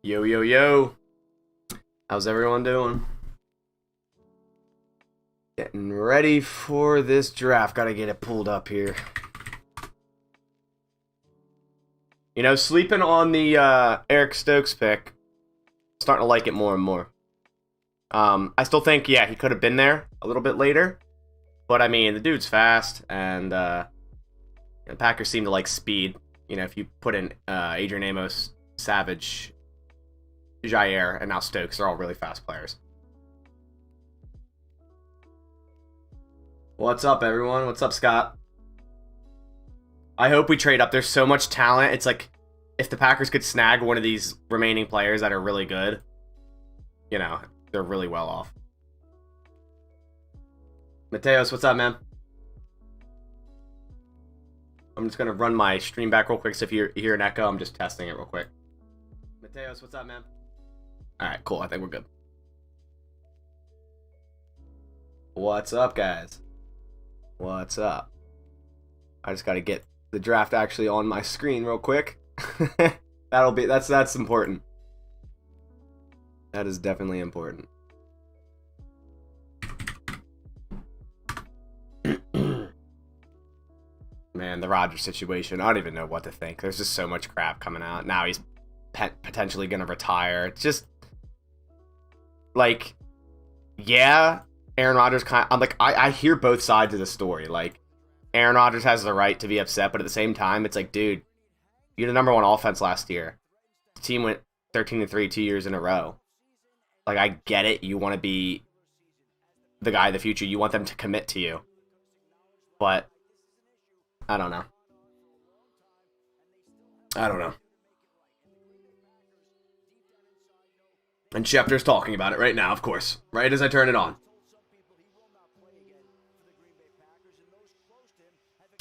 Yo, yo, yo. How's everyone doing? Getting ready for this draft. Gotta get it pulled up here. You know, sleeping on the Eric Stokes pick, starting to like it more and more. I still think, yeah, he could have been there a little bit later. But, I mean, the dude's fast, and the Packers seem to like speed. You know, if you put in Adrian Amos, Savage, Jair, and now Stokes, they're all really fast players. What's up, everyone? What's up, Scott? I hope we trade up. There's so much talent. It's like, if the Packers could snag one of these remaining players that are really good, you know, they're really well off. Mateos, what's up, man? I'm just going to run my stream back real quick, so if you hear an echo, I'm just testing it real quick. Mateos, what's up, man? Alright, cool. I think we're good. What's up, guys? What's up? I just got to get the draft actually on my screen real quick. That's important. That is definitely important. Man, the Rodgers situation, I don't even know what to think. There's just so much crap coming out. Now he's potentially going to retire. It's just, like, yeah, Aaron Rodgers I hear both sides of the story. Like, Aaron Rodgers has the right to be upset, but at the same time, it's like, dude, you're the number one offense last year. The team went 13-3 2 years in a row. Like, I get it. You want to be the guy of the future. You want them to commit to you. But I don't know. And Schefter's talking about it right now, of course. Right as I turn it on.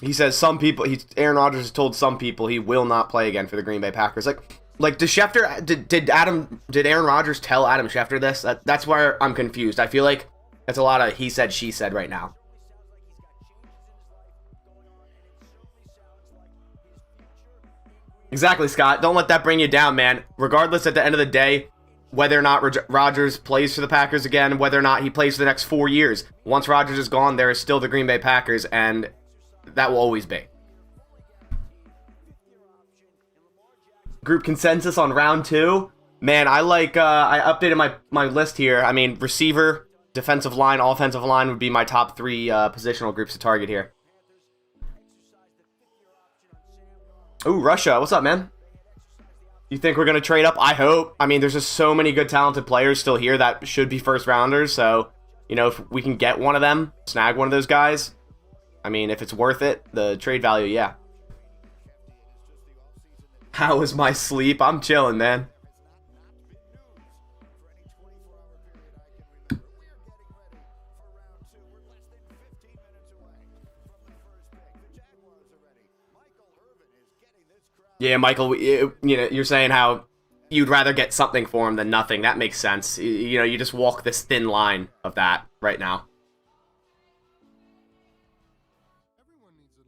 He says Aaron Rodgers has told some people he will not play again for the Green Bay Packers. Like does Schefter, did Aaron Rodgers tell Adam Schefter this? That's where I'm confused. I feel like that's a lot of he said, she said right now. Exactly, Scott. Don't let that bring you down, man. Regardless, at the end of the day, whether or not Rodgers plays for the Packers again, whether or not he plays for the next 4 years, once Rodgers is gone, there is still the Green Bay Packers, and that will always be. Group consensus on round 2. Man, I updated my list here. I mean, receiver, defensive line, offensive line would be my top 3 positional groups to target here. Ooh, Russia. What's up, man? You think we're going to trade up? I hope. I mean, there's just so many good, talented players still here that should be first rounders. So, you know, if we can get one of them, snag one of those guys, I mean, if it's worth it, the trade value, yeah. How is my sleep? I'm chilling, man. Yeah, Michael, you know, you're saying how you'd rather get something for him than nothing. That makes sense. You know, you just walk this thin line of that right now.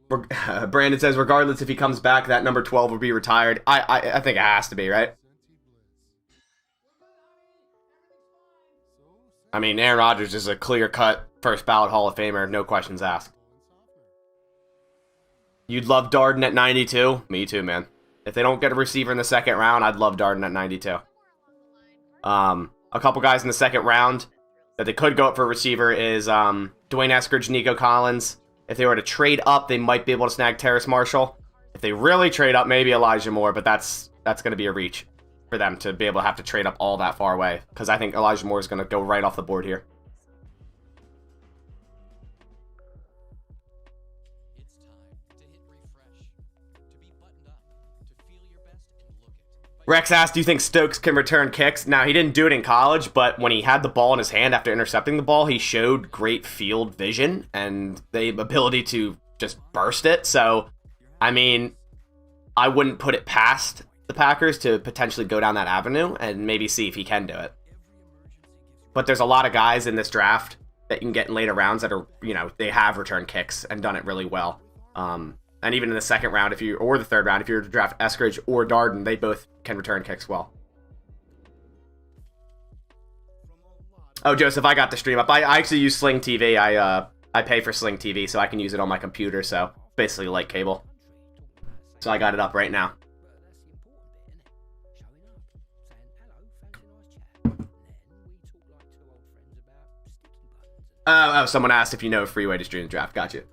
Brandon says, regardless if he comes back, that number 12 will be retired. I think it has to be, right? I mean, Aaron Rodgers is a clear-cut first ballot Hall of Famer, no questions asked. You'd love Darden at 92? Me too, man. If they don't get a receiver in the second round, I'd love Darden at 92. A couple guys in the second round that they could go up for a receiver is Dwayne Eskridge, Nico Collins. If they were to trade up, they might be able to snag Terrace Marshall. If they really trade up, maybe Elijah Moore, but that's going to be a reach for them to be able to have to trade up all that far away, because I think Elijah Moore is going to go right off the board here. Rex asked, do you think Stokes can return kicks? Now, he didn't do it in college, but when he had the ball in his hand after intercepting the ball, he showed great field vision and the ability to just burst it. So, I mean, I wouldn't put it past the Packers to potentially go down that avenue and maybe see if he can do it. But there's a lot of guys in this draft that you can get in later rounds that are, you know, they have returned kicks and done it really well. And even in the second round, or the third round, if you were to draft Eskridge or Darden, they both can return kicks well. Oh, Joseph, I got the stream up. I actually use Sling TV. I pay for Sling TV, so I can use it on my computer. So basically, like cable. So I got it up right now. Oh, someone asked if you know a free way to stream the draft. Gotcha.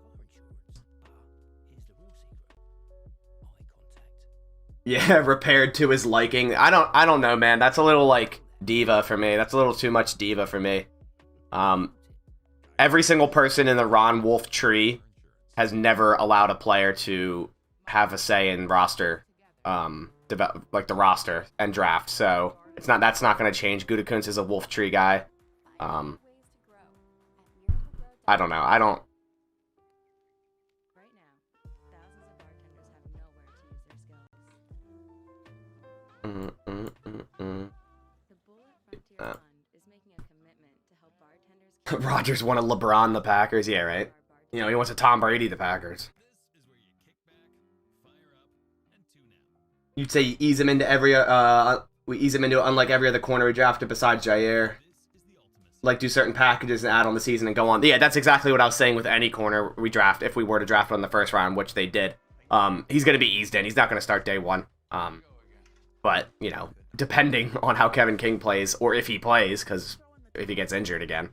Yeah, repaired to his liking. I don't know, man. That's a little like diva for me. That's a little too much diva for me. Every single person in the Ron Wolf tree has never allowed a player to have a say in roster, like the roster and draft. So that's not going to change. Gutekunst is a Wolf tree guy. I don't know. Rodgers wanted LeBron the Packers. Yeah, right. You know, he wants a Tom Brady the Packers. You'd say you ease him into we ease him into unlike every other corner we drafted besides Jair. Like do certain packages and add on the season and go on. Yeah, that's exactly what I was saying with any corner we draft. If we were to draft on the first round, which they did, he's going to be eased in. He's not going to start day one. But you know, depending on how Kevin King plays or if he plays, because if he gets injured again,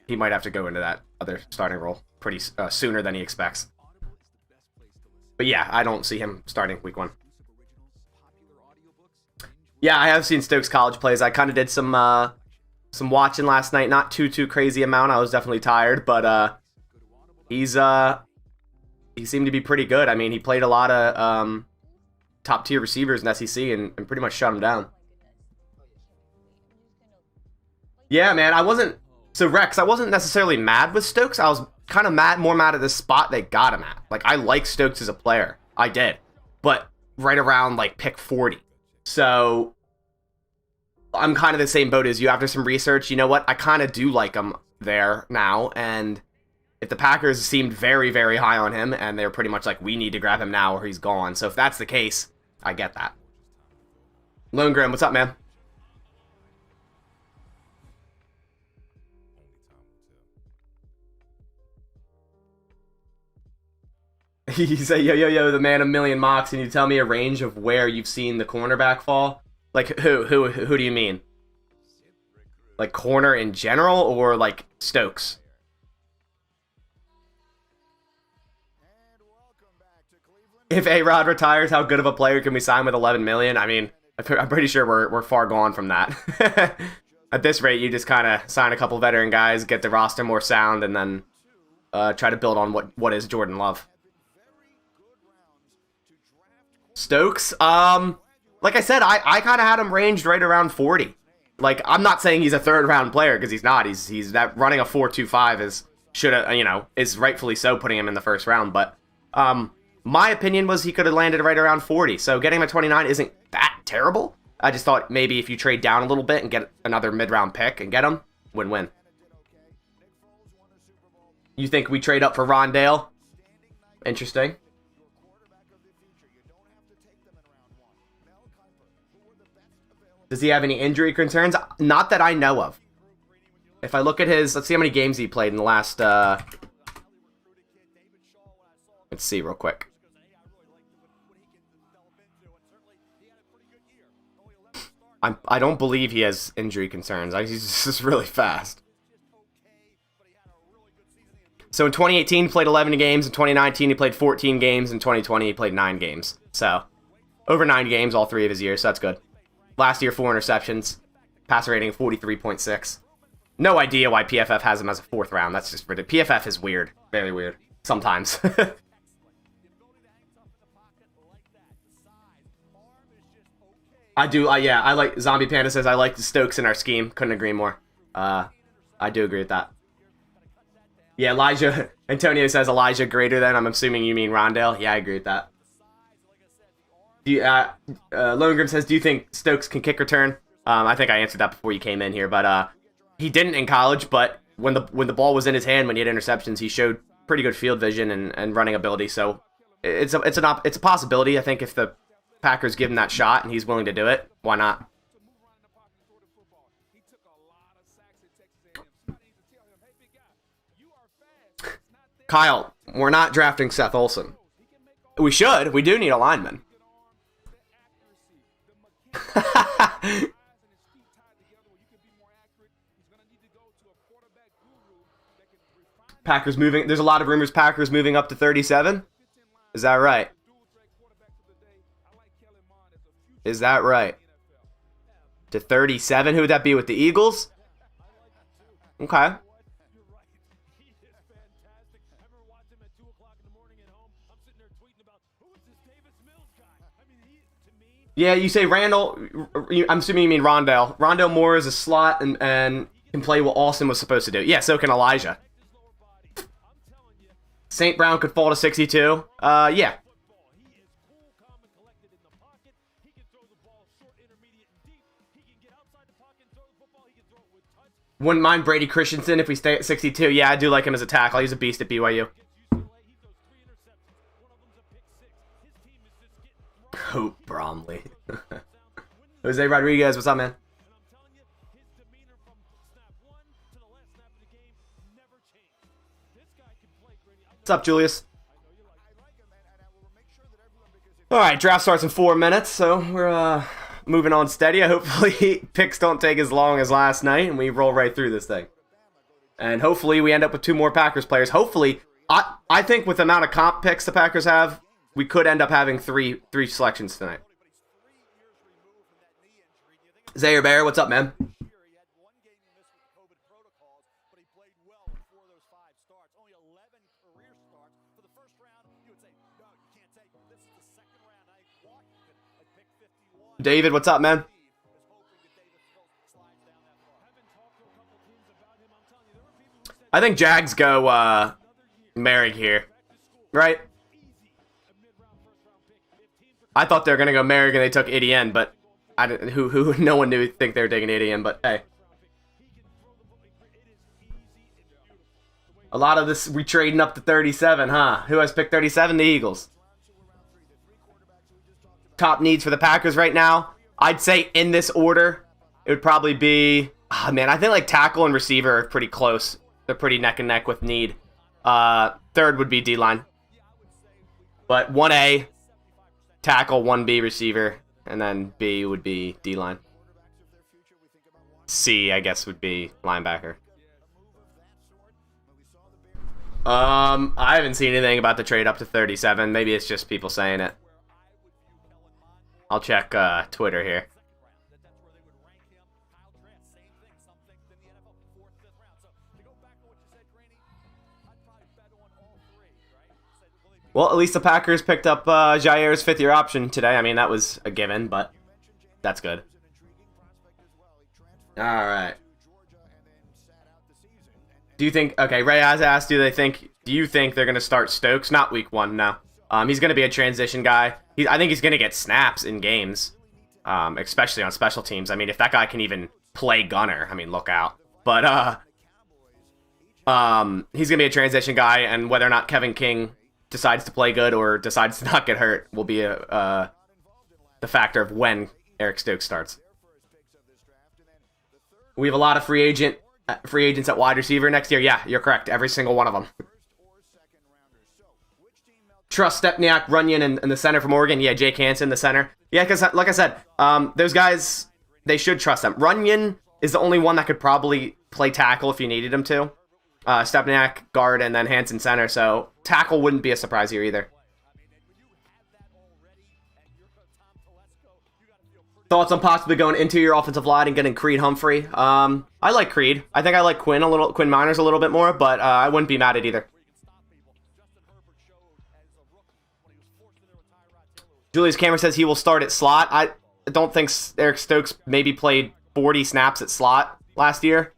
he might have to go into that other starting role pretty sooner than he expects. But yeah, I don't see him starting week one. Yeah, I have seen Stokes college plays. I kind of did some watching last night. Not too crazy amount. I was definitely tired, but he seemed to be pretty good. I mean, he played a lot of top tier receivers in SEC and pretty much shut them down. Yeah, man, I wasn't necessarily mad with Stokes. I was kind of more mad at the spot they got him at. Like, I like Stokes as a player. I did. But right around, like, pick 40. So, I'm kind of the same boat as you. After some research, you know what? I kind of do like him there now. And if the Packers seemed very, very high on him, and they're pretty much like, we need to grab him now or he's gone. So, if that's the case, I get that. Lone Grim, what's up, man? You say, yo, the man a million mocks, and you tell me a range of where you've seen the cornerback fall? Like, who do you mean? Like, corner in general, or, like, Stokes? If A-Rod retires, how good of a player can we sign with $11 million? I mean, I'm pretty sure we're far gone from that. At this rate, you just kind of sign a couple veteran guys, get the roster more sound, and then try to build on what is Jordan Love. Stokes, like I said, I kind of had him ranged right around 40. Like, I'm not saying he's a third round player, because he's not. He's that running a 4.25 is rightfully so putting him in the first round. But my opinion was he could have landed right around 40. So getting him at 29 isn't that terrible. I just thought maybe if you trade down a little bit and get another mid-round pick and get him, win-win. You think we trade up for Rondale? Interesting. Does he have any injury concerns? Not that I know of. If I look at his... Let's see how many games he played in the last... Let's see real quick. I don't believe he has injury concerns. He's just really fast. So in 2018, he played 11 games. In 2019, he played 14 games. In 2020, he played 9 games. So, over 9 games all 3 of his years. So that's good. Last year, 4 interceptions. Passer rating 43.6. No idea why PFF has him as a 4th round. That's just ridiculous. PFF is weird. Very weird. Sometimes. I do. Yeah, I like... Zombie Panda says, I like the Stokes in our scheme. Couldn't agree more. I do agree with that. Yeah, Elijah... Antonio says Elijah greater than. I'm assuming you mean Rondale. Yeah, I agree with that. Lone Grim says, do you think Stokes can kick return? I think I answered that before you came in here, but he didn't in college, but when the ball was in his hand, when he had interceptions, he showed pretty good field vision and running ability, so it's a possibility. I think if the Packers give him that shot and he's willing to do it, why not? Kyle, we're not drafting Seth Olson. We should. We do need a lineman. Packers moving. There's a lot of rumors Packers moving up to 37. Is that right? Is that right? To 37? Who would that be with the Eagles? Okay. Yeah, you say Randall. I'm assuming you mean Rondale. Rondale Moore is a slot and can play what Austin was supposed to do. Yeah, so can Elijah. St. Brown could fall to 62. Yeah. Wouldn't mind Brady Christensen if we stay at 62. Yeah, I do like him as a tackle. He's a beast at BYU. Hope Bromley. Jose Rodriguez, what's up, man? What's up, Julius? Alright, draft starts in 4 minutes, so we're moving on steady. Hopefully picks don't take as long as last night and we roll right through this thing. And hopefully we end up with 2 more Packers players. Hopefully, I think with the amount of comp picks the Packers have, we could end up having three selections tonight. Zaire Bear, what's up, man? David, what's up, man? I think Jags go Merrick here, right? I thought they were gonna go Merrick and they took Etienne, but I didn't. No one knew think they were taking Etienne, but hey. A lot of this we trading up to 37, huh? Who has picked 37? The Eagles. Top needs for the Packers right now. I'd say in this order, it would probably be. Oh, man, I think like tackle and receiver are pretty close. They're pretty neck and neck with need. Third would be D-line. But 1A, tackle, 1B, receiver, and then B would be D-line. C, I guess, would be linebacker. I haven't seen anything about the trade up to 37. Maybe it's just people saying it. I'll check Twitter here. Well, at least the Packers picked up Jair's 5th-year option today. I mean, that was a given, but that's good. All right. Do you think... Okay, Ray has asked, do you think they're going to start Stokes? Not week 1, no. He's going to be a transition guy. I think he's going to get snaps in games, especially on special teams. I mean, if that guy can even play gunner, I mean, look out. But he's going to be a transition guy, and whether or not Kevin King decides to play good or decides to not get hurt will be the factor of when Eric Stokes starts. We have a lot of free agents at wide receiver next year. Yeah, you're correct. Every single one of them. Trust Stepniak, Runyon, and the center from Oregon. Yeah, Jake Hansen, the center. Yeah, because like I said, those guys, they should trust them. Runyon is the only one that could probably play tackle if you needed him to. Stepniak, guard, and then Hansen center. So tackle wouldn't be a surprise here either. Thoughts on possibly going interior offensive line and getting Creed Humphrey? I like Creed. I think I like Quinn Miners a little bit more, but I wouldn't be mad at either. Julius Cameron says he will start at slot. I don't think Eric Stokes maybe played 40 snaps at slot last year.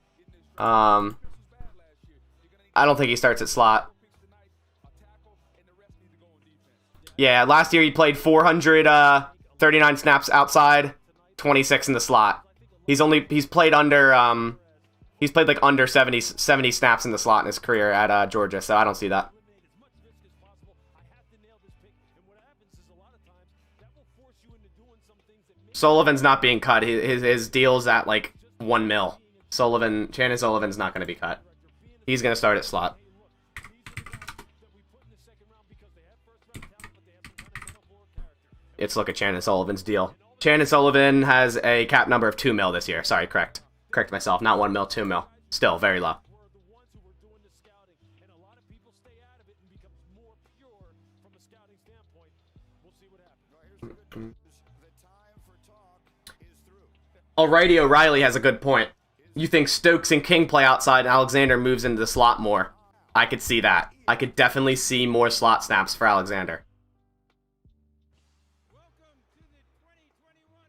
I don't think he starts at slot. Yeah, last year he played 439 snaps outside, 26 in the slot. He's played under like under 70 snaps in the slot in his career at Georgia, so I don't see that. Sullivan's not being cut. His deal's at like $1 million. Shannon Sullivan's not going to be cut. He's going to start at slot. let's look at Chandon Sullivan's deal. Chandon Sullivan has a cap number of 2 mil this year. Sorry, correct myself. Not 1 mil, 2 mil. Still very low. Alrighty, O'Reilly has a good point. You think Stokes and King play outside and Alexander moves into the slot more? I could see that. I could definitely see more slot snaps for Alexander.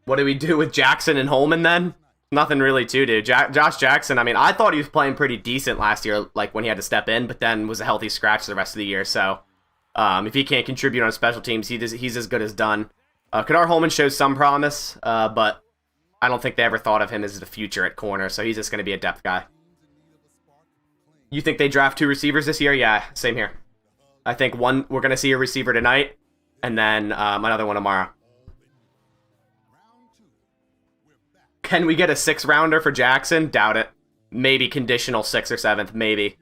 What do we do with Jackson and Holman then? Nothing really to do. Josh Jackson, I mean, I thought he was playing pretty decent last year, like when he had to step in, but then was a healthy scratch the rest of the year. So if he can't contribute on special teams, he's as good as done. Kadar Holman shows some promise, but I don't think they ever thought of him as the future at corner, so he's just going to be a depth guy. You think they draft 2 receivers this year? Yeah, same here. I think we're going to see a receiver tonight, and then another one tomorrow. Can we get a 6th rounder for Jackson? Doubt it. Maybe conditional 6th or 7th, maybe.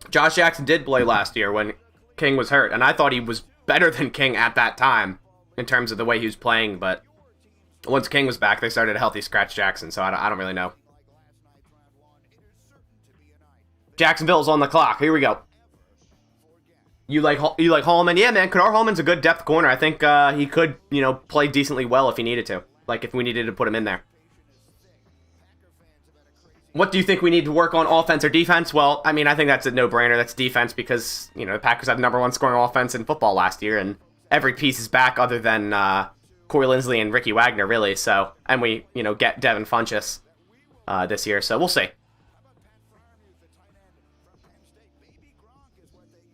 Josh Jackson did play last year when King was hurt, and I thought he was better than King at that time in terms of the way he was playing, but once King was back, they started a healthy scratch Jackson, so I don't really know. Jacksonville's on the clock. Here we go. You like Holman? Yeah, man. Kadar Holman's a good depth corner. I think he could, play decently well if he needed to. Like, if we needed to put him in there. What do you think we need to work on, offense or defense? Well, I mean, I think that's a no-brainer. That's defense because, the Packers had #1 scoring offense in football last year, and every piece is back other than Corey Linsley and Ricky Wagner, really. So, and we, get Devin Funchess this year, so we'll see.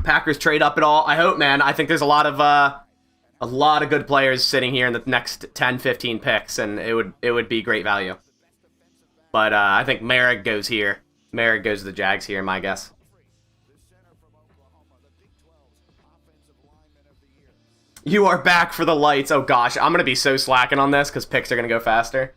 Packers trade up at all? I hope, man. I think there's a lot of good players sitting here in the next 10, 15 picks, and it would be great value. But I think Merrick goes here. Merrick goes to the Jags here, my guess. You are back for the lights. Oh gosh, I'm gonna be so slacking on this because picks are gonna go faster.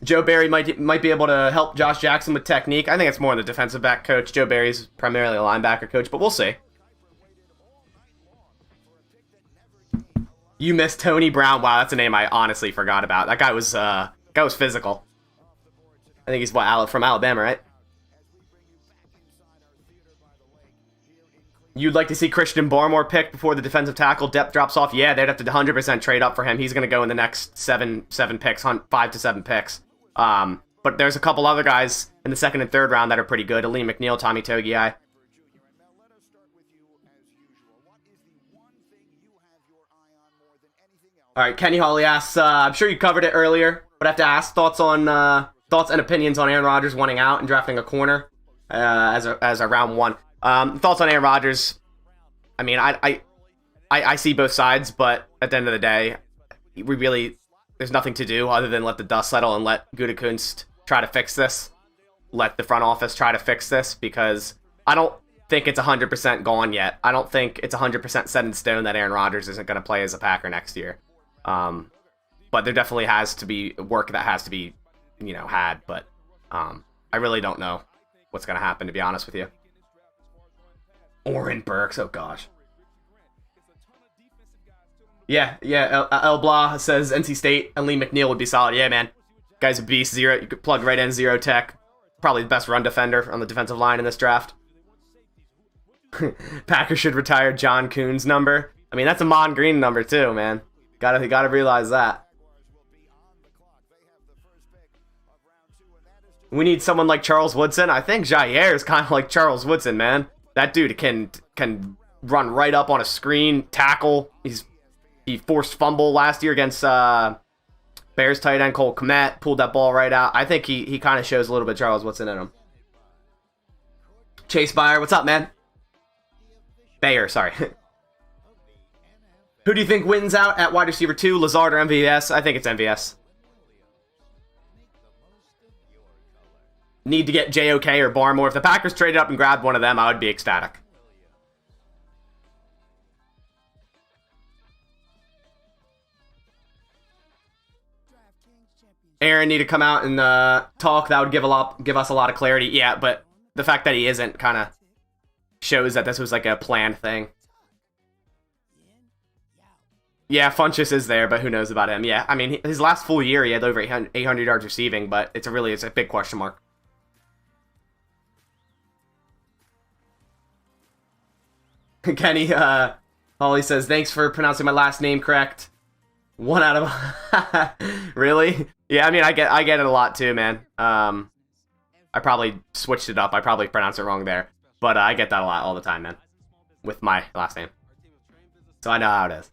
Joe Barry might be able to help Josh Jackson with technique. I think it's more the defensive back coach. Joe Barry's primarily a linebacker coach, but we'll see. You missed Tony Brown. Wow, that's a name I honestly forgot about. That guy was physical. I think he's from Alabama, right? You'd like to see Christian Barmore picked before the defensive tackle depth drops off? Yeah, they'd have to 100% trade up for him. He's going to go in the next seven picks, 5 to 7 picks. But there's a couple other guys in the 2nd and 3rd round that are pretty good. Aleem McNeil, Tommy Togiai. All right, Kenny Hawley asks, I'm sure you covered it earlier, but I have to ask thoughts and opinions on Aaron Rodgers wanting out and drafting a corner as a round 1. Thoughts on Aaron Rodgers? I mean, I see both sides, but at the end of the day, there's nothing to do other than let the dust settle and let Gutekunst try to fix this. Let the front office try to fix this because I don't think it's 100% gone yet. I don't think it's 100% set in stone that Aaron Rodgers isn't going to play as a Packer next year. But there definitely has to be work that has to be, had. But I really don't know what's going to happen, to be honest with you. Oren Burks, oh gosh. Yeah, El Blah says NC State and Lee McNeil would be solid. Yeah, man. Guy's a beast. You could plug right in, 0 tech. Probably the best run defender on the defensive line in this draft. Packers should retire John Kuhn's number. I mean, that's a Mon Green number too, man. Gotta realize that. We need someone like Charles Woodson. I think Jair is kind of like Charles Woodson, man. That dude can run right up on a screen, tackle. He forced fumble last year against Bears tight end Cole Kmet, pulled that ball right out. I think he kind of shows a little bit Charles Woodson in him. Chase Bayer, what's up, man? Bayer, sorry. Who do you think wins out at wide receiver 2, Lazard or MVS? I think it's MVS. Need to get JOK or Barmore. If the Packers traded up and grabbed one of them, I would be ecstatic. Aaron need to come out and talk. That would give us a lot of clarity. Yeah, but the fact that he isn't kind of shows that this was like a planned thing. Yeah, Funchess is there, but who knows about him? Yeah, I mean, his last full year, he had over 800 yards receiving, but it's a big question mark. Kenny, Holly says, thanks for pronouncing my last name correct. 1 out of... Really? Yeah, I mean, I get it a lot too, man. I probably switched it up. I probably pronounced it wrong there. But I get that a lot all the time, man. With my last name. So I know how it is.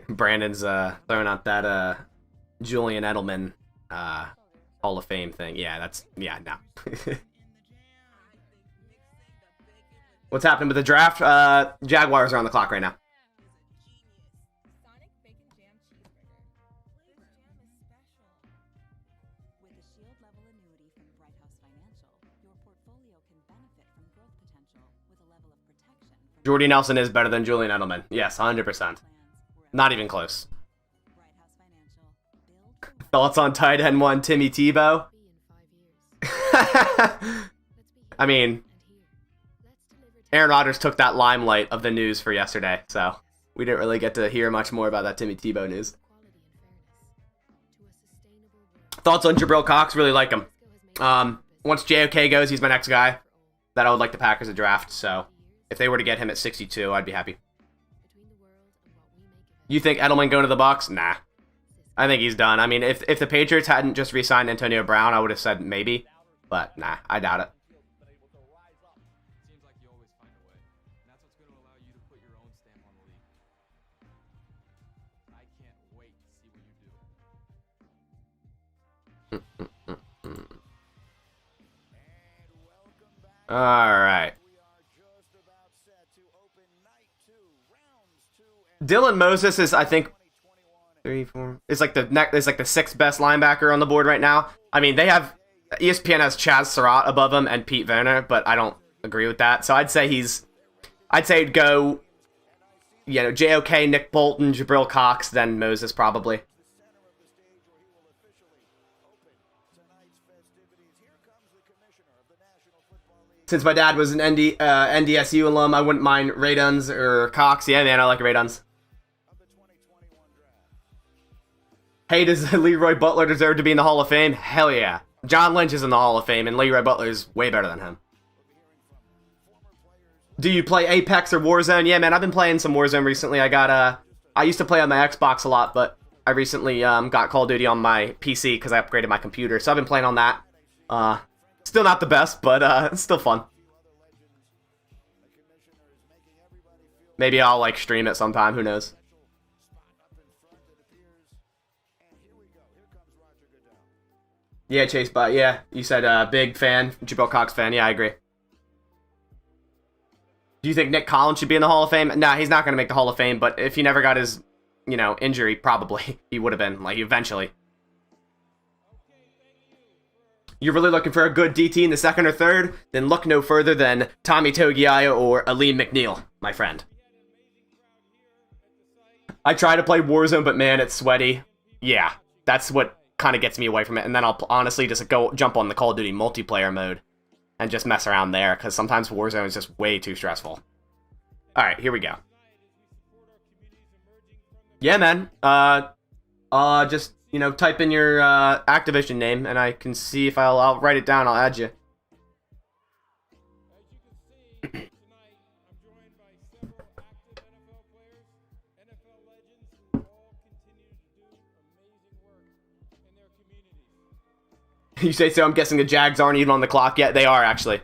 Brandon's throwing out that Julian Edelman Hall of Fame thing. Yeah, no. What's happening with the draft? Jaguars are on the clock right now. Jordy Nelson is better than Julian Edelman. Yes, 100%. Not even close. Thoughts on tight end 1, Timmy Tebow? I mean, Aaron Rodgers took that limelight of the news for yesterday, so we didn't really get to hear much more about that Timmy Tebow news. Thoughts on Jabril Cox? Really like him. Once JOK goes, he's my next guy that I would like the Packers to draft, so if they were to get him at 62, I'd be happy. You think Edelman going to the Bucs? Nah. I think he's done. I mean, if the Patriots hadn't just re-signed Antonio Brown, I would have said maybe. But nah, I doubt it. Alright. Dylan Moses is, I think, 3, 4. It's like the 6th best linebacker on the board right now. I mean, they have ESPN has Chaz Surratt above him and Pete Werner, but I don't agree with that. So I'd say it'd go, JOK, Nick Bolton, Jabril Cox, then Moses probably. Since my dad was an NDSU alum, I wouldn't mind Raduns or Cox. Yeah, man, I like Raduns. Hey, does Leroy Butler deserve to be in the Hall of Fame? Hell yeah. John Lynch is in the Hall of Fame, and Leroy Butler is way better than him. Do you play Apex or Warzone? Yeah, man, I've been playing some Warzone recently. I used to play on my Xbox a lot, but I recently got Call of Duty on my PC because I upgraded my computer, so I've been playing on that. Still not the best, but it's still fun. Maybe I'll stream it sometime, who knows. Yeah, Chase, but yeah, you said big fan, Jabril Cox fan. Yeah, I agree. Do you think Nick Collins should be in the Hall of Fame? Nah, he's not going to make the Hall of Fame, but if he never got his, injury, probably he would have been, eventually. You're really looking for a good DT in the 2nd or 3rd? Then look no further than Tommy Togiai or Aleem McNeil, my friend. I try to play Warzone, but man, it's sweaty. Yeah, that's what kind of gets me away from it, and then I'll honestly just jump on the Call of Duty multiplayer mode and just mess around there, because sometimes Warzone is just way too stressful. Alright, here we go. Yeah, man. Just, type in your Activision name, and I can see if I'll write it down, I'll add you. You say so? I'm guessing the Jags aren't even on the clock yet. They are, actually.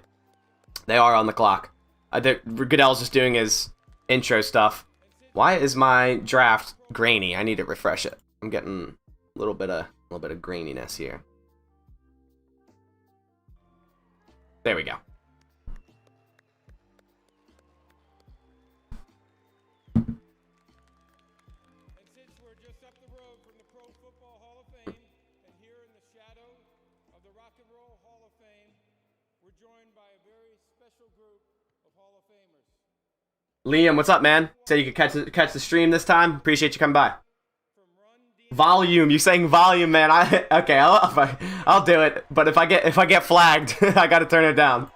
They are on the clock. Goodell's just doing his intro stuff. Why is my draft grainy? I need to refresh it. I'm getting a little bit of graininess here. There we go. Rock and Roll Hall of Fame, we're joined by a very special group of Hall of Famers. Liam, what's up, man? Said you could catch the stream this time. Appreciate you coming by. Volume, you saying volume, man? Okay, I'll do it. But if I get flagged, I gotta turn it down.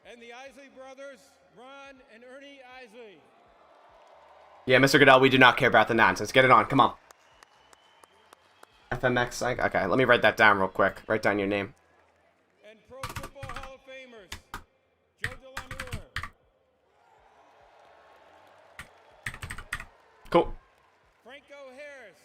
And the Isley brothers, Ron and Ernie Isley. Yeah, Mr. Goodell, we do not care about the nonsense. Get it on, come on. FMX psych. Okay, let me write that down real quick. Write down your name. And Pro Football Hall of Famers, Joe DeLamiere. Cool. Franco Harris.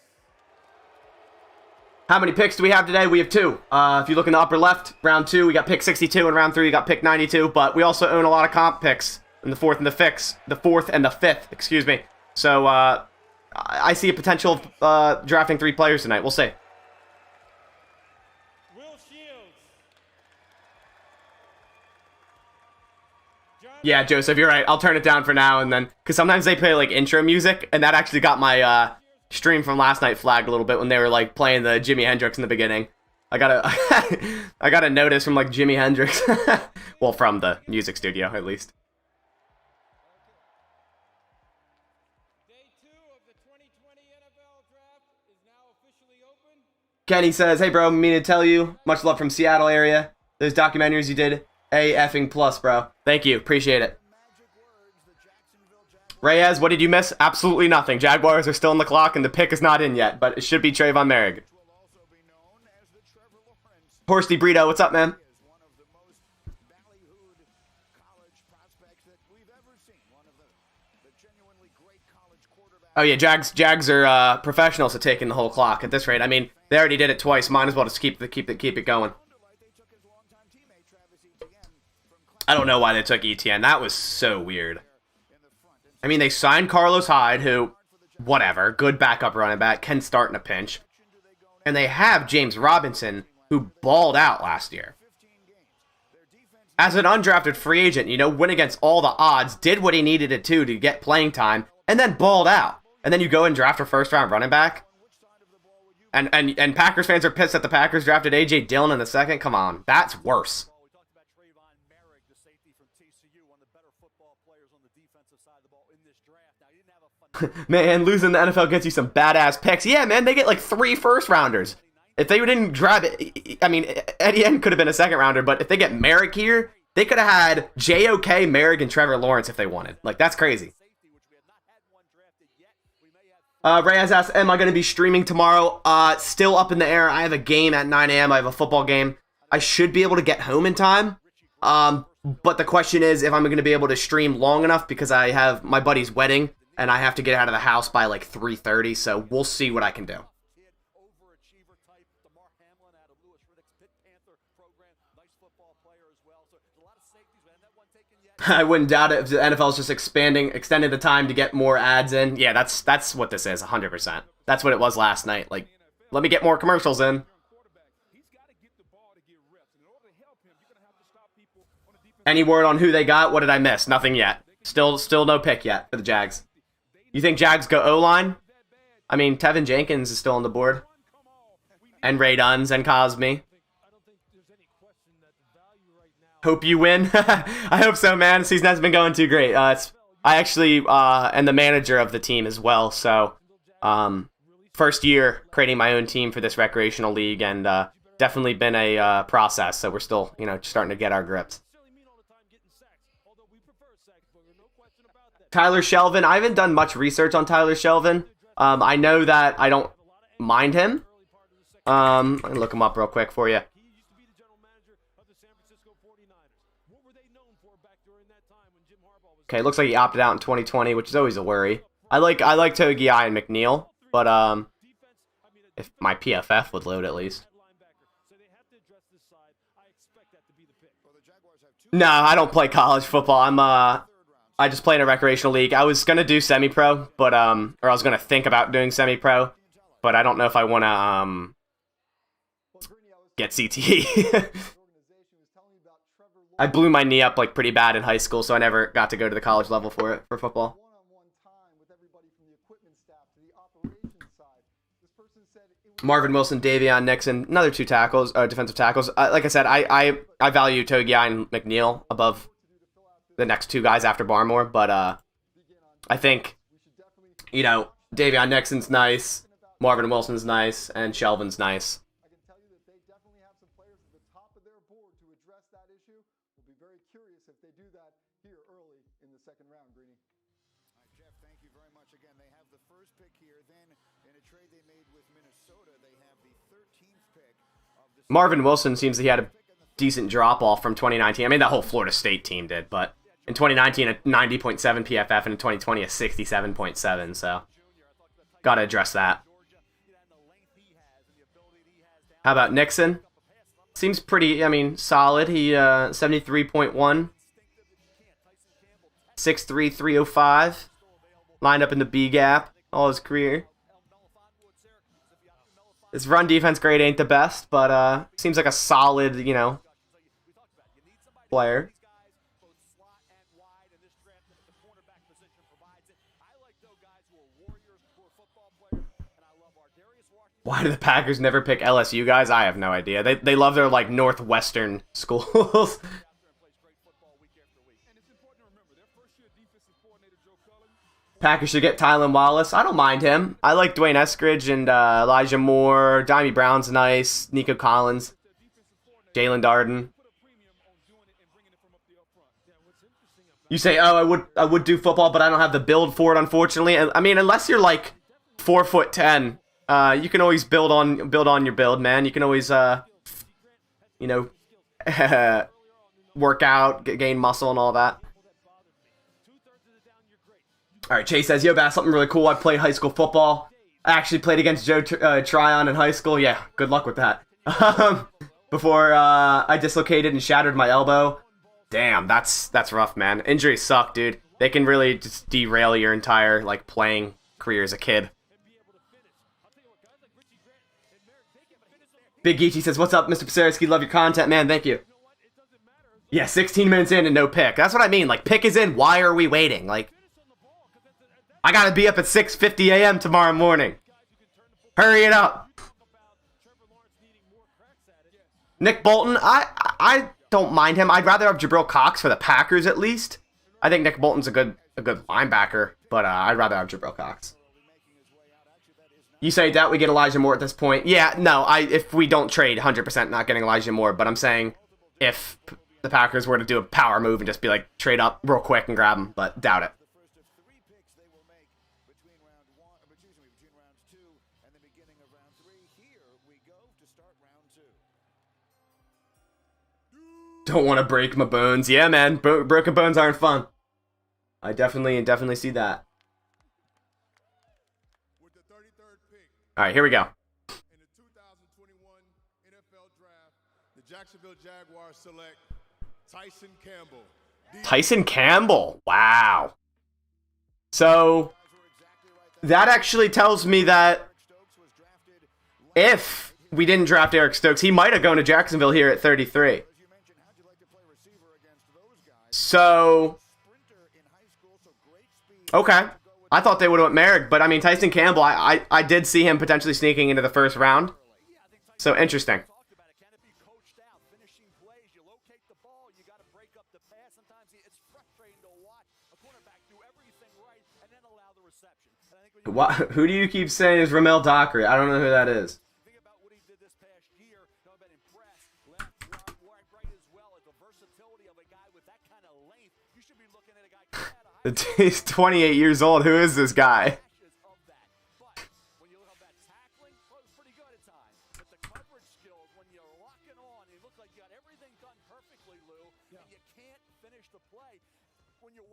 How many picks do we have today? We have 2. If you look in the upper left, round 2, we got pick 62, and round 3, we got pick 92. But we also own a lot of comp picks in the 4th and the 5th. The 4th and the 5th, excuse me. So I see a potential of drafting 3 players tonight. We'll see. Will Shields. Yeah, Joseph, you're right. I'll turn it down for now and then, because sometimes they play like intro music, and that actually got my stream from last night flagged a little bit when they were like playing the Jimi Hendrix in the beginning. I got a notice from like Jimi Hendrix. Well, from the music studio at least. Day 2 of the 2020 NFL Draft is now officially open. Kenny says, hey bro, mean to tell you, much love from Seattle area. Those documentaries you did, A effing plus, bro. Thank you, appreciate it. Reyes, what did you miss? Absolutely nothing. Jaguars are still on the clock and the pick is not in yet, but it should be Trayvon Merrick. Horsty Brito, what's up, man? Oh yeah, Jags are professionals at taking the whole clock at this rate. I mean, they already did it twice. Might as well just keep it going. I don't know why they took ETN. That was so weird. I mean, they signed Carlos Hyde, who, whatever, good backup running back, can start in a pinch. And they have James Robinson, who balled out last year. As an undrafted free agent, you know, went against all the odds, did what he needed to get playing time, and then balled out. And then you go and draft a first-round running back? And Packers fans are pissed that the Packers drafted A.J. Dillon in the second? Come on, that's worse. Man, losing the NFL gets you some badass picks. Yeah, man, they get like 3 first-rounders. If they didn't grab it, I mean, Etienne could have been a second-rounder, but if they get Merrick here, they could have had J.O.K., Merrick, and Trevor Lawrence if they wanted. Like, that's crazy. Reyes asks, am I going to be streaming tomorrow? Still up in the air. I have a game at 9 a.m. I have a football game. I should be able to get home in time. But the question is if I'm going to be able to stream long enough because I have my buddy's wedding and I have to get out of the house by like 3:30. So we'll see what I can do. I wouldn't doubt it if the NFL is just extending the time to get more ads in. Yeah, that's what this is, 100%. That's what it was last night. Like, let me get more commercials in. Any word on who they got? What did I miss? Nothing yet. Still no pick yet for the Jags. You think Jags go O-line? I mean, Tevin Jenkins is still on the board. And Ray Duns and Cosme. Hope you win. I hope so, man. The season hasn't been going too great. I actually am the manager of the team as well. So, first year creating my own team for this recreational league, and definitely been a process. So we're still, starting to get our grips. Tyler Shelvin. I haven't done much research on Tyler Shelvin. I know that I don't mind him. Let me look him up real quick for you. Okay, looks like he opted out in 2020, which is always a worry. I like Togi and McNeil, but if my PFF would load at least. No, I don't play college football. I just play in a recreational league. I was gonna do semi-pro, but or I was gonna think about doing semi-pro, but I don't know if I wanna get CTE. I blew my knee up like pretty bad in high school, so I never got to go to the college level for football. Marvin Wilson, Davion Nixon, another two tackles, defensive tackles. Like I said, I value Togiai and McNeil above the next two guys after Barmore, but I think, Davion Nixon's nice, Marvin Wilson's nice, and Shelvin's nice. I can tell you that they definitely have some players at the top of their board to address that issue. We'll be very curious if they do that here early in the second round, Greeny. Jeff, thank you very much. Again, they have the first pick here. Then, in a trade they made with Minnesota, they have the 13th pick of the Marvin Wilson seems that he had a decent drop-off from 2019. I mean, that whole Florida State team did, but in 2019, a 90.7 PFF, and in 2020, a 67.7, so got to address that. How about Nixon? Seems pretty, solid. He, 73.1. 6'3", 305. Lined up in the B gap all his career. His run defense grade ain't the best, but seems like a solid, player. Why do the Packers never pick LSU guys? I have no idea. They love their, Northwestern schools. Packers should get Tylan Wallace. I don't mind him. I like Dwayne Eskridge and Elijah Moore. Dimey Brown's nice. Nico Collins. Jalen Darden. You say, oh, I would do football, but I don't have the build for it, unfortunately. I mean, unless you're 4'10", you can always build on your build, man. You can always, work out, gain muscle, and all that. All right, Chase says, yo, Bass, something really cool. I played high school football. I actually played against Joe Tryon in high school. Yeah, good luck with that. Before I dislocated and shattered my elbow. Damn, that's rough, man. Injuries suck, dude. They can really just derail your entire, playing career as a kid. Big Geechee says, what's up, Mr. Psarski? Love your content, man. Thank you. Yeah, 16 minutes in and no pick. That's what I mean. Pick is in. Why are we waiting? I gotta be up at 6:50 a.m. tomorrow morning. Hurry it up. Nick Bolton, I don't mind him. I'd rather have Jabril Cox for the Packers at least. I think Nick Bolton's a good linebacker, but I'd rather have Jabril Cox. You say that we get Elijah Moore at this point? Yeah, no. If we don't trade, 100% not getting Elijah Moore. But I'm saying if the Packers were to do a power move and just be trade up real quick and grab him, but doubt it. Don't want to break my bones. Yeah, man. Broken bones aren't fun. I definitely see that. All right, here we go. In the 2021 NFL Draft, the Jacksonville Jaguars select Tyson Campbell. Tyson Campbell. Wow. So that actually tells me that if we didn't draft Eric Stokes, he might have gone to Jacksonville here at 33. So, okay. I thought they would have went Merrick, but Tyson Campbell, I did see him potentially sneaking into the first round. So, interesting. What, who do you keep saying is Ramel Dockery? I don't know who that is. He's 28 years old. Who is this guy?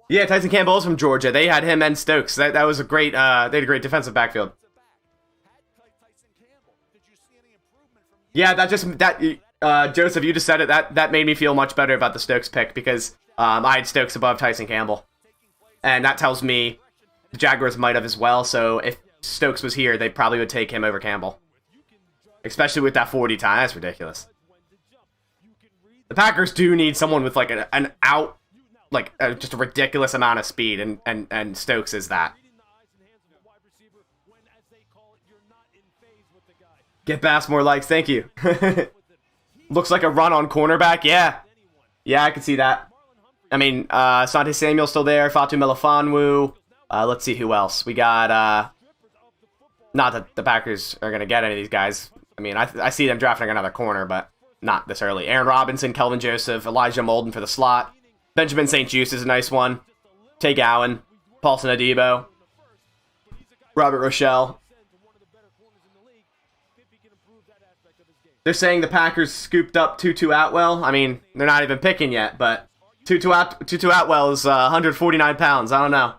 Yeah, Tyson Campbell is from Georgia. They had him and Stokes. That was a great. They had a great defensive backfield. Yeah, Joseph, you just said it. That made me feel much better about the Stokes pick because I had Stokes above Tyson Campbell. And that tells me the Jaguars might have as well, so if Stokes was here, they probably would take him over Campbell. Especially with that 40 time. That's ridiculous. The Packers do need someone with just a ridiculous amount of speed, and Stokes is that. Get Bass more likes. Thank you. Looks like a run on cornerback. Yeah. Yeah, I can see that. I mean, Sante Samuel's still there. Fatu Melifonwu. Let's see who else. We got, not that the Packers are going to get any of these guys. I mean, I see them drafting another corner, but not this early. Aaron Robinson, Kelvin Joseph, Elijah Molden for the slot. Benjamin St. Juste is a nice one. Tay Gowan, Paulson Adebo, Robert Rochelle. They're saying the Packers scooped up Tutu Atwell. I mean, they're not even picking yet, but Tutu Atwell is 149 pounds. I don't know.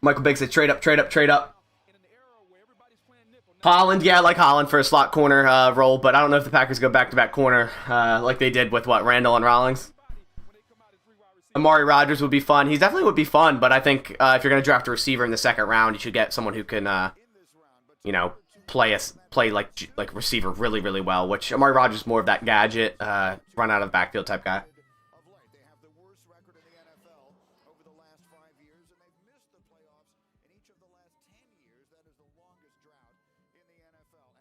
Michael Biggs said trade up, trade up, trade up. Holland, yeah, I like Holland for a slot corner role, but I don't know if the Packers go back-to-back corner like they did with, Randall and Rawlings. Amari Rogers would be fun. He definitely would be fun, but I think if you're going to draft a receiver in the second round, you should get someone who can, play like receiver really, really well, which Amari Rogers is more of that gadget, run out of the backfield type guy. They have the worst record in the NFL over the last 5 years, and they've missed the playoffs in each of the last 10 years. That is the longest drought in the NFL.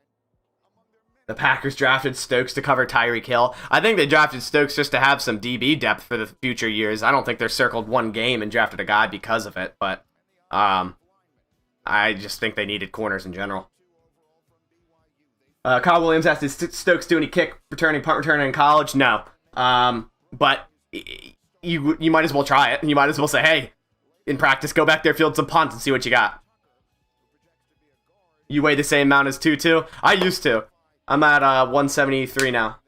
And among their many... The Packers drafted Stokes to cover Tyreek Hill. I think they drafted Stokes just to have some DB depth for the future years. I don't think they're circled one game and drafted a guy because of it, but I just think they needed corners in general. Kyle Williams asked, did Stokes do any kick returning, punt returning in college? No. But you might as well try it. You might as well say, hey, in practice, go back there, field some punts, and see what you got. You weigh the same amount as Tutu? I used to. I'm at 173 now.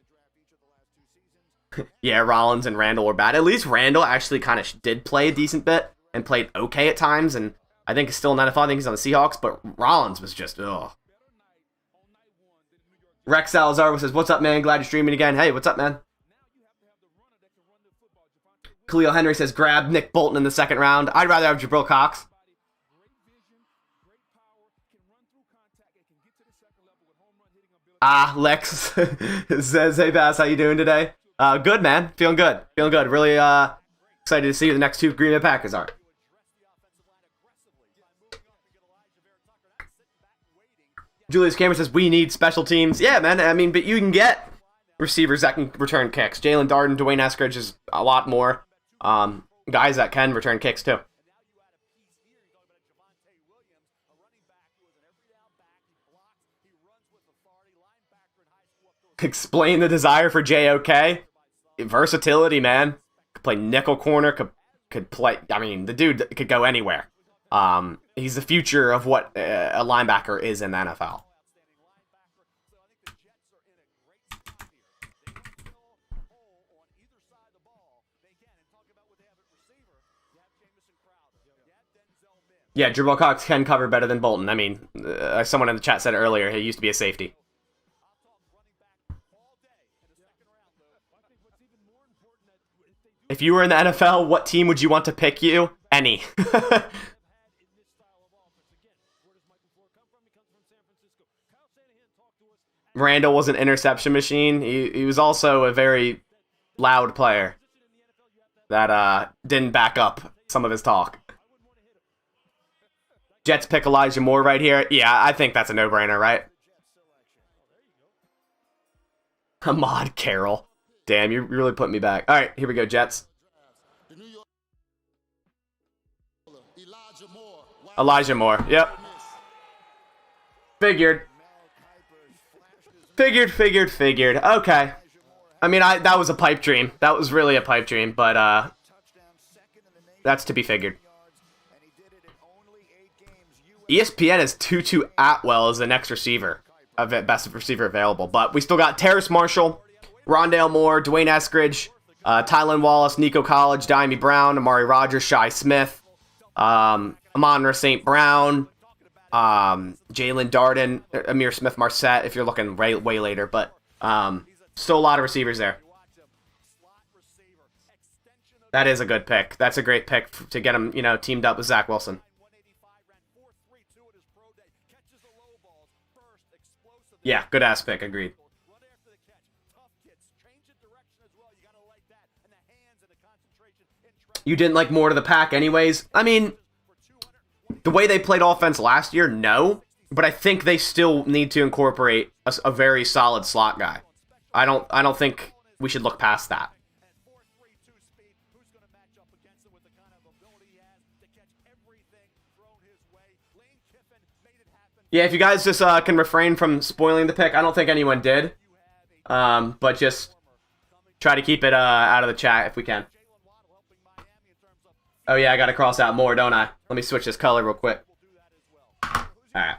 Yeah, Rollins and Randall were bad. At least Randall actually kind of did play a decent bit and played okay at times, and I think he's still in the NFL. I think he's on the Seahawks, but Rollins was just, ugh. Rex Salazar says, what's up, man? Glad you're streaming again. Hey, what's up, man? Khalil Henry says, grab Nick Bolton in the second round. I'd rather have Jabril Cox. Lex says, hey, Bass, how you doing today? Good, man. Feeling good. Feeling good. Really excited to see who the next two Green Bay Packers are. Julius Cameron says, we need special teams. Yeah, man. I mean, but you can get receivers that can return kicks. Jalen Darden, Dwayne Eskridge is a lot more. Guys that can return kicks, too. Explain the desire for JOK. Versatility, man. Could play nickel corner, could play... I mean, the dude could go anywhere. He's the future of what a linebacker is in the NFL. Yeah, Jabril Cox can cover better than Bolton. I mean, someone in the chat said earlier, he used to be a safety. If you were in the NFL, what team would you want to pick you? Any. Randall was an interception machine. He was also a very loud player that didn't back up some of his talk. Jets pick Elijah Moore right here. Yeah, I think that's a no-brainer, right? Ahmad Carroll. Damn, you really put me back. All right, here we go, Jets. Elijah Moore. Yep. Figured. Okay. I mean, that was a pipe dream. That was really a pipe dream, but that's to be figured. ESPN has Tutu Atwell as the next receiver, best receiver available, but we still got Terrace Marshall, Rondale Moore, Dwayne Eskridge, Tylan Wallace, Nico College, Diami Brown, Amari Rogers, Shi Smith, Amon-Ra St. Brown, Jalen Darden, Amir Smith-Marset, if you're looking way later, but still a lot of receivers there. That is a good pick. That's a great pick to get him, teamed up with Zach Wilson. Yeah, good ass pick, agreed. You didn't like more to the pack anyways? I mean, the way they played offense last year, no. but I think they still need to incorporate a very solid slot guy. I don't think we should look past that. Yeah, if you guys just can refrain from spoiling the pick, I don't think anyone did. But just try to keep it out of the chat if we can. Oh yeah, I gotta cross out more, don't I? Let me switch this color real quick. Alright.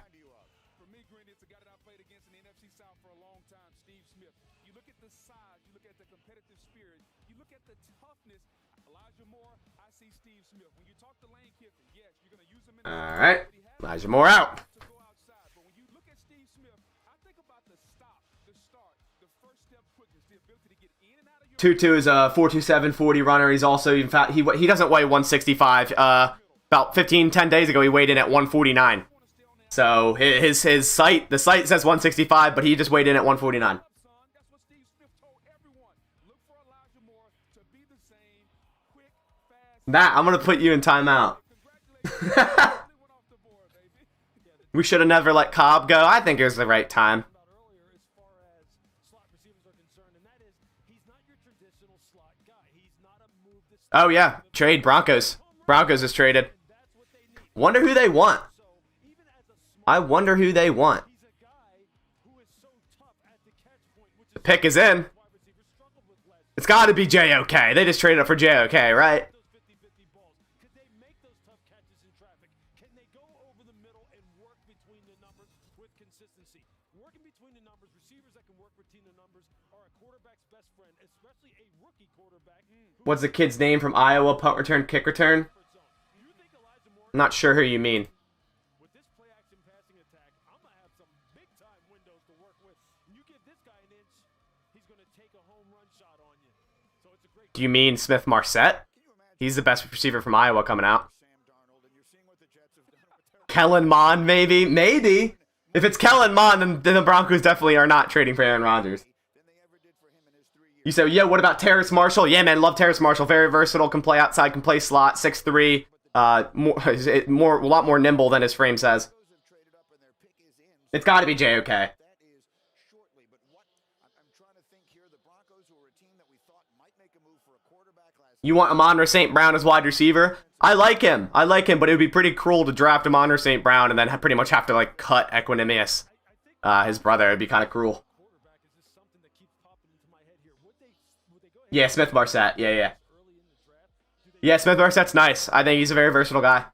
Alright. Elijah Moore out. Tutu is a 4.27 40 runner. He's also, in fact, he doesn't weigh 165. About 10 days ago, he weighed in at 149. So the site says 165, but he just weighed in at 149. That, I'm gonna put you in timeout. We should have never let Cobb go. I think it was the right time. Oh yeah, trade Broncos. Broncos is traded. Wonder who they want. I wonder who they want. The pick is in. It's got to be JOK. They just traded up for JOK, right? What's the kid's name from Iowa? Punt return, kick return? I'm not sure who you mean. Do you mean Smith Marset? He's the best receiver from Iowa coming out. Kellen Mond, maybe? Maybe. If it's Kellen Mond, then the Broncos definitely are not trading for Aaron Rodgers. You say, yeah, what about Terrace Marshall? Yeah, man, love Terrace Marshall. Very versatile, can play outside, can play slot, 6'3", a lot more nimble than his frame says. It's got to be JOK. You want Amon St. Brown as wide receiver? I like him, but it would be pretty cruel to draft Amon St. Brown and then pretty much have to like cut Equanimous, his brother. It'd be kind of cruel. Yeah, Smith Marset. Yeah. Yeah, Smith Marset's nice. I think he's a very versatile guy.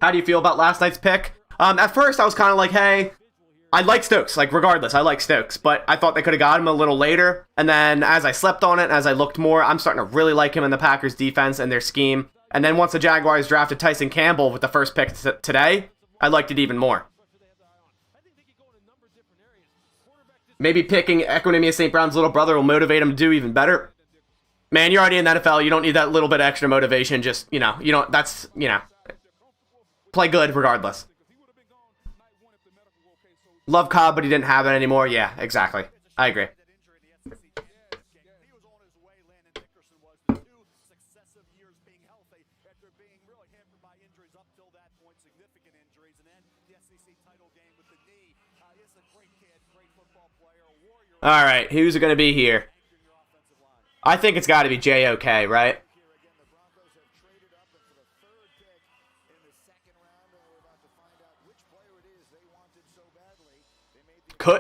How do you feel about last night's pick? At first, I was kind of like, hey, I like Stokes. Like, regardless, I like Stokes. But I thought they could have got him a little later. And then as I slept on it, as I looked more, I'm starting to really like him in the Packers' defense and their scheme. And then once the Jaguars drafted Tyson Campbell with the first pick today, I liked it even more. Maybe picking Equanimous St. Brown's little brother will motivate him to do even better. Man, you're already in the NFL. You don't need that little bit of extra motivation. Just, you don't, that's, play good regardless. Love Cobb, but he didn't have it anymore. Yeah, exactly. I agree. All right, who's it going to be here? I think it's got to be JOK, right?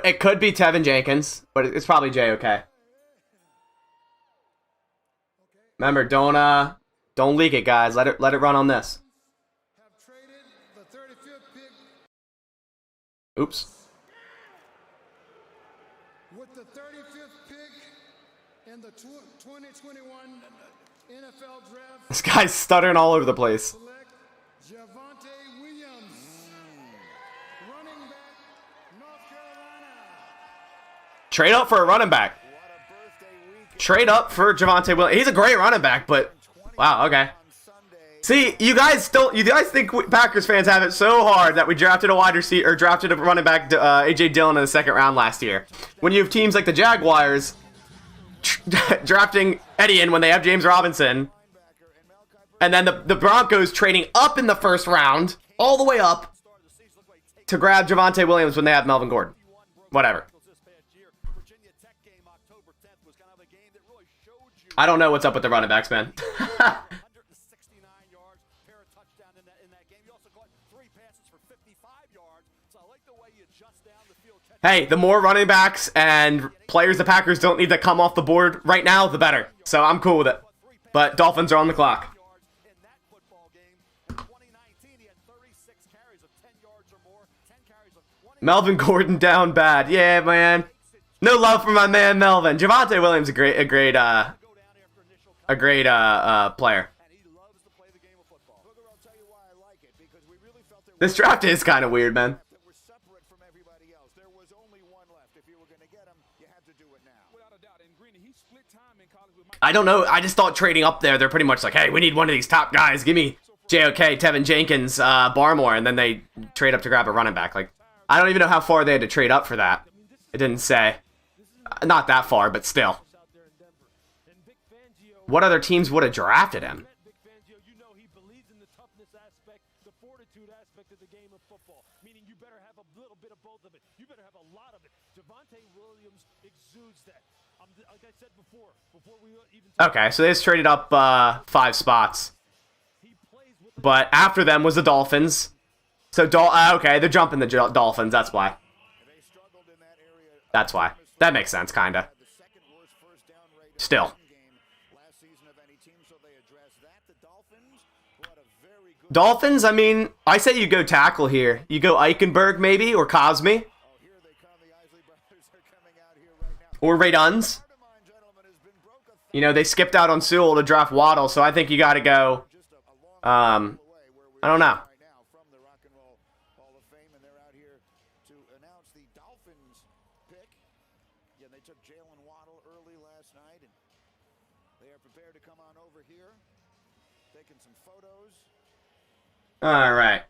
It could be Tevin Jenkins, but it's probably JOK. Remember, don't leak it, guys. Let it run on this. Oops. With the 35th pick in the 2021 NFL draft, This guy's stuttering all over the place. select Javonte Williams, running back, North Carolina. Trade up for a running back. Trade up for Javonte Williams. He's a great running back, but wow, okay. See, you guys think Packers fans have it so hard that we drafted a wide receiver or drafted a running back, AJ Dillon in the second round last year. When you have teams like the Jaguars drafting Etienne when they have James Robinson, and then the Broncos trading up in the first round, all the way up, to grab Javonte Williams when they have Melvin Gordon. Whatever. I don't know what's up with the running backs, man. Hey, the more running backs and players the Packers don't need to come off the board right now, the better. So I'm cool with it. But Dolphins are on the clock. Melvin Gordon down bad. Yeah, man. No love for my man Melvin. Javonte Williams a great player. This draft is kind of weird, man. I don't know. I just thought trading up there, they're pretty much like, hey, we need one of these top guys. Give me JOK, Tevin Jenkins, Barmore, and then they trade up to grab a running back. Like, I don't even know how far they had to trade up for that. It didn't say. Not that far, but still. What other teams would have drafted him? Okay, so they just traded up 5 spots. But after them was the Dolphins. So, okay, they're jumping the Dolphins, that's why. That's why. That makes sense, kinda. Still. Dolphins, I mean, I say you go tackle here. You go Eichenberg, maybe, or Cosme. Or Ray Duns. You know, they skipped out on Sewell to draft Waddle, so I think you gotta go, I don't know. Alright.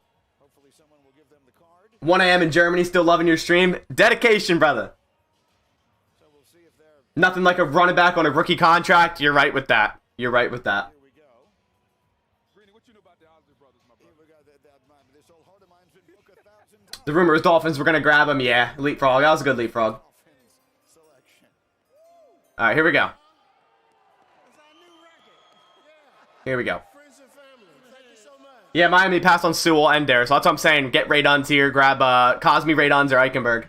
1 a.m. in Germany, still loving your stream. Dedication, brother. Nothing like a running back on a rookie contract. You're right with that. You're right with that. The rumor is Dolphins were going to grab him. Yeah, leapfrog. That was a good leapfrog. Alright, here we go. Here we go. Yeah, Miami passed on Sewell and Dare, so that's what I'm saying. Get Ray Duns here. Grab Cosme, Ray Duns, or Eichenberg.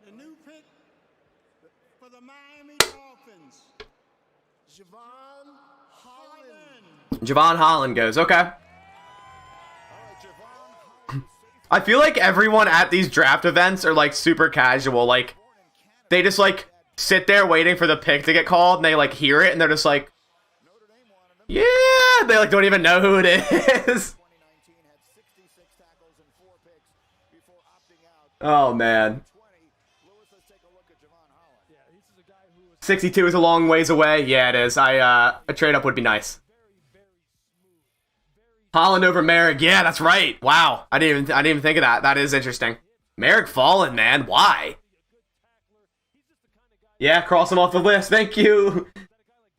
The new pick for the Miami Dolphins, Javon Holland. Javon Holland goes. Okay. I feel like everyone at these draft events are like super casual. Like, they just like sit there waiting for the pick to get called, and they like hear it, and they're just like, yeah, they like don't even know who it is. Oh man. 62 is a long ways away. Yeah, it is. A trade up would be nice. Holland over Merrick. Yeah, that's right. Wow. I didn't even think of that. That is interesting. Merrick fallen, man. Why? Yeah, cross him off the list. Thank you.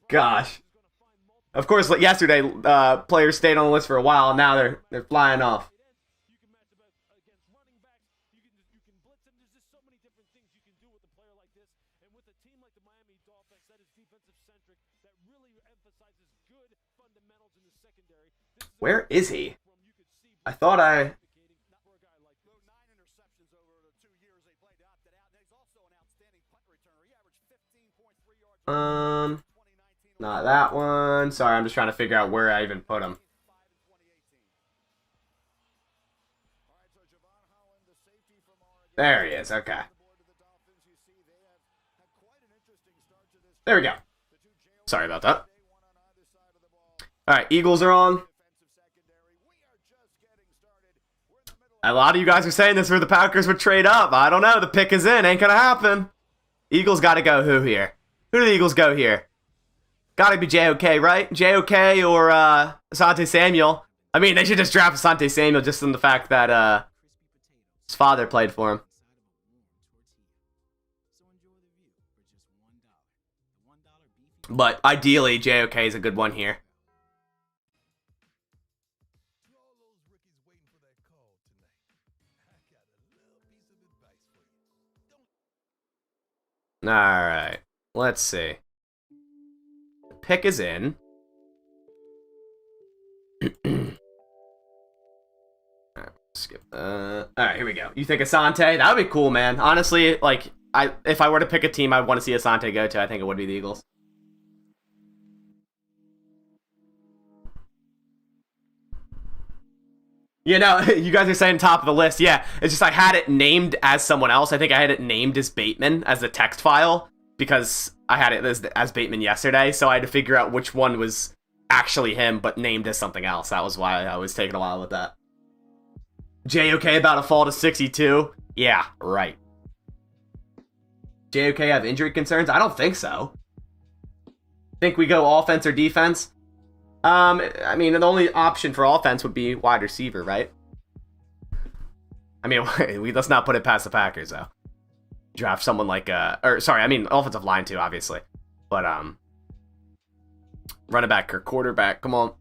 Gosh. Of course, like yesterday, players stayed on the list for a while, and now they're flying off. Where is he? I thought not that one. Sorry, I'm just trying to figure out where I even put him. There he is. Okay. There we go. Sorry about that. All right, Eagles are on. A lot of you guys are saying this where the Packers would trade up. I don't know. The pick is in. Ain't gonna happen. Eagles gotta go who here? Who do the Eagles go here? Gotta be JOK, right? JOK or Asante Samuel. I mean, they should just draft Asante Samuel just on the fact that his father played for him. But ideally, JOK is a good one here. Alright. Let's see. The pick is in. Skip. Alright, here we go. You think Asante? That would be cool, man. Honestly, like, if I were to pick a team I'd want to see Asante go to, I think it would be the Eagles. You know, you guys are saying top of the list. Yeah, it's just I had it named as someone else. I think I had it named as Bateman as the text file because I had it as Bateman yesterday. So I had to figure out which one was actually him, but named as something else. That was why I was taking a while with that. JOK about to fall to 62? Yeah, right. JOK have injury concerns? I don't think so. Think we go offense or defense? I mean, the only option for offense would be wide receiver, right? I mean, let's not put it past the Packers, though. Draft someone like, offensive line too, obviously. But, running back or quarterback, come on.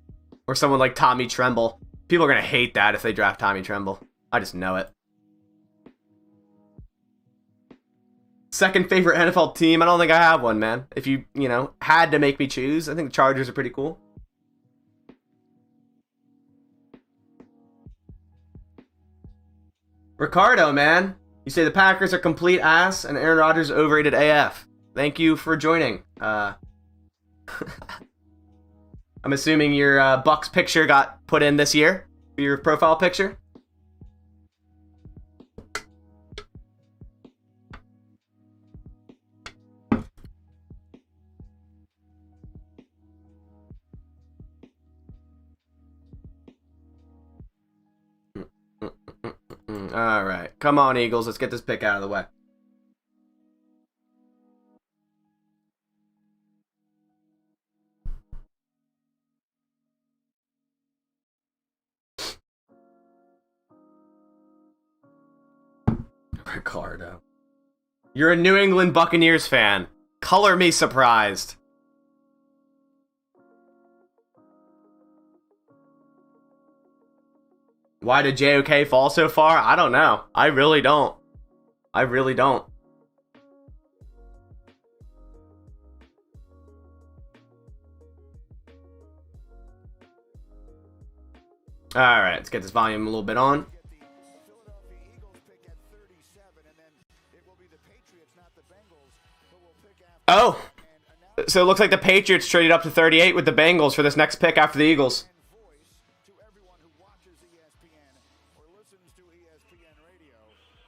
Or someone like Tommy Tremble. People are going to hate that if they draft Tommy Tremble. I just know it. Second favorite NFL team? I don't think I have one, man. If you had to make me choose, I think the Chargers are pretty cool. Ricardo, man. You say the Packers are complete ass and Aaron Rodgers overrated AF. Thank you for joining. I'm assuming your Bucks picture got put in this year for your profile picture. All right. Come on, Eagles. Let's get this pick out of the way. Ricardo. You're a New England Buccaneers fan. Color me surprised. Why did JOK fall so far? I don't know. I really don't. I really don't. Alright, let's get this volume a little bit on. Oh! So it looks like the Patriots traded up to 38 with the Bengals for this next pick after the Eagles.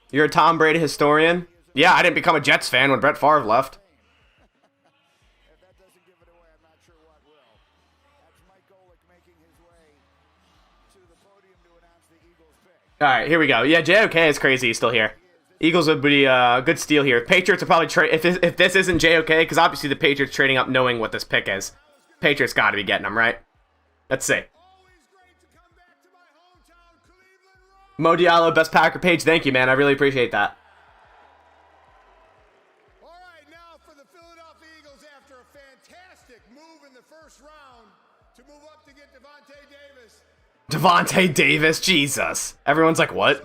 You're a Tom Brady historian? Yeah, I didn't become a Jets fan when Brett Favre left. Alright, here we go. Yeah, JOK is crazy. He's still here. Eagles would be a good steal here. Patriots are probably trade if this isn't JOK, because obviously the Patriots trading up knowing what this pick is. Patriots got to be getting them, right? Let's see. Mo Diallo, best Packer page. Thank you, man. I really appreciate that. All right, now for the Philadelphia Eagles after a fantastic move in the first round to move up to get Devontae Davis. Devontae Davis, Jesus. Everyone's like, what?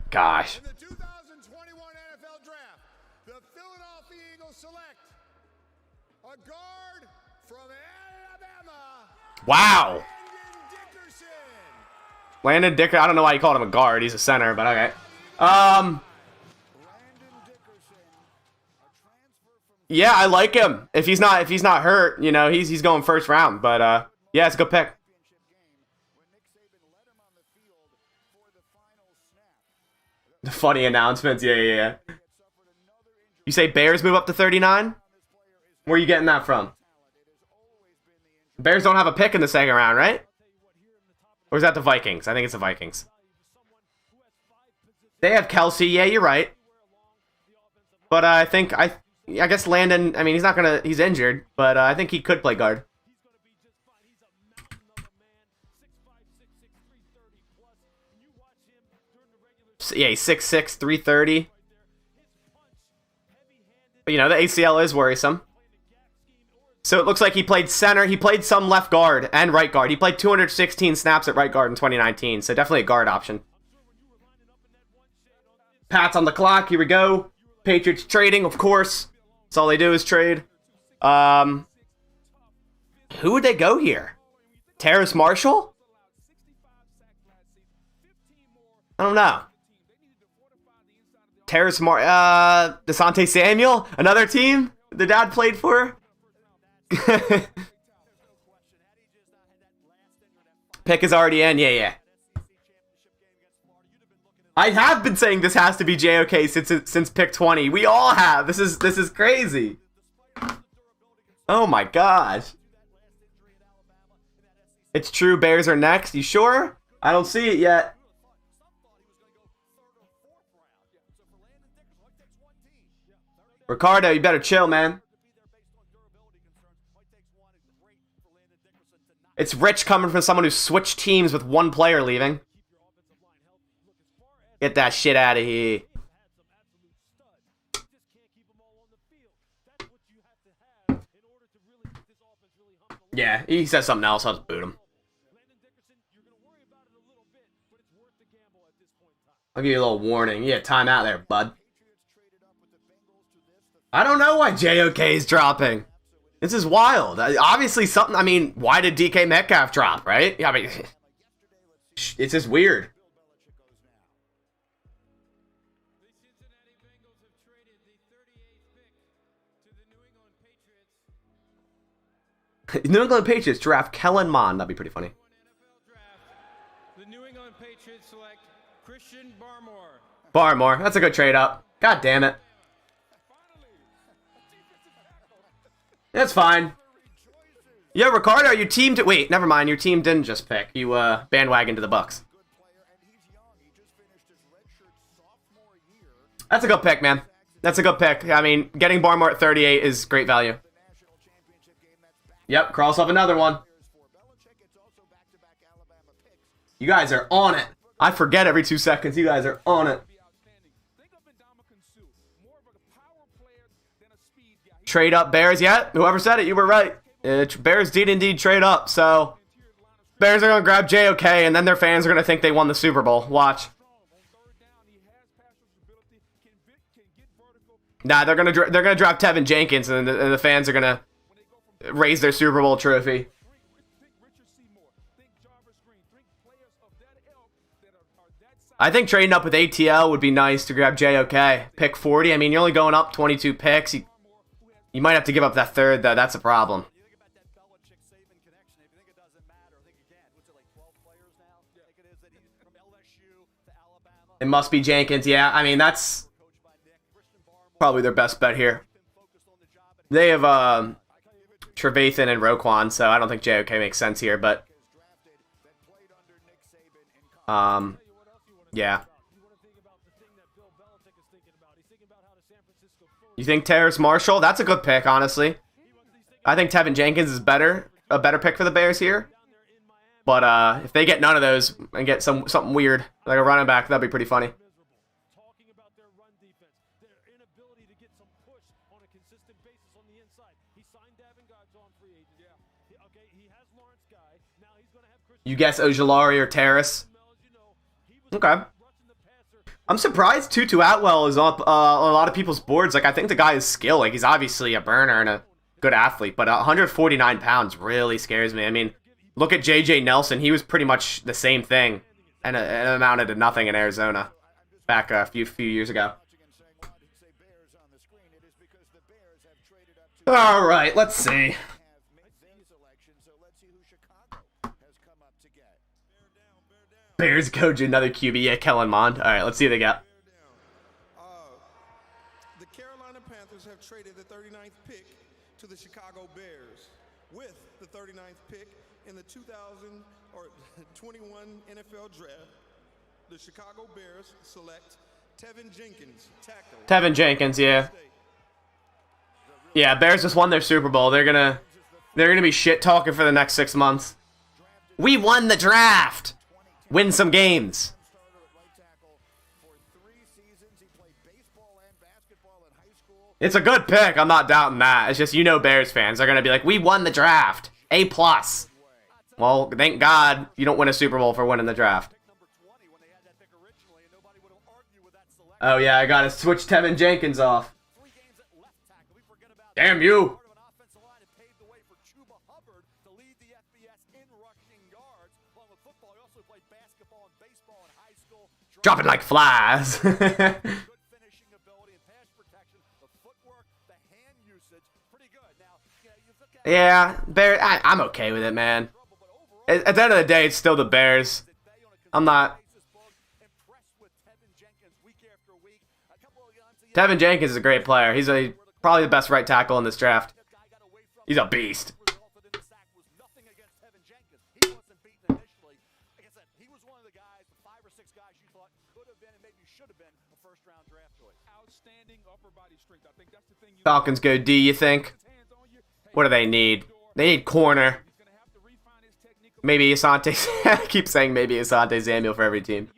Gosh. In the 2021 NFL Draft, the Philadelphia Eagles select a guard from Alabama. Wow. Landon Dickerson. I don't know why you called him a guard. He's a center, but okay. Yeah, I like him. If he's not hurt, he's going first round. But yeah, it's a good pick. The funny announcements. Yeah. You say Bears move up to 39? Where are you getting that from? Bears don't have a pick in the second round, right? Or is that the Vikings? I think it's the Vikings. They have Kelsey. Yeah, you're right. But I guess Landon, I mean, he's injured, but I think he could play guard. Yeah, he's 6'6", 330. But, the ACL is worrisome. So it looks like he played center. He played some left guard and right guard. He played 216 snaps at right guard in 2019. So definitely a guard option. Pat's on the clock. Here we go. Patriots trading, of course. That's all they do is trade. Who would they go here? Terrace Marshall? I don't know. Desante Samuel? Another team the dad played for? Pick is already in. Yeah. I have been saying this has to be JOK since pick 20. We all have. This is crazy. Oh my gosh. It's true. Bears are next. You sure? I don't see it yet. Ricardo, you better chill, man. It's rich coming from someone who switched teams with one player leaving. Get that shit out of here. Yeah, he says something else. I'll just boot him. I'll give you a little warning. Yeah, time out there, bud. I don't know why JOK is dropping. This is wild. Obviously something, I mean, why did DK Metcalf drop, right? I mean, it's just weird. New England Patriots draft Kellen Mond. That'd be pretty funny. The New England Patriots select Christian Barmore. Barmore. That's a good trade up. God damn it. That's fine. Yeah, Ricardo, your team... Wait, never mind. Your team didn't just pick. You bandwagoned to the Bucks. That's a good pick, man. That's a good pick. I mean, getting Barmore at 38 is great value. Yep, cross off another one. You guys are on it. I forget every 2 seconds. You guys are on it. Trade up Bears yet? Whoever said it, you were right. Bears did indeed trade up, so Bears are going to grab JOK, and then their fans are going to think they won the Super Bowl. Watch. Nah, they're going to draft Tevin Jenkins, and the fans are going to raise their Super Bowl trophy. I think trading up with ATL would be nice to grab JOK. Pick 40. I mean, you're only going up 22 picks. You might have to give up that third, though. That's a problem. It must be Jenkins. Yeah, I mean, that's probably their best bet here. They have Trevathan and Roquan, so I don't think JOK makes sense here, but yeah. You think Terrace Marshall? That's a good pick, honestly. I think Tevin Jenkins is a better pick for the Bears here. But if they get none of those and get something weird, like a running back, that'd be pretty funny. You guess Ojulari or Terrace? Okay. I'm surprised Tutu Atwell is up on a lot of people's boards. Like, I think the guy is skilled. Like, he's obviously a burner and a good athlete, but 149 pounds really scares me. I mean, look at J.J. Nelson. He was pretty much the same thing and amounted to nothing in Arizona back a few years ago. All right, let's see. Bears go to another QB. Yeah, Kellen Mond. All right, let's see what they got. The Carolina Panthers have traded the 39th pick to the Chicago Bears. With the 39th pick in the 2021 NFL Draft, the Chicago Bears select Tevin Jenkins, tackle. Tevin Jenkins, yeah. Yeah, Bears just won their Super Bowl. They're gonna be shit talking for the next 6 months. We won the draft. Win some games. It's a good pick. I'm not doubting that. It's just, you know, Bears fans are going to be like, we won the draft. A+. Well, thank God you don't win a Super Bowl for winning the draft. Oh yeah, I gotta switch Tevin Jenkins off. Damn you! Drop it like flies. Yeah, I'm okay with it, man. At the end of the day, it's still the Bears. I'm not. Tevin Jenkins is a great player. He's probably the best right tackle in this draft. He's a beast. Falcons go D, you think? What do they need? They need corner. Maybe Asante. I keep saying maybe Asante Samuel for every team.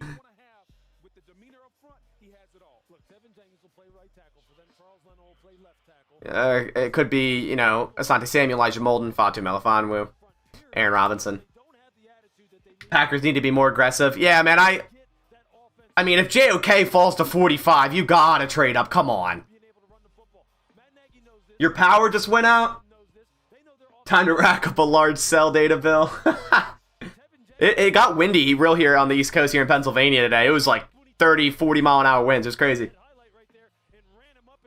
It could be, you know, Asante Samuel, Elijah Molden, Fatu Melifonwu, Aaron Robinson. Packers need to be more aggressive. Yeah, man, I mean, if JOK falls to 45, you gotta trade up. Come on. Your power just went out? Time to rack up a large cell data bill. It got windy real here on the East Coast here in Pennsylvania today. It was like 30, 40 mile an hour winds. It was crazy.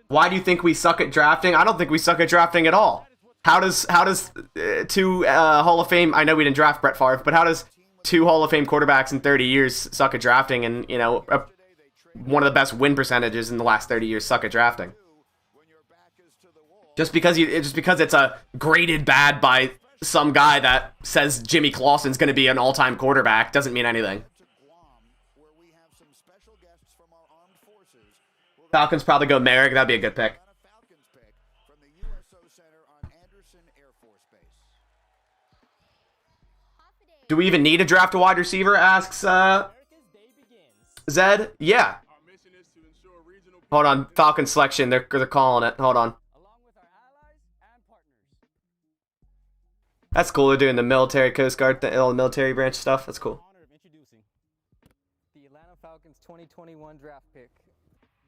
Why do you think we suck at drafting? I don't think we suck at drafting at all. How does two Hall of Fame, I know we didn't draft Brett Favre, but how does two Hall of Fame quarterbacks in 30 years suck at drafting, and, you know, one of the best win percentages in the last 30 years suck at drafting? Just because it's a graded bad by some guy that says Jimmy Clausen's going to be an all-time quarterback doesn't mean anything. Falcons probably go Merrick. That'd be a good pick. Do we even need to draft a wide receiver? Asks Zed. Yeah. Hold on. Falcon selection. They're calling it. Hold on. That's cool. They're doing the military Coast Guard, the military branch stuff. That's cool. The Atlanta Falcons 2021 draft pick.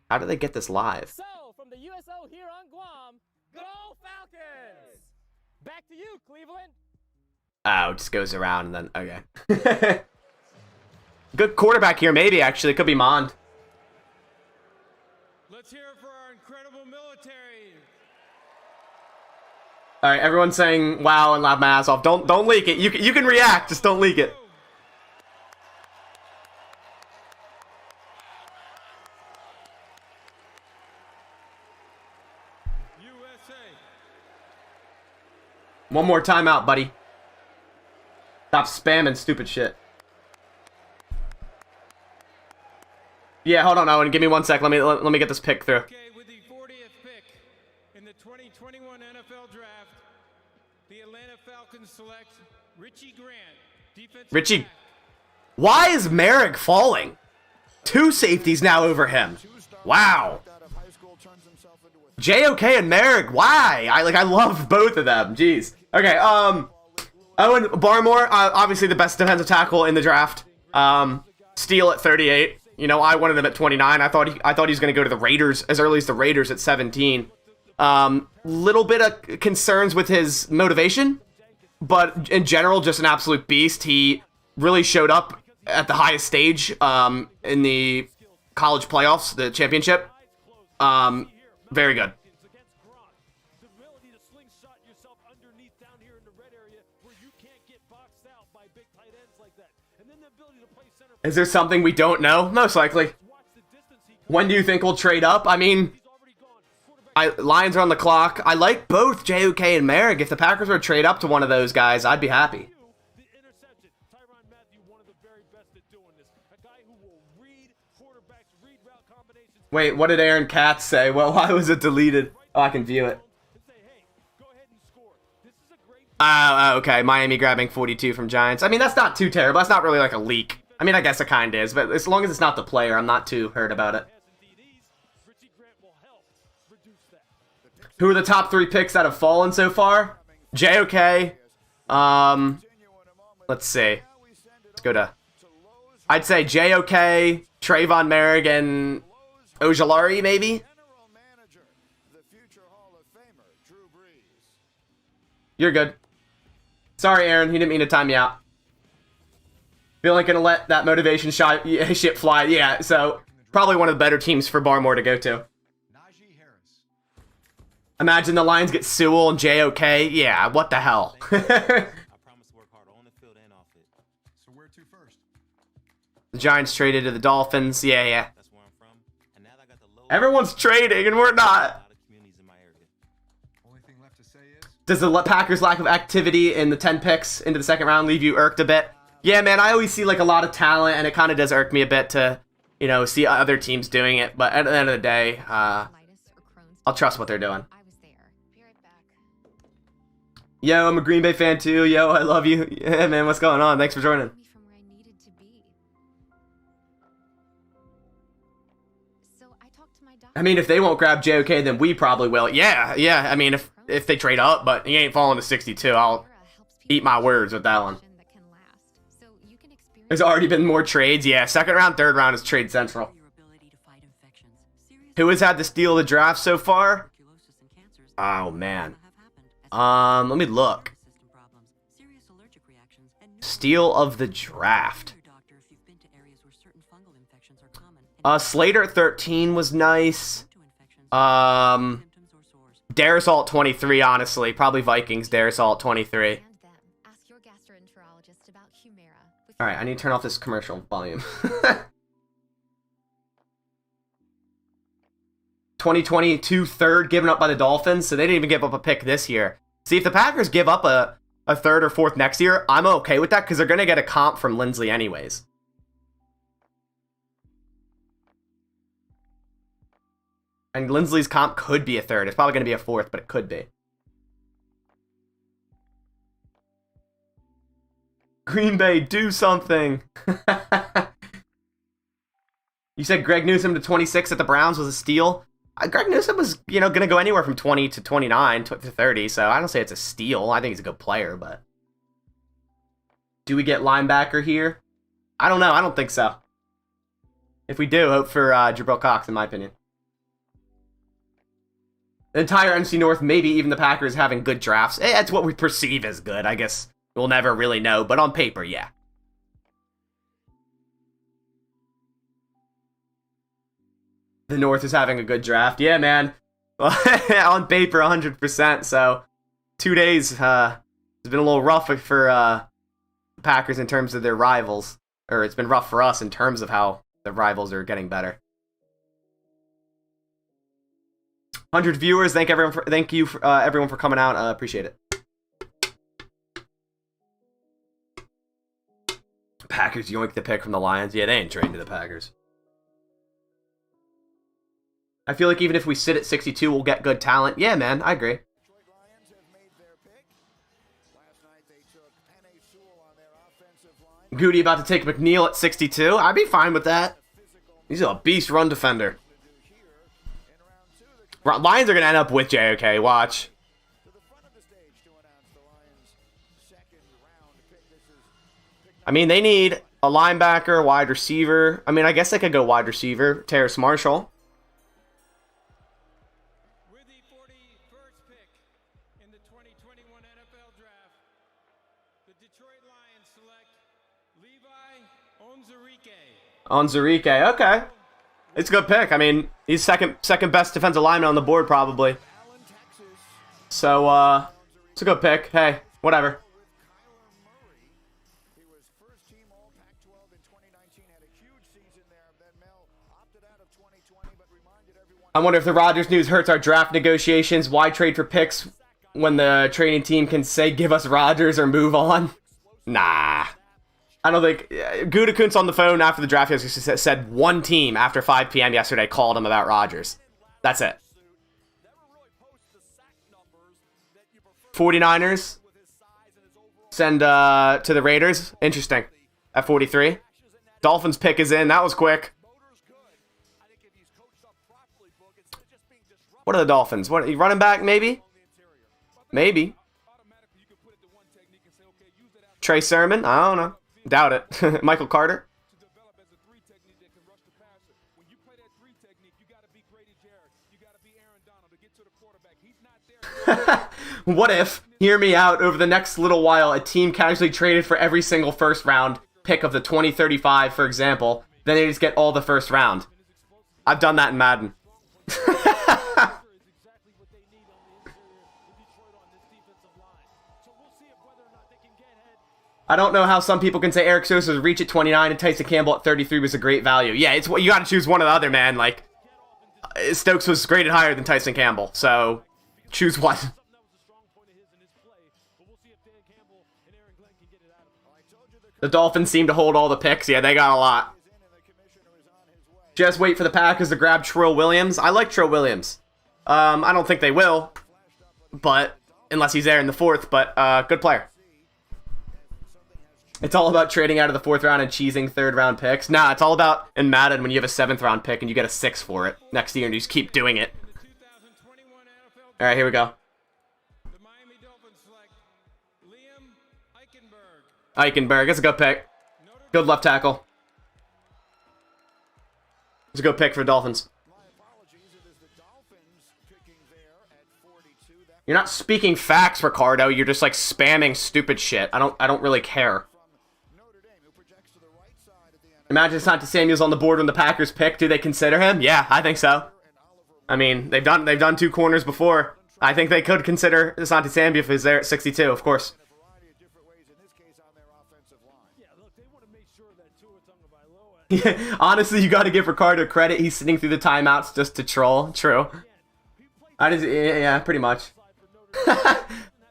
How do they get this live? So, from the USO here on Guam, go Falcons! Back to you, Cleveland. Oh, it just goes around and then, okay. Good quarterback here, maybe, actually. It could be Mond. Let's hear it for our incredible military. All right, everyone's saying wow and laugh my ass off. Don't leak it. You can react, just don't leak it. USA. One more timeout, buddy. Stop spamming stupid shit. Yeah, hold on, Owen. Give me 1 sec. Let me get this pick through. Okay, with the 40th pick in the 2021 NFL Draft, the Atlanta Falcons select Richie Grant, defensive Richie. back. Why is Merrick falling? 2 safeties now over him. Wow. JOK and Merrick. Why? I love both of them. Jeez. Okay. Owen Barmore, obviously the best defensive tackle in the draft. Steele at 38. You know, I wanted him at 29. I thought he was going to go to the Raiders as early as the Raiders at 17. Little bit of concerns with his motivation, but in general, just an absolute beast. He really showed up at the highest stage in the college playoffs, the championship. Very good. Is there something we don't know? Most likely. When do you think we'll trade up? I mean, Lions are on the clock. I like both JOK and Merrick. If the Packers were to trade up to one of those guys, I'd be happy. Wait, what did Aaron Katz say? Well, why was it deleted? Oh, I can view it. Oh, okay. Miami grabbing 42 from Giants. I mean, that's not too terrible. That's not really like a leak. I mean, I guess it kind of is, but as long as it's not the player, I'm not too hurt about it. Who are the top 3 picks that have fallen so far? JOK. Let's see. Let's go to... I'd say JOK, Trayvon Merrick, and Ojulari, maybe? General manager, the future Hall of Famer, Drew Brees. You're good. Sorry, Aaron. He didn't mean to time you out. Feel like gonna let that motivation shit fly. Yeah, so probably one of the better teams for Barmore to go to. Imagine the Lions get Sewell and JOK. Yeah, what the hell? I promise to work hard on the field and off it. So where to first? The Giants traded to the Dolphins. Yeah. That's where I'm from. And now that I got the low Everyone's trading and we're a not. lot of communities in my area. Only thing left to say is Does the Packers' lack of activity in the 10 picks into the second round leave you irked a bit? Yeah, man, I always see like a lot of talent, and it kind of does irk me a bit to, you know, see other teams doing it. But at the end of the day, I'll trust what they're doing. Yo, I'm a Green Bay fan too. Yo, I love you. Yeah, man, what's going on? Thanks for joining. I mean, if they won't grab JOK, then we probably will. Yeah. I mean, if they trade up, but he ain't falling to 62, I'll eat my words with that one. There's already been more trades. Yeah, second round, third round is trade central. Who has had to steal the draft so far? Oh, man. Let me look. Steal of the draft. Slater at 13 was nice. Darisol at 23, honestly. Probably Vikings, Darisol at 23. Alright, I need to turn off this commercial volume. 2022 third given up by the Dolphins, so they didn't even give up a pick this year. See, if the Packers give up a third or fourth next year, I'm okay with that because they're going to get a comp from Lindsley anyways. And Lindsley's comp could be a third. It's probably going to be a fourth, but it could be. Green Bay, do something. You said Greg Newsome to 26 at the Browns was a steal. Greg Newsome was, going to go anywhere from 20 to 29 to 30, so I don't say it's a steal. I think he's a good player, but... Do we get linebacker here? I don't know. I don't think so. If we do, hope for Jabril Cox, in my opinion. The entire NFC North, maybe even the Packers having good drafts. That's what we perceive as good. I guess we'll never really know, but on paper, yeah. The North is having a good draft. Yeah, man. On paper, 100%. So, 2 days has been a little rough for the Packers in terms of their rivals. Or it's been rough for us in terms of how the rivals are getting better. 100 viewers. Thank you everyone for coming out. Appreciate it. Packers yoink the pick from the Lions. Yeah, they ain't trading to the Packers. I feel like even if we sit at 62, we'll get good talent. Yeah, man, I agree. Goody about to take McNeil at 62. I'd be fine with that. He's a beast run defender. Lions are going to end up with JOK. Watch. I mean, they need a linebacker, wide receiver. I mean, I guess they could go wide receiver. Terrace Marshall. With the 41st pick in the 2021 NFL Draft, the Detroit Lions select Levi Onwuzurike. Onwuzurike, okay. It's a good pick. I mean, he's second best defensive lineman on the board, probably. So, it's a good pick. Hey, whatever. I wonder if the Rodgers news hurts our draft negotiations. Why trade for picks when the trading team can say, give us Rodgers or move on? Nah. I don't think... Gutekunst on the phone after the draft yesterday said one team after 5 p.m. yesterday called him about Rodgers. That's it. 49ers send to the Raiders. Interesting. At 43. Dolphins pick is in. That was quick. What are the Dolphins? What, running back, maybe? Maybe. Trey Sermon? I don't know. Doubt it. Michael Carter? What if, hear me out, over the next little while, a team casually traded for every single first round pick of the 2035, for example, then they just get all the first round. I've done that in Madden. I don't know how some people can say Eric Sosa's reach at 29 and Tyson Campbell at 33 was a great value. Yeah, it's what you got to choose one or the other, man. Like, Stokes was graded higher than Tyson Campbell, so choose one. The Dolphins seem to hold all the picks. Yeah, they got a lot. Just wait for the Packers to grab Trill Williams. I like Trill Williams. I don't think they will, but unless he's there in the 4th, but good player. It's all about trading out of the 4th round and cheesing 3rd round picks. Nah, it's all about in Madden when you have a 7th round pick and you get a 6 for it next year and you just keep doing it. All right, here we go. Eichenberg, that's a good pick. Good left tackle. It's a good pick for the Dolphins. You're not speaking facts, Ricardo. You're just like spamming stupid shit. I don't really care. Imagine Asante Samuel's on the board when the Packers pick. Do they consider him? Yeah, I think so. I mean, they've done 2 corners before. I think they could consider Asante Samuel if he's there at 62, of course. Honestly, you got to give Ricardo credit. He's sitting through the timeouts just to troll. True. Yeah, pretty much.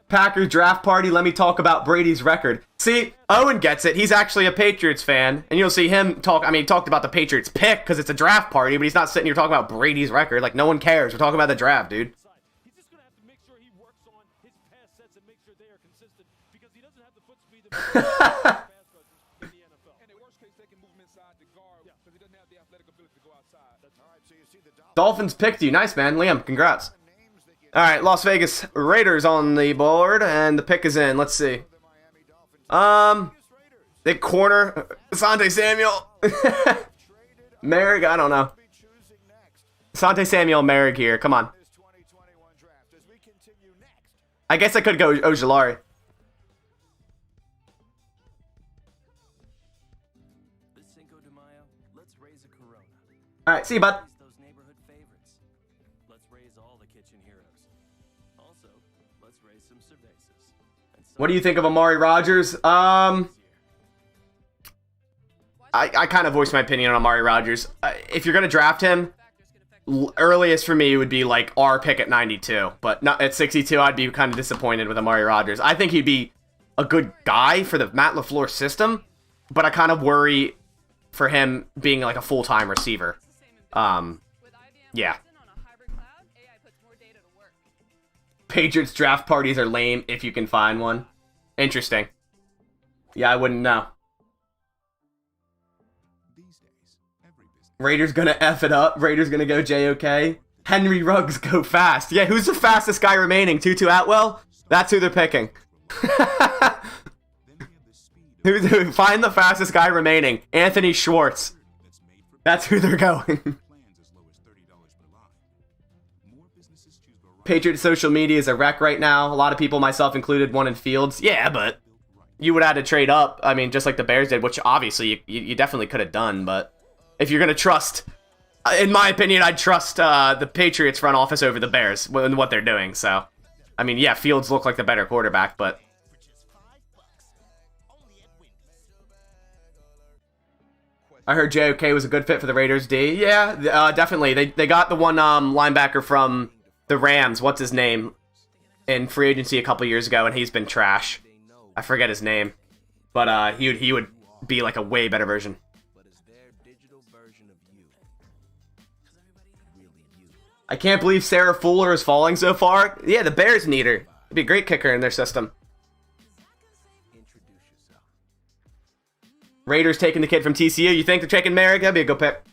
Packers draft party. Let me talk about Brady's record. See, Owen gets it. He's actually a Patriots fan, and you'll see him talk. I mean, he talked about the Patriots pick because it's a draft party, but he's not sitting here talking about Brady's record. Like, no one cares. We're talking about the draft, dude. Dolphins picked you. Nice, man. Liam, congrats. All right, Las Vegas Raiders on the board, and the pick is in. Let's see. The corner, Asante Samuel. Merrick, I don't know. Asante Samuel, Merrick here. Come on. I guess I could go Ojulari. All right, see you, bud. What do you think of Amari Rogers? I kind of voiced my opinion on Amari Rogers. If you're going to draft him, earliest for me would be like our pick at 92. But not at 62, I'd be kind of disappointed with Amari Rogers. I think he'd be a good guy for the Matt LaFleur system, but I kind of worry for him being like a full-time receiver. Yeah. Patriots draft parties are lame if you can find one. Interesting. Yeah, I wouldn't know. Raiders gonna F it up. Raiders gonna go JOK. Henry Ruggs go fast. Yeah, who's the fastest guy remaining? Tutu Atwell? That's who they're picking. Find the fastest guy remaining. Anthony Schwartz. That's who they're going. Patriot social media is a wreck right now. A lot of people, myself included, wanted Fields. Yeah, but you would have to trade up. I mean, just like the Bears did, which obviously you definitely could have done. But if you're going to trust, in my opinion, I'd trust the Patriots front office over the Bears in what they're doing. So, I mean, yeah, Fields looked like the better quarterback, but... I heard JOK was a good fit for the Raiders, D. Yeah, definitely. They got the one linebacker from the Rams, what's his name, in free agency a couple years ago, and he's been trash. I forget his name. But he would be like a way better version. I can't believe Sarah Fuller is falling so far. Yeah, the Bears need her. He'd be a great kicker in their system. Raiders taking the kid from TCU. You think they're taking Merrick? That'd be a good pick.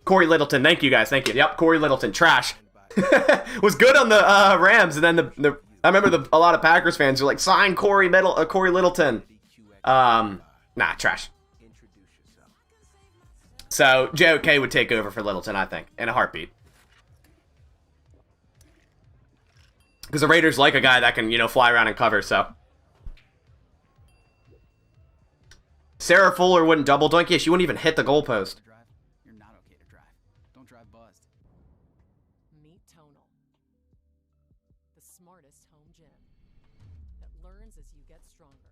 Corey Littleton. Thank you, guys. Thank you. Yep, Corey Littleton. Trash. Was good on the Rams, and then I remember a lot of Packers fans were like, sign Corey Littleton. Nah, trash. So JOK would take over for Littleton, I think, in a heartbeat. Because the Raiders like a guy that can, fly around and cover, so. Sarah Fuller wouldn't double dunk. Yeah, she wouldn't even hit the goalpost. You're not okay to drive. Don't drive buzzed. Meet Tonal, the smartest home gym that learns as you get stronger.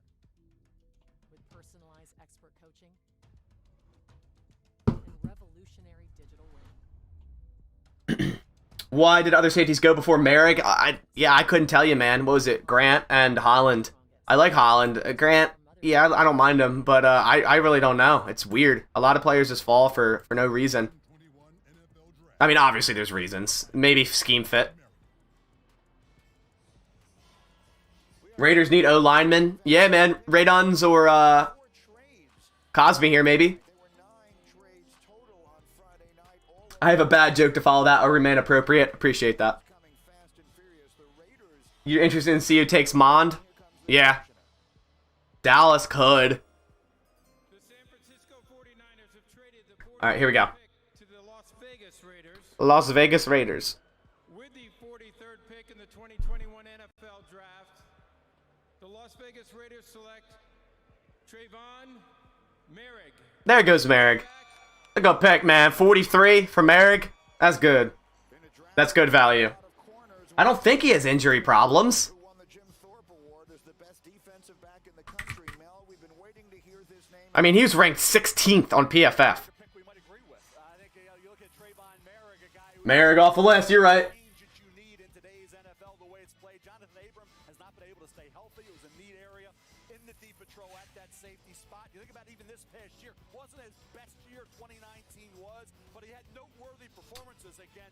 With personalized expert coaching and revolutionary digital learning. Why did other safeties go before Merrick? I couldn't tell you, man. What was it? Grant and Holland. I like Holland. Grant, yeah, I don't mind him, but I really don't know. It's weird. A lot of players just fall for no reason. I mean, obviously there's reasons. Maybe scheme fit. Raiders need O-linemen. Yeah, man. Raydons or Cosby here, maybe. I have a bad joke to follow that. Or remain appropriate. Appreciate that. You interested in see who takes Mond? Yeah. Dallas could. Alright, here we go. Las Vegas Raiders. With the 43rd pick in the 2021 NFL Draft, the Las Vegas Raiders select Trayvon Merrick. There goes Merrick. A good pick, man. 43 for Merrick. That's good. That's good value. I don't think he has injury problems. I mean, he was ranked 16th on PFF. Merrick off the list, you're right.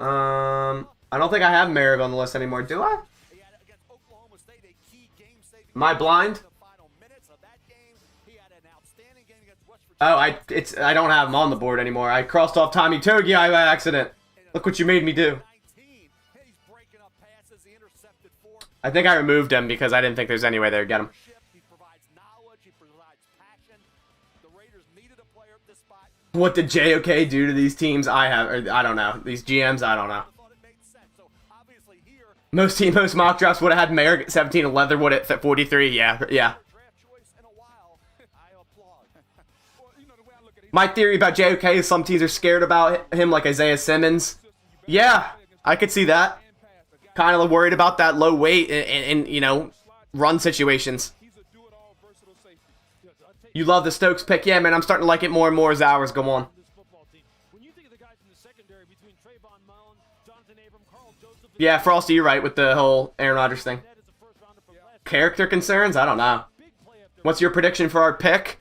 I don't think I have Merrick on the list anymore, do I? Am I blind? Oh, I don't have him on the board anymore. I crossed off Tommy Togiai by accident. Look what you made me do. I think I removed him because I didn't think there's any way they would get him. What did JOK do to these teams? I don't know. These GMs, I don't know. Most mock drafts would have had Merrick at 17 and Leatherwood at 43. Yeah. My theory about JOK is some teams are scared about him, like Isaiah Simmons. Yeah, I could see that. Kind of worried about that low weight in run situations. You love the Stokes pick. Yeah, man, I'm starting to like it more and more as hours go on. Yeah, Frosty, you're right with the whole Aaron Rodgers thing. Character concerns? I don't know. What's your prediction for our pick?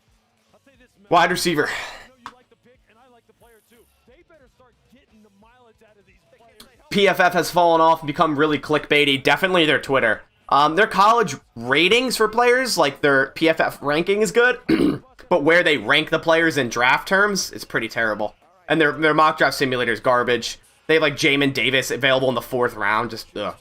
Wide receiver. PFF has fallen off and become really clickbaity. Definitely their Twitter. Their college ratings for players, like their PFF ranking is good, but where they rank the players in draft terms, it's pretty terrible. And their mock draft simulator is garbage. They have like Jamin Davis available in the 4th round. Just ugh.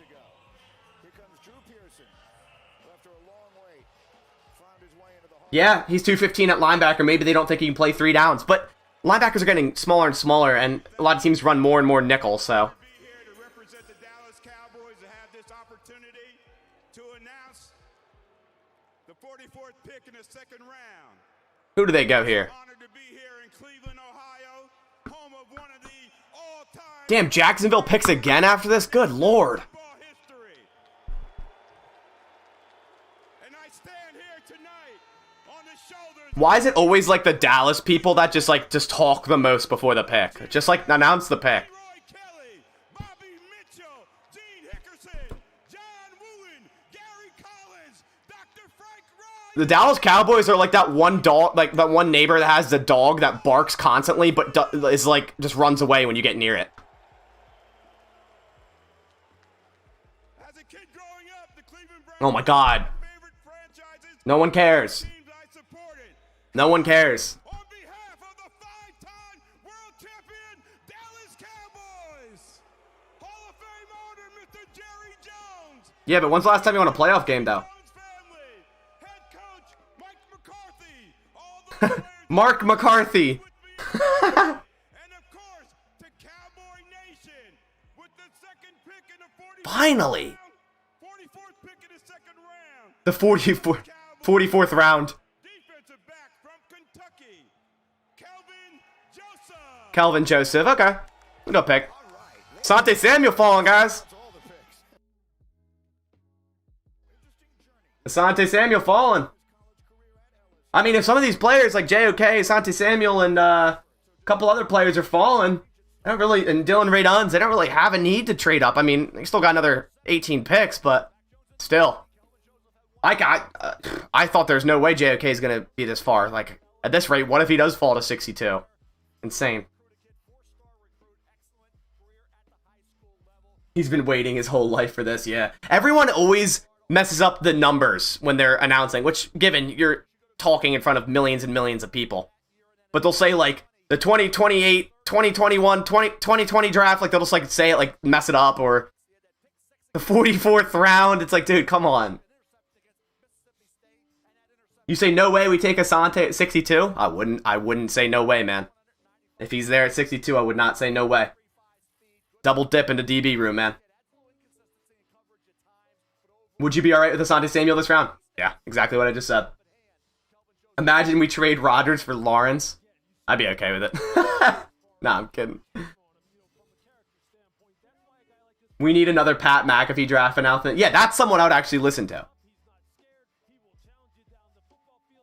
Yeah, he's 215 at linebacker. Maybe they don't think he can play 3 downs, but linebackers are getting smaller and smaller, and a lot of teams run more and more nickel. So. Who do they go here? Damn, Jacksonville picks again after this? Good lord. Why is it always like the Dallas people that just talk the most before the pick? Just like announce the pick. The Dallas Cowboys are like that one dog, like that one neighbor that has the dog that barks constantly, but is like just runs away when you get near it. Oh my God! No one cares. No one cares. Yeah, but when's the last time you won a playoff game, though? Mark McCarthy. Finally. The 44th round. Defensive back from Kentucky, Joseph. Calvin Joseph. Okay. We'll go pick. Asante Samuel falling, guys. Asante Samuel falling. I mean, if some of these players like JOK, Asante Samuel, and a couple other players are falling, they don't really, and Dylan Radons, they don't really have a need to trade up. I mean, they still got another 18 picks, but still. I thought there's no way JOK is going to be this far. Like, at this rate, what if he does fall to 62? Insane. He's been waiting his whole life for this, yeah. Everyone always messes up the numbers when they're announcing, which, given you're talking in front of millions and millions of people. But they'll say, like, the 2028, 2021, 2020 draft, like, they'll just, like, say it, like, mess it up, or the 44th round. It's like, dude, come on. You say, no way we take Asante at 62? I wouldn't say no way, man. If he's there at 62, I would not say no way. Double dip into DB room, man. Would you be alright with Asante Samuel this round? Yeah, exactly what I just said. Imagine we trade Rodgers for Lawrence. I'd be okay with it. Nah, I'm kidding. We need another Pat McAfee draft announcement. Yeah, that's someone I would actually listen to.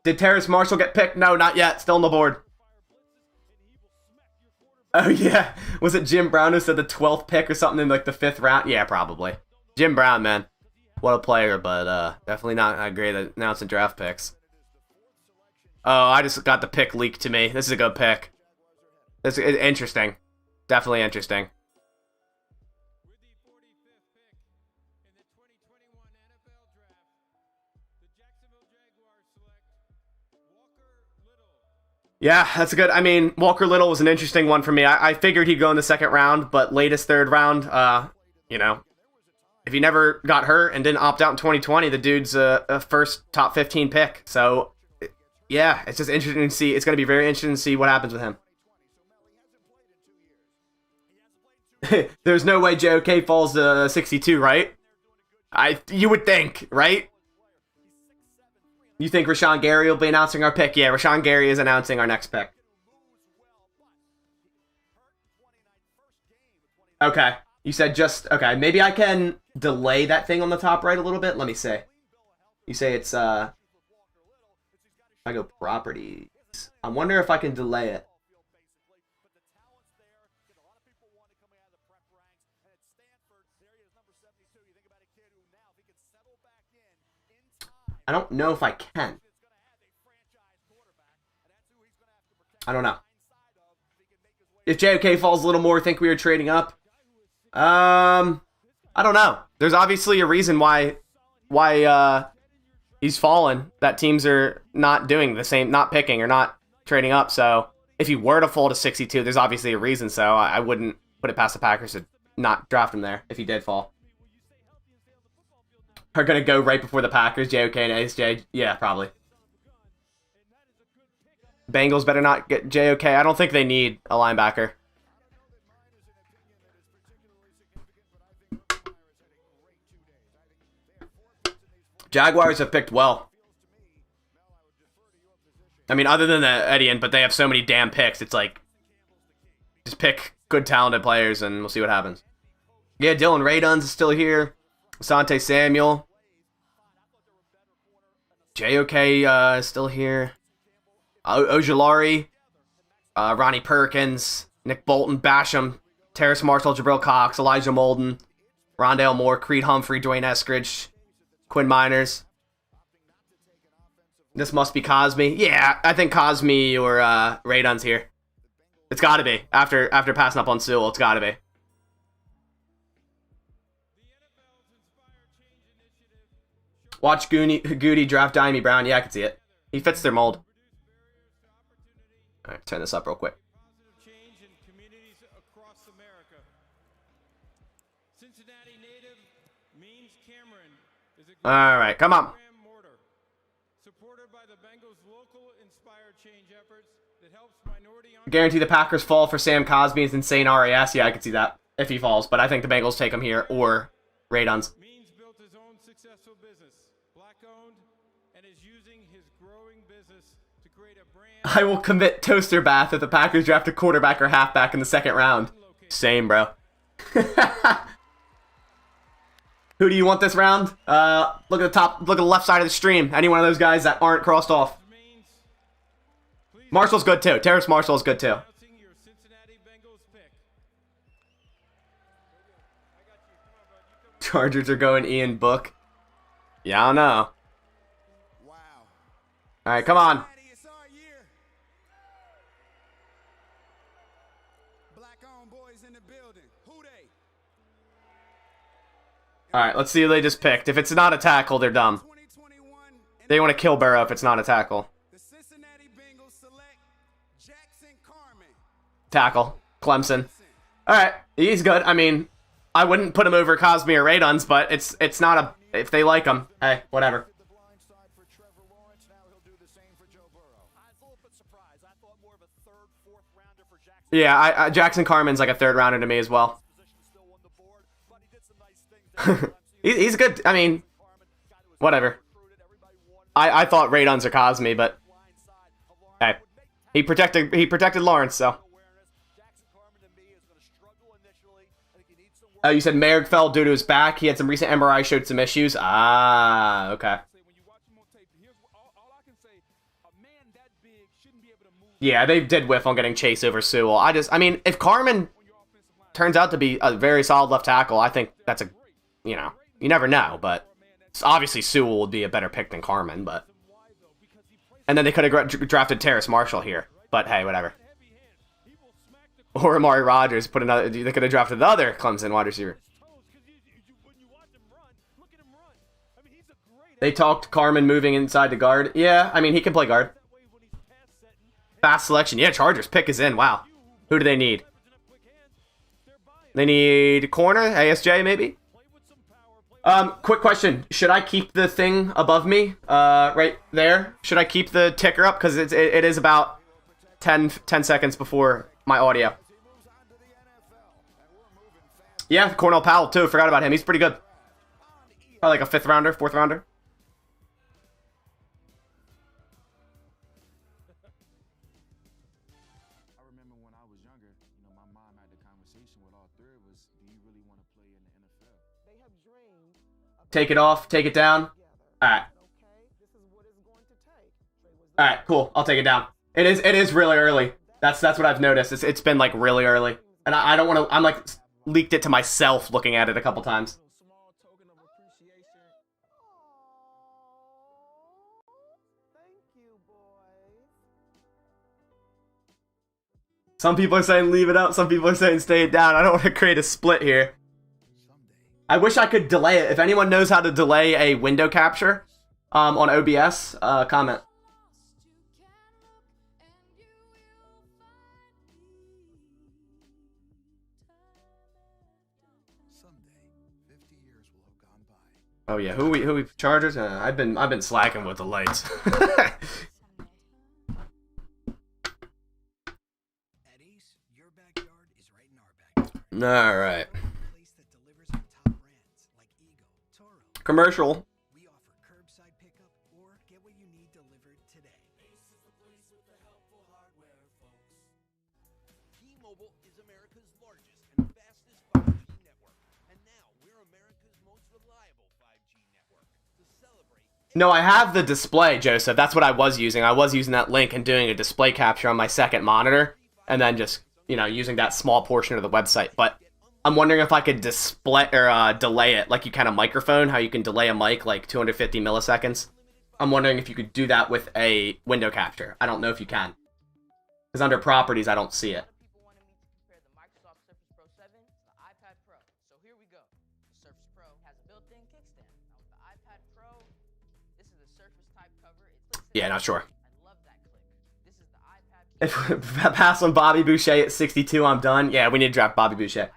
Did Terrace Marshall get picked? No, not yet. Still on the board. Oh, yeah. Was it Jim Brown who said the 12th pick or something in, like, the 5th round? Yeah, probably. Jim Brown, man. What a player, but definitely not great at announcing draft picks. Oh, I just got the pick leaked to me. This is a good pick. This is interesting. Definitely interesting. Yeah, that's a good. I mean, Walker Little was an interesting one for me. I figured he'd go in the 2nd round, but latest 3rd round, you know, if he never got hurt and didn't opt out in 2020, the dude's a first top 15 pick. So, yeah, it's just interesting to see. It's going to be very interesting to see what happens with him. There's no way JOK falls to 62, right? You would think, right? You think Rashawn Gary will be announcing our pick? Yeah, Rashawn Gary is announcing our next pick. Okay. You said just... Okay, maybe I can delay that thing on the top right a little bit. Let me see. You say it's... I go properties. I wonder if I can delay it. I don't know if I can. I don't know. If JOK falls a little more, think we were trading up? I don't know. There's obviously a reason why he's fallen. That teams are not doing the same, not picking or not trading up. So if he were to fall to 62, there's obviously a reason. So I wouldn't put it past the Packers to not draft him there if he did fall. Are going to go right before the Packers, JOK and ASJ? Yeah, probably. Bengals better not get JOK. I don't think they need a linebacker. Jaguars have picked well. I mean, other than the Edian, but they have so many damn picks. It's like, just pick good, talented players, and we'll see what happens. Yeah, Dylan Radons is still here. Asante Samuel. JOK is still here. Ojulari. Ronnie Perkins. Nick Bolton. Basham. Terrace Marshall. Jabril Cox. Elijah Molden. Rondale Moore. Creed Humphrey. Dwayne Eskridge. Quinn Miners. This must be Cosme. Yeah, I think Cosme or Radon's here. It's got to be. After passing up on Sewell, it's got to be. Watch Goody draft Diami Brown. Yeah, I can see it. He fits their mold. All right, turn this up real quick. All right, come on. Guarantee the Packers fall for Sam Cosme's insane RAS. Yeah, I can see that if he falls, but I think the Bengals take him here or Radons. owned and is using his growing business to create a brand. I will commit toaster bath if the Packers draft a quarterback or halfback in the second round. Same, bro. Who do you want this round? Look at the top, look at the left side of the stream. Any one of those guys that aren't crossed off. Marshall's good too. Terrace Marshall's good too. Chargers are going Ian Book. Yeah, I don't know. Wow. All right, come on. It's our year. Black-owned boys in the building. Who they? All right, let's see who they just picked. If it's not a tackle, they're dumb. 2021 They want to kill Burrow if it's not a tackle. the Cincinnati Bengals select Jackson Carman. Tackle. Clemson. All right, he's good. I mean, I wouldn't put him over Cosme or Raduns, but it's not a... If they like him, hey, whatever. The blind side for Trevor Lawrence. Now he'll do the same for Joe Burrow. I was a little bit surprised. I thought more of a third, fourth rounder for Jackson. Yeah, Jackson Carman's like a third rounder to me as well. Position still on the board, but he did some nice things. He's good. I mean, whatever. I thought Raduns or Cosme, but hey, he protected Lawrence, so. Oh, you said Merrick fell due to his back. He had some recent MRI, showed some issues. Ah, okay. Yeah, they did whiff on getting Chase over Sewell. I mean, if Carman turns out to be a very solid left tackle, I think that's a, you know, you never know, but obviously Sewell would be a better pick than Carman, but. And then they could have drafted Terrace Marshall here, but hey, whatever. Or Amari Rogers, they could have drafted the other Clemson wide receiver. They talked Carman moving inside to guard. Yeah, I mean, he can play guard. Fast selection. Yeah, Chargers pick is in. Wow. Who do they need? They need corner, ASJ maybe? Quick question. Should I keep the thing above me? Right there? Should I keep the ticker up? Because it is about 10 seconds before my audio. Yeah, Cornell Powell too. Forgot about him. He's pretty good. Probably like a 5th rounder, 4th rounder. I remember when I was younger, you know, my mom had the conversation with all three of us. Do you really want to play in the NFL? They have dreamed about Take it off. Take it down. All right. okay, this is what it's going to take. All right. Cool. I'll take it down. It is really early. That's what I've noticed. It's been like really early, and I don't want to. I'm like leaked it to myself looking at it a couple times. Small token of appreciation. Thank you, boys. Some people are saying leave it up. Some people are saying stay it down. I don't want to create a split here. I wish I could delay it. If anyone knows how to delay a window capture on OBS, comment. Oh yeah, who we Chargers? I've been slacking with the lights. All right. Commercial. We offer curbside pickup or get what you need delivered today. This is the place with the helpful hardware, folks. T-Mobile is America's largest and fastest 5G network. And now we're America's most reliable 5G network. To celebrate... No, I have the display, Joseph. That's what I was using. I was using that link and doing a display capture on my second monitor. And then just, you know, using that small portion of the website. But I'm wondering if I could display or delay it like you can a microphone, how you can delay a mic like 250 milliseconds. I'm wondering if you could do that with a window capture. I don't know if you can. Because under properties, I don't see it. People wanted me to compare the Microsoft Surface Pro 7 to the iPad Pro. So here we go. The Surface Pro has a built-in kickstand. Now with the iPad Pro, this is a Surface type cover. It clicks in. Yeah, not sure. I love that click. This is the iPad. If pass on Bobby Boucher at 62, I'm done. Yeah, we need to draft Bobby Boucher.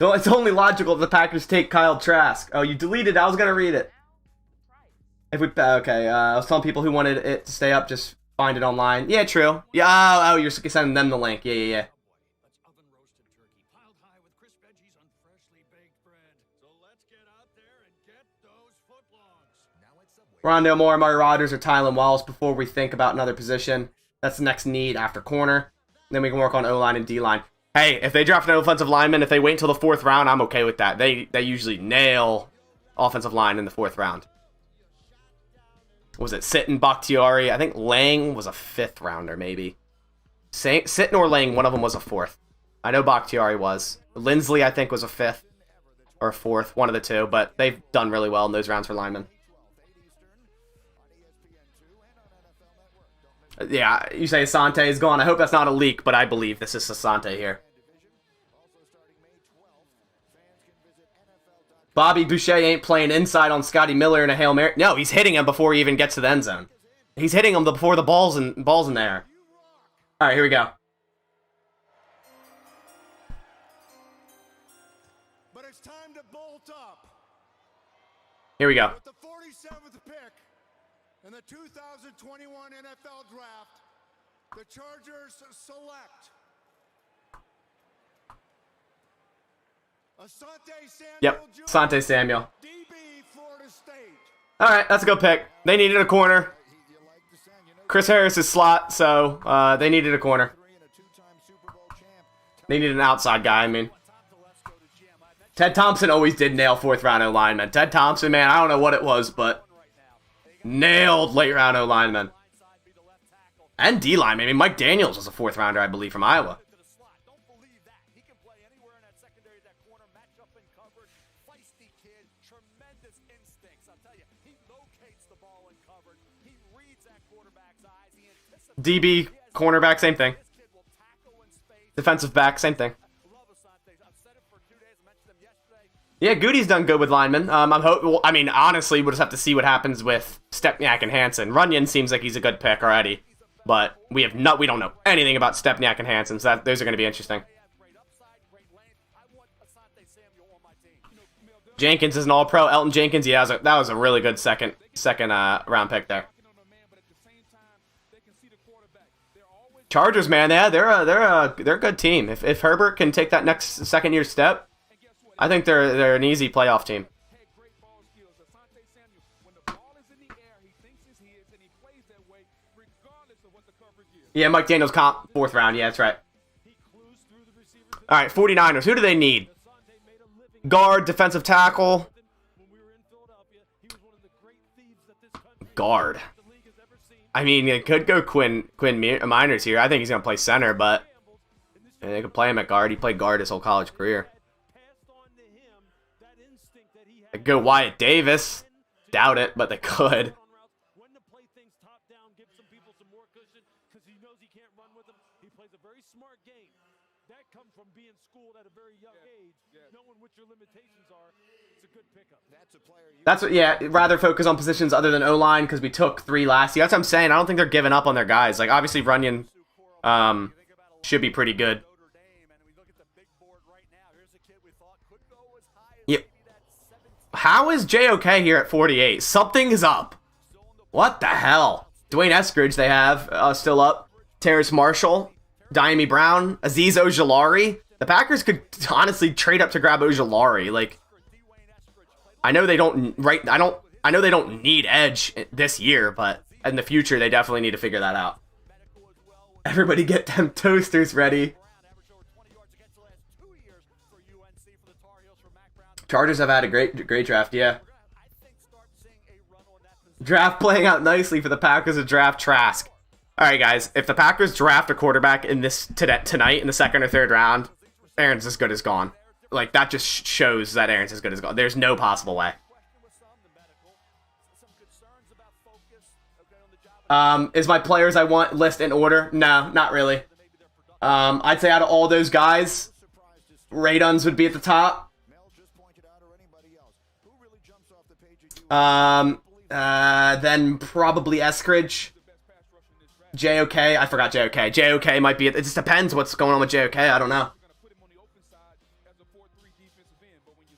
It's only logical if the Packers take Kyle Trask. Oh, you deleted it. I was going to read it. If we okay, I was telling people who wanted it to stay up, just find it online. Yeah, true. Yeah, oh, you're sending them the link. Yeah. Rondale Moore, Amari Rogers, or Tylan Wallace before we think about another position. That's the next need after corner. Then we can work on O-line and D-line. Hey, if they draft an offensive lineman, if they wait until the 4th round, I'm okay with that. They usually nail offensive line in the 4th round. Was it Sitton, Bakhtiari? I think Lang was a 5th rounder, maybe. Sitton or Lang, one of them was a 4th. I know Bakhtiari was. Lindsley, I think, was a 5th or a 4th, one of the two. But they've done really well in those rounds for linemen. Yeah, you say Asante is gone. I hope that's not a leak, but I believe this is Asante here. Bobby Boucher ain't playing inside on Scotty Miller in a Hail Mary. No, he's hitting him before he even gets to the end zone. He's hitting him before the ball's in there. All right, here we go. But it's time to bolt up. Here we go. With the 47th pick in the 2021 NFL Draft, the Chargers select Asante Samuel. Yep, Asante Samuel. DB, Florida State. All right, that's a good pick. They needed a corner. Chris Harris is slot, so they needed a corner. They needed an outside guy, I mean. Ted Thompson always did nail 4th round O-linemen. Ted Thompson, man, I don't know what it was, but nailed late round O-linemen. And D-linemen. I mean, Mike Daniels was a 4th rounder, I believe, from Iowa. DB, cornerback, same thing. Defensive back, same thing. Yeah, Goody's done good with linemen. I mean, honestly, we'll just have to see what happens with Stepniak and Hansen. Runyon seems like he's a good pick already, but we don't know anything about Stepniak and Hansen, so those are going to be interesting. Jenkins is an All-Pro. Elton Jenkins, yeah, that was a really good second round pick there. Chargers, man, yeah, they're a good team. If Herbert can take that next second-year step, I think they're an easy playoff team. Yeah, Mike Daniels comp 4th round. Yeah, that's right. All right, 49ers. Who do they need? Guard, defensive tackle. Guard. I mean, it could go Quinn Miners here. I think he's going to play center, but they could play him at guard. He played guard his whole college career. They could go Wyatt Davis. Doubt it, but they could. That's what, yeah, rather focus on positions other than O-line because we took 3 last year. That's what I'm saying. I don't think they're giving up on their guys. Like, obviously, Runyon should be pretty good. Yep. How is JOK here at 48? Something is up. What the hell? Dwayne Eskridge they have still up. Terrace Marshall. Diami Brown. Azeez Ojulari. The Packers could honestly trade up to grab Ojulari. Like, I know they don't I know they don't need edge this year, but in the future they definitely need to figure that out. Everybody get them toasters ready. Chargers have had a great draft, yeah. Draft playing out nicely for the Packers to draft Trask. All right, guys, if the Packers draft a quarterback in tonight in the 2nd or 3rd round, Aaron's as good as gone. Like, that just shows that Aaron's as good as gone. There's no possible way. Is my players I want list in order? No, not really. I'd say out of all those guys, Raduns would be at the top. Then probably Eskridge. JOK, I forgot JOK. JOK might be, it just depends what's going on with JOK, I don't know.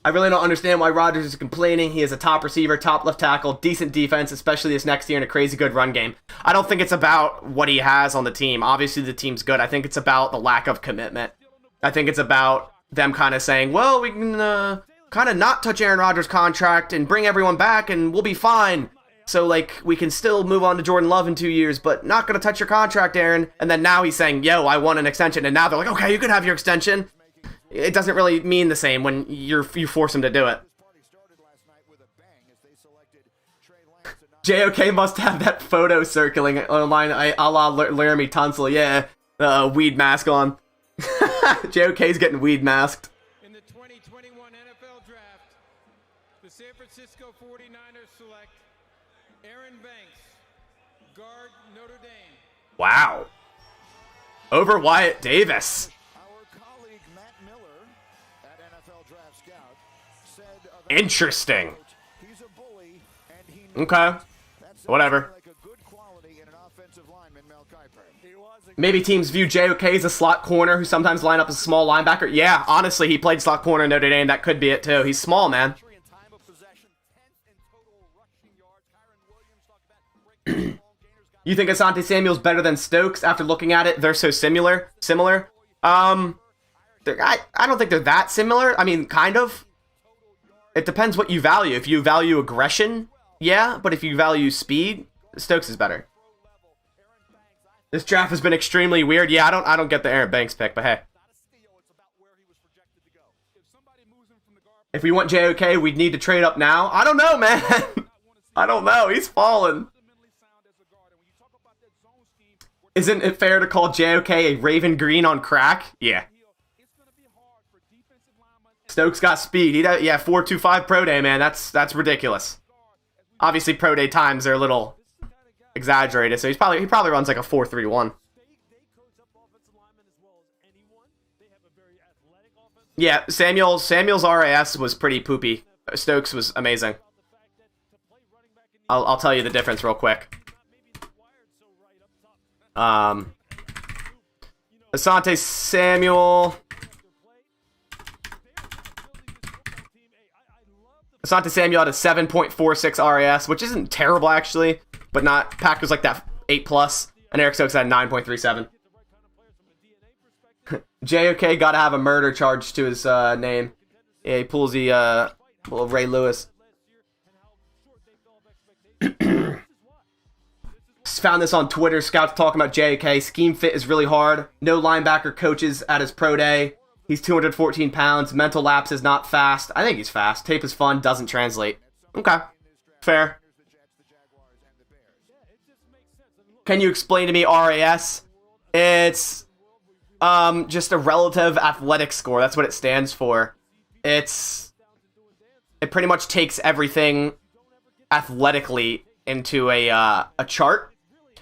I really don't understand why Rodgers is complaining. He is a top receiver, top left tackle, decent defense, especially this next year in a crazy good run game. I don't think it's about what he has on the team. Obviously, the team's good. I think it's about the lack of commitment. I think it's about them kind of saying, well, we can kind of not touch Aaron Rodgers' contract and bring everyone back and we'll be fine. So, like, we can still move on to Jordan Love in 2 years, but not going to touch your contract, Aaron. And then now he's saying, yo, I want an extension. And now they're like, okay, you can have your extension. It doesn't really mean the same when you force him to do it. JOK must have that photo circling online, a la Laramie Tunsil. Yeah, weed mask on. JOK's getting weed masked. In the 2021 NFL Draft, the San Francisco 49ers select Aaron Banks, guard, Notre Dame. Wow. Over Wyatt Davis. Interesting. Okay. Whatever. Maybe teams view JOK as a slot corner who sometimes line up as a small linebacker. Yeah, honestly, he played slot corner in Notre Dame. That could be it, too. He's small, man. You think Asante Samuel's better than Stokes after looking at it? They're so similar. I don't think they're that similar. I mean, kind of. It depends what you value. If you value aggression, yeah, but if you value speed, Stokes is better. This draft has been extremely weird. Yeah, I don't get the Aaron Banks pick, but hey. If we want JOK, we'd need to trade up now. I don't know, man. I don't know. He's fallen. Isn't it fair to call JOK a Raven Green on crack? Yeah. Stokes got speed. Yeah, 4.25 pro day, man. That's ridiculous. Obviously, pro day times are a little exaggerated, so he probably runs like a 4.31. Yeah, Samuel's RAS was pretty poopy. Stokes was amazing. I'll tell you the difference real quick. Asante Samuel. Asante Samuel had a 7.46 RAS, which isn't terrible actually, but not Packers like that 8+. And Eric Stokes had 9.37. JOK gotta have a murder charge to his name. Yeah, he pulls the little Ray Lewis. Found this on Twitter. Scouts talking about JOK. Scheme fit is really hard. No linebacker coaches at his pro day. He's 214 pounds. Mental lapse is not fast. I think he's fast. Tape is fun. Doesn't translate. Okay. Fair. Can you explain to me RAS? It's just a relative athletic score. That's what it stands for. It pretty much takes everything athletically into a chart.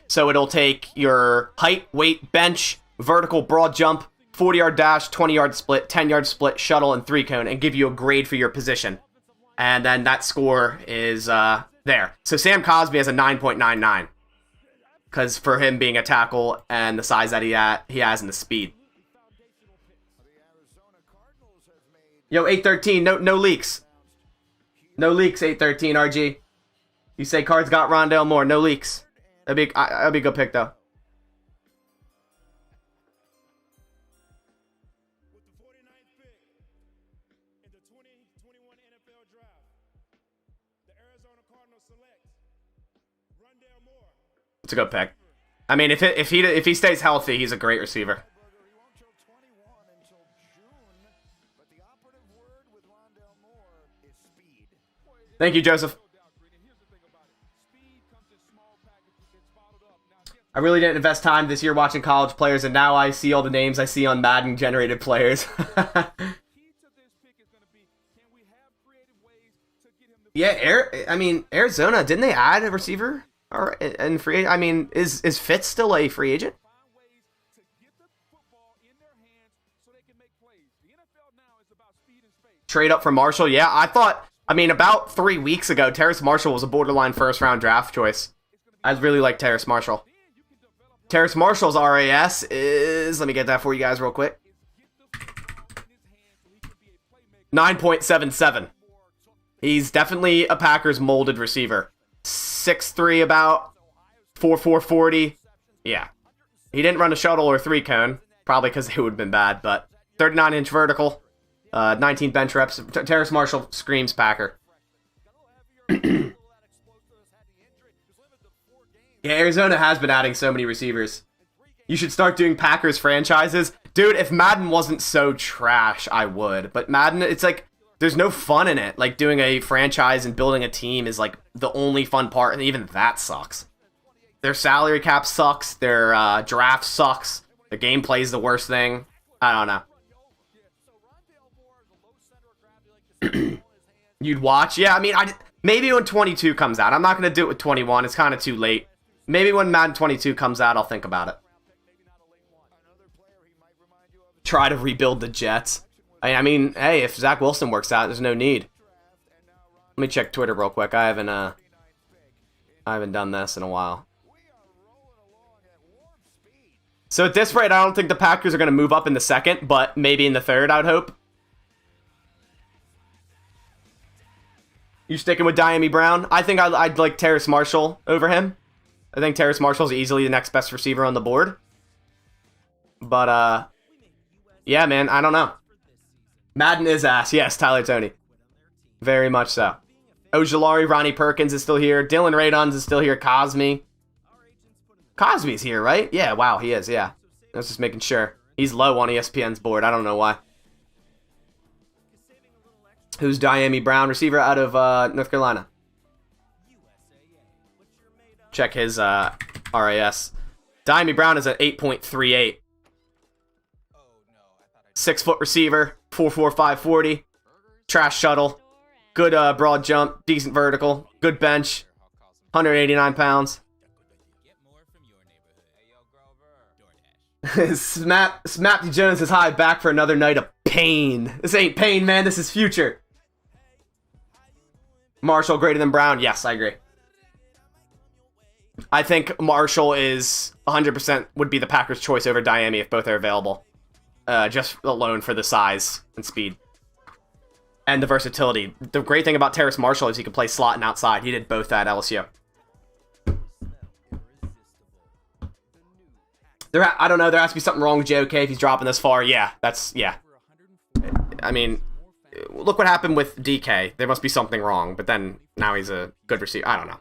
So it'll take your height, weight, bench, vertical broad jump, 40-yard dash, 20-yard split, 10-yard split, shuttle, and 3-cone, and give you a grade for your position. And then that score is there. So Sam Cosby has a 9.99. Because for him being a tackle and the size that he has and the speed. Yo, 813, no leaks. No leaks, 813, RG. You say Cards got Rondale Moore, no leaks. That'd be a good pick, though. It's a good pick. I mean, if he stays healthy, he's a great receiver. Thank you, Joseph. I really didn't invest time this year watching college players, and now I see all the names I see on Madden-generated players. Yeah, Arizona, didn't they add a receiver? And free, I mean, is Fitz still a free agent? Trade up for Marshall? Yeah, I mean, about 3 weeks ago, Terrace Marshall was a borderline first-round draft choice. I really like Terrace Marshall. Terrace Marshall's RAS is, let me get that for you guys real quick, 9.77. He's definitely a Packers molded receiver. 6'3", about 4'4", 40. Yeah. He didn't run a shuttle or 3-cone, probably because it would have been bad, but 39-inch vertical. 19 bench reps. Terrace Marshall screams Packer. Yeah, Arizona has been adding so many receivers. You should start doing Packers franchises. Dude, if Madden wasn't so trash, I would. But Madden, it's like, there's no fun in it. Like, doing a franchise and building a team is like the only fun part, and even that sucks. Their salary cap sucks. Their draft sucks. The gameplay is the worst thing. I don't know. You'd watch? Yeah, I mean, maybe when 22 comes out. I'm not going to do it with 21. It's kind of too late. Maybe when Madden 22 comes out, I'll think about it. Try to rebuild the Jets. I mean, hey, if Zach Wilson works out, there's no need. Let me check Twitter real quick. I haven't done this in a while. So at this rate, I don't think the Packers are going to move up in the second, but maybe in the third, I would hope. You sticking with Diami Brown? I think I'd like Terrace Marshall over him. I think Terrace Marshall's easily the next best receiver on the board. But, yeah, man, I don't know. Madden is ass. Yes, Tyler Toney. Very much so. Ojulari, Ronnie Perkins is still here. Dylan Raduns is still here. Cosme. Cosme's here, right? Yeah, wow, he is, yeah. I was just making sure. He's low on ESPN's board. I don't know why. Who's Diami Brown? Receiver out of North Carolina. Check his RAS. Diami Brown is at 8.38. 6-foot receiver. 4.45 40. Trash shuttle. Good broad jump. Decent vertical. Good bench. 189 pounds. Smappy Jones is high, back for another night of pain. This ain't pain, man. This is future. Marshall greater than Brown. Yes, I agree. I think Marshall is 100% would be the Packers' choice over Diami if both are available. Just alone for the size and speed. And the versatility. The great thing about Terrace Marshall is he can play slot and outside. He did both at LSU. I don't know, there has to be something wrong with JOK if he's dropping this far. Yeah, yeah. I mean, look what happened with DK. There must be something wrong, but then now he's a good receiver. I don't know.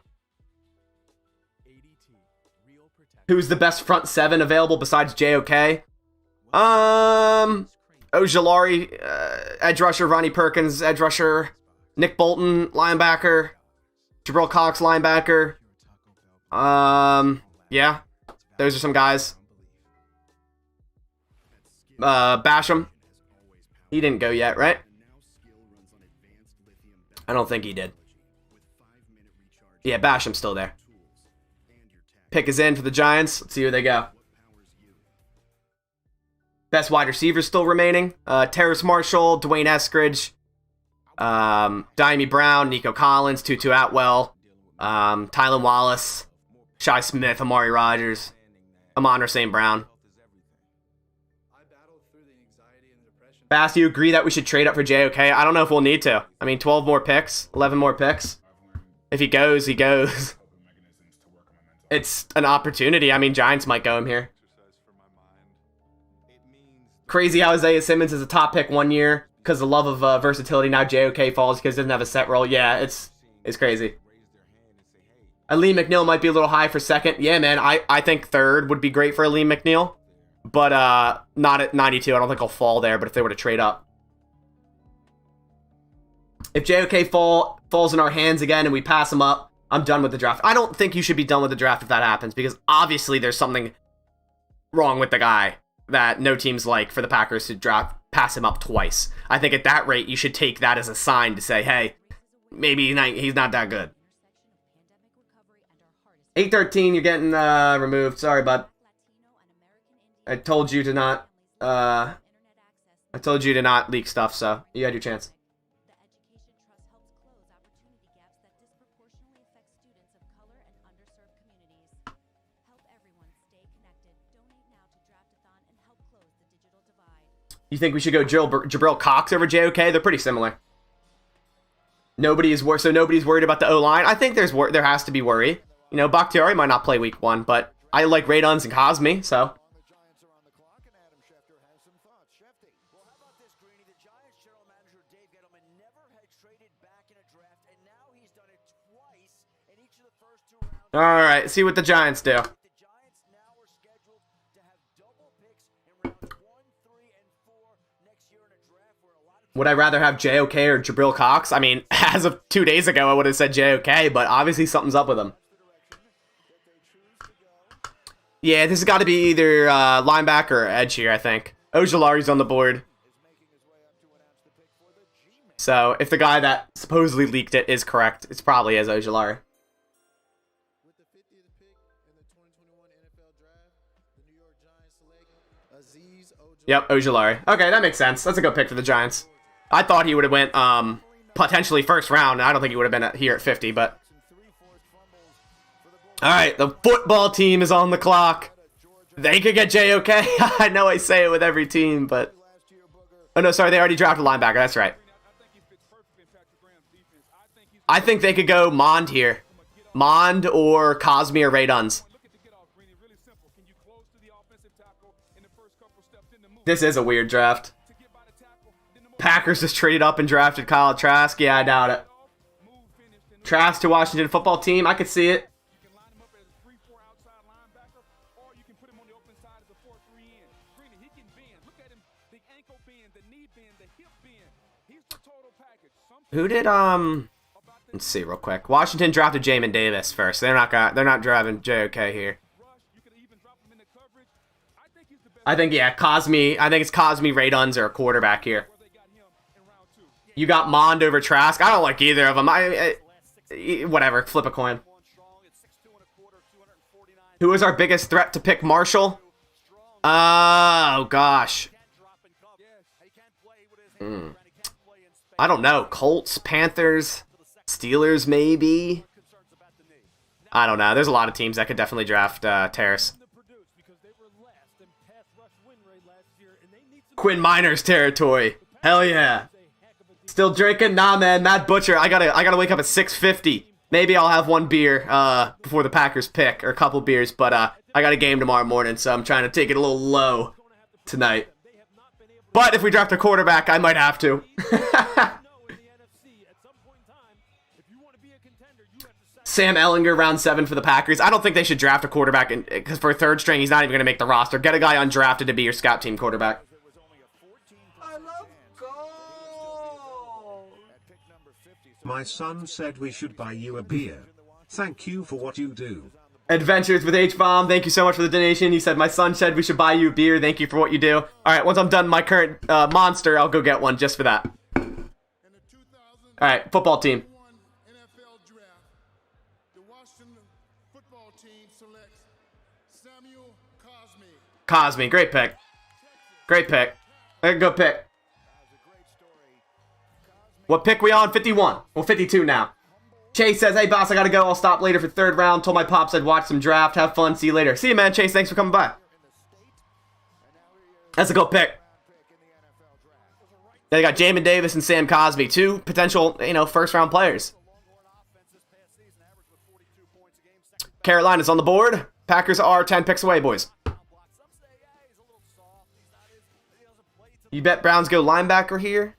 Who's the best front seven available besides JOK? Ojulari, edge rusher, Ronnie Perkins, edge rusher, Nick Bolton, linebacker, Jabril Cox, linebacker. Yeah, those are some guys. Basham. He didn't go yet, right? I don't think he did. Yeah, Basham's still there. Pick is in for the Giants. Let's see where they go. Best wide receivers still remaining. Terrace Marshall, Dwayne Eskridge, Diami Brown, Nico Collins, Tutu Atwell, Tylan Wallace, Shi Smith, Amari Rogers, Amon-Ra St. Brown. Bass, do you agree that we should trade up for JOK? I don't know if we'll need to. I mean, 12 more picks, 11 more picks. If he goes, he goes. It's an opportunity. I mean, Giants might go him here. Crazy how Isaiah Simmons is a top pick 1 year because the love of versatility. Now JOK falls because he doesn't have a set role. Yeah, it's crazy. Aleem McNeil might be a little high for second. Yeah, man, I think third would be great for Aleem McNeil. But not at 92. I don't think I'll fall there, but if they were to trade up. If JOK falls in our hands again and we pass him up, I'm done with the draft. I don't think you should be done with the draft if that happens, because obviously there's something wrong with the guy that no teams like for the Packers to pass him up twice. I think at that rate, you should take that as a sign to say, hey, maybe he's not that good. 813, you're getting removed. Sorry, bud. I told you to not leak stuff, so you had your chance. You think we should go Jabril Cox over JOK? They're pretty similar. Nobody's worried about the O-line. I think there has to be worry. You know, Bakhtiari might not play week 1, but I like Raduns and Cosme, so. All right, see what the Giants do. Would I rather have JOK or Jabril Cox? I mean, as of 2 days ago, I would have said JOK, but obviously something's up with him. Yeah, this has got to be either linebacker or edge here, I think. Ojulari's on the board. So, if the guy that supposedly leaked it is correct, it's probably as Ojulari. Yep, Ojulari. Okay, that makes sense. That's a good pick for the Giants. I thought he would have went potentially first round. I don't think he would have been here at 50, but... Alright, the football team is on the clock. They could get JOK. I know I say it with every team, but... Oh, no, sorry, they already drafted a linebacker. That's right. I think they could go Mond here. Mond or Cosme or Ray Duns. This is a weird draft. Packers just traded up and drafted Kyle Trask. Yeah, I doubt it. Trask to Washington football team. I could see it. Who did let's see real quick. Washington drafted Jamin Davis first. They're not drafting JOK here. I think Cosme. I think it's Cosme, Ray Duns, or a quarterback here. You got Mond over Trask. I don't like either of them. Whatever. Flip a coin. Who is our biggest threat to pick? Marshall? Oh gosh. I don't know. Colts, Panthers, Steelers, maybe. I don't know. There's a lot of teams that could definitely draft Terrace. Quinn Miners territory. Hell yeah. Still drinking? Nah, man. Matt Butcher. I gotta wake up at 6:50. Maybe I'll have one beer before the Packers pick, or a couple beers. But I got a game tomorrow morning, so I'm trying to take it a little low tonight. But if we draft a quarterback, I might have to. Sam Ehlinger, round 7 for the Packers. I don't think they should draft a quarterback, because for a third string, he's not even going to make the roster. Get a guy undrafted to be your scout team quarterback. My son said we should buy you a beer. Thank you for what you do. Adventures with H-Bomb, thank you so much for the donation. He said, my son said we should buy you a beer. Thank you for what you do. Alright, once I'm done my current monster, I'll go get one just for that. Alright, football team. Cosme, great pick. Great pick. Good pick. What pick we on? 51. Well, 52 now. Chase says, hey, boss, I gotta go. I'll stop later for third round. Told my pops I'd watch some draft. Have fun. See you later. See you, man. Chase, thanks for coming by. That's a good pick. They got Jamin Davis and Sam Cosme, 2 potential, first-round players. Carolina's on the board. Packers are 10 picks away, boys. You bet Browns go linebacker here?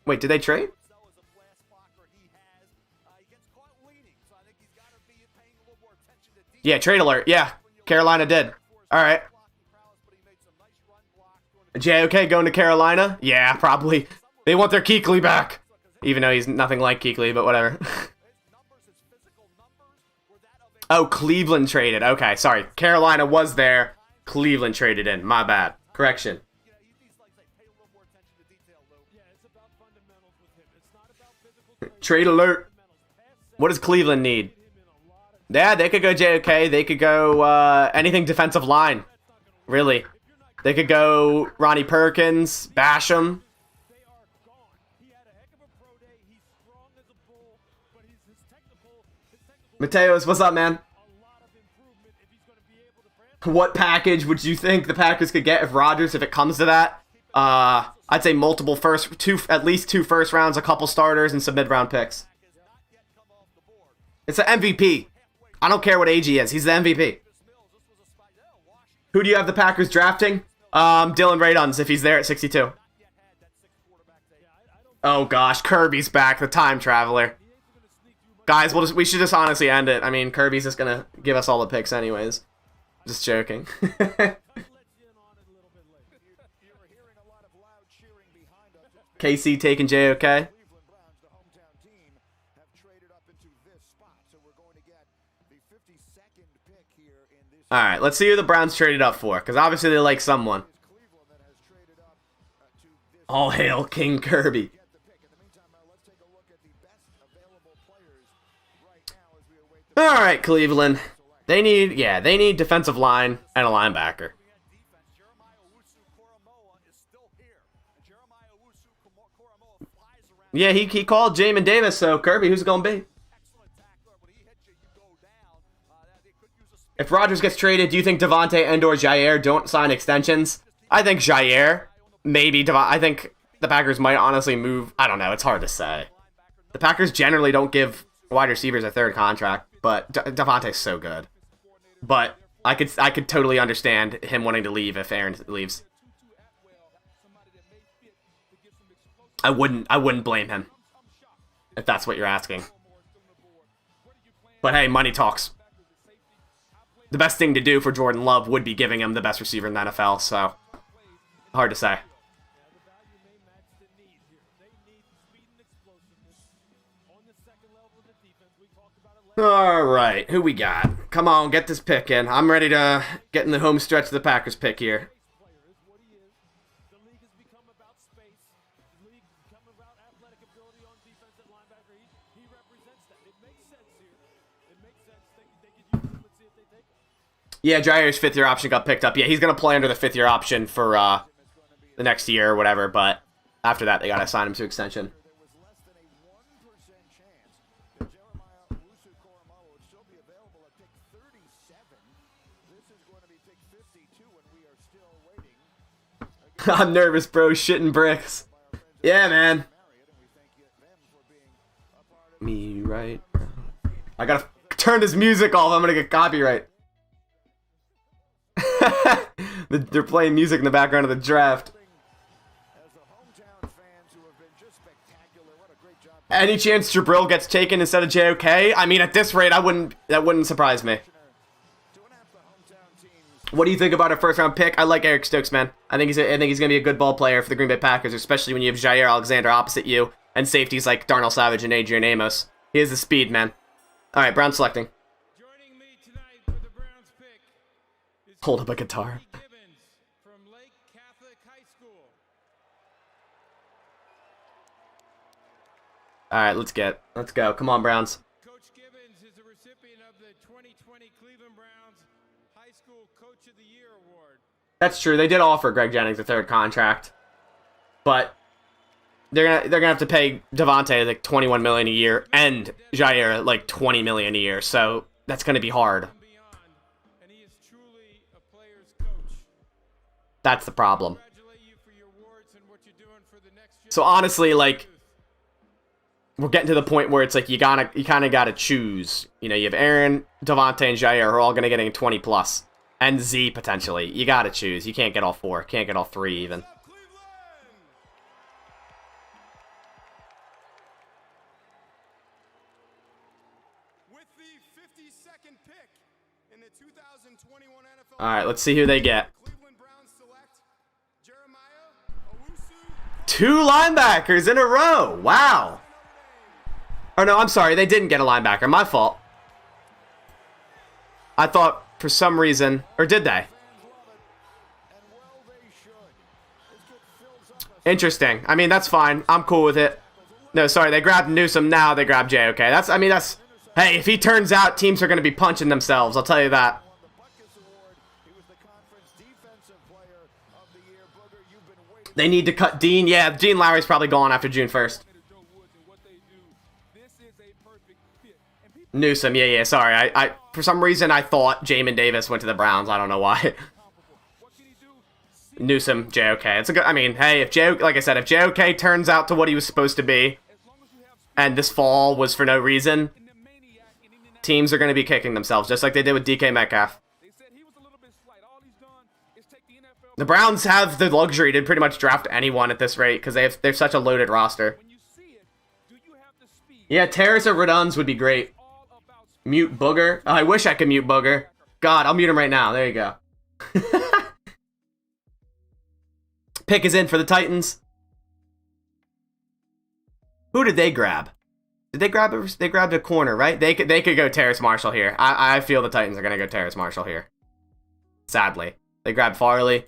Wait, did they trade? Yeah, trade alert. Yeah, Carolina did. Alright. JOK going to Carolina? Yeah, probably. They want their Kuechly back. Even though he's nothing like Kuechly, but whatever. Oh, Cleveland traded. Okay, sorry. Carolina was there. Cleveland traded in. My bad. Correction. Trade alert. What does Cleveland need? Yeah, they could go JOK. They could go anything defensive line. Really. They could go Ronnie Perkins, Basham. Mateos, what's up, man? What package would you think the Packers could get if Rodgers, if it comes to that? I'd say multiple at least 2 first rounds, a couple starters, and some mid-round picks. It's an MVP. I don't care what age he is. He's the MVP. Who do you have the Packers drafting? Dylan Ray Duns, if he's there at 62. Oh gosh, Kirby's back, the time traveler. Guys, we should just honestly end it. I mean, Kirby's just gonna give us all the picks anyways. Just joking. KC taking JOK. Alright, let's see who the Browns traded up for, because obviously they like someone. All hail King Kirby. Alright, Cleveland. They need defensive line and a linebacker. Yeah, he called Jamin Davis, so Kirby, who's it going to be? If Rodgers gets traded, do you think Devontae and/or Jair don't sign extensions? I think Jair, maybe I think the Packers might honestly move. I don't know. It's hard to say. The Packers generally don't give wide receivers a third contract, but Devontae's so good. But I could totally understand him wanting to leave if Aaron leaves. I wouldn't blame him if that's what you're asking. But hey, money talks. The best thing to do for Jordan Love would be giving him the best receiver in the NFL, so hard to say. Alright, who we got? Come on, get this pick in. I'm ready to get in the home stretch of the Packers pick here. Yeah, Jair's fifth-year option got picked up. Yeah, he's going to play under the fifth-year option for the next year or whatever, but after that, they got to sign him to extension. I'm nervous, bro. Shitting bricks. Yeah, man. Me right. I got to turn this music off. I'm going to get copyright. They're playing music in the background of the draft. Any chance Jabril gets taken instead of JOK? I mean, at this rate, that wouldn't surprise me. What do you think about a first-round pick? I like Eric Stokes, man. I think he's gonna be a good ball player for the Green Bay Packers, especially when you have Jair Alexander opposite you and safeties like Darnell Savage and Adrian Amos. He has the speed, man. All right, Brown selecting. Hold up a guitar. All right, let's go. Come on, Browns. Coach Gibbons is a recipient of the 2020 Cleveland Browns High School Coach of the Year award. That's true. They did offer Greg Jennings a third contract, but they're gonna have to pay Devontae like $21 million a year and Jair like $20 million a year. So that's gonna be hard. That's the problem. So honestly, like, we're getting to the point where it's like you kind of gotta choose. You know, you have Aaron, Devontae, and Jair are all gonna getting 20 plus, and Z potentially. You gotta choose. You can't get all four. Can't get all three even. With the 52nd pick in the 2021 NFL. All right, let's see who they get. Two linebackers in a row. Wow. Oh, no, I'm sorry. They didn't get a linebacker. My fault. I thought for some reason... Or did they? Interesting. I mean, that's fine. I'm cool with it. No, sorry. They grabbed Newsome. Now they grabbed JOK. That's... Hey, if he turns out, teams are going to be punching themselves. I'll tell you that. They need to cut Dean. Yeah, Gene Lowry's probably gone after June 1st. Newsome, yeah, sorry. I for some reason, I thought Jamin Davis went to the Browns. I don't know why. Newsome, JOK. It's a good... I mean, hey, like I said, if JOK turns out to what he was supposed to be, and this fall was for no reason, teams are going to be kicking themselves, just like they did with DK Metcalf. The Browns have the luxury to pretty much draft anyone at this rate because they're such a loaded roster. Yeah, Terrace or Reduns would be great. Mute Booger. Oh, I wish I could mute Booger. God, I'll mute him right now. There you go. Pick is in for the Titans. Who did they grab? Did they grab? They grabbed a corner, right? They could go Terrace Marshall here. I feel the Titans are gonna go Terrace Marshall here. Sadly, they grabbed Farley.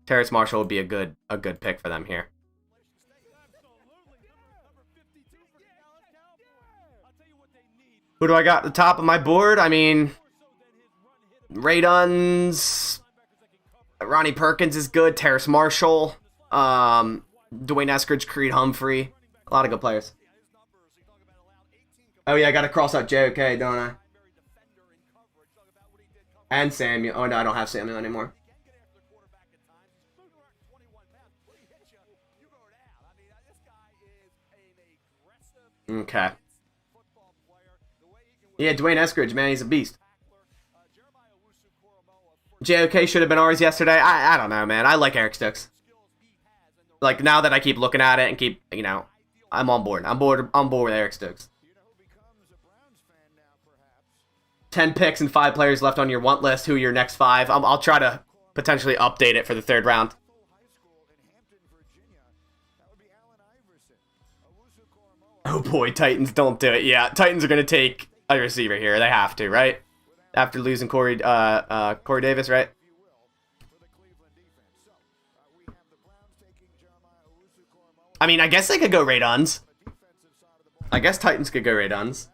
Terrace Marshall would be a good pick for them here. Who do I got at the top of my board? I mean, Ray Duns, Ronnie Perkins is good. Terrace Marshall, Dwayne Eskridge, Creed Humphrey. A lot of good players. Oh yeah, I gotta cross out JOK, don't I? And Samuel. Oh no, I don't have Samuel anymore. Okay. Yeah, Dwayne Eskridge, man, he's a beast. JOK should have been ours yesterday. I don't know, man. I like Eric Stokes. Like, now that I keep looking at it and keep, you know, I'm on board. I'm bored with Eric Stokes. 10 picks and 5 players left on your want list. Who are your next 5? I'll try to potentially update it for the 3rd round. Oh boy, Titans, don't do it. Yeah, Titans are going to take a receiver here. They have to, right? After losing Corey Davis, right? I mean, I guess they could go Ray Duns. I guess Titans could go Ray Duns.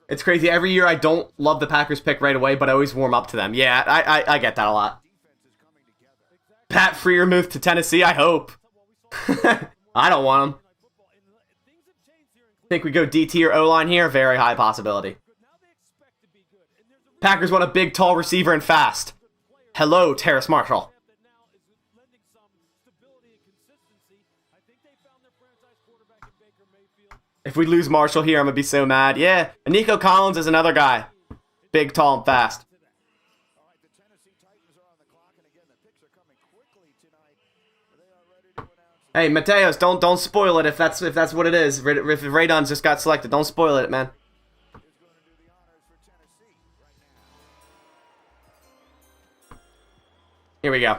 It's crazy. Every year I don't love the Packers pick right away, but I always warm up to them. Yeah, I get that a lot. Pat Freiermuth to Tennessee, I hope. I don't want him. Think we go DT or O-line here? Very high possibility. Packers want a big, tall receiver and fast. Hello, Terrace Marshall. If we lose Marshall here, I'm going to be so mad. Yeah, and Nico Collins is another guy. Big, tall, and fast. Hey, Mateos, don't spoil it if that's what it is. If Ray Duns just got selected, don't spoil it, man. Here we go.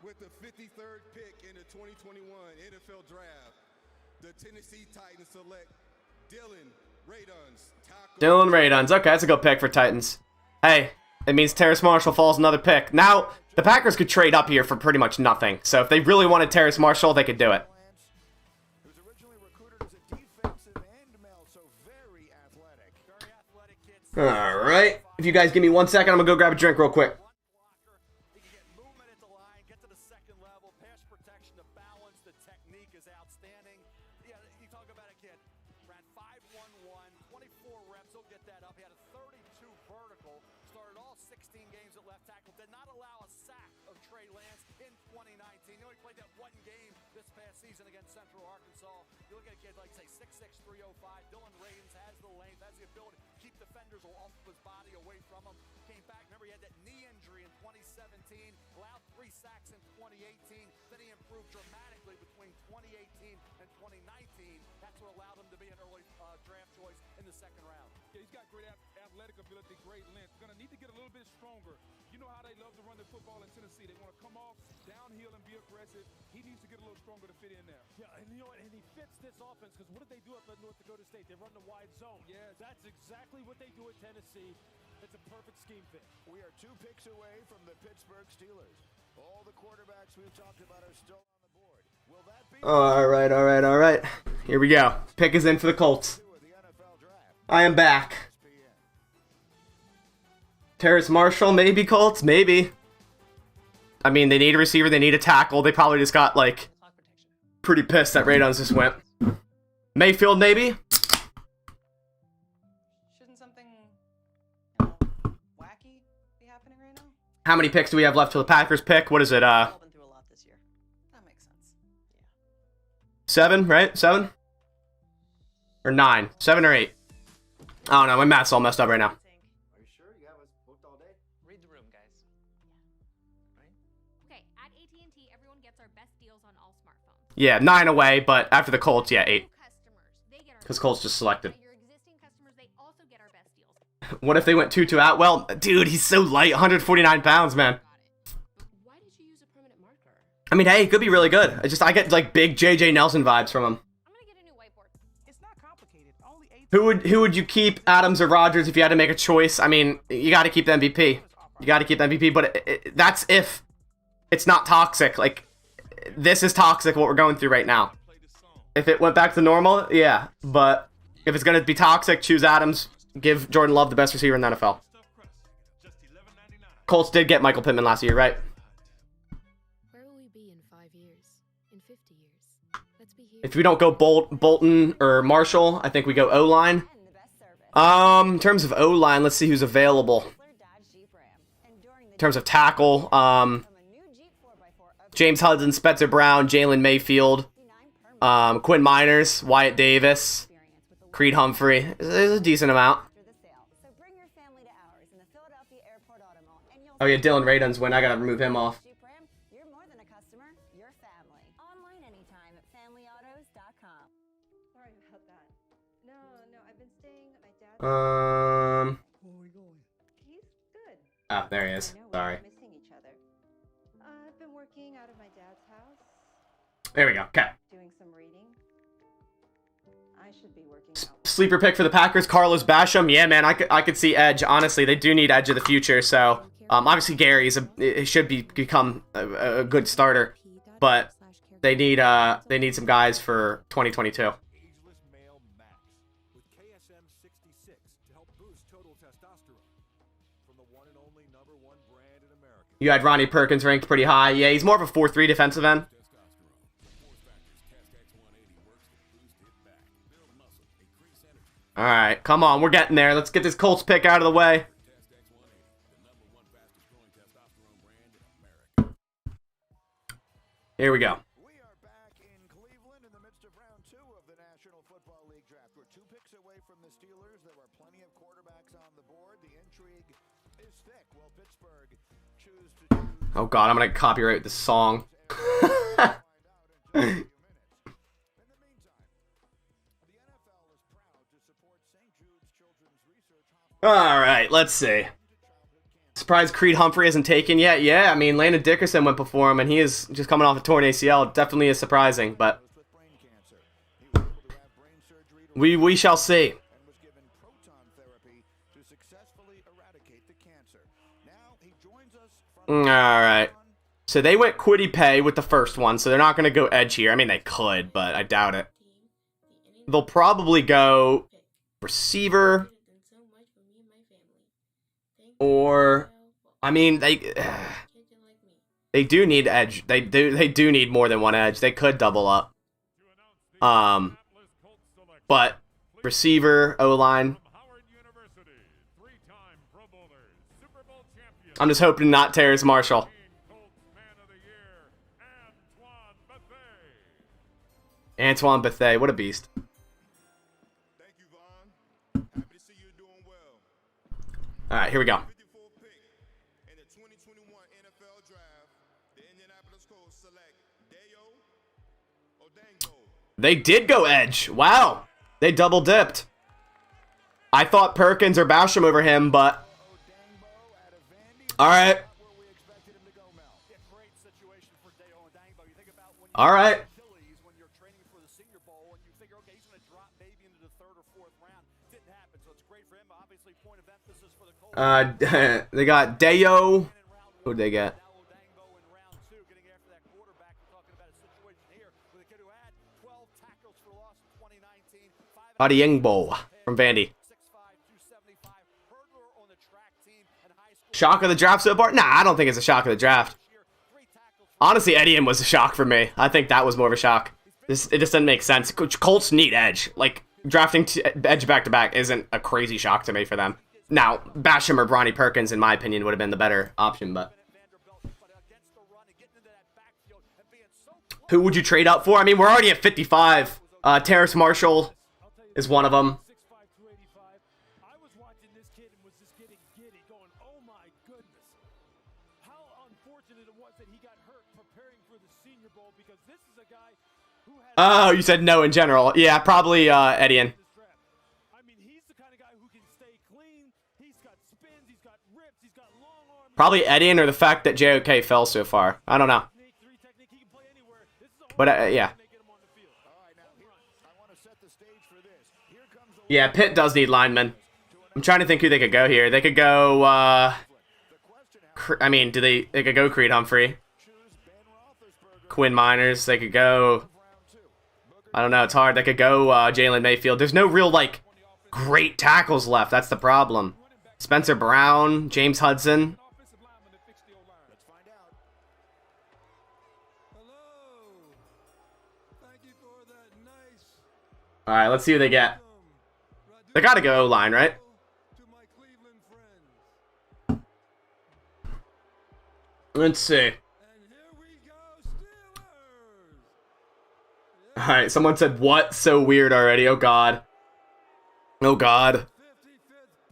With the 53rd pick in the 2021 NFL Draft, the Tennessee Titans select Dylan Raduns. Dylan Raduns. Okay, that's a good pick for Titans. Hey, it means Terrace Marshall falls another pick. Now, the Packers could trade up here for pretty much nothing. So if they really wanted Terrace Marshall, they could do it. Alright. If you guys give me 1 second, I'm going to go grab a drink real quick. We are 2 picks away from the Pittsburgh Steelers. All the quarterbacks we've talked about are still on the board. Will that be? All right. Here we go. Pick is in for the Colts. I am back. Terrace Marshall, maybe Colts, maybe. I mean, they need a receiver, they need a tackle. They probably just got, like, pretty pissed that Ray Duns just went. Mayfield, maybe? How many picks do we have left till the Packers pick? What is it, 7, right? 7? Or 9? 7 or 8? I don't know, my math's all messed up right now. Are you sure? You got us booked all day? Read the room, guys. Okay, at AT&T Yeah, 9 away, but after the Colts, yeah, 8. Because Colts just selected. What if they went 2-2 out? Well, dude, he's so light, 149 pounds, man. I mean, hey, he could be really good. I get like big JJ Nelson vibes from him. Who would you keep, Adams or Rodgers, if you had to make a choice? I mean, you got to keep the MVP. You got to keep the MVP, but that's if it's not toxic. Like, this is toxic, what we're going through right now. If it went back to normal, yeah. But if it's going to be toxic, choose Adams. Give Jordan Love the best receiver in the NFL. Colts did get Michael Pittman last year, right? Where will we be in 5 years? In 50 years? Let's be here. If we don't go Bolton or Marshall, I think we go O-line. In terms of O-line, let's see who's available. In terms of tackle, James Hudson, Spencer Brown, Jalen Mayfield, Quinn Miners, Wyatt Davis, Creed Humphrey. There's a decent amount. Oh yeah, Dylan Radun's win. I gotta remove him off. Oh, there he is. Sorry. There we go. Okay. Sleeper pick for the Packers, Carlos Basham. Yeah, man, I could see edge. Honestly, they do need edge of the future. So, obviously Gary should become a good starter, but they need some guys for 2022. You had Ronnie Perkins ranked pretty high. Yeah, he's more of a 4-3 defensive end. Alright, come on, we're getting there. Let's get this Colts pick out of the way. Here we go. We are back in Cleveland in the midst of round 2 of the National Football League draft. We're 2 picks away from the Steelers. There are plenty of quarterbacks on the board. The intrigue is thick. Will Pittsburgh choose to Oh god, I'm gonna copyright this song. Alright, let's see. Surprised Creed Humphrey isn't taken yet. Yeah, I mean, Landon Dickerson went before him, and he is just coming off a torn ACL. Definitely is surprising, but we shall see. Alright. So they went Quiddy Pay with the first one, so they're not going to go edge here. I mean, they could, but I doubt it. They'll probably go receiver. Or, I mean, they do need edge. They do need more than one edge. They could double up. But receiver, O-line. I'm just hoping not Terrace Marshall. Antoine Bethea, what a beast. All right, here we go. They did go edge. Wow. They double dipped. I thought Perkins or Basham over him, but all right. All right. They got Deo. Who'd they get? Adiengbo from Vandy. Shock of the draft so far? Nah, I don't think it's a shock of the draft. Honestly, Etienne was a shock for me. I think that was more of a shock. It just doesn't make sense. Colts need edge. Like, drafting edge back-to-back isn't a crazy shock to me for them. Now, Basham or Ronnie Perkins, in my opinion, would have been the better option, but who would you trade up for? I mean, we're already at 55. Terrace Marshall is one of them. Oh, you said no in general. Yeah, probably Etienne. Probably Etienne or the fact that JOK fell so far. I don't know. But yeah. Yeah, Pitt does need linemen. I'm trying to think who they could go here. They could go, I mean, they could go Creed Humphrey. Quinn Miners. They could go, I don't know, it's hard. They could go Jalen Mayfield. There's no real, like, great tackles left. That's the problem. Spencer Brown, James Hudson. Alright, let's see who they get. They gotta go O-line, right? Let's see. Alright, someone said, what? So weird already. Oh, God. Oh, God.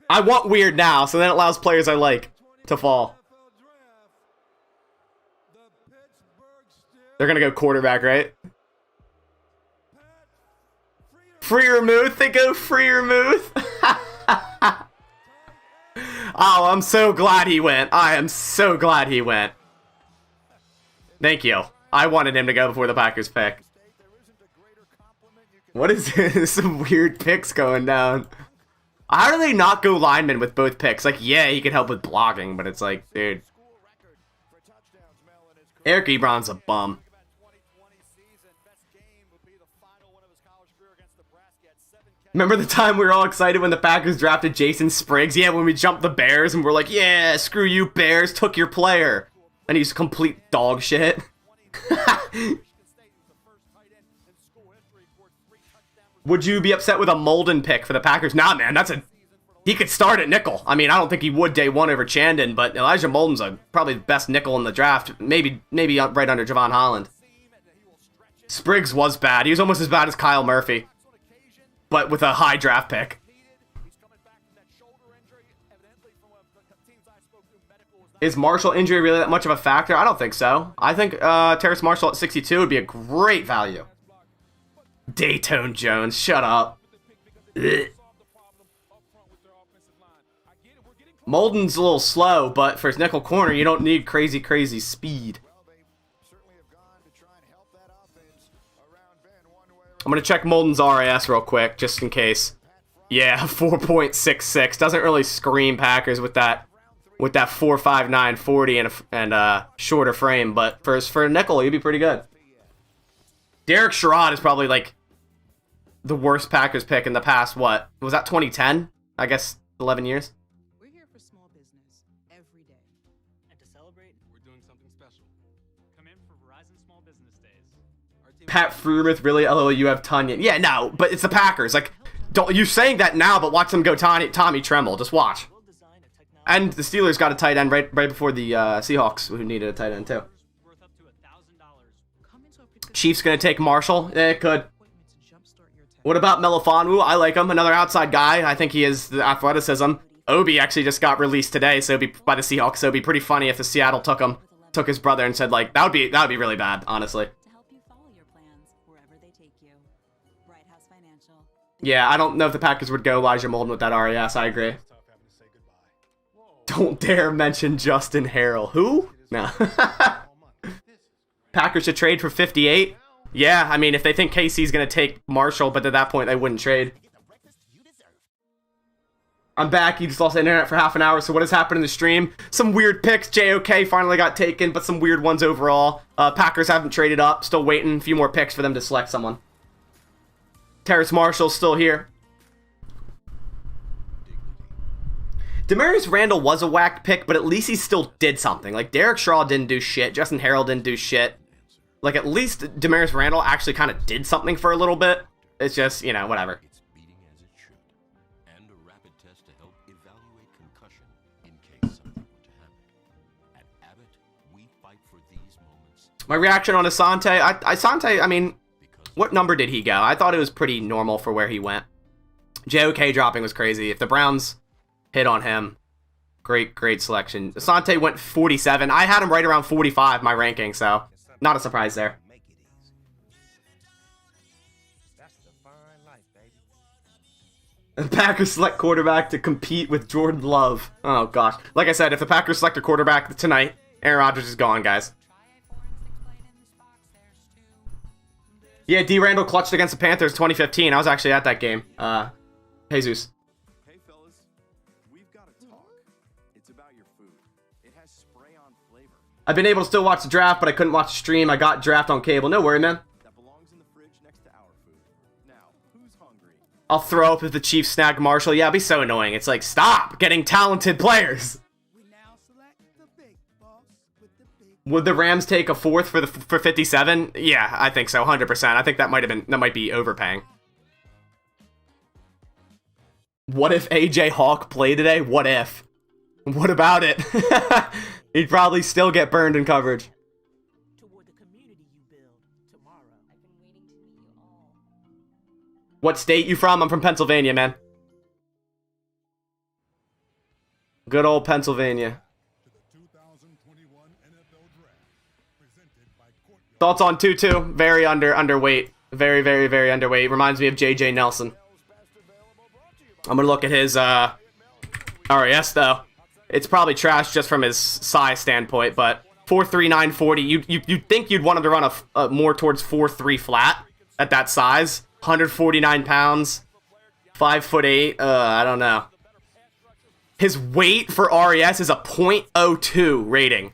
I want weird now, so then it allows players I like to fall. They're gonna go quarterback, right? Freiermuth, they go Freiermuth. Oh, I'm so glad he went. I am so glad he went. Thank you. I wanted him to go before the Packers pick. What is this? Some weird picks going down. How do they not go lineman with both picks? Like, yeah, he can help with blocking, but it's like, dude. Eric Ebron's a bum. Remember the time we were all excited when the Packers drafted Jason Spriggs? Yeah, when we jumped the Bears and we're like, yeah, screw you, Bears, took your player. And he's complete dog shit. Would you be upset with a Molden pick for the Packers? Nah, man, he could start at nickel. I mean, I don't think he would day one over Chandon, but Elijah Molden's probably the best nickel in the draft. Maybe right under Javon Holland. Spriggs was bad. He was almost as bad as Kyle Murphy, but with a high draft pick. Is Marshall injury really that much of a factor? I don't think so. I think Terrace Marshall at 62 would be a great value. Daytone Jones, shut up. Ugh. Molden's a little slow, but for his nickel corner, you don't need crazy speed. I'm going to check Molden's RAS real quick, just in case. Yeah, 4.66. Doesn't really scream Packers with that 4.59 40 and a shorter frame, but for a nickel, he'd be pretty good. Derek Sherrod is probably like the worst Packers pick in the past, what? Was that 2010? I guess 11 years. We're here for small business every day. And to celebrate, we're doing something special. Come in for Verizon Small Business Days. Pat Freiermuth, really? Oh, you have Tunyon. Yeah, no, but it's the Packers. Like, you're saying that now, but watch them go Tommy Tremble. Just watch. And the Steelers got a tight end right before the Seahawks, who needed a tight end too. Chiefs gonna take Marshall? It could. What about Melifonwu? I like him. Another outside guy. I think he has the athleticism. Obi actually just got released today, so by the Seahawks. So it'd be pretty funny if the Seattle took his brother and said like that would be really bad, honestly. Yeah, I don't know if the Packers would go Elijah Molden with that RAS. I agree. Don't dare mention Justin Harrell. Who? No. Packers should trade for 58. Yeah, I mean, if they think KC's going to take Marshall, but at that point, they wouldn't trade. I'm back. You just lost the internet for half an hour, so what has happened in the stream? Some weird picks. JOK finally got taken, but some weird ones overall. Packers haven't traded up. Still waiting. A few more picks for them to select someone. Terrace Marshall's still here. Demarius Randall was a whack pick, but at least he still did something. Like, Derek Shaw didn't do shit. Justin Harrell didn't do shit. Like, at least Demarius Randall actually kind of did something for a little bit. It's just, you know, whatever. It's beating as it should. And a rapid test to help evaluate concussion in case something were to happen. At Abbott, we fight for these moments. My reaction on Asante, Asante, I mean, what number did he go? I thought it was pretty normal for where he went. JOK dropping was crazy. If the Browns hit on him, great selection. Asante went 47. I had him right around 45, my ranking, so not a surprise there. The Packers select quarterback to compete with Jordan Love. Oh, gosh. Like I said, if the Packers select a quarterback tonight, Aaron Rodgers is gone, guys. Yeah, D. Randall clutched against the Panthers 2015. I was actually at that game. Jesus. Hey, fellas. We've got to talk. It's about your food. It has spray-on flavor. I've been able to still watch the draft, but I couldn't watch the stream. I got draft on cable. No worry, man. That belongs in the fridge next to our food. Now, who's hungry? I'll throw up if the Chiefs snag Marshall. Yeah, it'd be so annoying. It's like, stop getting talented players. Would the Rams take a fourth for 57? Yeah, I think so, 100%. I think that might be overpaying. What if AJ Hawk played today? What if? What about it? He'd probably still get burned in coverage. What state you from? I'm from Pennsylvania, man. Good old Pennsylvania. Thoughts on Tutu? Very underweight. Very, very, very underweight. Reminds me of JJ Nelson. I'm gonna look at his RAS though. It's probably trash just from his size standpoint, but 4.3, 940. You'd think you'd want him to run a more towards 4.3 flat at that size. 149 pounds, 5'8". I don't know. His weight for RES is a .02 rating.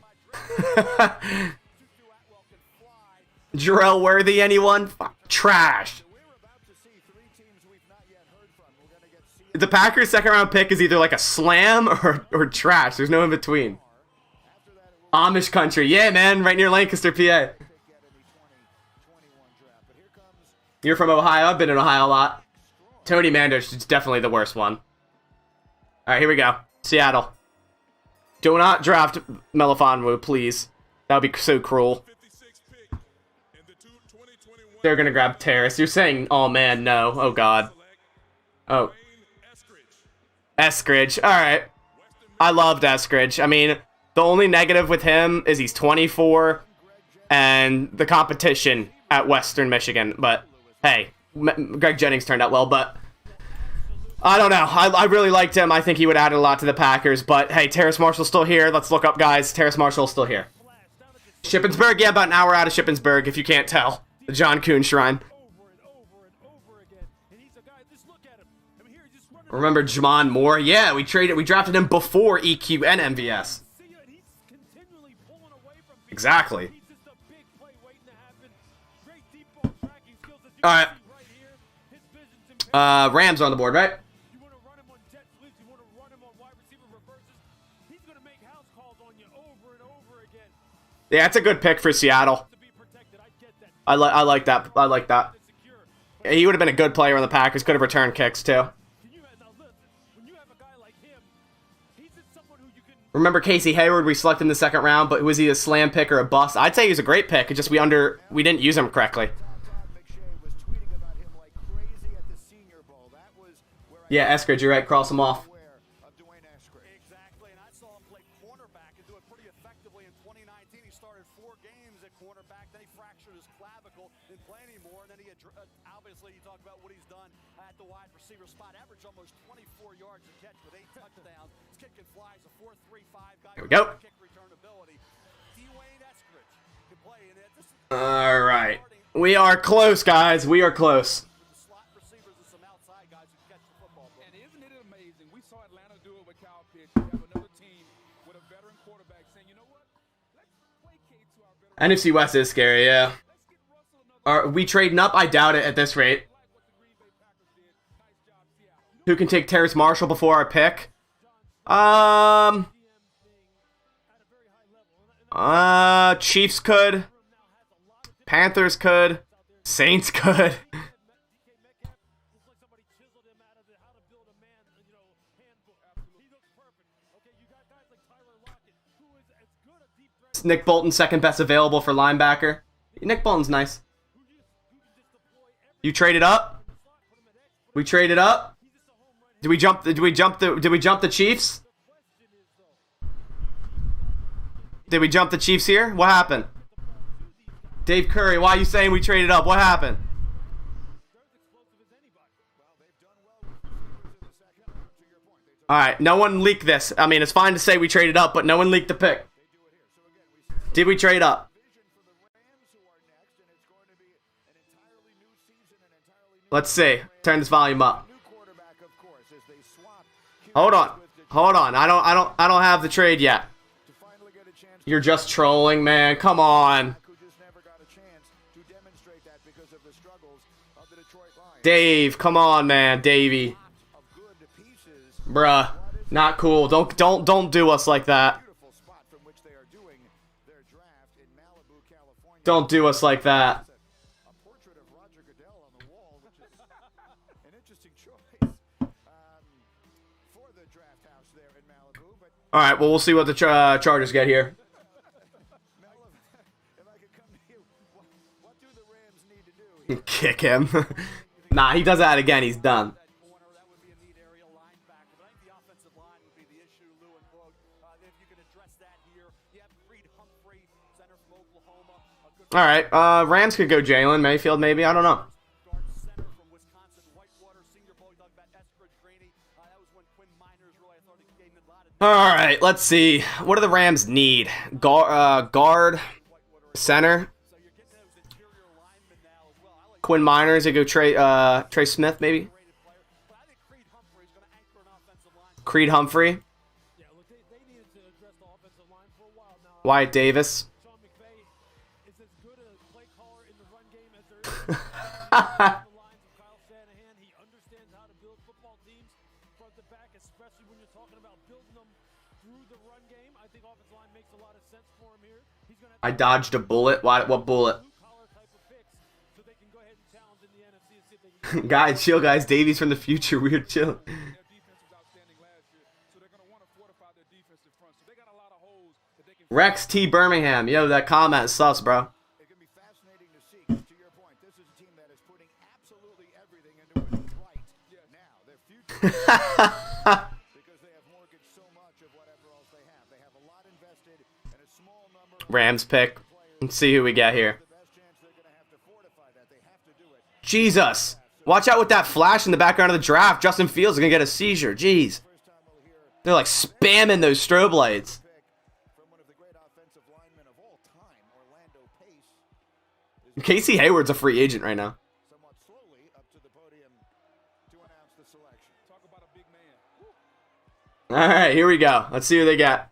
Jarrell Worthy, anyone? Trash. The Packers' second-round pick is either like a slam or trash. There's no in between. Amish country. Yeah, man. Right near Lancaster, PA. You're from Ohio? I've been in Ohio a lot. Tony Manders is definitely the worst one. Alright, here we go. Seattle. Do not draft Melifonwu, please. That would be so cruel. They're gonna grab Terrace. You're saying, oh man, no. Oh god. Oh. Eskridge. Alright. I loved Eskridge. I mean, the only negative with him is he's 24 and the competition at Western Michigan. But, hey, Greg Jennings turned out well, but I don't know. I really liked him. I think he would add a lot to the Packers. But, hey, Terrace Marshall's still here. Let's look up, guys. Terrace Marshall's still here. Shippensburg? Yeah, about an hour out of Shippensburg, if you can't tell. The John Kuhn Shrine. Remember Jamon Moore? Yeah, we drafted him before EQ and MVS. Exactly. Alright. Rams are on the board, right? Yeah, it's a good pick for Seattle. I like that. I like that. Yeah, he would have been a good player on the Packers. Could have returned kicks too. Remember Casey Hayward? We selected in the second round, but was he a slam pick or a bust? I'd say he was a great pick. It's just we didn't use him correctly. Yeah, Eskridge, you're right. Cross him off. There we go. Alright. We are close, guys. We are close. And isn't it amazing? We saw Atlanta do it with Kyle Pitts. We have another team with a veteran quarterback saying, you know what? Let's placate to our veteran. NFC West is scary, yeah. Are we trading up? I doubt it at this rate. Who can take Terrace Marshall before our pick? Chiefs could. Panthers could. Saints could. Nick Bolton, second best available for linebacker. Nick Bolton's nice. You traded up? We traded up? Did we jump the Chiefs? Did we jump the Chiefs here? What happened? Dave Curry, why are you saying we traded up? What happened? Alright, no one leaked this. I mean, it's fine to say we traded up, but no one leaked the pick. Did we trade up? Let's see. Turn this volume up. Hold on. Hold on. I don't have the trade yet. You're just trolling, man. Come on. Dave, come on, man. Davey. Bruh. Not cool. Don't do us like that. Don't do us like that. Alright, well, we'll see what the Chargers get here. Kick him. Nah, he does that again, he's done. Alright, Rams could go Jalen Mayfield, maybe. I don't know. Alright, let's see. What do the Rams need? Guard, center. Quinn Miners, they go Trey Smith, maybe. Creed Humphrey. Wyatt Davis. I dodged a bullet. What bullet? Guys, chill, guys. Davies from the future. Weird, chill. Rex T. Birmingham. Yo, that comment is sus, bro. Rams pick. Let's see who we get here. Jesus. Watch out with that flash in the background of the draft. Justin Fields is going to get a seizure. Jeez. They're like spamming those strobe lights. Casey Hayward's a free agent right now. Alright, here we go. Let's see who they got.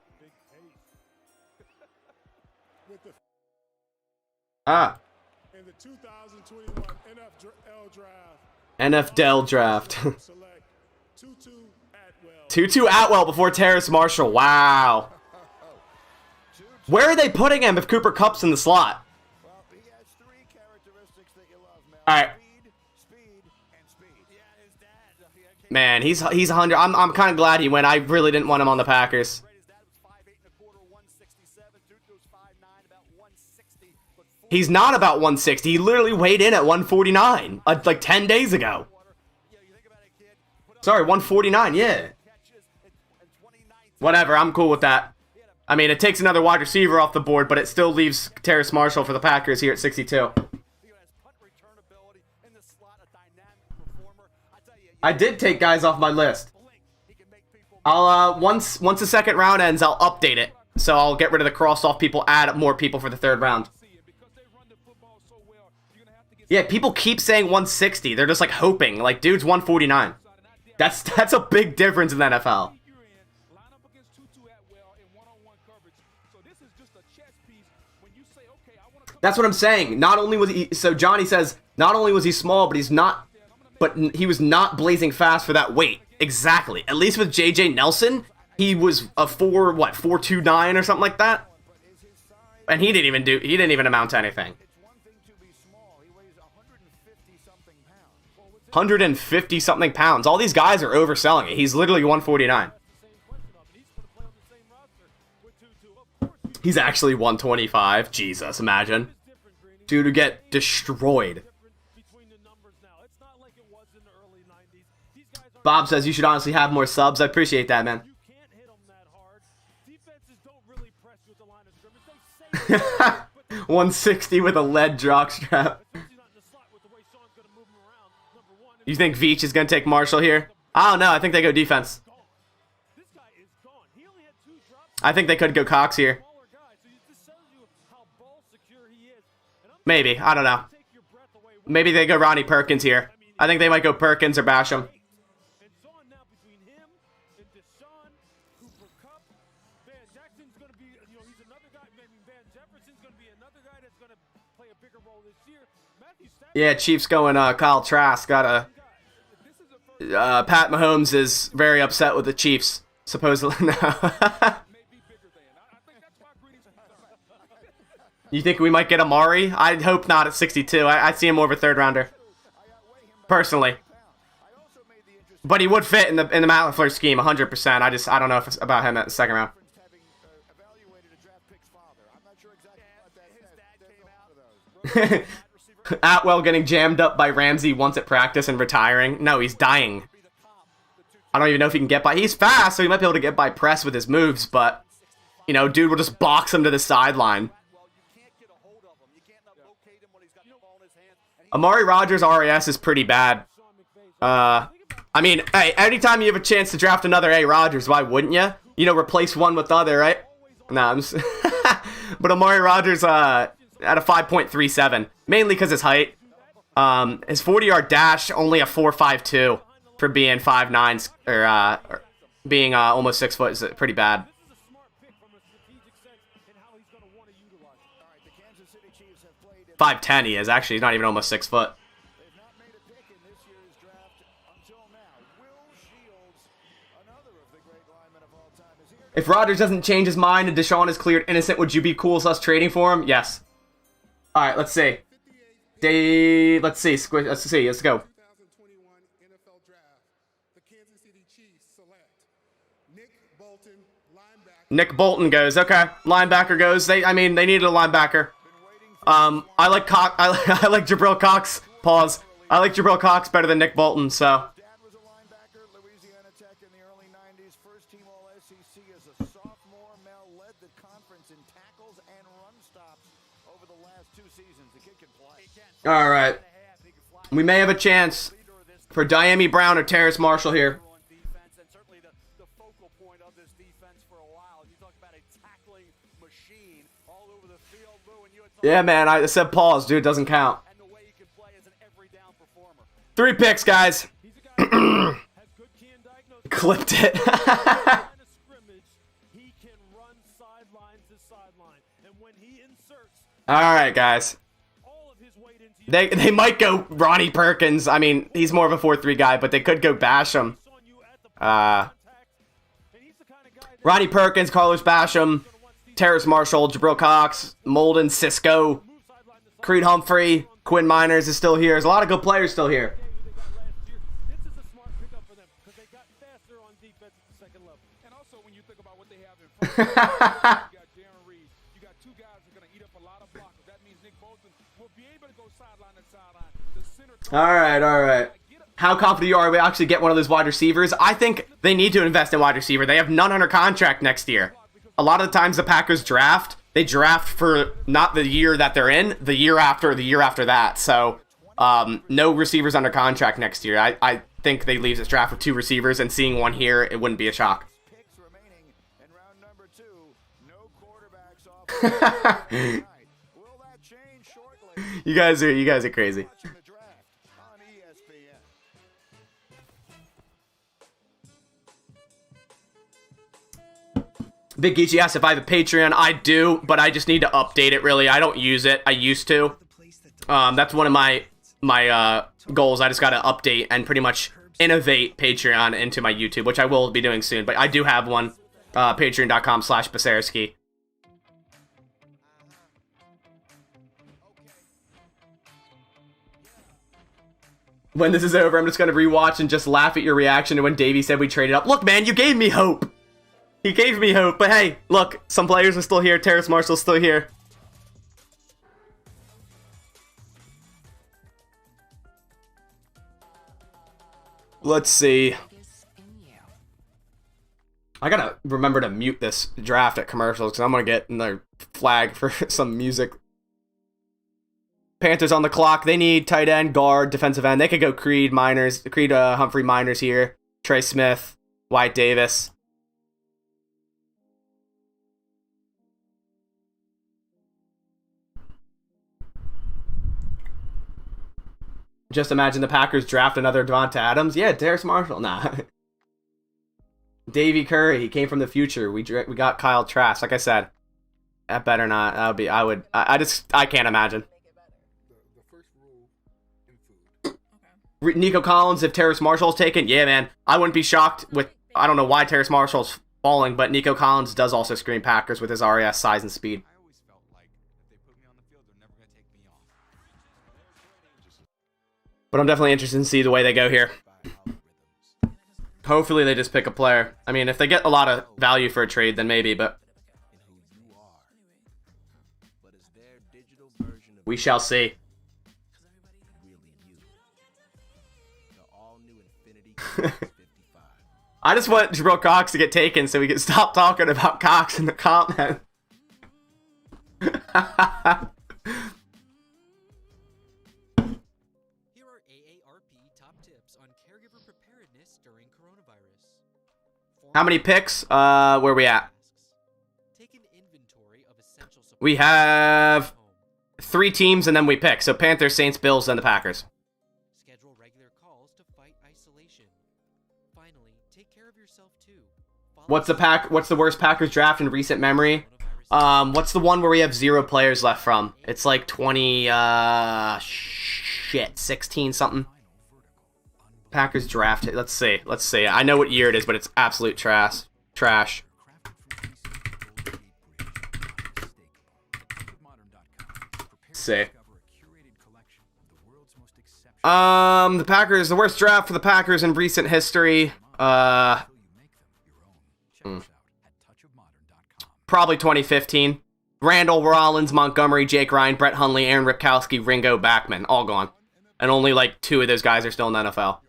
In the 2021 NFL draft. NFL draft. Tutu Atwell before Terrace Marshall. Wow. Where are they putting him if Cooper Kupp's in the slot? Alright. Man, he's 100. I'm kind of glad he went. I really didn't want him on the Packers. He's not about 160. He literally weighed in at 149 like 10 days ago. Sorry, 149, yeah. Whatever, I'm cool with that. I mean, it takes another wide receiver off the board, but it still leaves Terrace Marshall for the Packers here at 62. I did take guys off my list. I'll, once the second round ends, I'll update it. So I'll get rid of the cross-off people, add more people for the third round. Yeah, people keep saying 160. They're just like hoping. Like, dude's 149. That's a big difference in the NFL. That's what I'm saying. Not only was he, so Johnny says, not only was he small, but he was not blazing fast for that weight. Exactly. At least with JJ Nelson, he was a 4'29" or something like that. And he didn't even amount to anything. 150 something pounds. All these guys are overselling it. He's literally 149. He's actually 125. Jesus, imagine. Dude would get destroyed. Bob says you should honestly have more subs. I appreciate that, man. 160 with a lead jockstrap. You think Veach is going to take Marshall here? I don't know. I think they go defense. I think they could go Cox here. Maybe. I don't know. Maybe they go Ronnie Perkins here. I think they might go Perkins or Basham. Yeah, Chiefs going Kyle Trask. Got a Pat Mahomes is very upset with the Chiefs, supposedly. You think we might get Amari? I hope not at 62. I see him more of a third rounder, personally. But he would fit in the Matt LaFleur scheme 100%. I don't know if it's about him at the second round. Atwell getting jammed up by Ramsey once at practice and retiring. No, he's dying. I don't even know if he can get by. He's fast, so he might be able to get by press with his moves, but, you know, dude will just box him to the sideline. Amari Rogers RAS is pretty bad. I mean, hey, anytime you have a chance to draft another A. Rodgers, why wouldn't you? You know, replace one with the other, right? Nah, I'm just but Amari Rogers, at a 5.37, mainly because his height. His 40-yard dash, only a 4.52 for being 5'9", or being almost 6 foot is pretty bad. 5'10" he is, actually. He's not even almost 6 foot. If Rodgers doesn't change his mind and Deshaun is cleared innocent, would you be cool with us trading for him? Yes. Alright, let's see. Let's see. Let's go. Nick Bolton goes. Okay. Linebacker goes. They needed a linebacker. I like Jabril Cox. Pause. I like Jabril Cox better than Nick Bolton, so. Alright. We may have a chance for Diami Brown or Terrace Marshall here. Yeah, man, I said pause, dude. Doesn't count. 3 picks, guys. Clipped it. Alright, guys. They might go Ronnie Perkins. I mean, he's more of a 4-3 guy, but they could go Basham. Ronnie Perkins, Carlos Basham, Terrace Marshall, Jabril Cox, Molden, Cisco, Creed Humphrey, Quinn Miners is still here. There's a lot of good players still here. Alright. How confident you are we actually get one of those wide receivers? I think they need to invest in wide receiver. They have none under contract next year. A lot of the times the Packers draft, they draft for not the year that they're in, the year after that. So, no receivers under contract next year. I think they leave this draft with 2 receivers, and seeing one here, it wouldn't be a shock. You guys are crazy. Big Geechee asked if I have a Patreon. I do, but I just need to update it, really. I don't use it. I used to. That's one of my goals. I just got to update and pretty much innovate Patreon into my YouTube, which I will be doing soon. But I do have one. Patreon.com/Basarski. When this is over, I'm just going to rewatch and just laugh at your reaction to when Davey said we traded up. Look, man, you gave me hope. He gave me hope, but hey, look, some players are still here. Terrace Marshall's still here. Let's see. I gotta remember to mute this draft at commercials because I'm gonna get another flag for some music Panthers on the clock. They need tight end, guard, defensive end. They could go Creed, Humphrey, Miners here. Trey Smith, Wyatt Davis. Just imagine the Packers draft another Devonta Adams. Yeah, Darius Marshall. Nah. Davey Curry. He came from the future. We got Kyle Trask. Like I said, that better not. That would be. I can't imagine. Nico Collins, if Terrace Marshall's taken, yeah, man. I wouldn't be shocked with. I don't know why Terrace Marshall's falling, but Nico Collins does also scream Packers with his RAS size and speed. But I'm definitely interested in see the way they go here. Hopefully they just pick a player. I mean, if they get a lot of value for a trade, then maybe, but we shall see. I just want Jabril Cox to get taken so we can stop talking about Cox in the comment. How many picks? Where are we at? We have 3 teams and then we pick. So Panthers, Saints, Bills, and the Packers. Schedule regular calls to fight isolation. Finally, take care of yourself too. What's the worst Packers draft in recent memory? What's the one where we have 0 players left from? It's like 16 something. Packers draft. Let's see. I know what year it is, but it's absolute trash. See. The Packers, the worst draft for the Packers in recent history. Probably 2015. Randall, Rollins, Montgomery, Jake Ryan, Brett Hundley, Aaron Ripkowski, Ringo, Backman, all gone. And only like 2 of those guys are still in the NFL.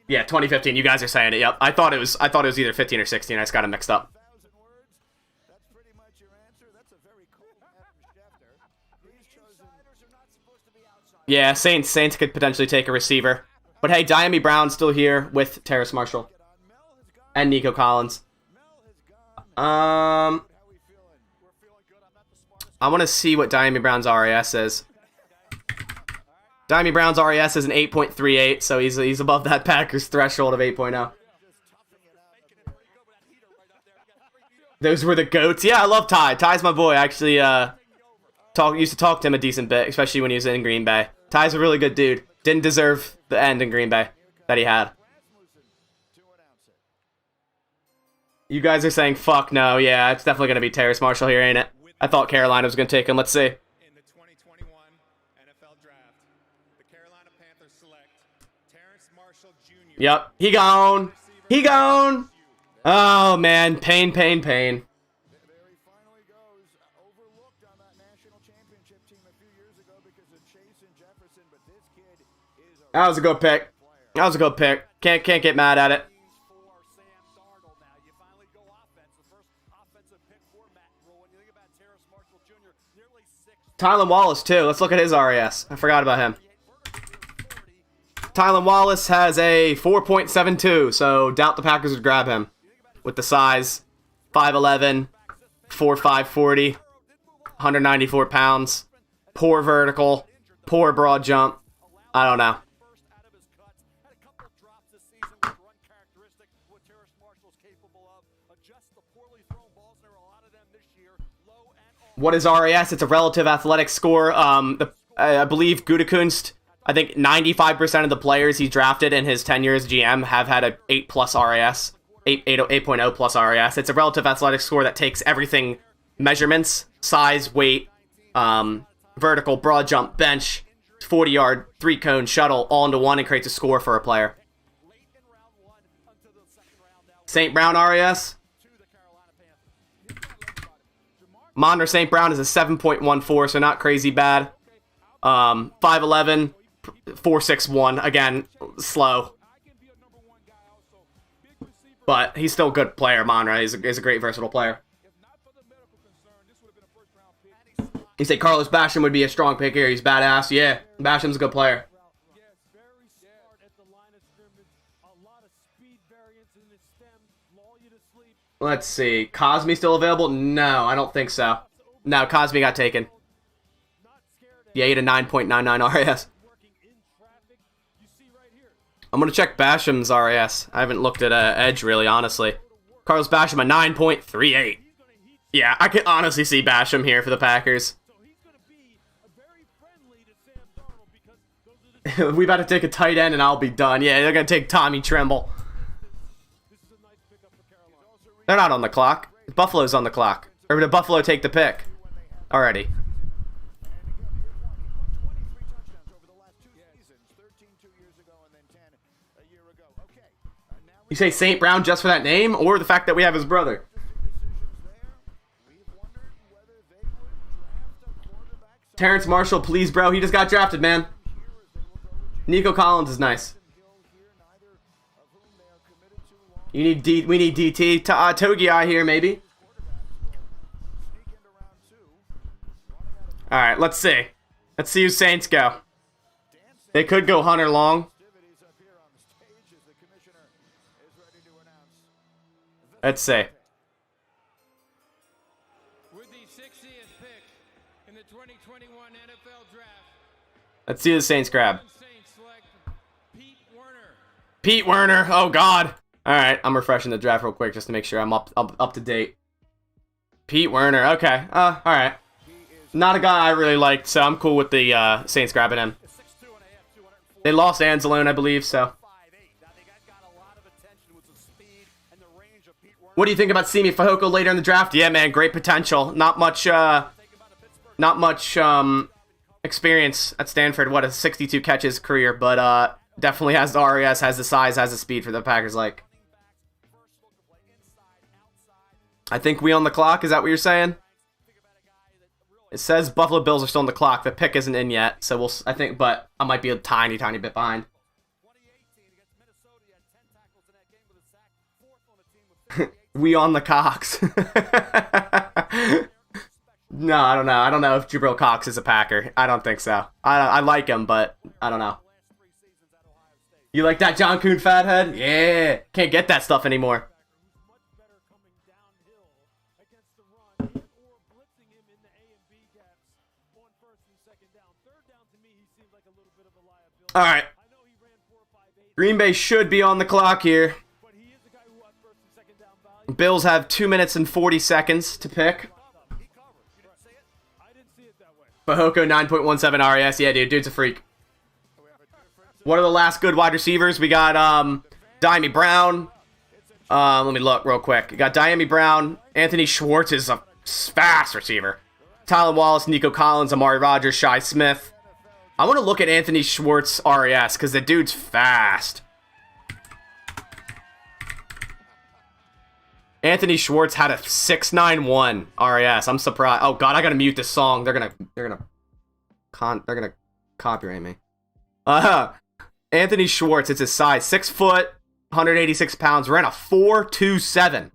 Yeah, 2015. You guys are saying it. Yep. I thought it was either 15 or 16. I just got it mixed up. Yeah, Saints could potentially take a receiver. But hey, Diami Brown's still here with Terrace Marshall. And Nico Collins. I want to see what Diami Brown's RAS is. Diami Brown's RAS is an 8.38, so he's above that Packers threshold of 8.0. Those were the GOATs. Yeah, I love Ty. Ty's my boy. I actually used to talk to him a decent bit, especially when he was in Green Bay. Ty's a really good dude. Didn't deserve the end in Green Bay that he had. You guys are saying fuck no. Yeah, it's definitely going to be Terrace Marshall here, ain't it? I thought Carolina was going to take him. Let's see. Yep, he gone. He gone. Oh, man. Pain. That was a good pick. Can't get mad at it. Tylan Wallace, too. Let's look at his RAS. I forgot about him. Tylan Wallace has a 4.72, so doubt the Packers would grab him. With the size, 5'11", 4'5", 40, 194 pounds. Poor vertical, poor broad jump. I don't know. What is RAS? It's a relative athletic score. I believe Gutekunst, I think 95% of the players he drafted in his tenure as GM have had a 8+ RAS. 8.0 plus RAS. It's a relative athletic score that takes everything, measurements, size, weight, vertical, broad jump, bench, 40-yard, 3-cone, shuttle, all into one and creates a score for a player. St. Brown RAS. Monter St. Brown is a 7.14, so not crazy bad. 5'11", 4.61. Again, slow. But he's still a good player, Monra. He's a great versatile player. You say Carlos Basham would be a strong pick here. He's badass. Yeah, Basham's a good player. Let's see. Cosme still available? No, I don't think so. No, Cosme got taken. Yeah, he had a 9.99 RAS. I'm going to check Basham's RAS. I haven't looked at Edge, really, honestly. Carlos Basham, a 9.38. Yeah, I can honestly see Basham here for the Packers. We about to take a tight end and I'll be done. Yeah, they're going to take Tommy Tremble. They're not on the clock. Buffalo's on the clock. Or did Buffalo take the pick already? You say St. Brown just for that name, or the fact that we have his brother? Terrence Marshall, please, bro. He just got drafted, man. Nico Collins is nice. We need DT. Togiai here, maybe. Alright, let's see. Let's see who Saints go. They could go Hunter Long. Let's see. With the 60th pick in the 2021 NFL Draft. Let's see who the Saints grab. Pete Werner. Oh, God. All right, I'm refreshing the draft real quick just to make sure I'm up to date. Pete Werner. Okay. All right. Not a guy I really liked, so I'm cool with the Saints grabbing him. They lost Anzalone, I believe, so. What do you think about Simi Fehoko later in the draft? Yeah, man, great potential. Not much experience at Stanford. What, a 62 catches career, but definitely has the RAS, has the size, has the speed for the Packers. Like, I think we on the clock. Is that what you're saying? It says Buffalo Bills are still on the clock. The pick isn't in yet, so we'll. I think, but I might be a tiny bit behind. We on the Cox. No, I don't know. I don't know if Jabril Cox is a Packer. I don't think so. I like him, but I don't know. You like that John Kuhn fathead? Yeah. Can't get that stuff anymore. All right. Green Bay should be on the clock here. Bills have 2 minutes and 40 seconds to pick. Fehoko 9.17 RAS. Yeah, dude's a freak. What are the last good wide receivers? We got Diami Brown. Let me look real quick. We got Diami Brown. Anthony Schwartz is a fast receiver. Tylan Wallace, Nico Collins, Amari Rogers, Shi Smith. I want to look at Anthony Schwartz RAS because the dude's fast. Anthony Schwartz had a 6.91 RAS. I'm surprised. Oh God, I gotta mute this song. They're gonna copyright me. Anthony Schwartz. It's his size. 6 foot, 186 pounds. Ran a 4.27.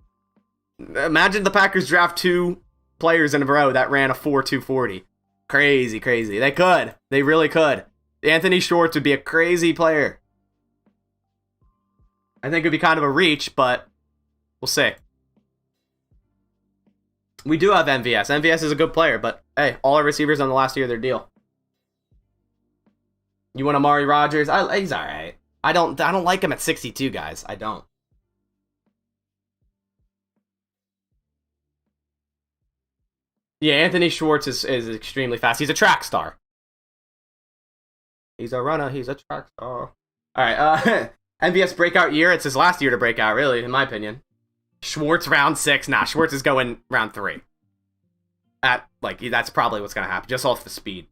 Imagine the Packers draft 2 players in a row that ran a 4.240. Crazy. They could. They really could. Anthony Schwartz would be a crazy player. I think it'd be kind of a reach, but we'll see. We do have MVS. MVS is a good player, but hey, all our receivers on the last year of their deal. You want Amari Rogers? He's all right. I don't like him at 62, guys. I don't. Yeah, Anthony Schwartz is extremely fast. He's a track star. He's a runner. He's a track star. All right. MVS breakout year. It's his last year to break out, really, in my opinion. Schwartz round 6. Nah, Schwartz is going round 3. That's probably what's gonna happen, just off the speed.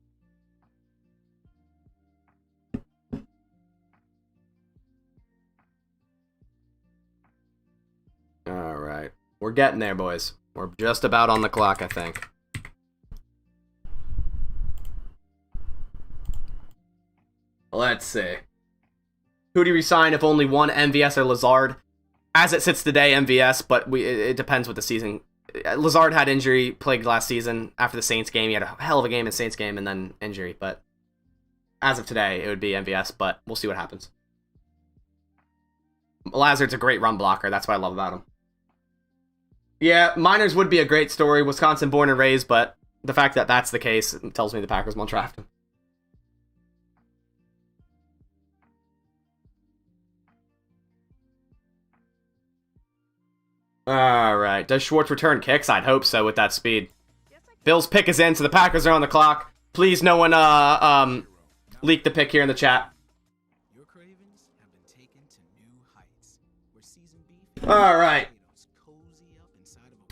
All right, we're getting there, boys. We're just about on the clock, I think. Let's see. Who do you resign if only one, MVS or Lazard? As it sits today, MVS, but it depends what the season Lazard had injury plagued last season after the Saints game. He had a hell of a game in the Saints game and then injury. But as of today, it would be MVS, but we'll see what happens. Lazard's a great run blocker. That's what I love about him. Yeah, Miners would be a great story. Wisconsin born and raised, but the fact that that's the case tells me the Packers won't draft him. All right. Does Schwartz return kicks? I'd hope so with that speed. Bill's pick is in, so the Packers are on the clock. Please, no one leak the pick here in the chat. All right.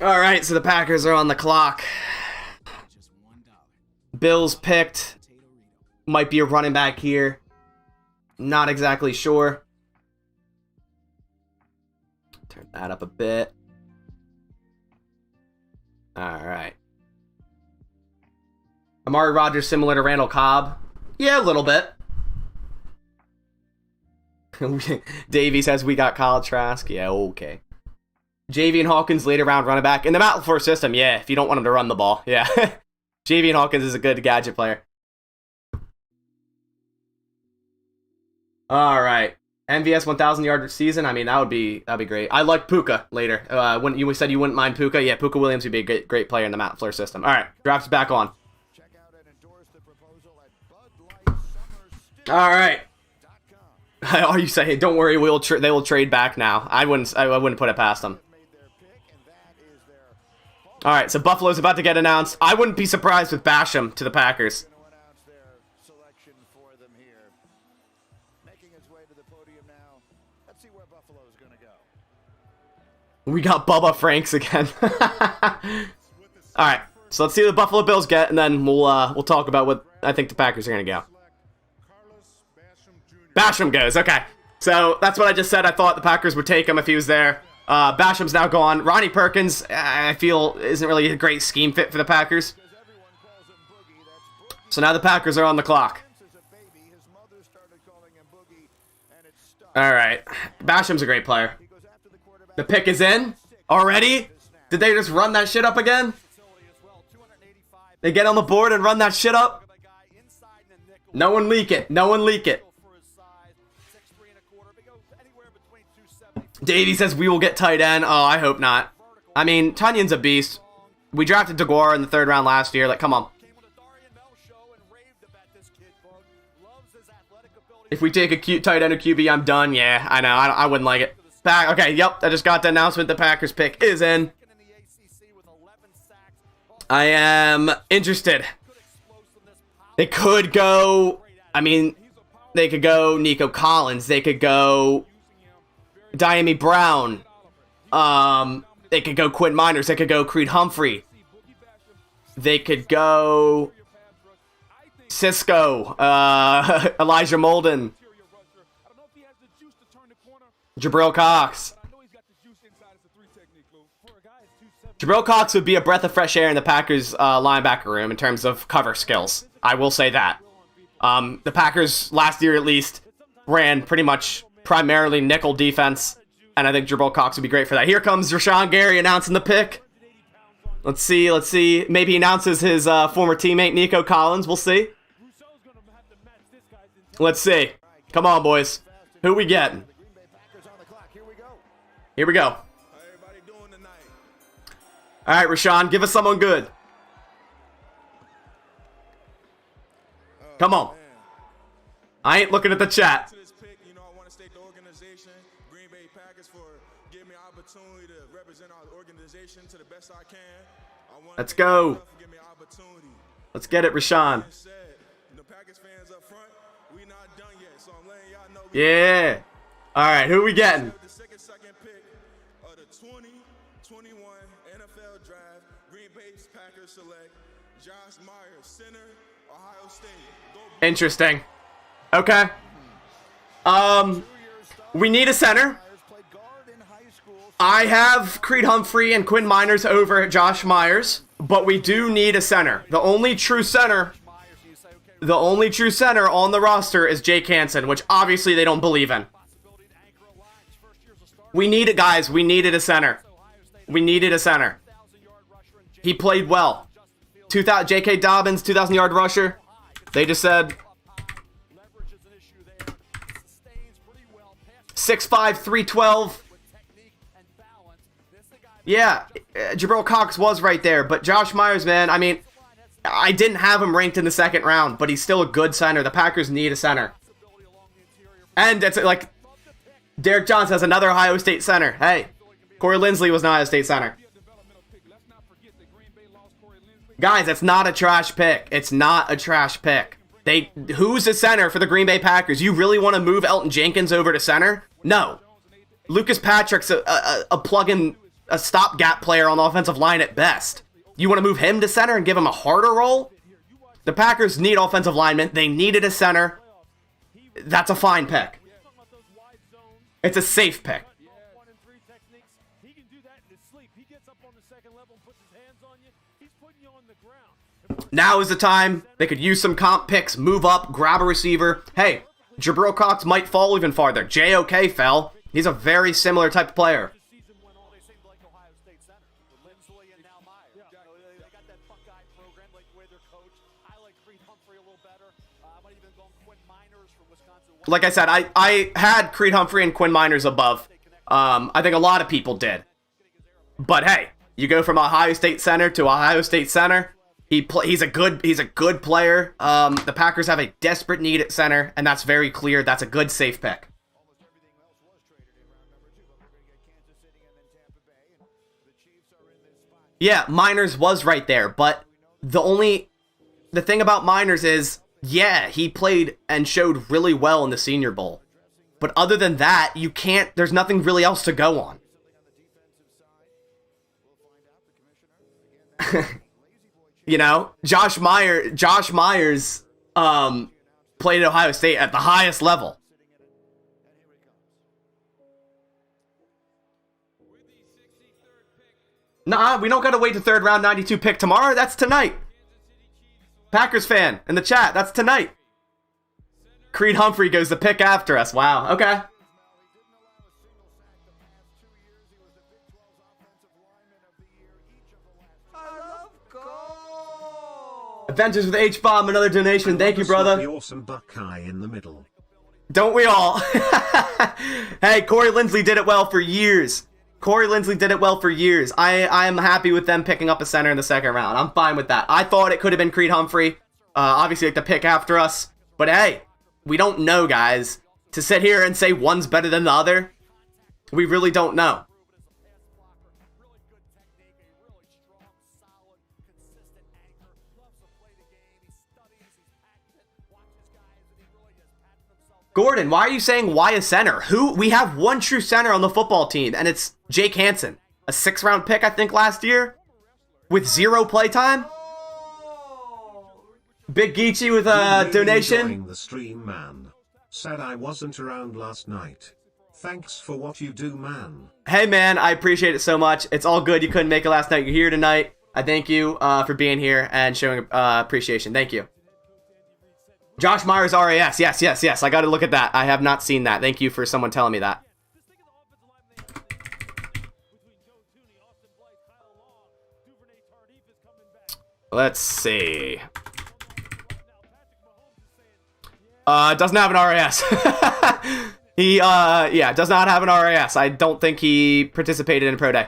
All right, so the Packers are on the clock. Bills picked. Might be a running back here. Not exactly sure. Turn that up a bit. All right. Amari Rogers similar to Randall Cobb? Yeah, a little bit. Davey says we got Kyle Trask. Yeah, okay. Javian Hawkins later round running back. In the Matt LaFleur system, yeah, if you don't want him to run the ball. Yeah. Javian Hawkins is a good gadget player. All right. MVS 1,000 yard season. I mean, that'd be great. I like Puka later. When you said you wouldn't mind Puka, yeah, Puka Williams would be a great player in the Matt LaFleur system. All right, draft's back on. All right. Are you saying? Don't worry, they will trade back now. I wouldn't put it past them. All right, so Buffalo's about to get announced. I wouldn't be surprised with Basham to the Packers. We got Bubba Franks again. All right, so let's see what the Buffalo Bills get, and then we'll talk about what I think the Packers are gonna go. Basham goes. Okay, so that's what I just said. I thought the Packers would take him if he was there. Basham's now gone. Ronnie Perkins, I feel, isn't really a great scheme fit for the Packers. So now the Packers are on the clock. All right, Basham's a great player. The pick is in already? Did they just run that shit up again? They get on the board and run that shit up? No one leak it. No one leak it. Davey says we will get tight end. Oh, I hope not. I mean, Tunion's a beast. We drafted DeGuara in the 3rd round last year. Like, come on. If we take a cute tight end or QB, I'm done. Yeah, I know. I wouldn't like it. Okay, yep. I just got the announcement. The Packers pick is in. I am interested. They could go... I mean, they could go Nico Collins. They could go... Diami Brown. They could go Quinn Miners. They could go Creed Humphrey. They could go Cisco. Elijah Molden. Jabril Cox. Jabril Cox would be a breath of fresh air in the Packers linebacker room in terms of cover skills. I will say that. The Packers last year at least ran pretty much primarily nickel defense, and I think Jabril Cox would be great for that. Here comes Rashawn Gary announcing the pick. Let's see. Maybe he announces his former teammate Nico Collins. We'll see. Let's see. Come on, boys. Who we getting? Here we go. All right, Rashawn, give us someone good. Come on. I ain't looking at the chat. Let's go. Let's get it, Rashawn. Yeah. All right, who we getting? The second pick of the 2021 NFL Draft, Green Bay Packers select Josh Myers, center, Ohio State. Interesting. Okay. We need a center. I have Creed Humphrey and Quinn Miners over Josh Myers, but we do need a center. The only true center on the roster is Jake Hansen, which obviously they don't believe in. We need it, guys. We needed a center. We needed a center. He played well. J.K. Dobbins, 2,000-yard rusher. They just said 6'5", 312. Yeah, Jabril Cox was right there, but Josh Myers, man, I mean, I didn't have him ranked in the second round, but he's still a good center. The Packers need a center. And it's like Derek Johnson has another Ohio State center. Hey, Corey Linsley was an Ohio State center. Guys, it's not a trash pick. It's not a trash pick. Who's the center for the Green Bay Packers? You really want to move Elton Jenkins over to center? No. Lucas Patrick's a plug-in, a stopgap player on the offensive line at best. You want to move him to center and give him a harder role? The Packers need offensive linemen. They needed a center. That's a fine pick. It's a safe pick. Now is the time. They could use some comp picks, move up, grab a receiver. Hey, Jabril Cox might fall even farther. JOK fell. He's a very similar type of player. Like I said, I had Creed Humphrey and Quinn Miners above. I think a lot of people did. But hey, you go from Ohio State center to Ohio State center. He's a good player. The Packers have a desperate need at center, and that's very clear. That's a good safe pick. Yeah, Miners was right there, but the thing about Miners is, yeah, he played and showed really well in the Senior Bowl. But other than that, there's nothing really else to go on. You know, Josh Myers played at Ohio State at the highest level. Nah, we don't gotta wait to third round 92 pick tomorrow. That's tonight. Packers fan in the chat, that's tonight. Creed Humphrey goes the pick after us. Wow, okay. Avengers with H-Bomb, another donation. Thank you, brother. The awesome Buckeye in the middle. Don't we all? Hey, Corey Linsley did it well for years. I am happy with them picking up a center in the second round. I'm fine with that. I thought it could have been Creed Humphrey. Obviously, like the pick after us. But hey, we don't know, guys. To sit here and say one's better than the other, we really don't know. Gordon, why are you saying why a center? We have one true center on the football team, and it's Jake Hansen. A 6th round pick, I think, last year, with 0 playtime. Big Geechee with a donation. Enjoying the stream, man. Said I wasn't around last night. Thanks for what you do, man. Hey, man, I appreciate it so much. It's all good. You couldn't make it last night. You're here tonight. I thank you for being here and showing appreciation. Thank you. Josh Myers RAS. Yes. I got to look at that. I have not seen that. Thank you for someone telling me that. Let's see. Doesn't have an RAS. He, does not have an RAS. I don't think he participated in Pro Day.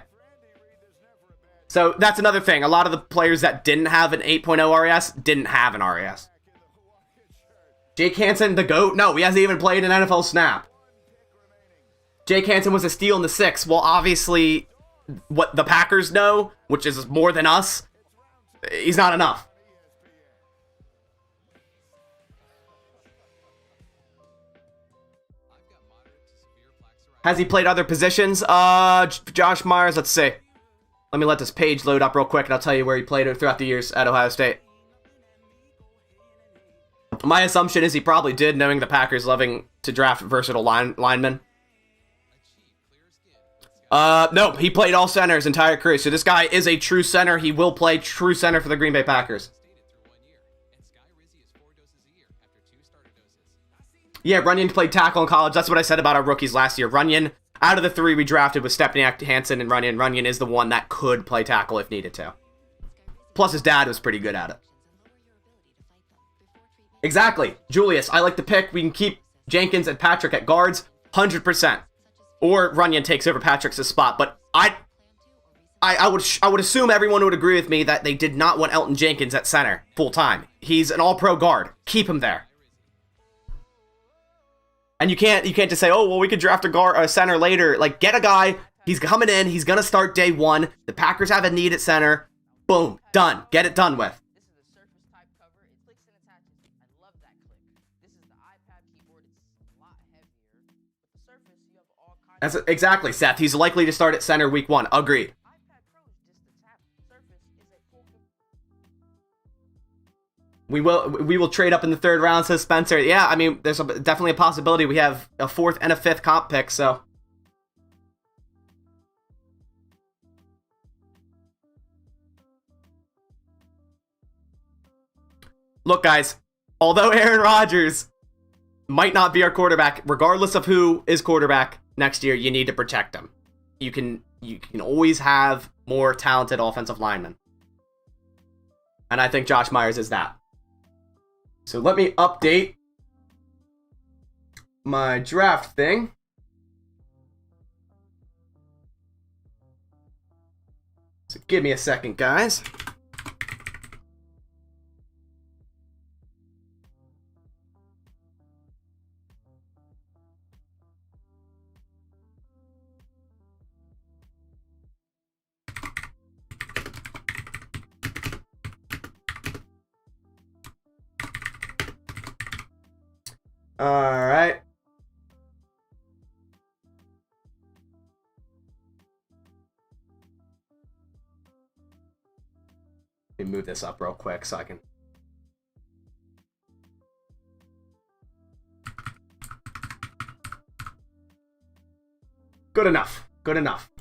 So that's another thing. A lot of the players that didn't have an 8.0 RAS didn't have an RAS. Jake Hansen, the GOAT? No, he hasn't even played an NFL snap. Jake Hansen was a steal in the 6th. Well, obviously, what the Packers know, which is more than us, he's not enough. Has he played other positions? Josh Myers, let's see. Let me let this page load up real quick, and I'll tell you where he played throughout the years at Ohio State. My assumption is he probably did, knowing the Packers loving to draft versatile linemen. No, he played all center his entire career. So this guy is a true center. He will play true center for the Green Bay Packers. Yeah, Runyon played tackle in college. That's what I said about our rookies last year. Runyon, out of the 3 we drafted, was Stepaniak, Hansen, and Runyon. Runyon is the one that could play tackle if needed to. Plus, his dad was pretty good at it. Exactly. Julius, I like the pick. We can keep Jenkins and Patrick at guards, 100%. Or Runyon takes over Patrick's spot. But I would assume everyone would agree with me that they did not want Elton Jenkins at center full time. He's an all-pro guard. Keep him there. And you can't just say, oh, well, we could draft a center later. Like, get a guy. He's coming in. He's going to start day one. The Packers have a need at center. Boom. Done. Get it done with. That's exactly, Seth. He's likely to start at center week 1. Agreed. We will trade up in the 3rd round, says Spencer. Yeah, I mean, there's definitely a possibility. We have a 4th and a 5th comp pick, so. Look, guys, although Aaron Rodgers might not be our quarterback, regardless of who is quarterback next year, you need to protect him. You can always have more talented offensive linemen. And I think Josh Myers is that. So let me update my draft thing. So give me a second, guys. All right. Let me move this up real quick so I can. Good enough. Good enough.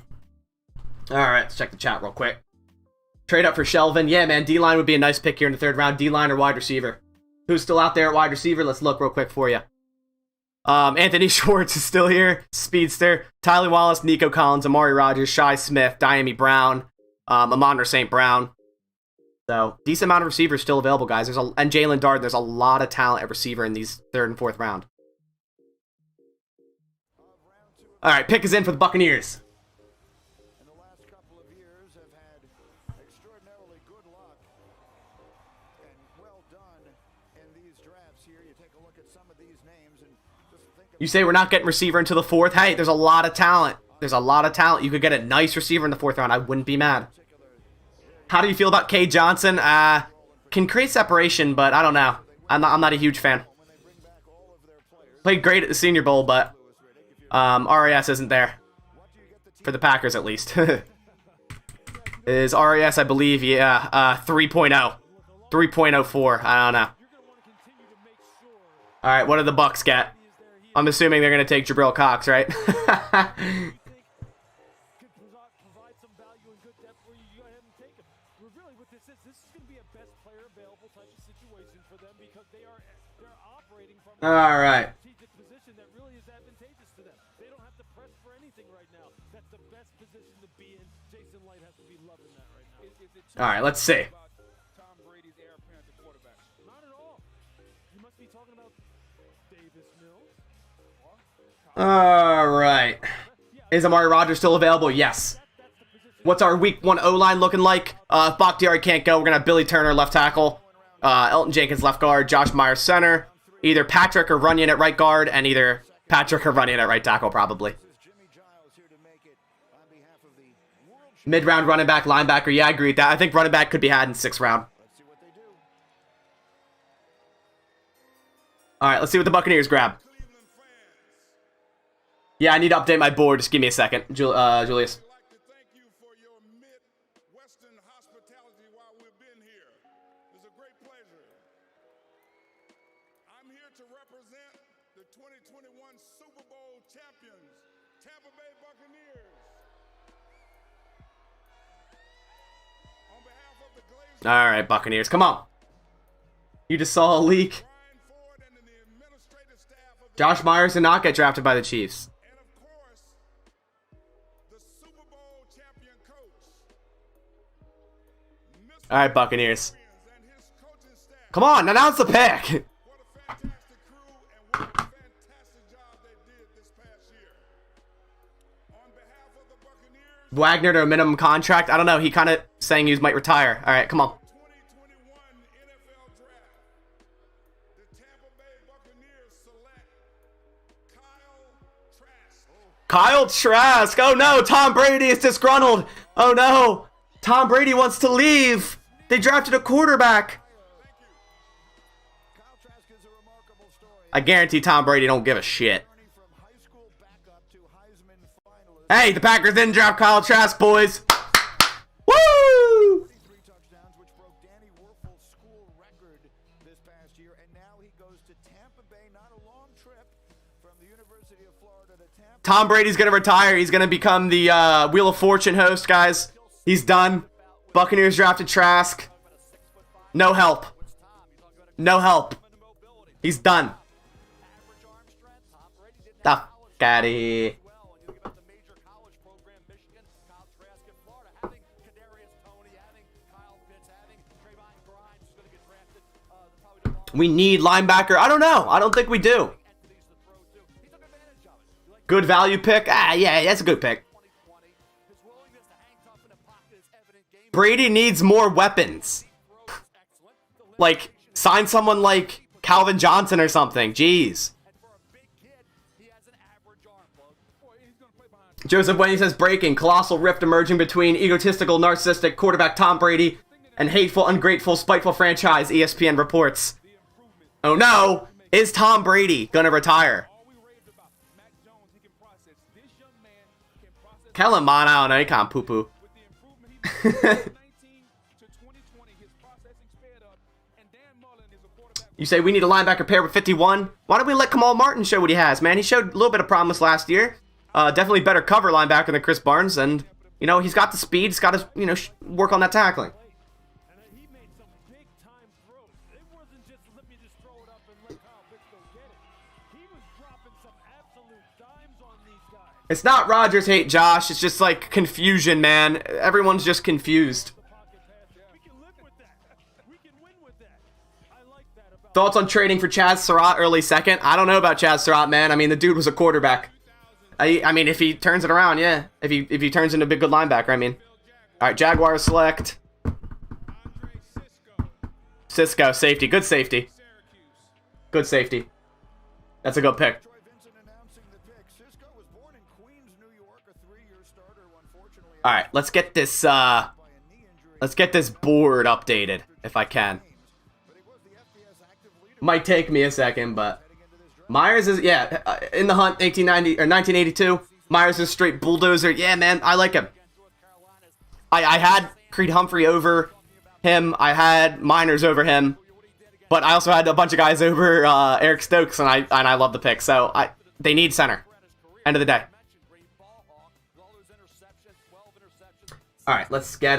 All right, let's check the chat real quick. Trade up for Shelvin. Yeah, man, D-line would be a nice pick here in the 3rd round. D-line or wide receiver. Who's still out there at wide receiver? Let's look real quick for you. Anthony Schwartz is still here. Speedster. Tyler Wallace, Nico Collins, Amari Rogers, Shai Smith, Diami Brown, Amon St. Brown. So, decent amount of receivers still available, guys. And Jalen Darden. There's a lot of talent at receiver in these 3rd and 4th round. All right, pick is in for the Buccaneers. You say we're not getting receiver into the 4th. Hey, there's a lot of talent. There's a lot of talent. You could get a nice receiver in the 4th round. I wouldn't be mad. How do you feel about Cade Johnson? Can create separation, but I don't know. I'm not a huge fan. Played great at the Senior Bowl, but RAS isn't there. For the Packers, at least. Is RAS, I believe, yeah, 3.0. 3.04. I don't know. All right, what do the Bucks get? I'm assuming they're going to take Jabril Cox, right? All right. All right, let's see. All right. Is Amari Rogers still available? Yes. What's our week 1 O-line looking like? If Bakhtiari can't go, we're going to have Billy Turner left tackle, Elton Jenkins left guard, Josh Myers center, either Patrick or Runyon at right guard, and either Patrick or Runyon at right tackle, probably. Mid-round running back, linebacker. Yeah, I agree with that. I think running back could be had in 6th round. All right, let's see what the Buccaneers grab. Yeah, I need to update my board. Just give me a second, Julius. All right, Buccaneers, come on. You just saw a leak. Josh Myers did not get drafted by the Chiefs. All right, Buccaneers. Come on, announce the pick. Wagner to a minimum contract. I don't know. He kind of saying he might retire. All right, come on. Kyle Trask. Oh no, Tom Brady is disgruntled. Oh no, Tom Brady wants to leave. They drafted a quarterback. I guarantee Tom Brady don't give a shit. Hey, the Packers didn't draft Kyle Trask, boys. Woo! Tom Brady's going to retire. He's going to become the Wheel of Fortune host, guys. He's done. Buccaneers drafted Trask. No help. No help. He's done. The f*** outta here. We need linebacker. I don't know. I don't think we do. Good value pick. Ah, yeah, that's a good pick. Brady needs more weapons. Like, sign someone like Calvin Johnson or something. Jeez. Joseph Wayne says, breaking. Colossal rift emerging between egotistical, narcissistic quarterback Tom Brady and hateful, ungrateful, spiteful franchise, ESPN reports. Oh no! Is Tom Brady gonna retire? Kellen Mond, I don't know, he can't poo-poo. You say we need a linebacker pair with 51? Why don't we let Kamal Martin show what he has, man? He showed a little bit of promise last year. Definitely better cover linebacker than Chris Barnes, and, you know, he's got the speed. He's got to, you know, work on that tackling. It's not Rodgers hate, Josh. It's just, like, confusion, man. Everyone's just confused. Thoughts on trading for Chaz Surratt early second? I don't know about Chaz Surratt, man. I mean, the dude was a quarterback. I mean, if he turns it around, yeah. If he turns into a big good linebacker, I mean. All right, Jaguars select. Cisco, safety. Good safety. Good safety. That's a good pick. All right, let's get this board updated if I can. Might take me a second, but Myers is in the hunt 1890 or 1982. Myers is straight bulldozer. Yeah, man, I like him. I had Creed Humphrey over him. I had Miners over him, but I also had a bunch of guys over Eric Stokes, and I love the pick. So they need center. End of the day. All right, let's get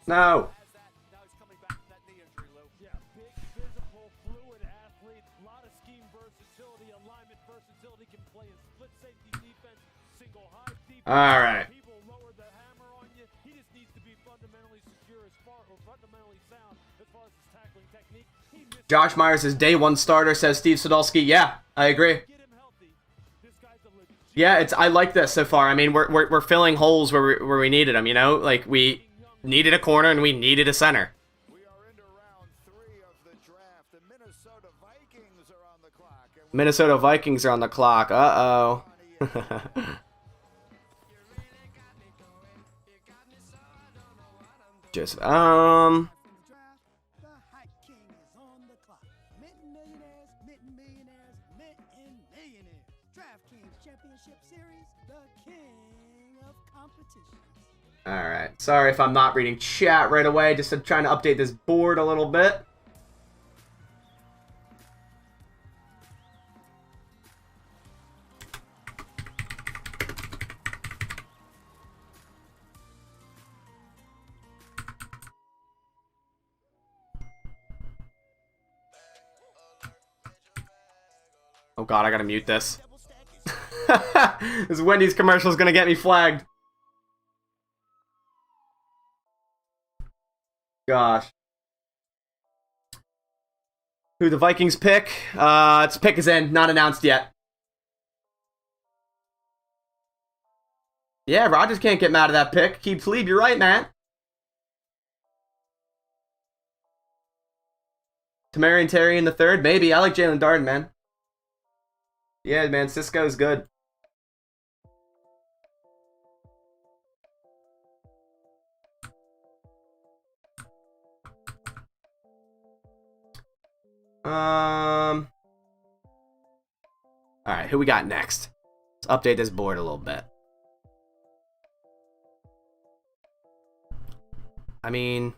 No. All right. Josh Myers is day one starter, says Steve Sadolski. Yeah, I agree. Yeah, I like this so far. I mean, we're filling holes where we needed them. You know, like we needed a corner and we needed a center. Minnesota Vikings are on the clock. Uh-oh. Just Alright, sorry if I'm not reading chat right away, just trying to update this board a little bit. Oh god, I gotta mute this. This Wendy's commercial is gonna get me flagged. Gosh. Who the Vikings pick? Its pick is in, not announced yet. Yeah, Rodgers can't get mad at that pick. Keep Sleeve, you're right, man. Tamari and Terry in the third? Maybe. I like Jalen Darden, man. Yeah, man, Cisco's good. Alright, who we got next? Let's update this board a little bit. I mean,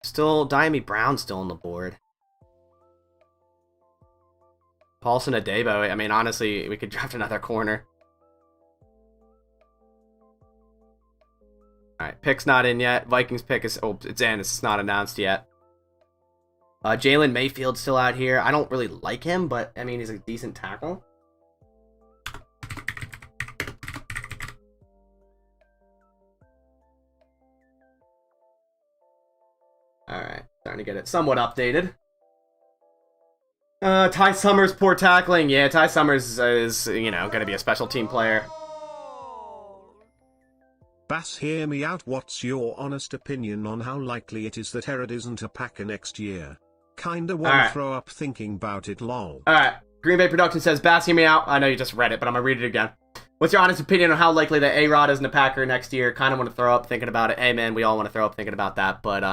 still, Diami Brown's still on the board. Paulson Adebo, I mean, honestly, we could draft another corner. Alright, pick's not in yet. Vikings pick is, oh, it's in, it's not announced yet. Jalen Mayfield's still out here. I don't really like him, but, I mean, he's a decent tackle. Alright, starting to get it somewhat updated. Ty Summers, poor tackling. Yeah, Ty Summers is, you know, going to be a special team player. Bass, hear me out. What's your honest opinion on how likely it is that Herod isn't a Packer next year? Kinda wanna throw up thinking about it, lol. Alright, Green Bay Production says, Bass, hear me out. I know you just read it, but I'm gonna read it again. What's your honest opinion on how likely that A-Rod isn't a Packer next year? Kinda want to throw up thinking about it. Hey, man, we all want to throw up thinking about that, but,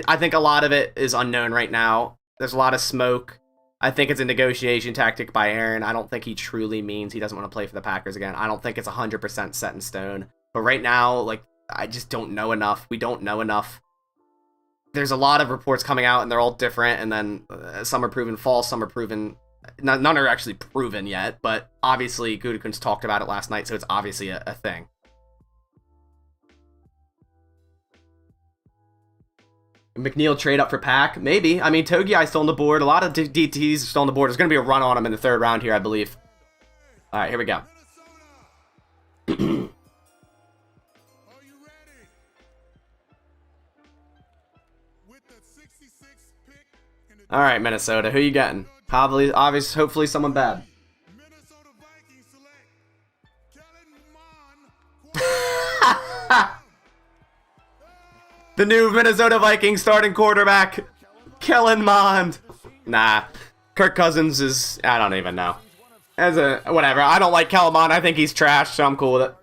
I think a lot of it is unknown right now. There's a lot of smoke. I think it's a negotiation tactic by Aaron. I don't think he truly means he doesn't want to play for the Packers again. I don't think it's 100% set in stone. But right now, like, I just don't know enough. We don't know enough. There's a lot of reports coming out, and they're all different, and then some are proven false, some are proven... None are actually proven yet, but obviously Gutekunst talked about it last night, so it's obviously a thing. McNeil trade up for Pack? Maybe. I mean, Togiai's still on the board. A lot of DTs are still on the board. There's going to be a run on him in the third round here, I believe. All right, here we go. All right, Minnesota. Who you getting? Hopefully someone bad. The new Minnesota Vikings starting quarterback, Kellen Mond. Nah, Kirk Cousins is, I don't even know. Whatever. I don't like Kellen Mond. I think he's trash, so I'm cool with it.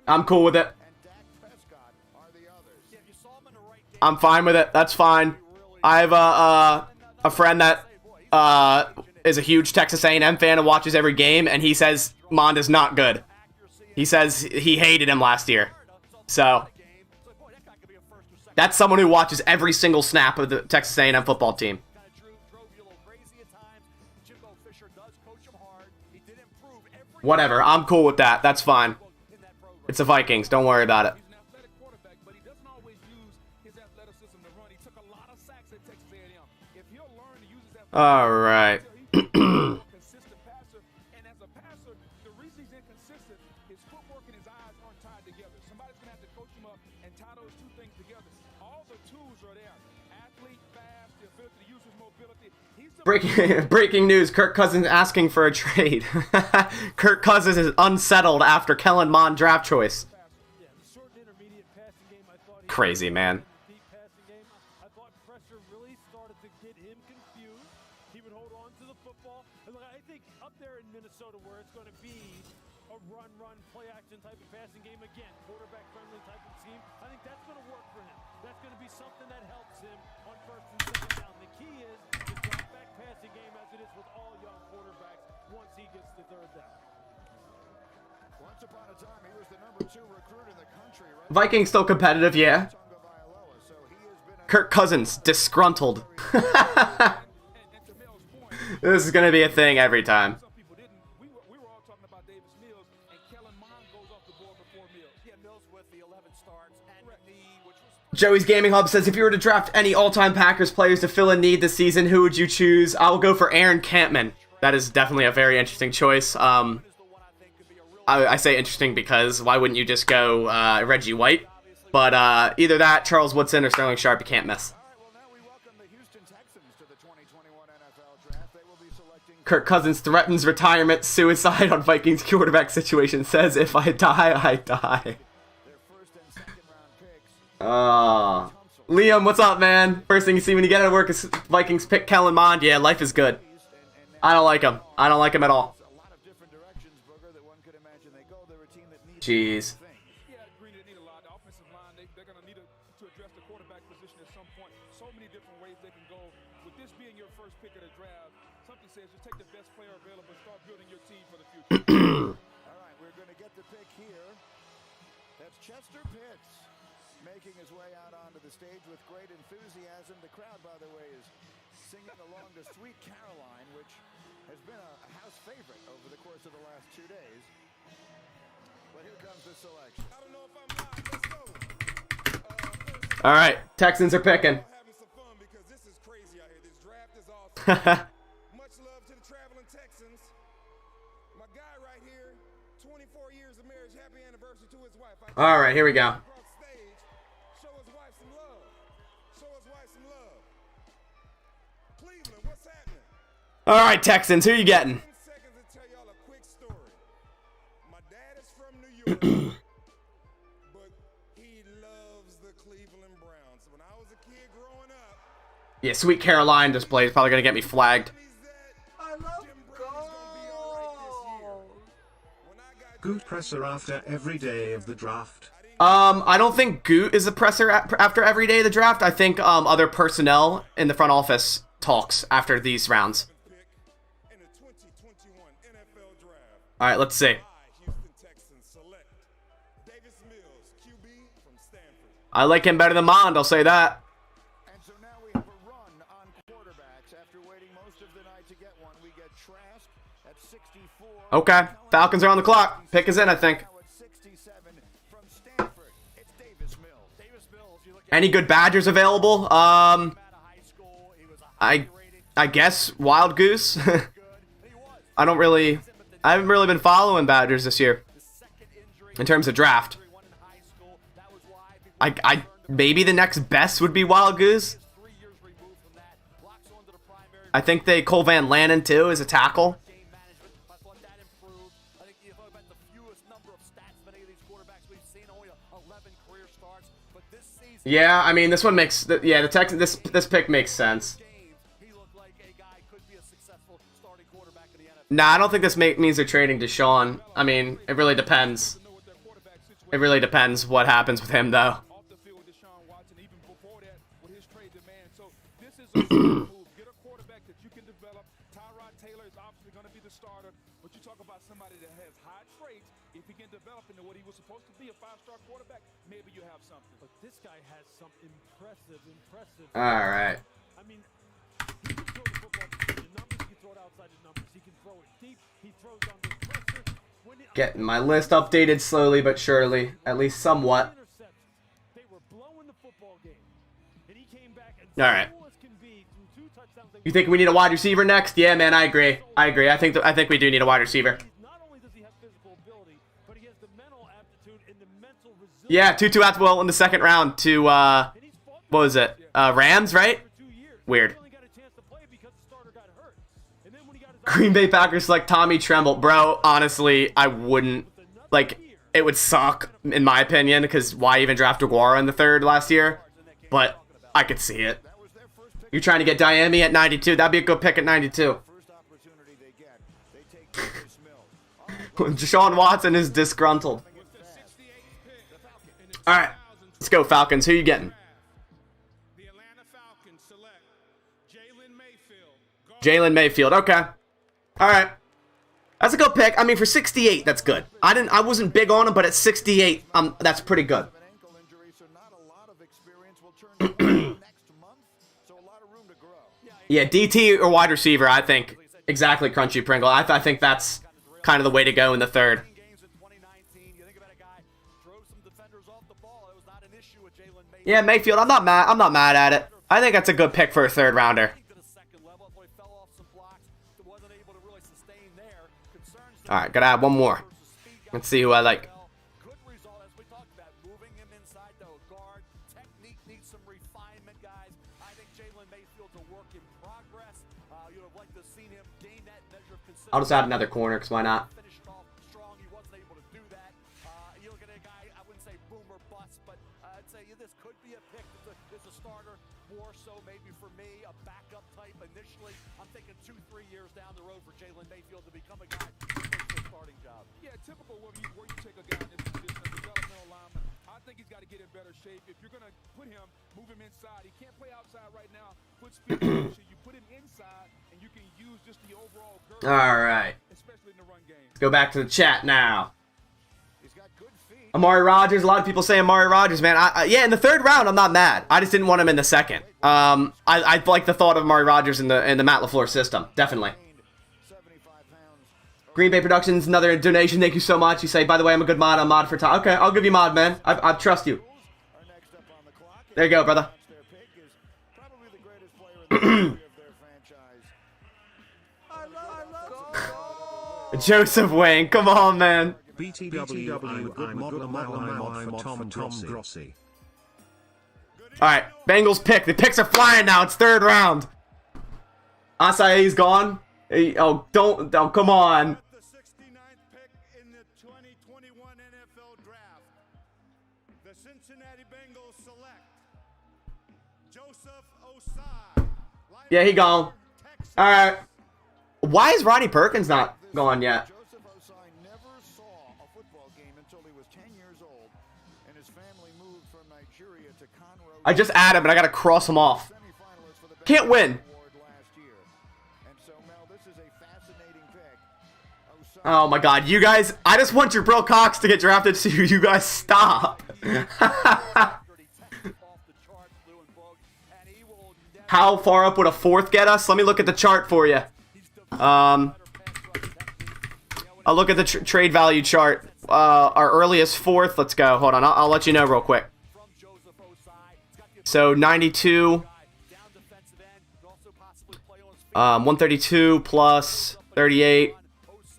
I'm cool with it. I'm fine with it. That's fine. I have a friend that is a huge Texas A&M fan and watches every game, and he says Mond is not good. He says he hated him last year. So... that's someone who watches every single snap of the Texas A&M football team. Whatever, I'm cool with that. That's fine. It's the Vikings. Don't worry about it. All right. Breaking news, Kirk Cousins asking for a trade. Kirk Cousins is unsettled after Kellen Mond draft choice. Crazy, man. Vikings still competitive, yeah. Kirk Cousins, disgruntled. This is going to be a thing every time. Joey's Gaming Hub says, if you were to draft any all-time Packers players to fill a need this season, who would you choose? I will go for Aaron Campman. That is definitely a very interesting choice. I say interesting because why wouldn't you just go Reggie White? But either that, Charles Woodson, or Sterling Sharp, you can't miss. Kirk Cousins threatens retirement, suicide on Vikings quarterback situation. Says, if I die, I die. Liam, what's up, man? First thing you see when you get out of work is Vikings pick Kellen Mond. Yeah, life is good. I don't like him. I don't like him at all. Jeez. Making his way out onto the stage with great enthusiasm. The crowd, by the way, is singing along to Sweet Caroline, which has been a house favorite over the course of the last 2 days. But here comes the selection. I don't know if I'm live. Let's go. All right, Texans are picking. Having some fun because this is crazy out here. This draft is awesome. Much love to the traveling Texans. My guy right here, 24 years of marriage. Happy anniversary to his wife. All right, here we go. All right, Texans, who you getting? My dad is from New York, but he loves the Cleveland Browns. When I was a kid growing up, Yeah, Sweet Caroline display is probably gonna get me flagged. Goot presser after every day of the draft. I don't think Goot is the presser after every day of the draft. I think other personnel in the front office talks after these rounds. All right, let's see. I like him better than Mond, I'll say that. And so now we have a run on quarterbacks. After waiting most of the night to get one, we get Trask at 64. Okay, Falcons are on the clock. Pick is in, I think. Any good Badgers available? I guess Wild Goose. I haven't really been following Badgers this year in terms of draft. I maybe the next best would be Wild Goose. I think they Cole Van Lanen too as a tackle. Yeah, I mean this one makes the Texans this pick makes sense. Nah, I don't think this means they're trading Deshaun. I mean, it really depends. It really depends what happens with him, though. All right. Getting my list updated slowly but surely, at least somewhat. All right. You think we need a wide receiver next? Yeah, man, I agree. I think we do need a wide receiver. Yeah, Tutu Atwell in the second round to what was it? Rams, right? Weird. Green Bay Packers select Tommy Tremble. Bro, honestly, I wouldn't. Like, it would suck, in my opinion, because why even draft Aguara in the third last year? But I could see it. You're trying to get Diami at 92. That'd be a good pick at 92. Deshaun Watson is disgruntled. All right, let's go, Falcons. Who you getting? Jalen Mayfield. Okay. All right. That's a good pick. I mean, for 68, that's good. I wasn't big on him, but at 68, that's pretty good. Yeah, DT or wide receiver, I think. Exactly, Crunchy Pringle. I think that's kind of the way to go in the third. Yeah, Mayfield. I'm not mad. I'm not mad at it. I think that's a good pick for a third rounder. All right, gotta add one more. Let's see who I like. I'll just add another corner, because why not? Typical where you take a guy in this position, a developmental lineman. I think he's got to get in better shape. If you're going to put him, move him inside. He can't play outside right now. Put speed in motion. You put him inside, and you can use just the overall girth. All right. Especially in the run game. Let's go back to the chat now. Amari Rogers. A lot of people say Amari Rogers, man. Yeah, in the third round, I'm not mad. I just didn't want him in the second. I like the thought of Amari Rogers in the Matt LaFleur system. Definitely. Green Bay Productions, another donation. Thank you so much. You say, by the way, I'm a good mod. I'm mod for time. Okay, I'll give you mod, man. I trust you. There you go, brother. Joseph Wayne, come on, man. Alright, Bengals pick. The picks are flying now. It's third round. Acai's gone. Oh, come on. Yeah, he gone. Alright. Why is Ronnie Perkins not gone yet? I just add him, and I gotta cross him off. Can't win. Oh my god, you guys, I just want Jabril Cox to get drafted so you guys stop. How far up would a fourth get us? Let me look at the chart for you. I'll look at the trade value chart. Our earliest fourth, let's go. Hold on, I'll let you know real quick. So 92. 132 plus 38.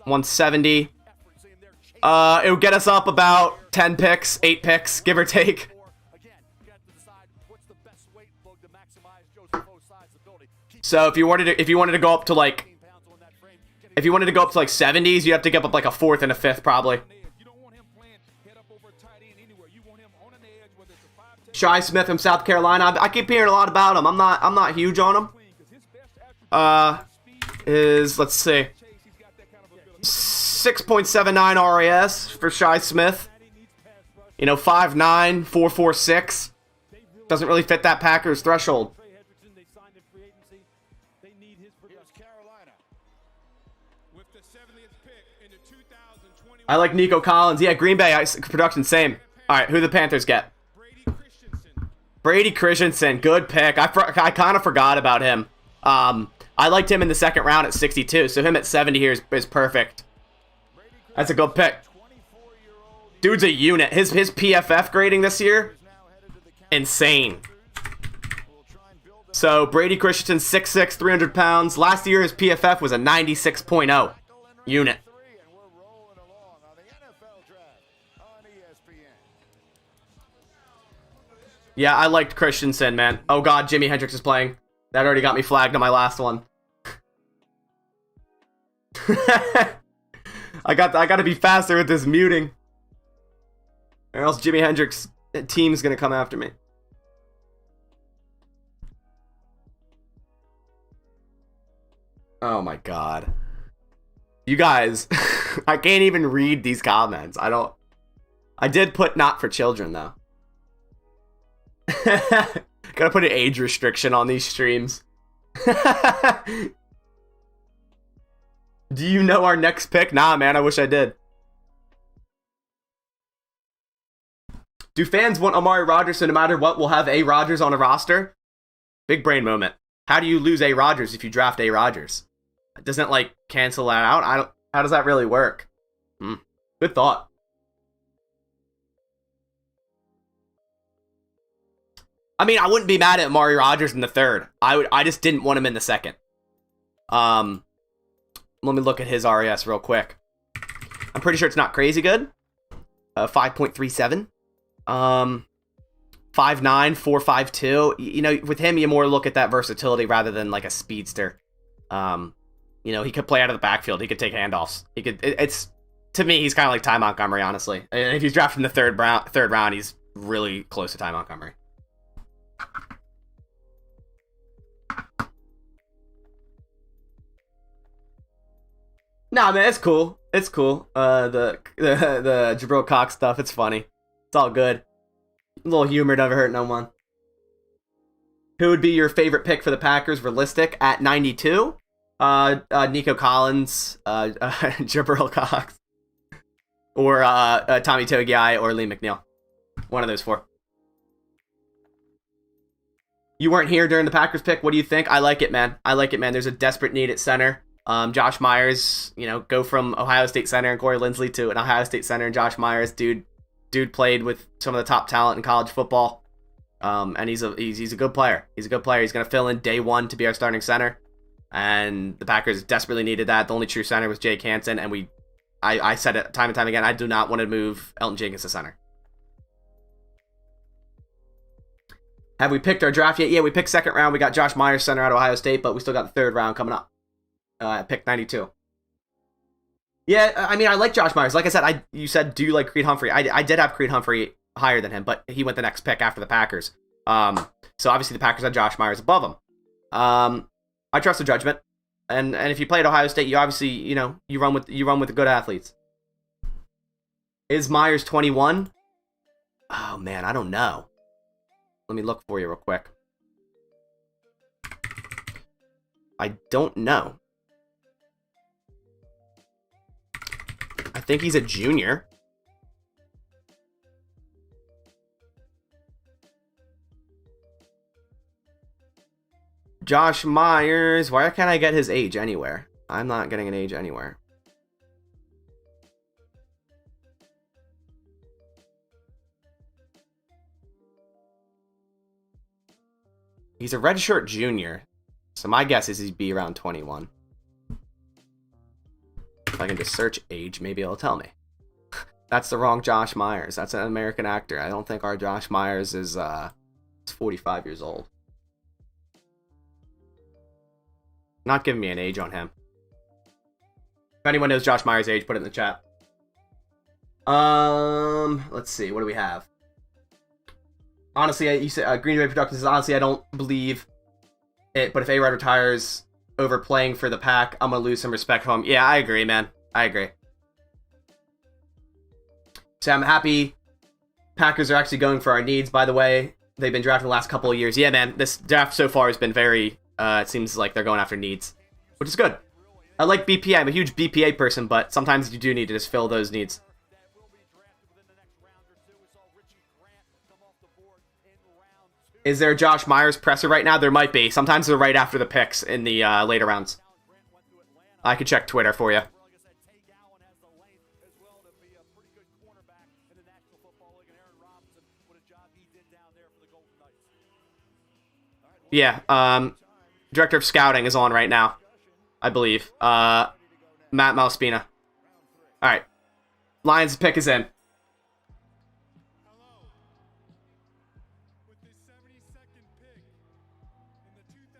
170. It would get us up about 10 picks, 8 picks, give or take. So if you wanted to go up to like 70s, you have to give up like a fourth and a fifth probably. Shi Smith from South Carolina. I keep hearing a lot about him. I'm not huge on him. Let's see. 6.79 RAS for Shi Smith. 5'9", 446. Doesn't really fit that Packers threshold. I like Nico Collins. Yeah, Green Bay production, same. All right, who the Panthers get? Brady Christensen, good pick. I kind of forgot about him. I liked him in the second round at 62, so him at 70 here is perfect. That's a good pick. Dude's a unit. His PFF grading this year, insane. So Brady Christensen, 6'6", 300 pounds. Last year his PFF was a 96.0 unit. Yeah, I liked Christensen, man. Oh god, Jimi Hendrix is playing. That already got me flagged on my last one. I got to be faster with this muting, or else Jimi Hendrix team's gonna come after me. Oh my god, you guys, I can't even read these comments. I did put not for children though. Gotta put an age restriction on these streams. Do you know our next pick? Nah, man, I wish I did. Do fans want Amari Rogers, so no matter what, we'll have A. Rodgers on a roster? Big brain moment. How do you lose A. Rodgers if you draft A. Rodgers? It doesn't, like, cancel that out? How does that really work? Good thought. I mean, I wouldn't be mad at Amari Rogers in the third. I just didn't want him in the second. Let me look at his RAS real quick. I'm pretty sure it's not crazy good. 5.37. 5'9", 4.52. You know, with him, you more look at that versatility rather than like a speedster. You know, he could play out of the backfield. He could take handoffs. He could. It's to me, he's kind of like Ty Montgomery, honestly. And if he's drafted in the third round, he's really close to Ty Montgomery. Nah, man, it's cool. It's cool. The Jabril Cox stuff, it's funny. It's all good. A little humor never hurt no one. Who would be your favorite pick for the Packers? Realistic at 92. Nico Collins, Jabril Cox, or Tommy Togiai, or Lee McNeil. One of those four. You weren't here during the Packers pick. What do you think? I like it, man. I like it, man. There's a desperate need at center. Josh Myers, you know, go from Ohio State center and Corey Linsley to an Ohio State center and Josh Myers. Dude played with some of the top talent in college football. And he's a good player. He's a good player. He's going to fill in day one to be our starting center. And the Packers desperately needed that. The only true center was Jake Hansen. And I said it time and time again, I do not want to move Elton Jenkins to center. Have we picked our draft yet? Yeah, we picked second round. We got Josh Myers, center out of Ohio State, but we still got the third round coming up. Pick 92. Yeah, I mean, I like Josh Myers. Like I said, you said, do you like Creed Humphrey? I did have Creed Humphrey higher than him, but he went the next pick after the Packers. So obviously the Packers had Josh Myers above him. I trust the judgment, and if you play at Ohio State, you obviously, you know, you run with the good athletes. Is Myers 21? Oh man, I don't know. Let me look for you real quick. I don't know. I think he's a junior. Josh Myers. Why can't I get his age anywhere? I'm not getting an age anywhere. He's a redshirt junior. So my guess is he'd be around 21. If I can just search age, maybe it'll tell me. That's the wrong Josh Myers. That's an American actor. I don't think our Josh Myers is 45 years old. Not giving me an age on him. If anyone knows Josh Myers' age, put it in the chat. Let's see. What do we have? Honestly, you said Green Bay Productions says, honestly, I don't believe it, but if A-Rod retires over playing for the Pack, I'm going to lose some respect for him. Yeah, I agree, man. I agree. So I'm happy Packers are actually going for our needs, by the way. They've been drafting the last couple of years. Yeah, man, this draft so far has been very, it seems like they're going after needs, which is good. I like BPA. I'm a huge BPA person, but sometimes you do need to just fill those needs. Is there a Josh Myers presser right now? There might be. Sometimes they're right after the picks in the later rounds. I could check Twitter for you. Yeah, Director of Scouting is on right now, I believe. Matt Malaspina. Alright. Lions pick is in.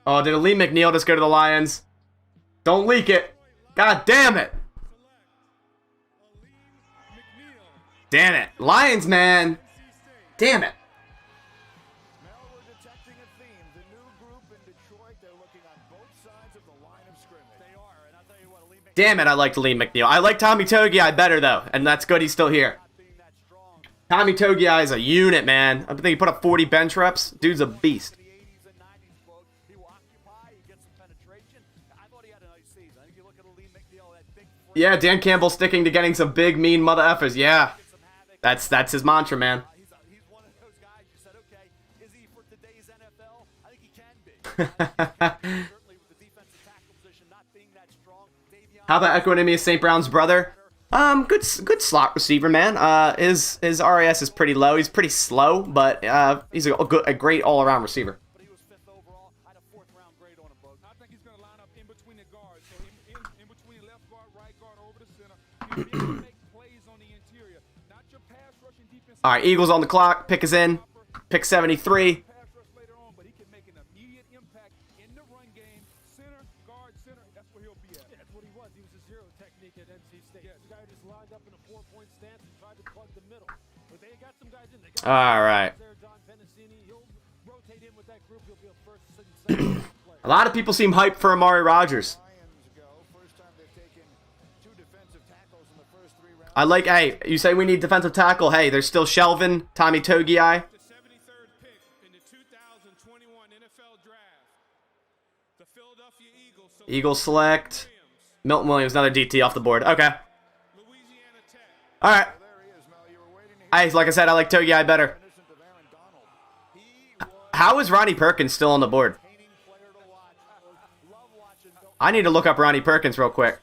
Oh, did Lee McNeil just go to the Lions? Don't leak it. God damn it. Damn it. Lions, man. Damn it. Damn it, I liked Lee McNeil. I like Tommy Togiai better, though. And that's good he's still here. Tommy Togiai is a unit, man. I think he put up 40 bench reps. Dude's a beast. Yeah, Dan Campbell sticking to getting some big, mean mother effers. Yeah. That's his mantra, man. How about Equanimous St. Brown's brother? Good slot receiver, man. His RAS is pretty low. He's pretty slow, but he's a great all-around receiver. All right, Eagles on the clock. Pick is in. Pick 73. All right. A lot of people seem hyped for Amari Rogers. I like, hey, you say we need defensive tackle. Hey, there's still Shelvin, Tommy Togiai. Eagles select. Milton Williams, another DT off the board. Okay. All right. Like I said, I like Togiai better. How is Ronnie Perkins still on the board? I need to look up Ronnie Perkins real quick.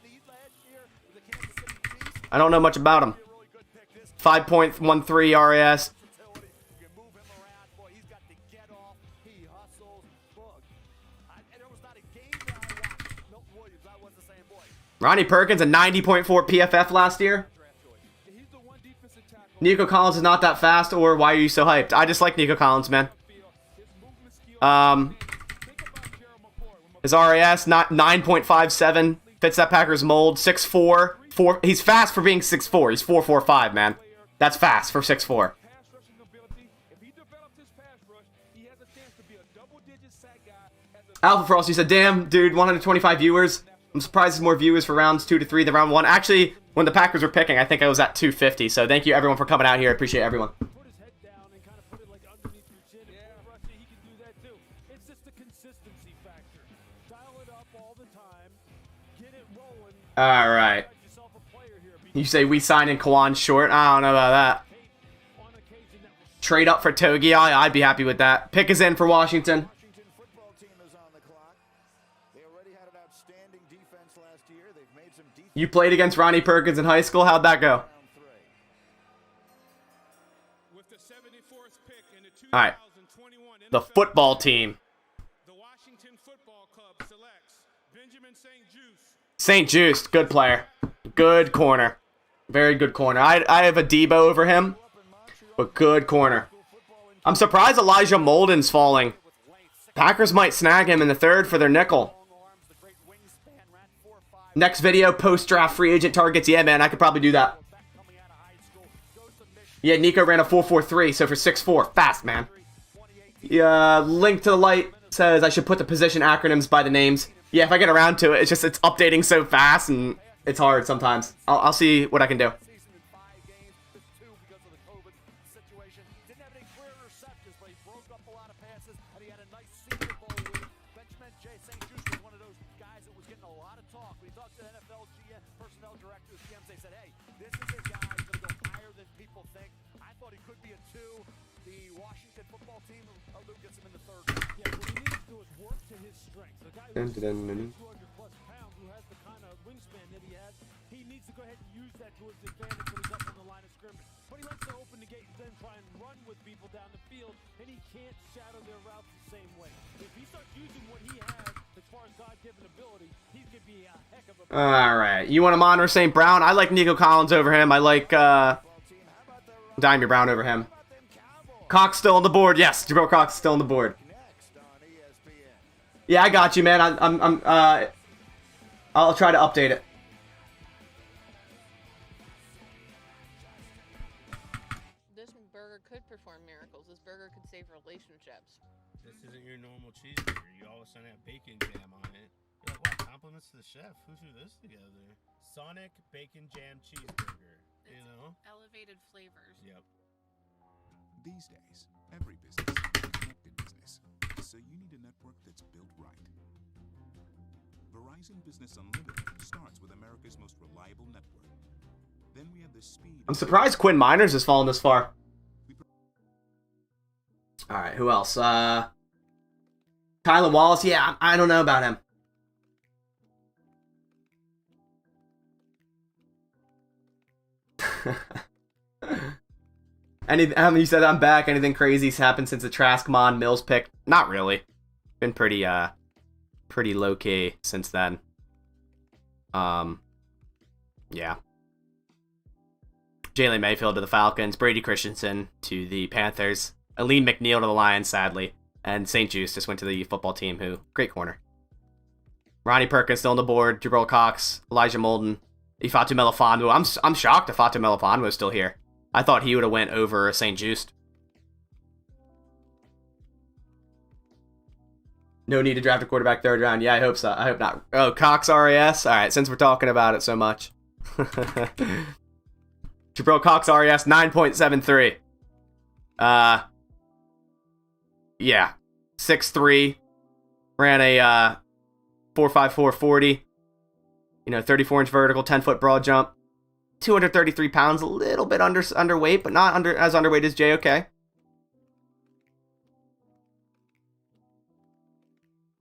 I don't know much about him. 5.13 RAS. Ronnie Perkins, a 90.4 PFF last year. Nico Collins is not that fast, or why are you so hyped? I just like Nico Collins, man. His RAS, not 9.57. Fits that Packers mold. 6'4". He's fast for being 6'4". He's 4'5", man. That's fast for 6'4". Alpha Frost, you said, damn, dude, 125 viewers. I'm surprised there's more viewers for rounds 2 to 3 than round 1. Actually, when the Packers were picking, I think I was at 250. So thank you, everyone, for coming out here. I appreciate everyone. All right. You say we sign in Kawan short? I don't know about that. Trade up for Togiai? I'd be happy with that. Pick is in for Washington. You played against Ronnie Perkins in high school? How'd that go? All right. The football team. St. Just, good player. Good corner. Very good corner. I have a Debo over him, but good corner. I'm surprised Elijah Molden's falling. Packers might snag him in the 3rd for their nickel. Next video, post-draft free agent targets. Yeah, man, I could probably do that. Yeah, Nico ran a 4.43, so for 6'4", fast, man. Yeah, link to the light says I should put the position acronyms by the names. Yeah, if I get around to it, it's just it's updating so fast and it's hard sometimes. I'll see what I can do. Dun, dun, dun, dun. 200+ pounds, who has the kind of wingspan that he has, he needs to go ahead and use that to his advantage when he's up on the line of scrimmage. But he likes to open the gate and then try and run with people down the field, and he can't shadow their routes the same way. If he starts using what he has as far as God-given ability, he could be a heck of a... All right. You want to monitor St. Brown? I like Nico Collins over him. I like Diamond Brown over him. Cox still on the board. Yes, Jabril Cox is still on the board. Yeah, I got you, man. I'll try to update it. This burger could perform miracles. This burger could save relationships. This isn't your normal cheeseburger. You all of a sudden have bacon jam on it. You're like, wow, compliments to the chef. Who threw this together? Sonic Bacon Jam Cheeseburger. You know? Elevated flavors. Yep. These days, every business is a connected business. So you need a network that's built right. Verizon Business Unlimited starts with America's most reliable network. Then we have the speed. I'm surprised Quinn Miners has fallen this far. All right, who else? Kylan Wallace. Yeah, I don't know about him. You said I'm back. Anything crazy's happened since the Traskmon Mills pick? Not really. Been pretty low key since then. Yeah. Jalen Mayfield to the Falcons, Brady Christensen to the Panthers, Aleen McNeil to the Lions, sadly, and St. Juice just went to the football team. Who great corner. Ronnie Perkins still on the board. Jabril Cox, Elijah Molden, Ifatu Melifonwu. I'm shocked Ifatu Melifonwu is still here. I thought he would have went over St. Juiced. No need to draft a quarterback third round. Yeah, I hope so. I hope not. Oh, Cox RAS? Alright, since we're talking about it so much. Jabril Cox RAS 9.73. Yeah. 6'3". Ran a 4.54 40. 34-inch vertical, 10-foot broad jump. 233 pounds, a little bit underweight, but not as underweight as JOK.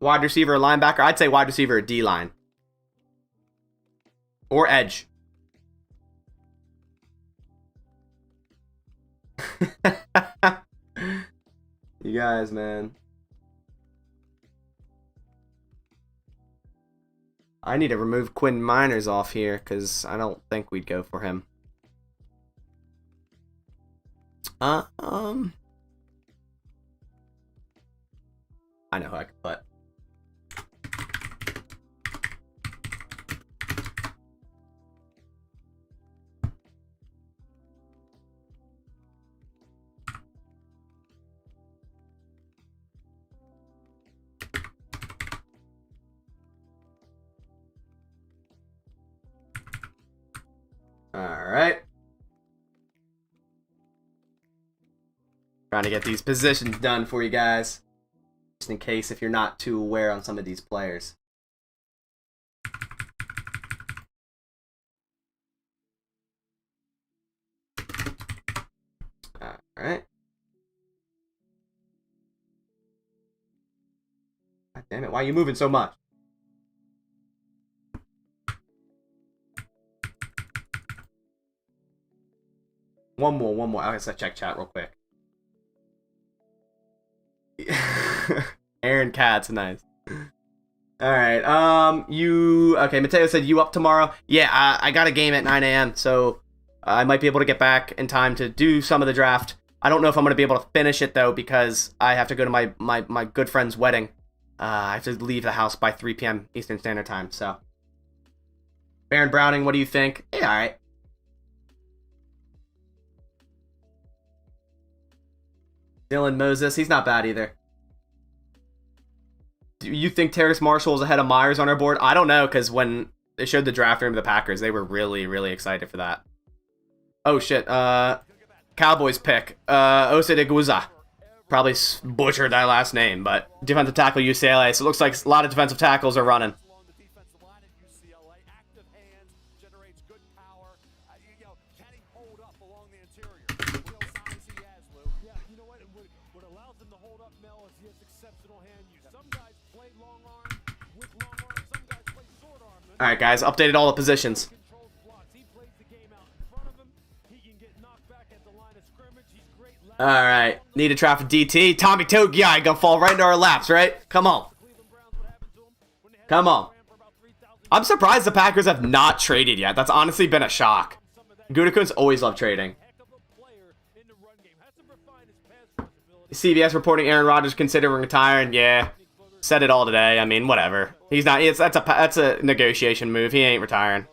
Wide receiver or linebacker? I'd say wide receiver or D-line. Or edge. You guys, man. I need to remove Quinn Miners off here because I don't think we'd go for him. I know who I could put. Alright. Trying to get these positions done for you guys. Just in case if you're not too aware on some of these players. Alright. God damn it, why are you moving so much? One more. I guess I check chat real quick. Aaron Katz, nice. Alright, okay, Mateo said you up tomorrow? Yeah, I got a game at 9 a.m., so I might be able to get back in time to do some of the draft. I don't know if I'm going to be able to finish it, though, because I have to go to my good friend's wedding. I have to leave the house by 3 p.m. Eastern Standard Time, so. Baron Browning, what do you think? Yeah, alright. Dylan Moses, he's not bad either. Do you think Terrace Marshall is ahead of Myers on our board? I don't know, because when they showed the draft room of the Packers, they were really, really excited for that. Oh, shit. Cowboys pick. Osa de Guza. Probably butchered that last name, but defensive tackle UCLA. So it looks like a lot of defensive tackles are running. Alright, guys, updated all the positions. Alright, need to draft a DT. Tommy Togiai gonna fall right into our laps, right? Come on. Come on. I'm surprised the Packers have not traded yet. That's honestly been a shock. Gutekunst always loved trading. CBS reporting Aaron Rodgers considering retiring. Yeah. Said it all today. I mean, whatever. He's not. That's a negotiation move. He ain't retiring.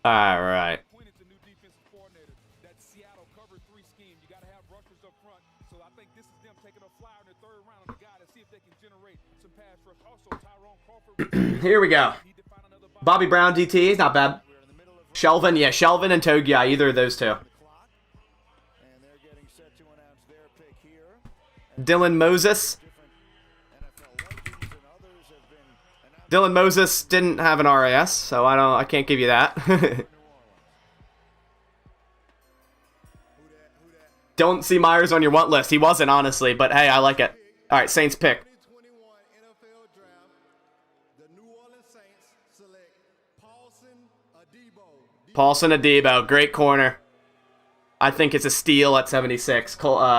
All right. Here we go. Bobby Brown DT. He's not bad. Shelvin, yeah, Shelvin and Togiai, either of those two. Dylan Moses. Dylan Moses didn't have an RAS, so I can't give you that. Don't see Myers on your want list. He wasn't, honestly, but hey, I like it. All right, Saints pick. Paulson Adebo, great corner. I think it's a steal at 76.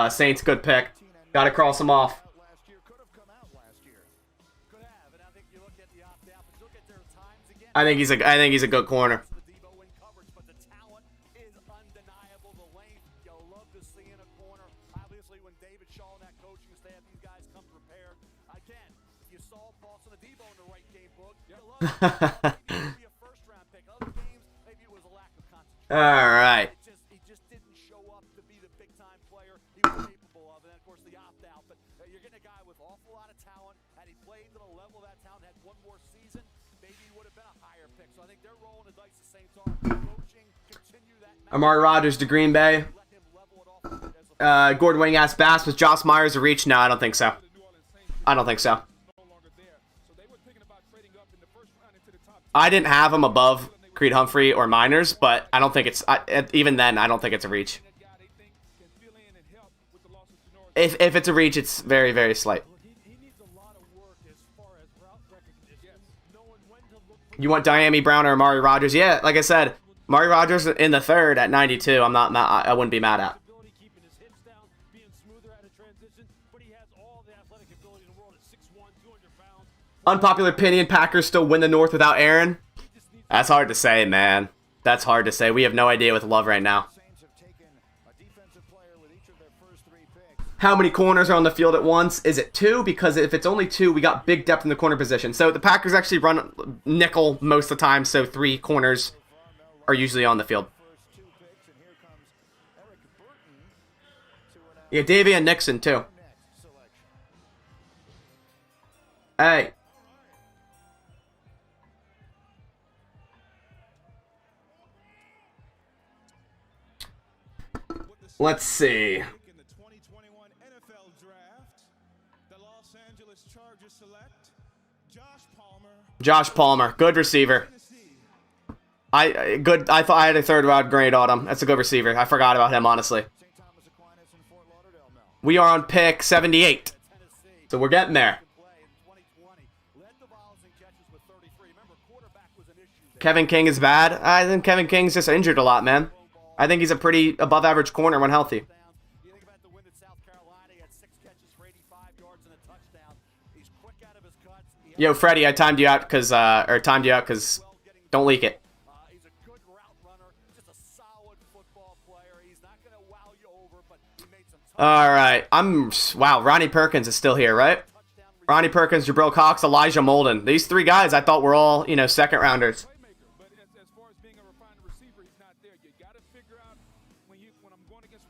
Saints, good pick. Got to cross him off. I think he's a good corner. All right. He just didn't show up to be the big-time player he was capable of, and then, of course, the opt-out. But you're getting a guy with an awful lot of talent. Had he played to the level of that talent, had one more season, maybe he would have been a higher pick. So I think they're rolling the dice the same time. Coaching, continue that. Amari Rogers to Green Bay. Gordon Wing asked Bass, was Josh Myers a reach? No, I don't think so. I don't think so. I didn't have him above Creed Humphrey or Miners, but I don't think it's even then. I don't think it's a reach. If it's a reach, it's very, very slight. You want Diami Brown or Amari Rogers? Yeah, like I said, Amari Rogers in the third at 92. I'm not mad. I wouldn't be mad at. Unpopular opinion, Packers still win the North without Aaron? That's hard to say, man. That's hard to say. We have no idea with Love right now. How many corners are on the field at once? Is it 2? Because if it's only 2, we got big depth in the corner position. So the Packers actually run nickel most of the time, so 3 corners are usually on the field. Yeah, Davian Nixon, too. Hey. Let's see. In the 2021 NFL Draft, the Los Angeles Chargers select Josh Palmer. Josh Palmer, good receiver. I thought I had a third round grade on him. That's a good receiver. I forgot about him, honestly. We are on pick 78. So we're getting there. Kevin King is bad. I think Kevin King's just injured a lot, man. I think he's a pretty above average corner when healthy. Yo, Freddie, I timed you out because don't leak it. All right, wow. Ronnie Perkins is still here, right? Ronnie Perkins, Jabril Cox, Elijah Molden. These 3 guys I thought were all, second rounders.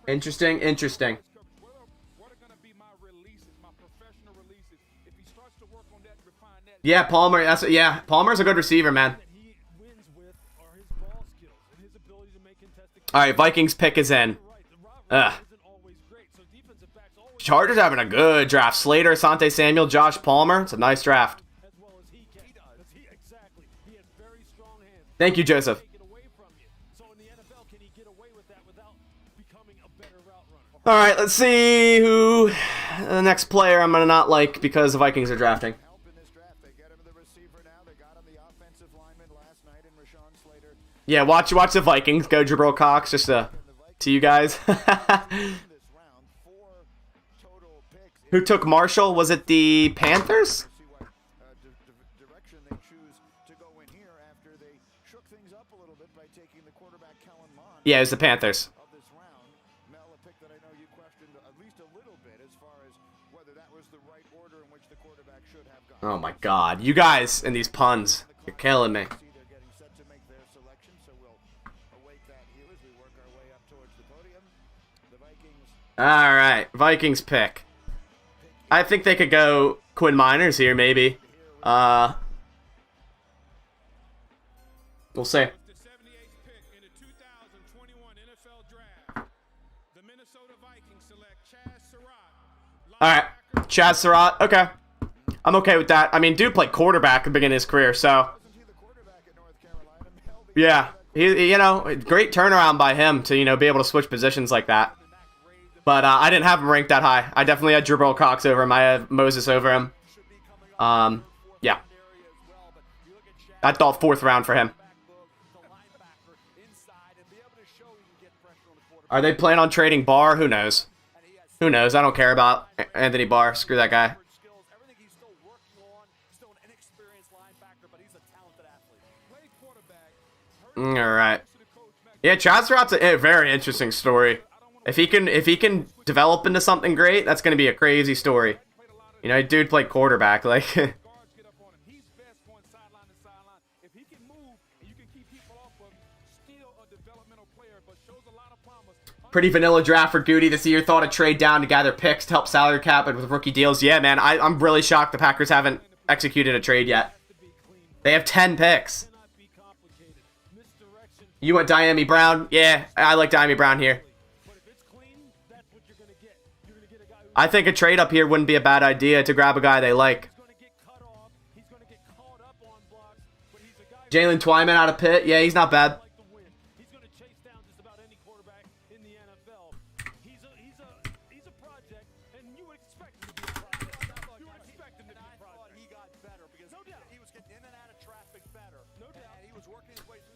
Interesting. Yeah, Palmer. Palmer's a good receiver, man. All right, Vikings pick is in. Chargers having a good draft. Slater, Asante Samuel, Josh Palmer. It's a nice draft. Thank you, Joseph. All right, let's see who the next player I'm going to not like because the Vikings are drafting. Yeah, watch the Vikings go Jabril Cox, just to you guys. Who took Marshall? Was it the Panthers? Yeah, it was the Panthers. Oh my god. You guys and these puns. You're killing me. Alright, Vikings pick. I think they could go Quinn Miners here, maybe. We'll see. Alright, Chaz Surratt. Okay. I'm okay with that. I mean, dude played quarterback at the beginning of his career, so. Yeah. He great turnaround by him to, be able to switch positions like that. But I didn't have him ranked that high. I definitely had Jabril Cox over him. I had Moses over him. Yeah. I thought 4th round for him. Are they planning on trading Barr? Who knows? Who knows? I don't care about Anthony Barr. Screw that guy. All right. Yeah, Chad Surratt's a very interesting story. If he can develop into something great, that's going to be a crazy story. You know, dude played quarterback, like. Pretty vanilla draft for Goody this year. Thought a trade down to gather picks to help salary cap and with rookie deals. Yeah, man, I'm really shocked the Packers haven't executed a trade yet. They have 10 picks. You want Diami Brown? Yeah, I like Diami Brown here. I think a trade up here wouldn't be a bad idea to grab a guy they like. Jalen Twyman out of Pitt. Yeah, he's not bad.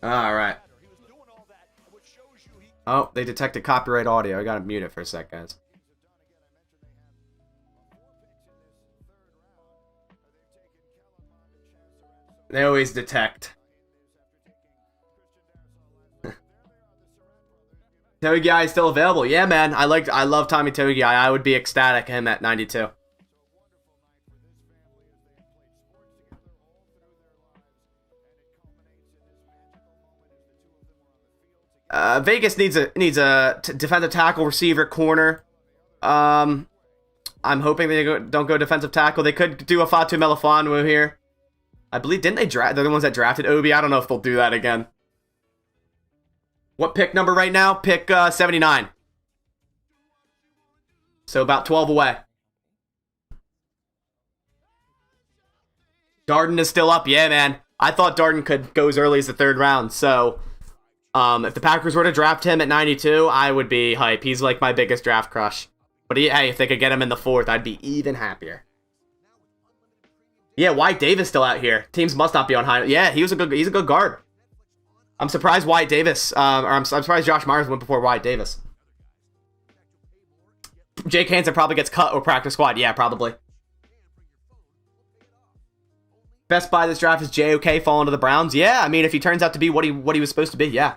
All right. Oh, they detected copyright audio. I gotta mute it for a sec, guys. They always detect. Togiai is still available. Yeah, man. I love Tommy Togiai. I would be ecstatic him at 92. Vegas needs a defensive tackle, receiver, corner. I'm hoping they don't go defensive tackle. They could do a Fatu Melifonwu here. I believe, didn't they draft? They're the ones that drafted Obi. I don't know if they'll do that again. What pick number right now? Pick 79. So about 12 away. Darden is still up. Yeah, man. I thought Darden could go as early as the 3rd round. So if the Packers were to draft him at 92, I would be hype. He's like my biggest draft crush. But hey, if they could get him in the 4th, I'd be even happier. Yeah, Wyatt Davis still out here. Teams must not be on high. Yeah, he's a good guard. I'm surprised Wyatt Davis, or I'm surprised Josh Myers went before Wyatt Davis. Jake Hansen probably gets cut or practice squad. Yeah, probably. Best buy this draft is JOK falling to the Browns. Yeah, I mean, if he turns out to be what he was supposed to be, yeah.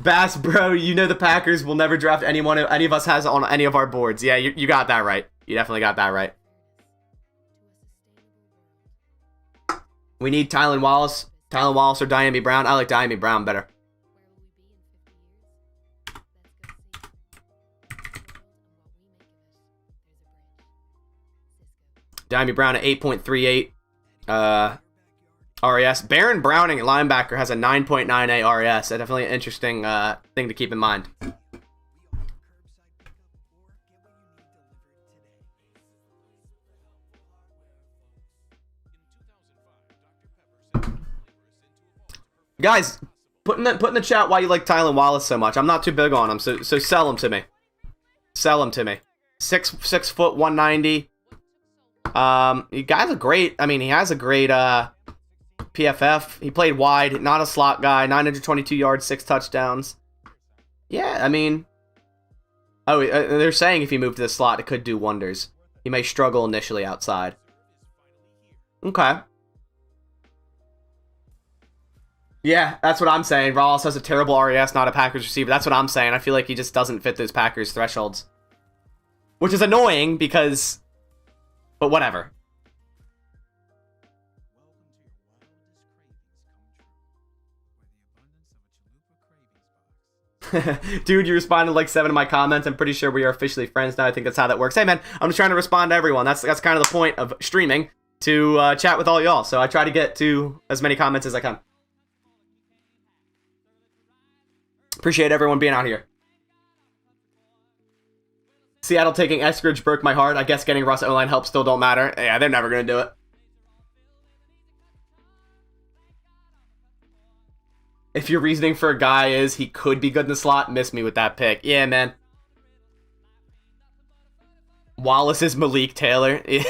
Bass, bro, you know the Packers will never draft any of us has on any of our boards. Yeah, you got that right. You definitely got that right. We need Tylan Wallace. Tylan Wallace or Diami Brown. I like Diami Brown better. Diami Brown at 8.38 RAS. Baron Browning, linebacker, has a 9.98 RAS. That's definitely an interesting thing to keep in mind. Guys, put in the chat why you like Tylan Wallace so much. I'm not too big on him, so sell him to me. Sell him to me. 6 foot 190. He has a great PFF. He played wide, not a slot guy. 922 yards, 6 touchdowns. Yeah, I mean, they're saying if he moved to the slot, it could do wonders. He may struggle initially outside. Okay. Yeah, that's what I'm saying. Wallace has a terrible RAS, not a Packers receiver. That's what I'm saying. I feel like he just doesn't fit those Packers thresholds. Which is annoying because... But whatever. Dude, you responded like 7 of my comments. I'm pretty sure we are officially friends now. I think that's how that works. Hey, man, I'm just trying to respond to everyone. That's kind of the point of streaming, to chat with all y'all. So I try to get to as many comments as I can. Appreciate everyone being out here. Seattle taking Eskridge broke my heart. I guess getting Russ O-line help still don't matter. Yeah, they're never going to do it. If your reasoning for a guy is he could be good in the slot, miss me with that pick. Yeah, man. Wallace is Malik Taylor. In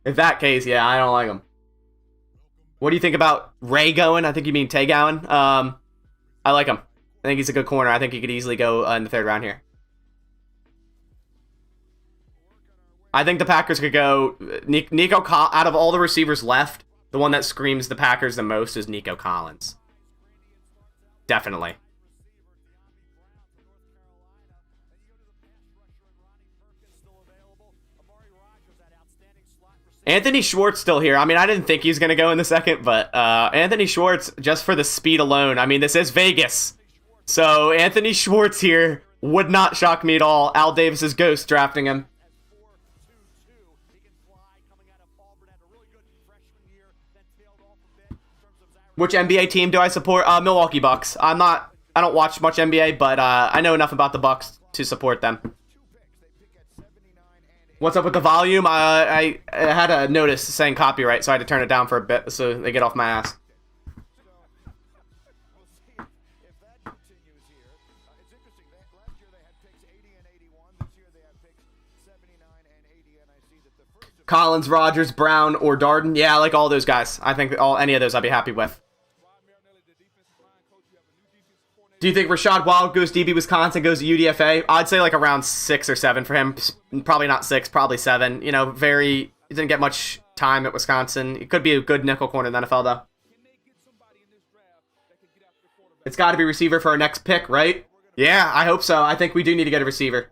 that case, yeah, I don't like him. What do you think about Ray going? I think you mean Tay going. I like him. I think he's a good corner. I think he could easily go in the 3rd round here. I think the Packers could go Nico out of all the receivers left, the one that screams the Packers the most is Nico Collins. Definitely. Anthony Schwartz still here. I mean, I didn't think he was going to go in the 2nd, but Anthony Schwartz, just for the speed alone, I mean, this is Vegas. So Anthony Schwartz here would not shock me at all. Al Davis's ghost drafting him. Which NBA team do I support? Milwaukee Bucks. I don't watch much NBA, but I know enough about the Bucks to support them. What's up with the volume? I had a notice saying copyright, so I had to turn it down for a bit so they get off my ass. Collins, Rodgers, Brown, or Darden. Yeah, I like all those guys. I think any of those I'd be happy with. Do you think Rashad Wild goes DB Wisconsin, goes to UDFA? I'd say like around 6 or 7 for him. Probably not 6, probably 7. You know, he didn't get much time at Wisconsin. It could be a good nickel corner in the NFL, though. It's got to be receiver for our next pick, right? Yeah, I hope so. I think we do need to get a receiver.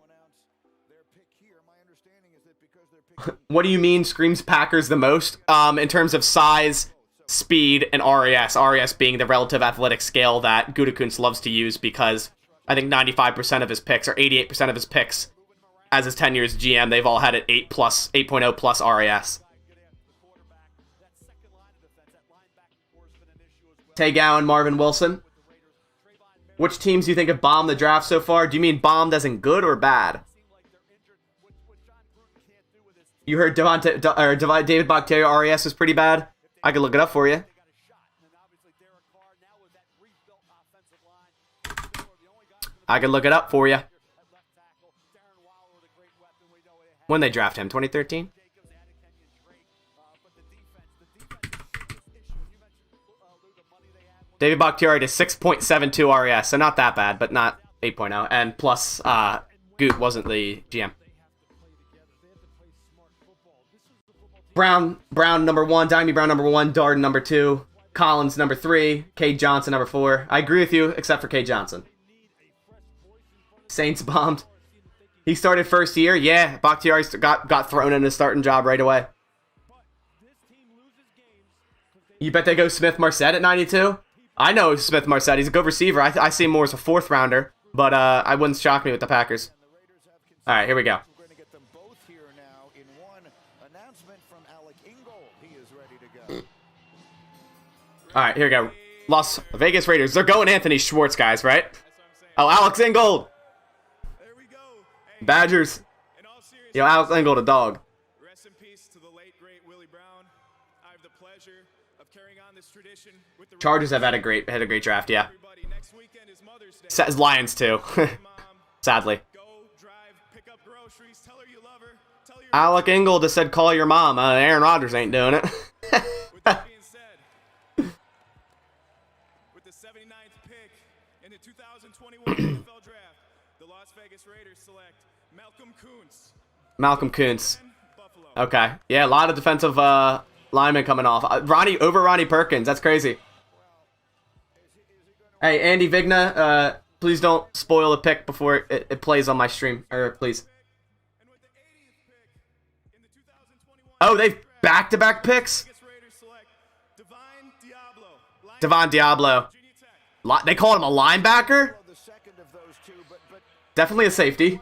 What do you mean screams Packers the most? In terms of size, speed, and RAS. RAS being the relative athletic scale that Gutekunst loves to use because I think 95% of his picks, or 88% of his picks, as his tenure as GM, they've all had an 8.0 plus RAS. Tay Gowan, Marvin Wilson. Which teams do you think have bombed the draft so far? Do you mean bombed as in good or bad? You heard David Bakhtiari RAS was pretty bad? I could look it up for you. When they draft him, 2013? David Bakhtiari to 6.72 RAS, so not that bad, but not 8.0. And plus, Goot wasn't the GM. Brown number 1, Dimey Brown number 1, Darden number 2, Collins number 3, Cade Johnson number 4. I agree with you, except for Cade Johnson. Saints bombed. He started first year. Yeah, Bakhtiari got thrown in his starting job right away. You bet they go Smith Marset at 92? I know Smith Marset. He's a good receiver. I see him more as a 4th rounder, but I wouldn't shock me with the Packers. All right, here we go. All right, here we go. Las Vegas Raiders. They're going Anthony Schwartz, guys, right? Oh, Alex Ingold. Badgers. Yo, Alex Ingold, a dog. Rest in peace to the late, great Willie Brown. I have the pleasure of carrying on this tradition with the Chargers have had a great draft, yeah. Says Lions too. Sadly. Alec Ingold just said call your mom. Aaron Rodgers ain't doing it. With the 79th pick in the 2021 NFL draft, the Las Vegas Raiders select Malcolm Kuntz. Okay. Yeah, a lot of defensive linemen coming off. Ronnie Perkins. That's crazy. Hey, Andy Vigna, please don't spoil the pick before it plays on my stream. Or please. Oh, they've back-to-back picks? Devon Diablo. They called him a linebacker? Definitely a safety.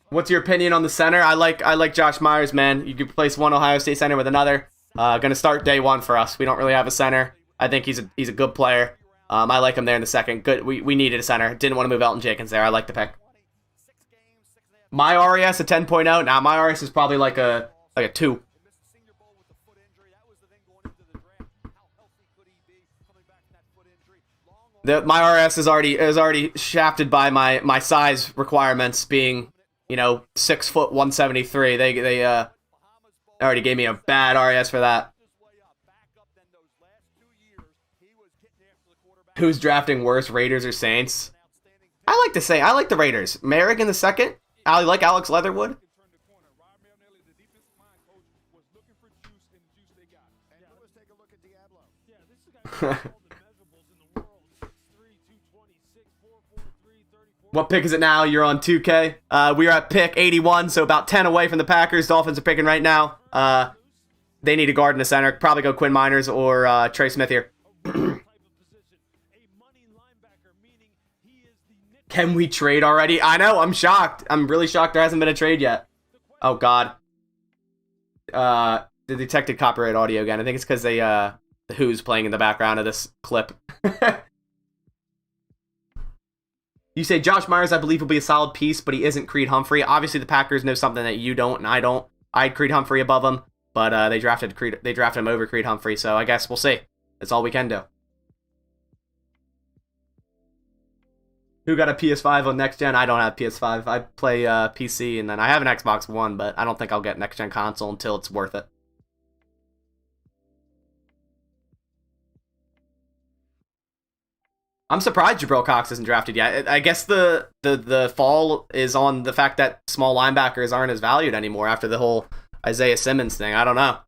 What's your opinion on the center? I like Josh Myers, man. You could replace one Ohio State center with another. Gonna start day 1 for us. We don't really have a center. I think he's a good player. I like him there in the 2nd. Good. We needed a center. Didn't want to move Elton Jenkins there. I like the pick. My RAS a 10.0. Now my RAS is probably like a 2. My RS is already shafted by my size requirements, being 6 foot 173. They already gave me a bad RS for that. Who's drafting worse, Raiders or Saints? I like the Raiders. Merrick in the second. I like Alex Leatherwood. What pick is it now? You're on 2K. We are at pick 81, so about 10 away from the Packers. Dolphins are picking right now. They need a guard in the center. Probably go Quinn Miners or Trey Smith here. Can we trade already? I know, I'm shocked. I'm really shocked there hasn't been a trade yet. Oh, God. The detected copyright audio again. I think it's because the Who's playing in the background of this clip. You say Josh Myers, I believe, will be a solid piece, but he isn't Creed Humphrey. Obviously, the Packers know something that you don't and I don't. I had Creed Humphrey above him, but they drafted him over Creed Humphrey, so I guess we'll see. That's all we can do. Who got a PS5 on next gen? I don't have PS5. I play PC, and then I have an Xbox One, but I don't think I'll get next gen console until it's worth it. I'm surprised Jabril Cox isn't drafted yet. I guess the fall is on the fact that small linebackers aren't as valued anymore after the whole Isaiah Simmons thing. I don't know.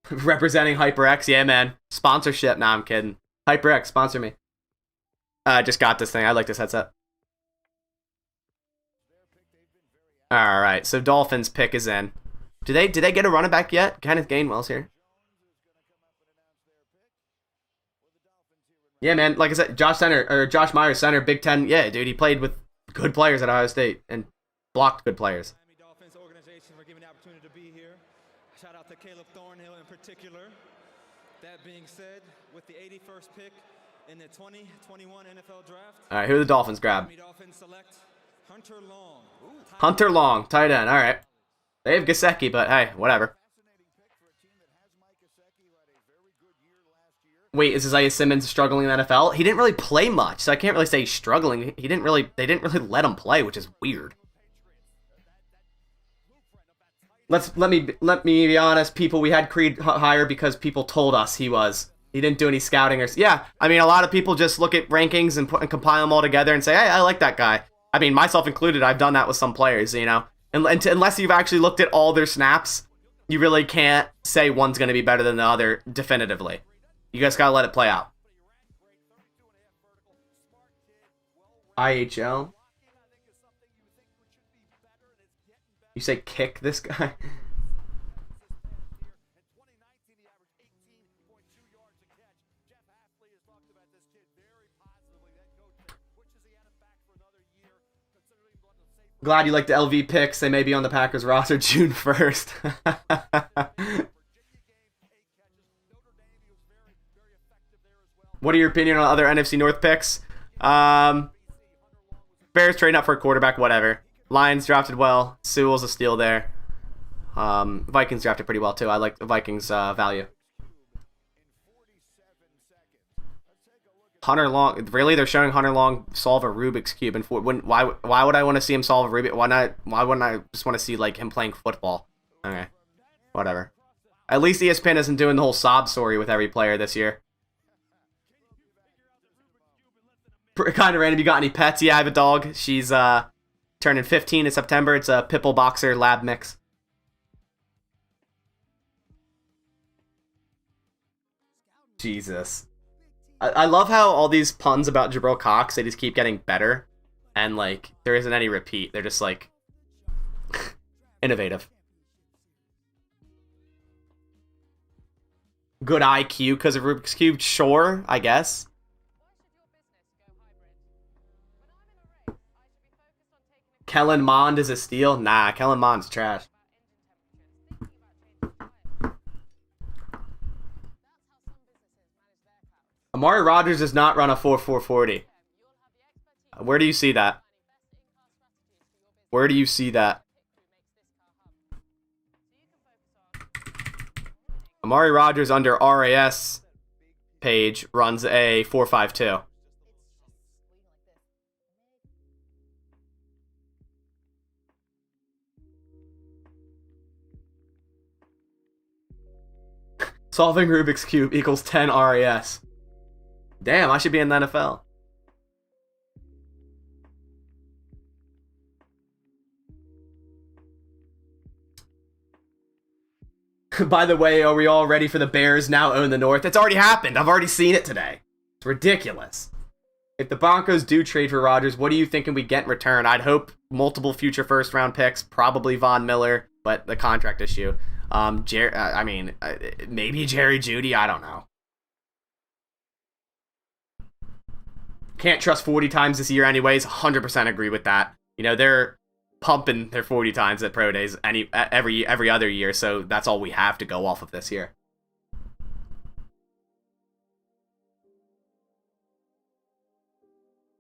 Representing HyperX, yeah, man. Sponsorship. Nah, I'm kidding. HyperX, sponsor me. I just got this thing. I like this headset. All right, so Dolphins pick is in. Did they get a running back yet? Kenneth Gainwell's here. Yeah, man. Like I said, Josh Myers, center, Big Ten. Yeah, dude, he played with good players at Ohio State and blocked good players. Dolphins organization for giving the opportunity to be here. Shout out to Caleb Thornhill in particular. That being said, with the 81st pick in the 2021 NFL draft. All right, who do the Dolphins grab? Dolphins select Hunter Long. Hunter Long, tight end. All right. They have Gesicki, but hey, whatever. Wait, is Isaiah Simmons struggling in the NFL? He didn't really play much, so I can't really say he's struggling. They didn't really let him play, which is weird. Let me be honest, people. We had Creed higher because people told us he didn't do any scouting or yeah. I mean, a lot of people just look at rankings and compile them all together and say, hey, I like that guy. I mean, myself included. I've done that with some players, unless you've actually looked at all their snaps, you really can't say one's going to be better than the other definitively. You guys gotta let it play out. IHL? You say kick this guy? Glad you like the LV picks. They may be on the Packers roster June 1st. What are your opinion on other NFC North picks? Bears trading up for a quarterback, whatever. Lions drafted well. Sewell's a steal there. Vikings drafted pretty well too. I like the Vikings value. Hunter Long, really? They're showing Hunter Long solve a Rubik's Cube, and why would I want to see him solve a Rubik? Why wouldn't I just want to see like him playing football? Okay, whatever. At least ESPN isn't doing the whole sob story with every player this year. Kind of random. You got any pets? Yeah, I have a dog. She's turning 15 in September. It's a Pitbull Boxer Lab mix. Jesus. I love how all these puns about Jabril Cox, they just keep getting better. And, like, there isn't any repeat. They're just, like, innovative. Good IQ because of Rubik's Cube? Sure, I guess. Kellen Mond is a steal? Nah, Kellen Mond's trash. Amari Rogers does not run a 4.440. Where do you see that? Where do you see that? Amari Rogers under RAS page runs a 4.52. Solving Rubik's Cube equals 10 RAS. Damn, I should be in the NFL. By the way, are we all ready for the Bears now own the North? It's already happened. I've already seen it today. It's ridiculous. If the Broncos do trade for Rodgers, what are you thinking we get in return? I'd hope multiple future first-round picks, probably Von Miller, but the contract issue. Maybe Jerry Jeudy. I don't know. Can't trust 40 times this year anyways. 100% agree with that. You know, they're pumping their 40 times at pro days every other year, so that's all we have to go off of this year.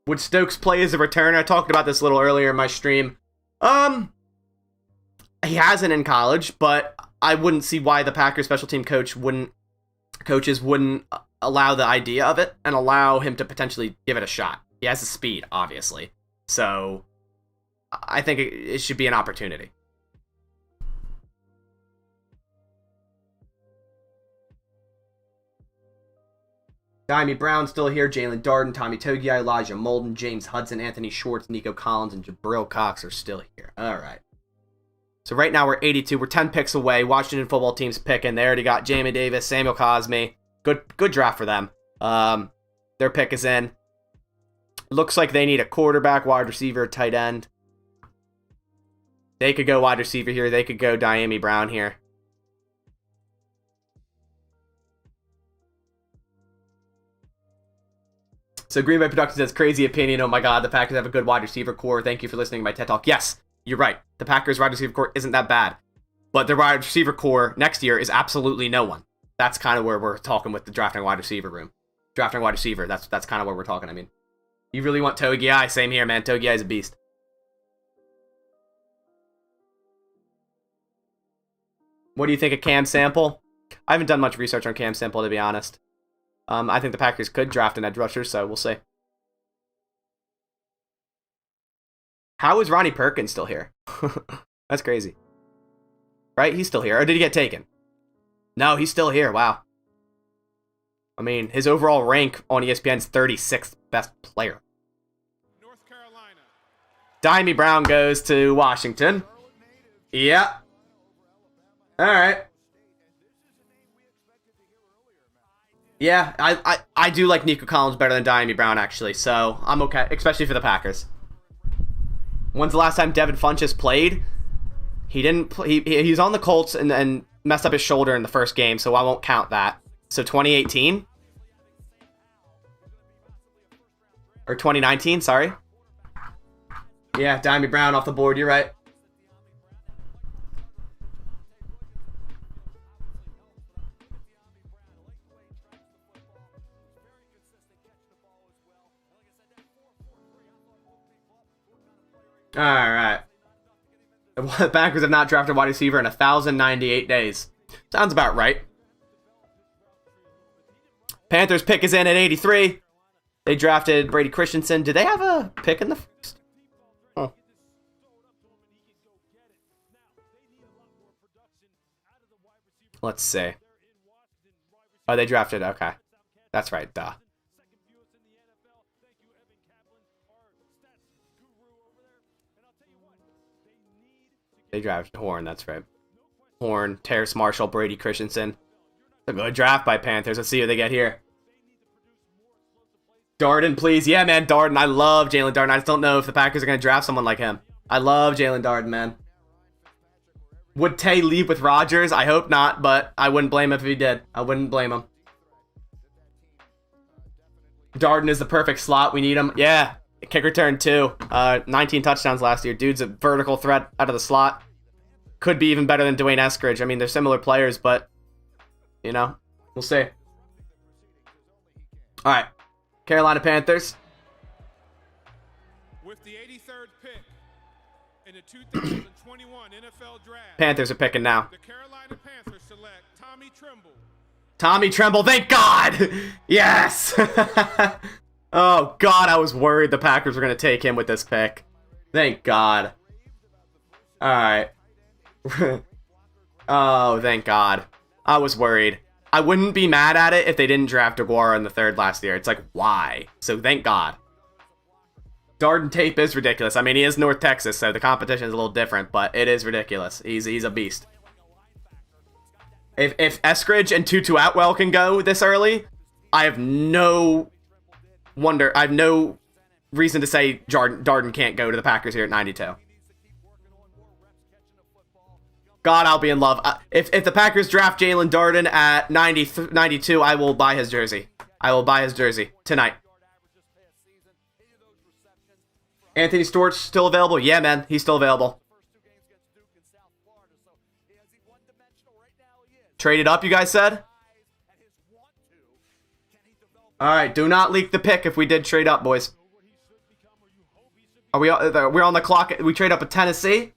Would Stokes play as a returner? I talked about this a little earlier in my stream. He hasn't in college, but I wouldn't see why the Packers special team coaches wouldn't allow the idea of it and allow him to potentially give it a shot. He has the speed, obviously. So I think it should be an opportunity. Diami Brown still here. Jalen Darden, Tommy Togiai, Elijah Molden, James Hudson, Anthony Schwartz, Nico Collins, and Jabril Cox are still here. All right. So right now we're 82. We're 10 picks away. Washington football team's picking. They already got Jamie Davis, Samuel Cosme. Good draft for them. Their pick is in. Looks like they need a quarterback, wide receiver, tight end. They could go wide receiver here. They could go Diami Brown here. So Green Bay Productions says, crazy opinion. Oh my God, the Packers have a good wide receiver core. Thank you for listening to my TED Talk. Yes, you're right. The Packers wide receiver core isn't that bad. But their wide receiver core next year is absolutely no one. That's kind of where we're talking with the drafting wide receiver room. Drafting wide receiver, that's kind of where we're talking. I mean, you really want Togiai? Same here, man. Togiai is a beast. What do you think of Cam Sample? I haven't done much research on Cam Sample, to be honest. I think the Packers could draft an edge rusher, so we'll see. How is Ronnie Perkins still here? That's crazy. Right? He's still here. Or did he get taken? No, he's still here. Wow. I mean, his overall rank on ESPN's 36th best player. North Carolina. Diami Brown goes to Washington. Yeah. All right. Yeah, I do like Nico Collins better than Diami Brown, actually, so I'm okay, especially for the Packers. When's the last time Devin Funchess played? He didn't. He's on the Colts and messed up his shoulder in the first game, so I won't count that. So 2018? Or 2019, sorry. Yeah, Diami Brown off the board, you're right. All right. The Packers have not drafted a wide receiver in 1,098 days. Sounds about right. Panthers pick is in at 83. They drafted Brady Christensen. Did they have a pick in the first? Oh. Let's see. Oh, they drafted. Okay. That's right. Duh. They drafted Horn, that's right. Horn, Terrace Marshall, Brady Christensen. It's a good draft by Panthers. Let's see what they get here. Darden, please. Yeah, man, Darden. I love Jalen Darden. I just don't know if the Packers are going to draft someone like him. I love Jalen Darden, man. Would Tay leave with Rodgers? I hope not, but I wouldn't blame him if he did. I wouldn't blame him. Darden is the perfect slot. We need him. Yeah. Kick return too. 19 touchdowns last year. Dude's a vertical threat out of the slot. Could be even better than Dwayne Eskridge. I mean, they're similar players, but, you know, we'll see. All right. Carolina Panthers. With the 83rd pick in the 2021 NFL Draft. Panthers are picking now. The Carolina Panthers select Tommy Tremble. Tommy Tremble, thank God! Yes! Oh, God, I was worried the Packers were going to take him with this pick. Thank God. Alright. Oh, thank God. I was worried. I wouldn't be mad at it if they didn't draft Aguara in the 3rd last year. It's like, why? So thank God. Darden tape is ridiculous. I mean, he is North Texas, so the competition is a little different, but it is ridiculous. He's a beast. If Eskridge and Tutu Atwell can go this early, I have no reason to say Darden can't go to the Packers here at 92. God, I'll be in love. If the Packers draft Jalen Darden at 92, I will buy his jersey. I will buy his jersey tonight. Anthony Stewart's still available? Yeah, man. He's still available. Traded up, you guys said? Alright, do not leak the pick if we did trade up, boys. We're on the clock. We trade up at Tennessee?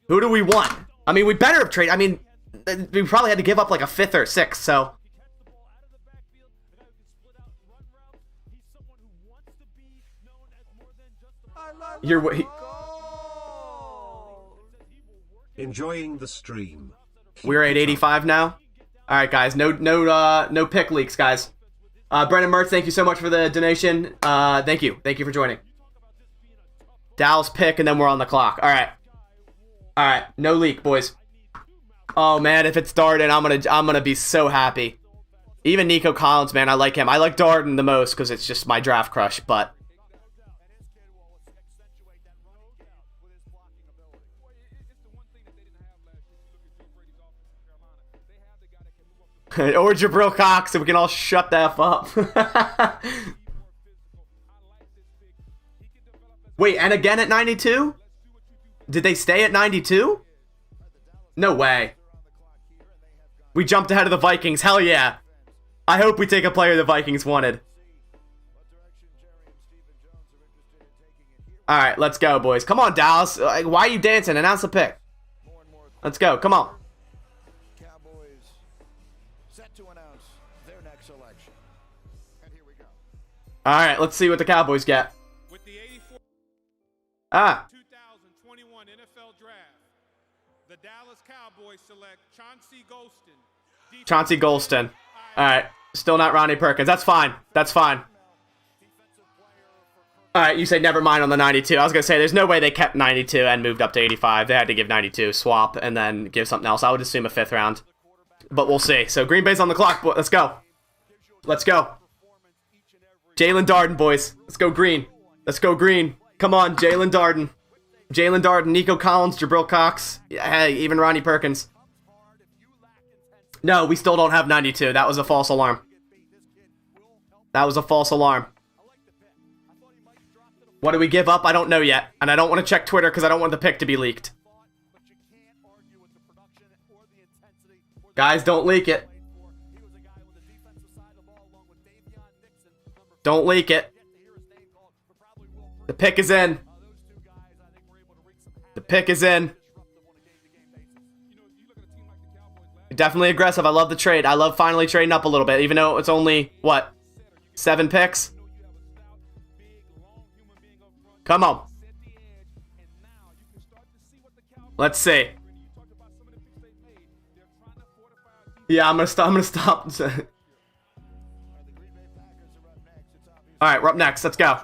Who do we want? I mean, we better have traded. I mean, we probably had to give up like a 5th or 6th, so. Enjoying the stream. We're at 85 now. All right, guys. No pick leaks, guys. Brennan Mertz, thank you so much for the donation. Thank you for joining. Dallas pick, and then we're on the clock. All right. No leak, boys. Oh man, if it's Darden, I'm gonna be so happy. Even Nico Collins, man, I like him. I like Darden the most because it's just my draft crush, but. Or Jabril Cox, so we can all shut the F up. Wait, and again at 92? Did they stay at 92? No way. We jumped ahead of the Vikings. Hell yeah. I hope we take a player the Vikings wanted. Alright, let's go, boys. Come on, Dallas. Why are you dancing? Announce the pick. Let's go. Come on. Alright, let's see what the Cowboys get. With the 84 2021 NFL Draft, the Dallas Cowboys select Chauncey Golston. Chauncey Golston. Alright, still not Ronnie Perkins. That's fine. Alright, you say never mind on the 92. I was going to say, there's no way they kept 92 and moved up to 85. They had to give 92, swap, and then give something else. I would assume a 5th round. But we'll see. So Green Bay's on the clock. Let's go. Jalen Darden, boys. Let's go green. Come on, Jalen Darden. Nico Collins, Jabril Cox. Hey, even Ronnie Perkins. No, we still don't have 92. That was a false alarm. What do we give up? I don't know yet. And I don't want to check Twitter because I don't want the pick to be leaked. Guys, don't leak it. Don't leak it. The pick is in. Definitely aggressive. I love the trade. I love finally trading up a little bit, even though it's only, what, 7 picks? Come on. Let's see. Yeah, I'm gonna stop. Alright, we're up next. Let's go.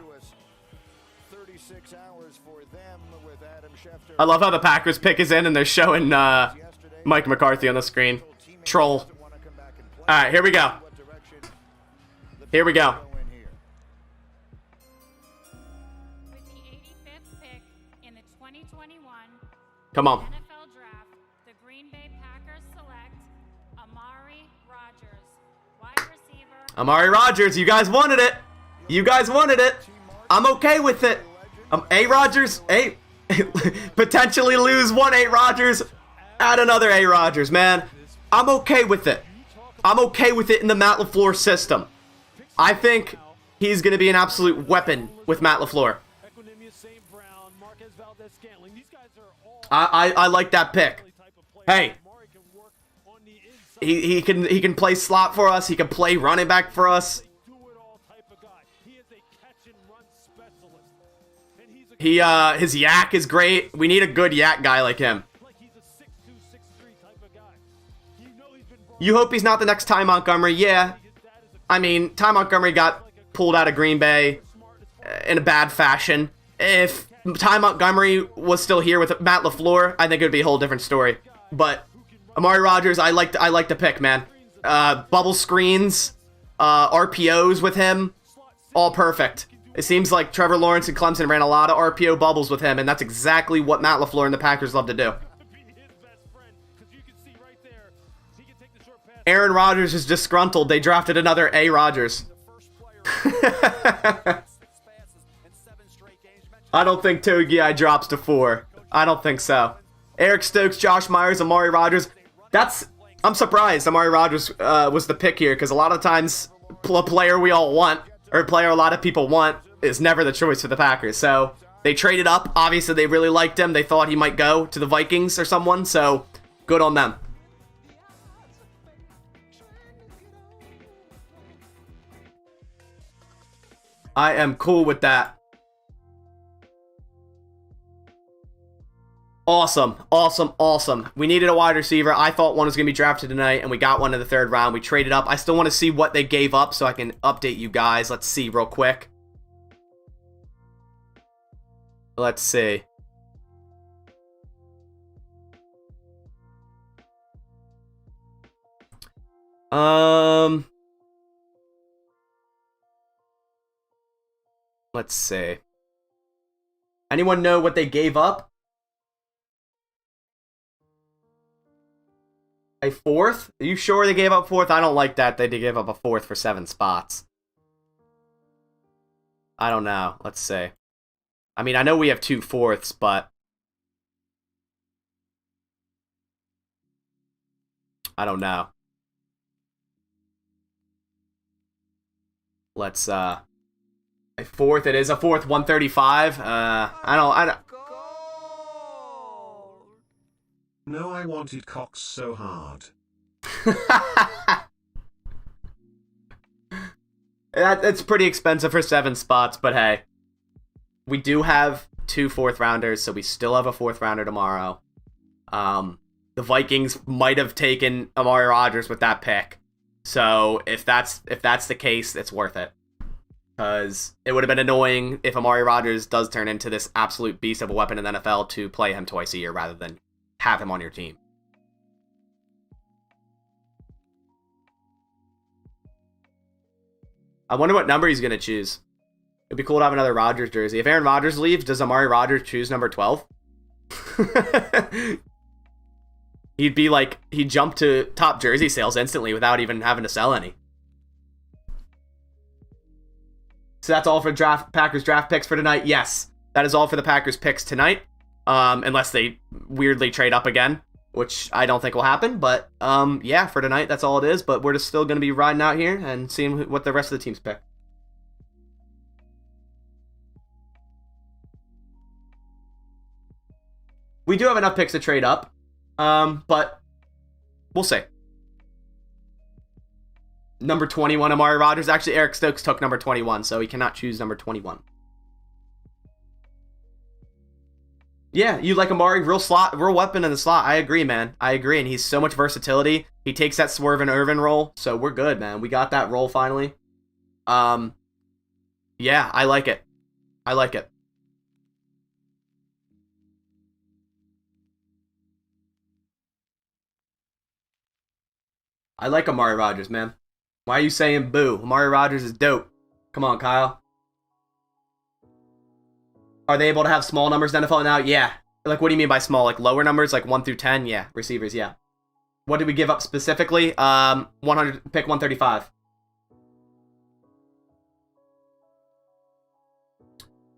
I love how the Packers pick is in and they're showing Mike McCarthy on the screen. Troll. Alright, here we go. With the 85th pick in the 2021 Come on. NFL Draft, the Green Bay Packers select Amari Rogers, wide receiver. Amari Rogers, you guys wanted it. I'm okay with it. A Rodgers, potentially lose one A Rodgers, add another A Rodgers, man. I'm okay with it. In the Matt LaFleur system. I think he's going to be an absolute weapon with Matt LaFleur. I like that pick. Hey, he can play slot for us. He can play running back for us. His yak is great. We need a good yak guy like him. You hope he's not the next Ty Montgomery. Yeah. I mean, Ty Montgomery got pulled out of Green Bay in a bad fashion. If Ty Montgomery was still here with Matt LaFleur, I think it would be a whole different story. But Amari Rogers, I like the pick, man. Bubble screens, RPOs with him, all perfect. It seems like Trevor Lawrence and Clemson ran a lot of RPO bubbles with him, and that's exactly what Matt LaFleur and the Packers love to do. Aaron Rodgers is disgruntled. They drafted another A. Rodgers. I don't think Togi drops to 4. I don't think so. Eric Stokes, Josh Myers, Amari Rogers. I'm surprised Amari Rogers was the pick here, because a lot of times a player we all want, or a player a lot of people want, is never the choice for the Packers. So they traded up. Obviously, they really liked him. They thought he might go to the Vikings or someone, so good on them. I am cool with that. Awesome, awesome, awesome. We needed a wide receiver. I thought one was going to be drafted tonight, and we got one in the 3rd round. We traded up. I still want to see what they gave up so I can update you guys. Let's see real quick. Let's see. Let's see. Anyone know what they gave up? A 4th? Are you sure they gave up 4th? I don't like that. They did give up a 4th for 7 spots. I don't know. Let's see. I mean, I know we have 2 4ths, but I don't know. Let's a 4th. It is a 4th, 135. I don't. No, I wanted Cox so hard. That's pretty expensive for 7 spots, but hey. We do have 2 4th rounders, so we still have a 4th rounder tomorrow. The Vikings might have taken Amari Rogers with that pick. So if that's the case, it's worth it. Because it would have been annoying if Amari Rogers does turn into this absolute beast of a weapon in the NFL to play him twice a year rather than have him on your team. I wonder what number he's going to choose. It'd be cool to have another Rodgers jersey. If Aaron Rodgers leaves, does Amari Rogers choose number 12? He'd jump to top jersey sales instantly without even having to sell any. So that's all for Packers draft picks for tonight. Yes, that is all for the Packers picks tonight. Unless they weirdly trade up again, which I don't think will happen. But yeah, for tonight, that's all it is. But we're just still going to be riding out here and seeing what the rest of the teams pick. We do have enough picks to trade up, but we'll see. Number 21, Amari Rogers. Actually, Eric Stokes took number 21, so he cannot choose number 21. Yeah, you like Amari, real weapon in the slot. I agree, man. I agree, and he's so much versatility. He takes that Swerve and Irvin role, so we're good, man. We got that role finally. Yeah, I like it. I like it. I like Amari Rogers, man. Why are you saying boo? Amari Rogers is dope. Come on, Kyle. Are they able to have small numbers in the NFL now? Yeah. Like, what do you mean by small? Like, lower numbers? Like, 1 through 10? Yeah. Receivers, yeah. What did we give up specifically? pick 135.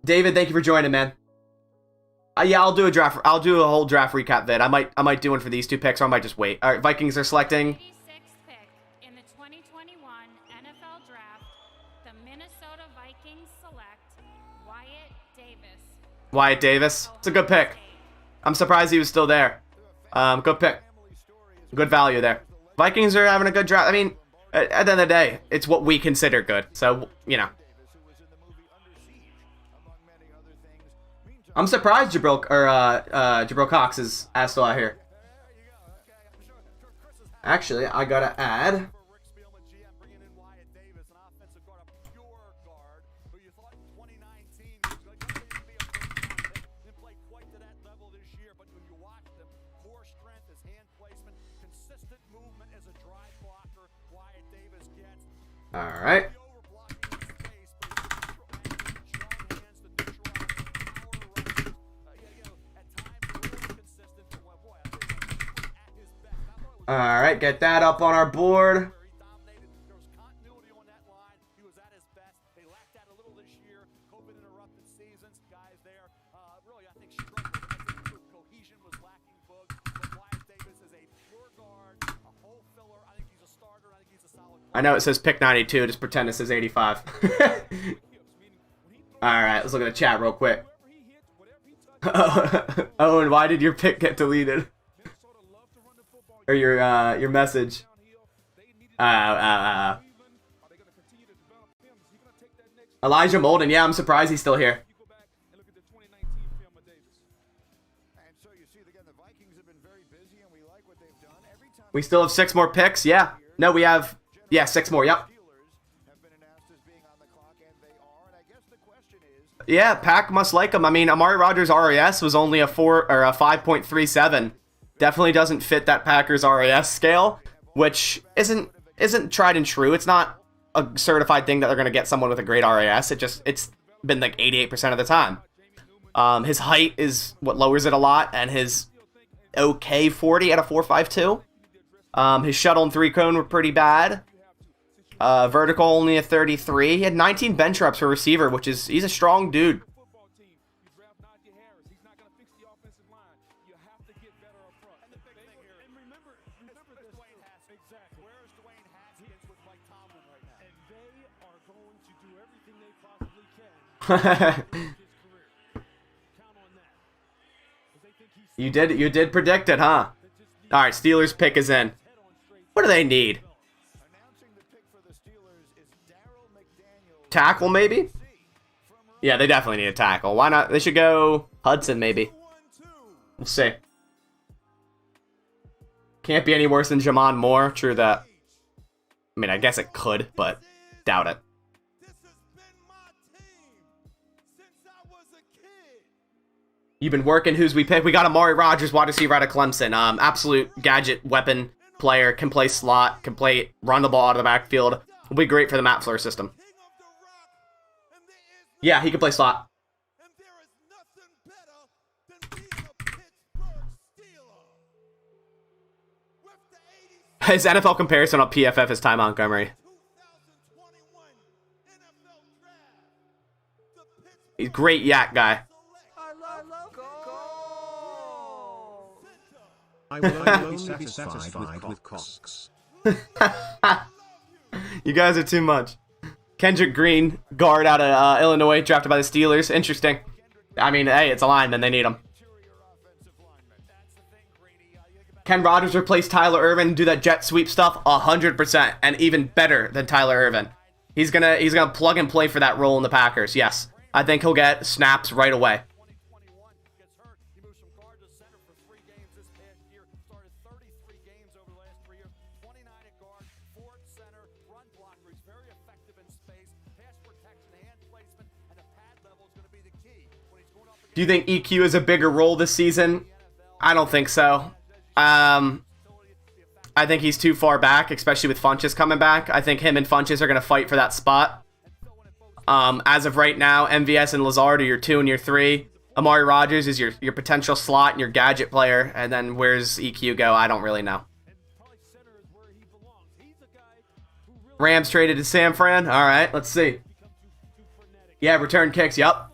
David, thank you for joining, man. Yeah, I'll do a draft. I'll do a whole draft recap vid. I might do one for these 2 picks, or I might just wait. All right, Vikings are selecting. 86th pick in the 2021 NFL Draft, the Minnesota Vikings select Wyatt Davis. Wyatt Davis. It's a good pick. I'm surprised he was still there. Good pick. Good value there. Vikings are having a good draft. I mean, at the end of the day, it's what we consider good. So, you know. I'm surprised Jabril Cox is still out here. Actually, I gotta add. All right. All right, get that up on our board. I know it says pick 92, just pretend it says 85. Alright, let's look at the chat real quick. Owen, why did your pick get deleted? Or your message? Elijah Molden, yeah, I'm surprised he's still here. We still have 6 more picks, yeah. No, we have... Yeah, 6 more, yep. Yeah, Pack must like him. I mean, Amari Rogers' RAS was only a 5.37. Definitely doesn't fit that Packers RAS scale, which isn't tried and true. It's not a certified thing that they're going to get someone with a great RAS. It's been like 88% of the time. His height is what lowers it a lot, and his okay 40 at a 4.52. His shuttle and 3 cone were pretty bad. Vertical only a 33. He had 19 bench reps for receiver, which is, he's a strong dude. You did predict it, huh? Alright, Steelers pick is in. What do they need? Tackle, maybe? Yeah, they definitely need a tackle. Why not? They should go Hudson, maybe. We'll see. Can't be any worse than Jamon Moore. True that. I mean, I guess it could, but doubt it. You've been working. Who's we pick? We got Amari Rogers, wide receiver out of Clemson. Absolute gadget weapon player. Can play slot. Can run the ball out of the backfield. Will be great for the Matt Fleur system. Yeah, he can play slot. His NFL comparison on PFF is Ty Montgomery. He's a great yak guy. I will only be satisfied with Cox. You guys are too much. Kendrick Green, guard out of Illinois, drafted by the Steelers. Interesting. I mean, hey, it's a lineman. They need him. Can Rodgers replace Tyler Ervin and do that jet sweep stuff? 100%, and even better than Tyler Ervin. He's gonna plug and play for that role in the Packers. Yes, I think he'll get snaps right away. Do you think EQ is a bigger role this season? I don't think so. I think he's too far back, especially with Funchess coming back. I think him and Funchess are going to fight for that spot. As of right now, MVS and Lazard are your 2 and your 3. Amari Rogers is your potential slot and your gadget player. And then where's EQ go? I don't really know. Rams traded to San Fran? All right, let's see. Yeah, return kicks, yup.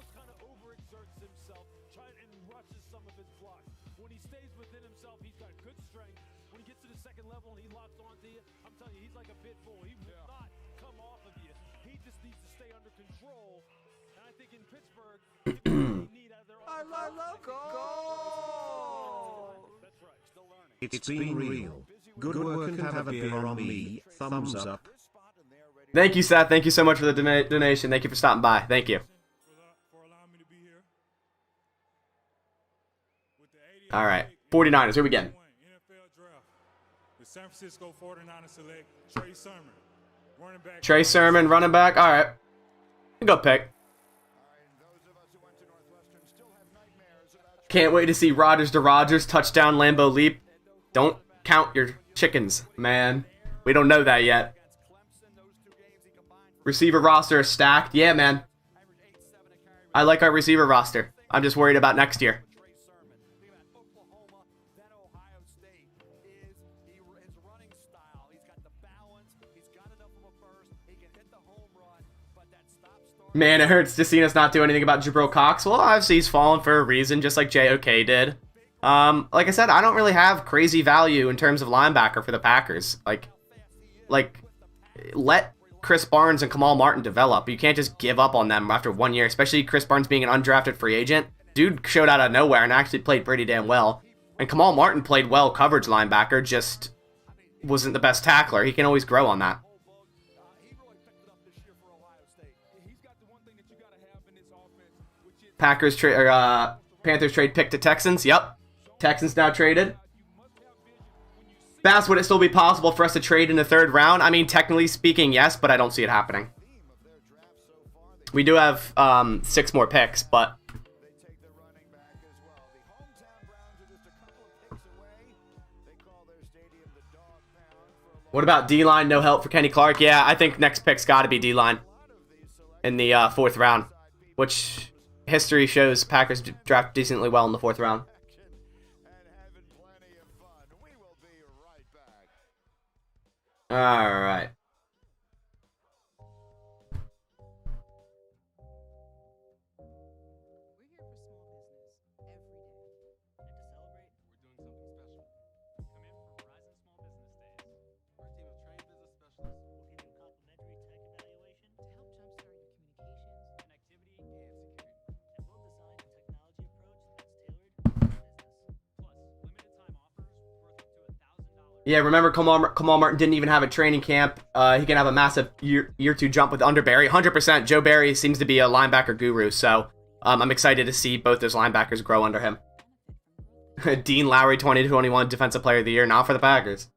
It's been real. Good work and have a beer on me. Thumbs up. Thank you, Seth. Thank you so much for the donation. Thank you for stopping by. Thank you. All right. 49ers. Here we go. The San Francisco 49ers select Trey Sermon, running back. Trey Sermon, running back. All right. Good pick. Can't wait to see Rodgers to Rodgers, touchdown, Lambeau leap. Don't count your chickens, man. We don't know that yet. Receiver roster is stacked. Yeah, man. I like our receiver roster. I'm just worried about next year. Man, it hurts to see us not do anything about Jabril Cox. Well, obviously he's fallen for a reason, just like JOK did. Like I said, I don't really have crazy value in terms of linebacker for the Packers. Like, let Chris Barnes and Kamal Martin develop. You can't just give up on them after 1 year, especially Chris Barnes being an undrafted free agent. Dude showed out of nowhere and actually played pretty damn well. And Kamal Martin played well coverage linebacker, just wasn't the best tackler. He can always grow on that. Panthers trade pick to Texans. Yep. Texans now traded. Bass, would it still be possible for us to trade in the 3rd round? I mean, technically speaking, yes, but I don't see it happening. We do have 6 more picks, but... What about D-line? No help for Kenny Clark? Yeah, I think next pick's got to be D-line in the 4th round, which... history shows Packers draft decently well in the 4th round. All right. Yeah, remember Kamal Martin didn't even have a training camp. He can have a massive year 2 jump with under Barry. 100%. Joe Barry seems to be a linebacker guru, so I'm excited to see both those linebackers grow under him. Dean Lowry, 2021 Defensive Player of the Year, now for the Packers.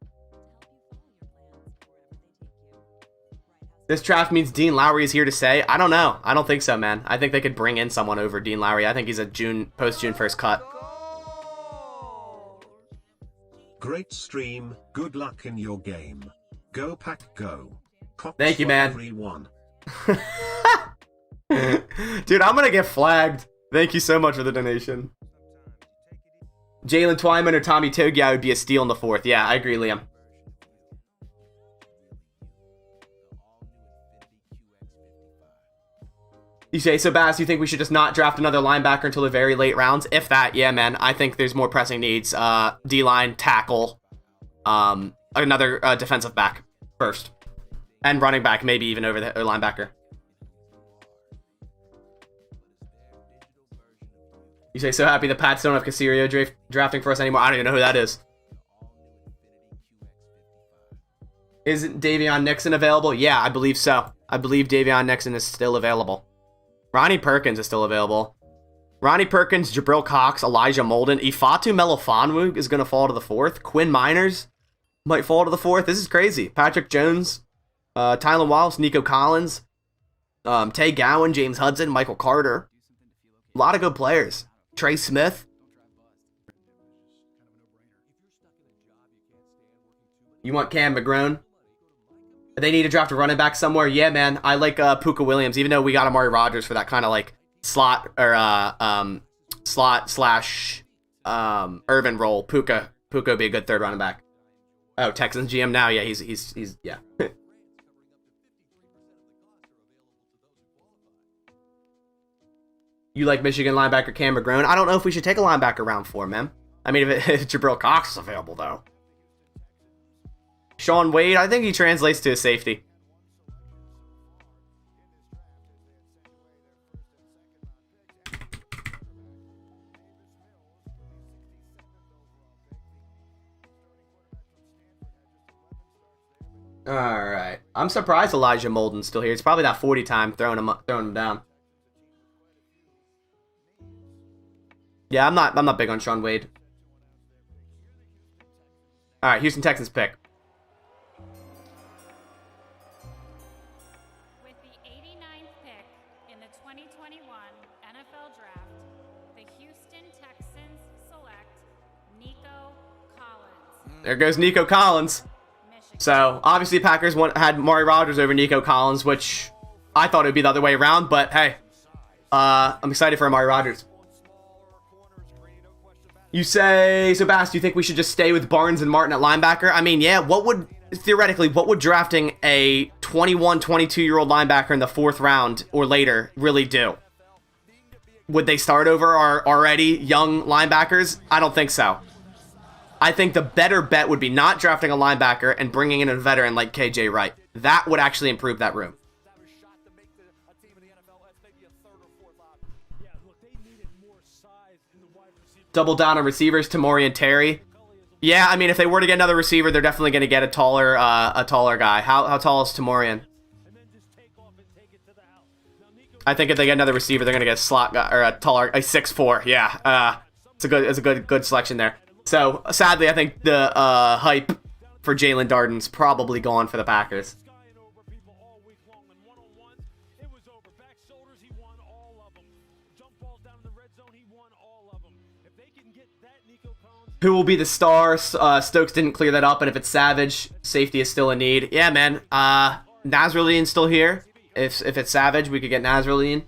This draft means Dean Lowry is here to stay. I don't know. I don't think so, man. I think they could bring in someone over Dean Lowry. I think he's a post-June 1st cut. Great stream. Good luck in your game. Go Pack, go. Cox. Thank you, man. Everyone. Dude, I'm gonna get flagged. Thank you so much for the donation. Jalen Twyman or Tommy Togiai would be a steal in the 4th. Yeah, I agree, Liam. You say, so Bass, you think we should just not draft another linebacker until the very late rounds? If that, yeah, man. I think there's more pressing needs. D-line, tackle, another defensive back first. And running back, maybe even over the linebacker. You say, so happy the Pats don't have Caserio drafting for us anymore. I don't even know who that is. Isn't Davion Nixon available? Yeah, I believe so. I believe Davion Nixon is still available. Ronnie Perkins is still available. Ronnie Perkins, Jabril Cox, Elijah Molden. Ifeatu Melifonwu is going to fall to the 4th. Quinn Miners might fall to the 4th. This is crazy. Patrick Jones, Tylan Wallace, Nico Collins, Tay Gowan, James Hudson, Michael Carter. A lot of good players. Trey Smith. You want Cam McGrone? They need to draft a running back somewhere. Yeah, man. I like Puka Williams, even though we got Amari Rogers for that kind of like slot or slot/urban role. Puka would be a good 3rd running back. Oh, Texans GM now. Yeah, he's yeah. You like Michigan linebacker Cam McGrone? I don't know if we should take a linebacker round 4, man. I mean, if Jabril Cox is available, though. Sean Wade, I think he translates to a safety. All right. I'm surprised Elijah Molden's still here. It's probably that 40 time throwing him down. Yeah, I'm not big on Sean Wade. All right, Houston Texans pick. With the 89th pick in the 2021 NFL Draft, the Houston Texans select Nico Collins. There goes Nico Collins. So, obviously, Packers had Amari Rogers over Nico Collins, which I thought it would be the other way around, but hey, I'm excited for Amari Rogers. You say, so Bass, do you think we should just stay with Barnes and Martin at linebacker? I mean, yeah, what would drafting a 21, 22-year-old linebacker in the 4th round or later really do? Would they start over our already young linebackers? I don't think so. I think the better bet would be not drafting a linebacker and bringing in a veteran like KJ Wright. That would actually improve that room. Double down on receivers, Tamori and Terry. Yeah, I mean, if they were to get another receiver, they're definitely going to get a taller guy. How tall is Tamorian? I think if they get another receiver, they're going to get a slot guy or a 6'4". Yeah, it's a good selection there. So sadly, I think the hype for Jalen Darden's probably gone for the Packers. Who will be the star? Stokes didn't clear that up, and if it's Savage, safety is still a need. Yeah, man. Nasrulleen's still here. If it's Savage, we could get Nasrulleen.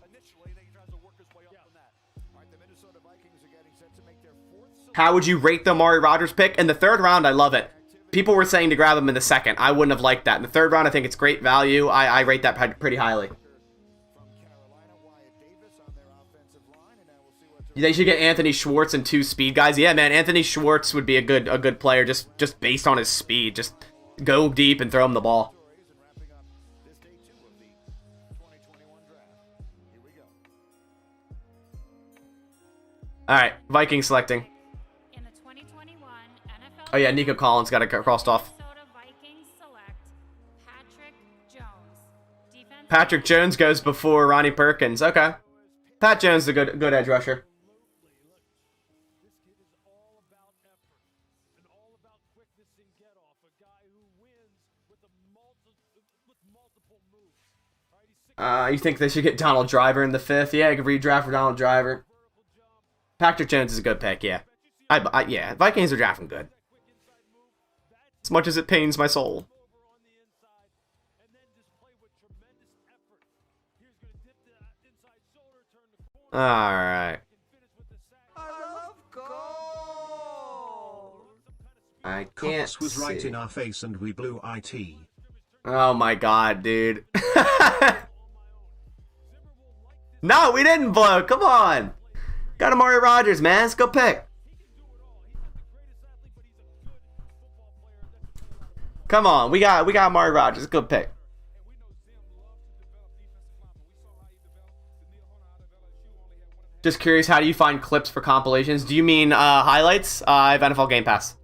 How would you rate the Amari Rogers pick? In the 3rd round, I love it. People were saying to grab him in the 2nd. I wouldn't have liked that. In the 3rd round, I think it's great value. I rate that pretty highly. They should get Anthony Schwartz and 2 speed guys. Yeah, man, Anthony Schwartz would be a good player just based on his speed. Just go deep and throw him the ball. All right, Vikings selecting. Oh yeah, Nico Collins got it crossed off. Patrick Jones goes before Ronnie Perkins. Okay, Pat Jones is a good edge rusher. You think they should get Donald Driver in the 5th? Yeah, I could redraft for Donald Driver. Patrick Jones is a good pick, yeah. Yeah, Vikings are drafting good. As much as it pains my soul. Alright. I can't Cox was right in our face and we blew IT. Oh my god, dude. No, we didn't blow. Come on. Got Amari Rogers, man. Let's go pick. Come on. We got Amari Rogers. Let's go pick. Just curious, how do you find clips for compilations? Do you mean highlights? I have NFL Game Pass.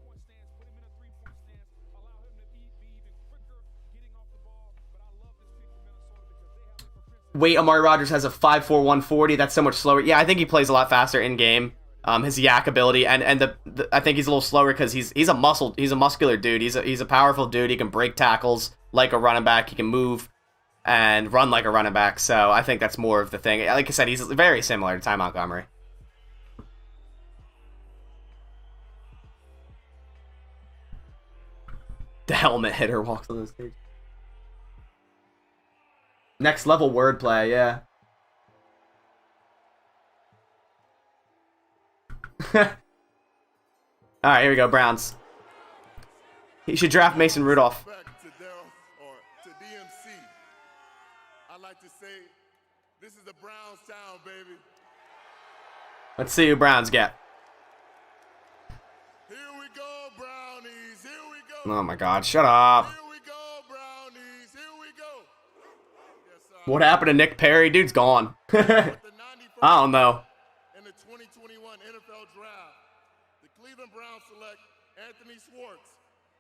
Wait, Amari Rogers has a 5'4", 140. That's so much slower. Yeah, I think he plays a lot faster in game. His yak ability, and I think he's a little slower because he's a muscular dude. He's a powerful dude. He can break tackles like a running back. He can move and run like a running back. So I think that's more of the thing. Like I said, he's very similar to Ty Montgomery. The helmet hitter walks on the stage. Next level wordplay, yeah. Alright, here we go, Browns. He should draft Mason Rudolph. Back to Dell or to DMC. I like to say, this is the Browns town, baby. Let's see who Browns get. Here we go, Brownies. Here we go. Oh my god, shut up. Here we go, Brownies. Here we go. What happened to Nick Perry? Dude's gone. I don't know. In the 2021 NFL Draft, the Cleveland Browns select Anthony Schwartz,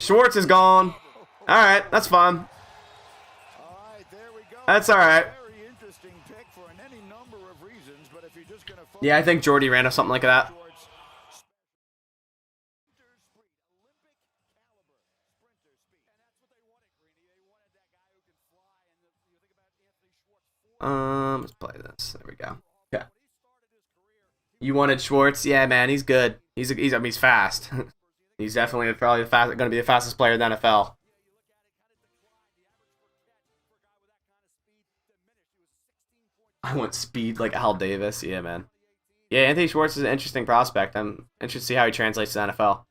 Schwartz is gone. Alright, that's fine. That's alright. Yeah, I think Jordy ran or something like that. Let's play this. There we go. Okay. You wanted Schwartz? Yeah, man, he's good. I mean, he's fast. He's definitely probably going to be the fastest player in the NFL. I want speed like Al Davis. Yeah, man. Yeah, Anthony Schwartz is an interesting prospect. I'm interested to see how he translates to the NFL.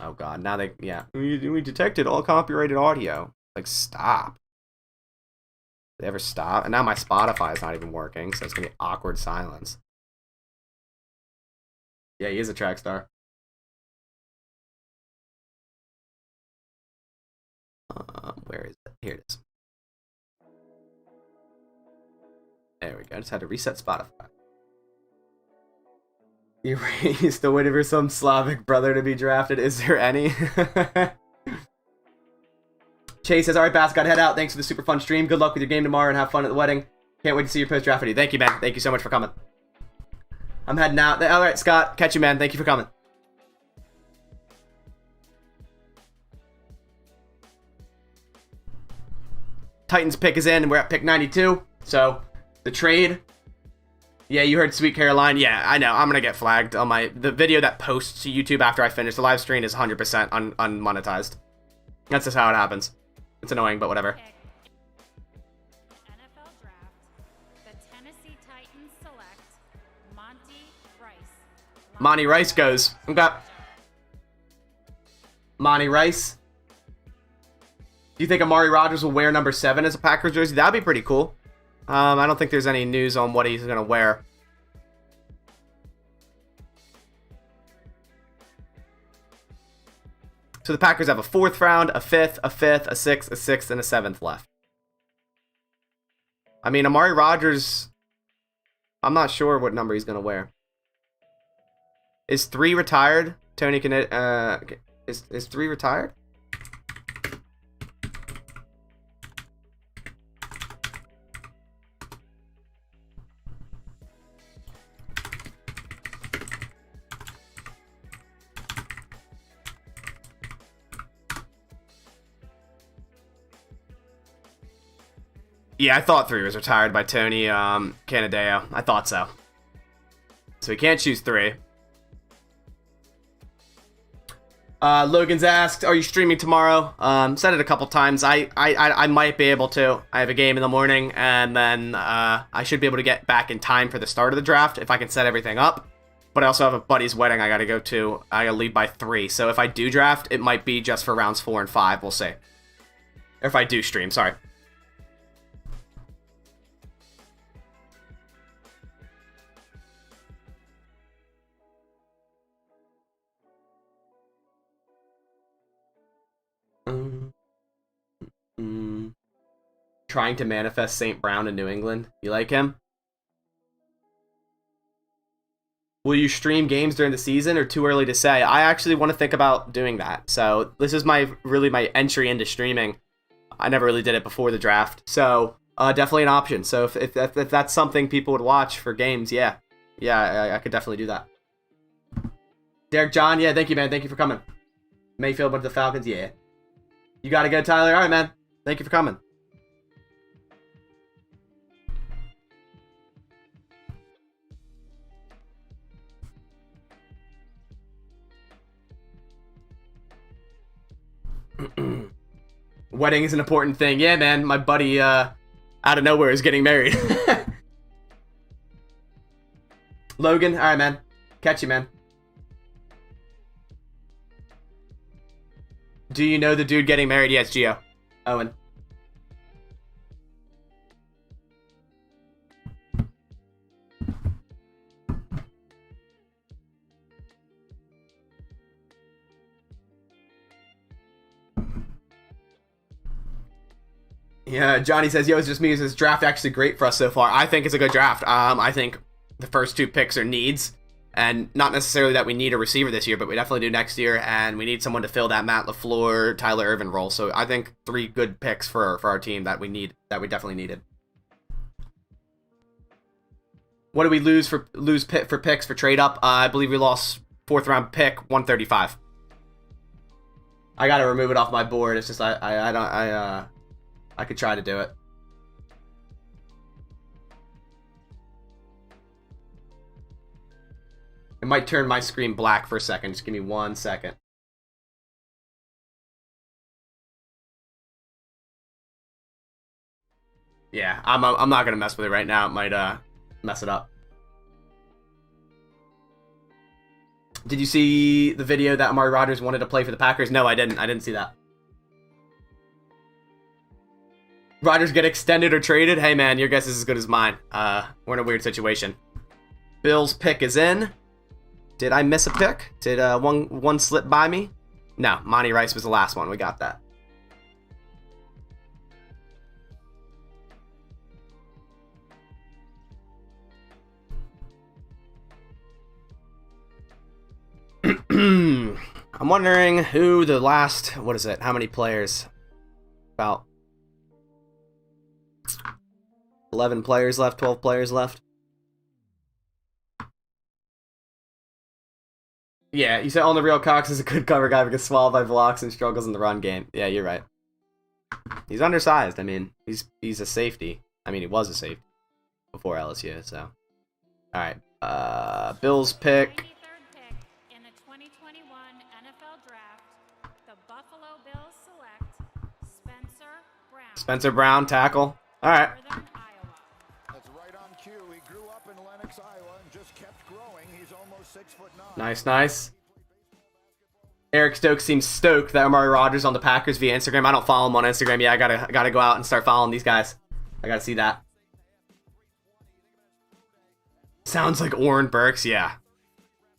Oh, God. Now they... Yeah. We detected all copyrighted audio. Like, stop. Did they ever stop? And now my Spotify is not even working, so it's going to be awkward silence. Yeah, he is a track star. Where is it? Here it is. There we go. I just had to reset Spotify. You're still waiting for some Slavic brother to be drafted. Is there any? Chase says, alright, Bass, gotta head out. Thanks for the super fun stream. Good luck with your game tomorrow and have fun at the wedding. Can't wait to see your post-draft video. Thank you, man. Thank you so much for coming. I'm heading out. Alright, Scott. Catch you, man. Thank you for coming. Titans pick is in, and we're at pick 92. So, the trade. Yeah, you heard Sweet Caroline. Yeah, I know. I'm going to get flagged on the video that posts to YouTube after I finish. The live stream is 100% unmonetized. That's just how it happens. It's annoying, but whatever. NFL Draft. The Tennessee Titans select Monty Rice. Monty Rice goes. Okay. Monty Rice. Do you think Amari Rogers will wear number 7 as a Packers jersey? That'd be pretty cool. I don't think there's any news on what he's going to wear. So the Packers have a 4th round, a 5th, a 5th, a 6th, a 6th, and a 7th left. I mean, Amari Rogers, I'm not sure what number he's going to wear. Is 3 retired? Tony, can it, is 3 retired? Yeah, I thought 3 was retired by Tony Canadeo. I thought so. So he can't choose 3. Logan's asked, are you streaming tomorrow? Said it a couple times. I might be able to. I have a game in the morning, and then I should be able to get back in time for the start of the draft if I can set everything up. But I also have a buddy's wedding I gotta go to. I gotta leave by 3. So if I do draft, it might be just for rounds 4 and 5. We'll see. Or if I do stream, sorry. Trying to manifest St. Brown in New England. You like him? Will you stream games during the season or too early to say? I actually want to think about doing that. So this is my entry into streaming. I never really did it before the draft. So definitely an option. So if that's something people would watch for games, yeah. Yeah, I could definitely do that. Derek John, yeah, thank you, man. Thank you for coming. Mayfield went to the Falcons, yeah. You gotta go, Tyler. All right, man. Thank you for coming. Wedding is an important thing. Yeah, man. My buddy, out of nowhere, is getting married. Logan, all right, man. Catch you, man. Do you know the dude getting married? Yes, Gio. Owen. Yeah, Johnny says, yo, it's just me. Is this draft actually great for us so far? I think it's a good draft. I think the first 2 picks are needs. And not necessarily that we need a receiver this year, but we definitely do next year, and we need someone to fill that Matt LaFleur, Tyler Ervin role. So I think 3 good picks for our team that we definitely needed. What do we lose for picks for trade up? I believe we lost 4th round pick, 135. I gotta remove it off my board. It's just I could try to do it. It might turn my screen black for a second. Just give me 1 second. Yeah, I'm not gonna mess with it right now. It might mess it up. Did you see the video that Amari Rogers wanted to play for the Packers? No, I didn't. I didn't see that. Rodgers get extended or traded? Hey man, your guess is as good as mine. We're in a weird situation. Bills pick is in. Did I miss a pick? Did one slip by me? No, Monty Rice was the last one. We got that. I'm wondering who the last, what is it? How many players? About 11 players left, 12 players left. Yeah, you said on the real Cox is a good cover guy because swallowed by blocks and struggles in the run game. Yeah, you're right. He's undersized. I mean, he's a safety. I mean, he was a safety before LSU, so. All right. Bills pick. In the 2021 NFL Draft, the Buffalo Bills select Spencer Brown. Spencer Brown, tackle. All right. That's right on cue. He grew up in Lenox, Iowa, and just kept growing. He's almost 6'9". Nice, nice. Eric Stokes seems stoked that Amari Rogers on the Packers via Instagram. I don't follow him on Instagram. Yeah, I gotta go out and start following these guys. I gotta see that. Sounds like Oren Burks, yeah.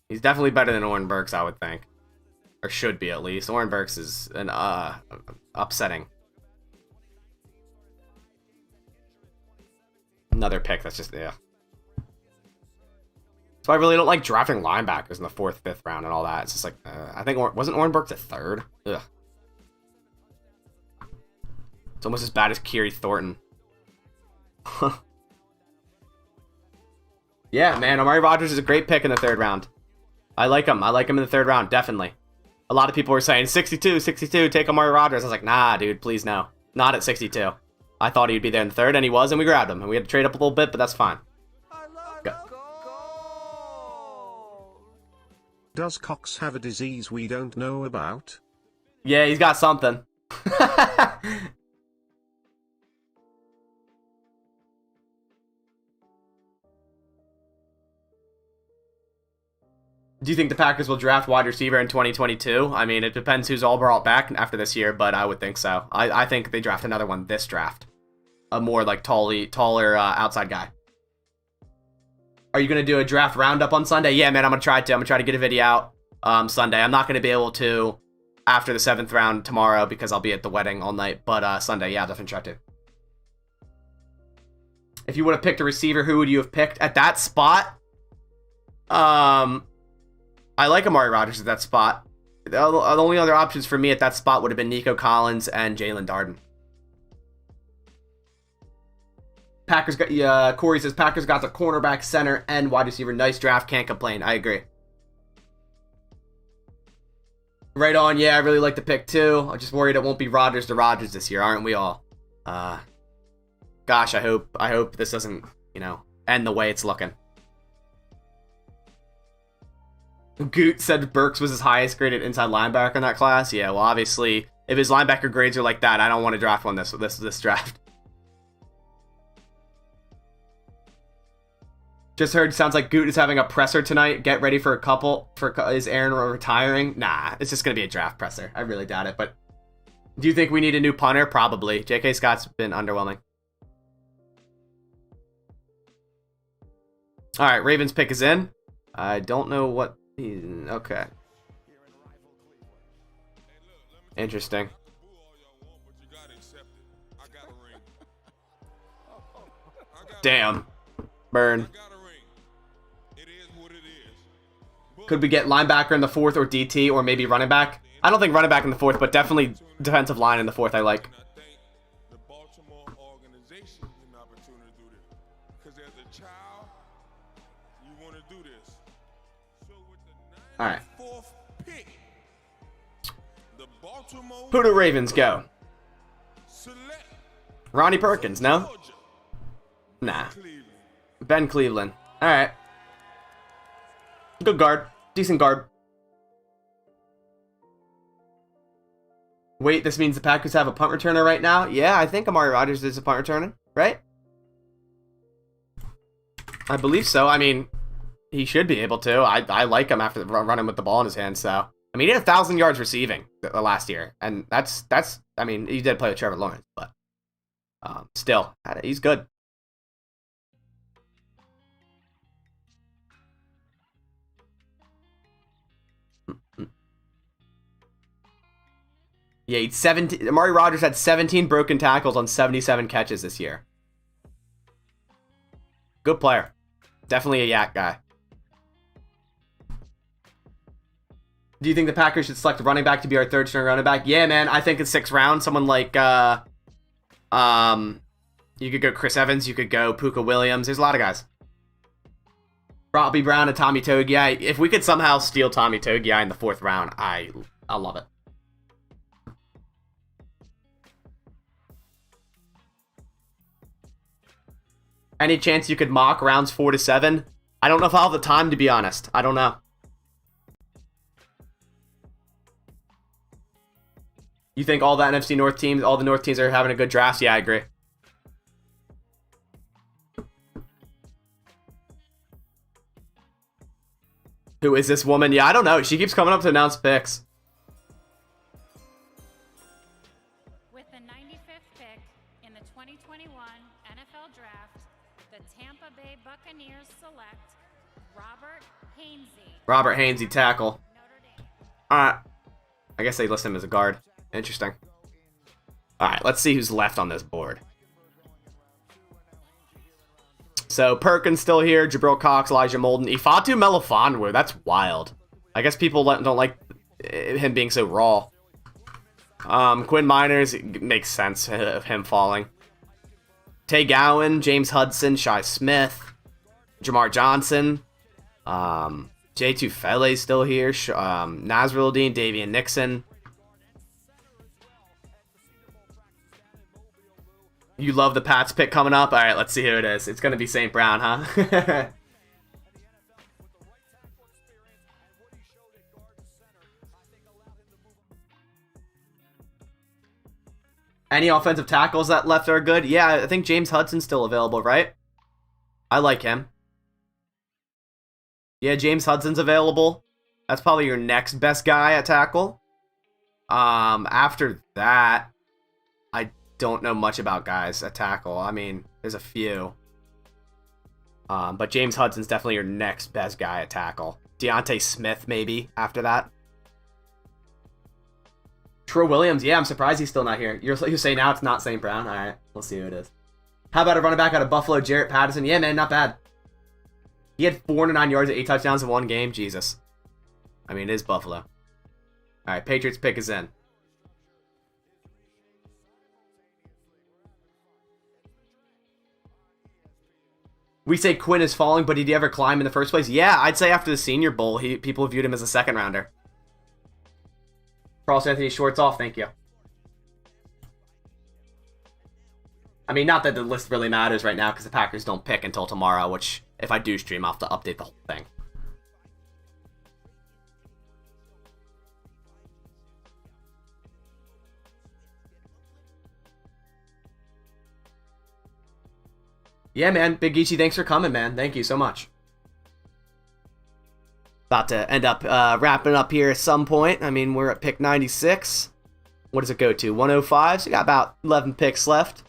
He's definitely better than Oren Burks, I would think. Or should be, at least. Oren Burks is an upsetting. Another pick that's just, yeah. So I really don't like drafting linebackers in the 4th, 5th round and all that. It's just like, I think, wasn't Oren Burks a 3rd? Ugh. It's almost as bad as Kiri Thornton. Yeah, man, Amari Rogers is a great pick in the 3rd round. I like him. I like him in the 3rd round, definitely. A lot of people were saying, 62, take Amari Rogers. I was like, nah, dude, please no. Not at 62. I thought he'd be there in the 3rd, and he was, and we grabbed him. And we had to trade up a little bit, but that's fine. Go. Does Cox have a disease we don't know about? Yeah, he's got something. Do you think the Packers will draft wide receiver in 2022? I mean, it depends who's all brought back after this year, but I would think so. I think they draft another one this draft. A more like taller outside guy. Are you going to do a draft roundup on Sunday? Yeah, man, I'm going to try to. I'm going to try to get a video out Sunday. I'm not going to be able to after the 7th round tomorrow because I'll be at the wedding all night. But Sunday, yeah, definitely try to. If you would have picked a receiver, who would you have picked at that spot? I like Amari Rogers at that spot. The only other options for me at that spot would have been Nico Collins and Jalen Darden. Packers got Corey says Packers got the cornerback, center, and wide receiver. Nice draft, can't complain. I agree. Right on, yeah, I really like the pick too. I'm just worried it won't be Rodgers to Rodgers this year, aren't we all? Gosh, I hope this doesn't, end the way it's looking. Goot said Burks was his highest graded inside linebacker in that class. Yeah, well, obviously, if his linebacker grades are like that, I don't want to draft one this draft. Just heard, sounds like Goot is having a presser tonight. Get ready for a couple. Is Aaron retiring? Nah, it's just going to be a draft presser. I really doubt it, but do you think we need a new punter? Probably. J.K. Scott's been underwhelming. All right, Ravens pick is in. I don't know what... Okay. Interesting. Damn. Burn. Could we get linebacker in the 4th or DT or maybe running back? I don't think running back in the 4th, but definitely defensive line in the 4th I like. The Baltimore organization gives an opportunity to do this. Because as a child, you want to do this. So with the All right. 94th pick, the Baltimore Who do Ravens go? select Ronnie Perkins, no? Nah. Ben Cleveland. All right. Good guard. Decent guard. Wait, this means the Packers have a punt returner right now? Yeah, I think Amari Rogers is a punt returner, right? I believe so. I mean, he should be able to. I like him after running with the ball in his hand, so. I mean, he had 1,000 yards receiving the last year, and that's. I mean, he did play with Trevor Lawrence, but still, he's good. Yeah, he's 17. Amari Rogers had 17 broken tackles on 77 catches this year. Good player. Definitely a yak guy. Do you think the Packers should select a running back to be our 3rd string running back? Yeah, man. I think in 6th round, someone like you could go Chris Evans, you could go Puka Williams. There's a lot of guys. Robbie Brown and Tommy Togiai. If we could somehow steal Tommy Togiai in the 4th round, I'll love it. Any chance you could mock rounds 4 to 7? I don't know if I'll have the time, to be honest. I don't know. You think all the NFC North teams, all the North teams are having a good draft? Yeah, I agree. Who is this woman? Yeah, I don't know. She keeps coming up to announce picks. With the 95th pick in the 2021 NFL Draft, the Tampa Bay Buccaneers select Robert Hainsey. Robert Hainsey, tackle. Alright. I guess they list him as a guard. Interesting. Alright, let's see who's left on this board. So, Perkins still here. Jabril Cox, Elijah Molden. Ifeatu Melifonwu. That's wild. I guess people don't like him being so raw. Quinn Miners, makes sense of him falling. Tay Gowan, James Hudson, Shi Smith, Jamar Johnson, J2 Fele's still here, Nasruddin, Davian Nixon. You love the Pats pick coming up? Alright, let's see who it is. It's going to be St. Brown, huh? Any offensive tackles that left are good? Yeah, I think James Hudson's still available, right? I like him. Yeah, James Hudson's available. That's probably your next best guy at tackle. After that, I don't know much about guys at tackle. I mean, there's a few. But James Hudson's definitely your next best guy at tackle. Deontay Smith, maybe, after that. Troy Williams, yeah, I'm surprised he's still not here. You say now it's not St. Brown? Alright, we'll see who it is. How about a running back out of Buffalo, Jarrett Patterson? Yeah, man, not bad. He had 409 yards and 8 touchdowns in one game. Jesus. I mean, it is Buffalo. Alright, Patriots pick is in. We say Quinn is falling, but did he ever climb in the first place? Yeah, I'd say after the Senior Bowl, people viewed him as a 2nd rounder. Carlos Anthony Schwartz off, thank you. I mean, not that the list really matters right now because the Packers don't pick until tomorrow, which, if I do stream, I'll have to update the whole thing. Yeah, man. Big Geechee, thanks for coming, man. Thank you so much. About to end up wrapping up here at some point. I mean, we're at pick 96. What does it go to? 105. So we got about 11 picks left.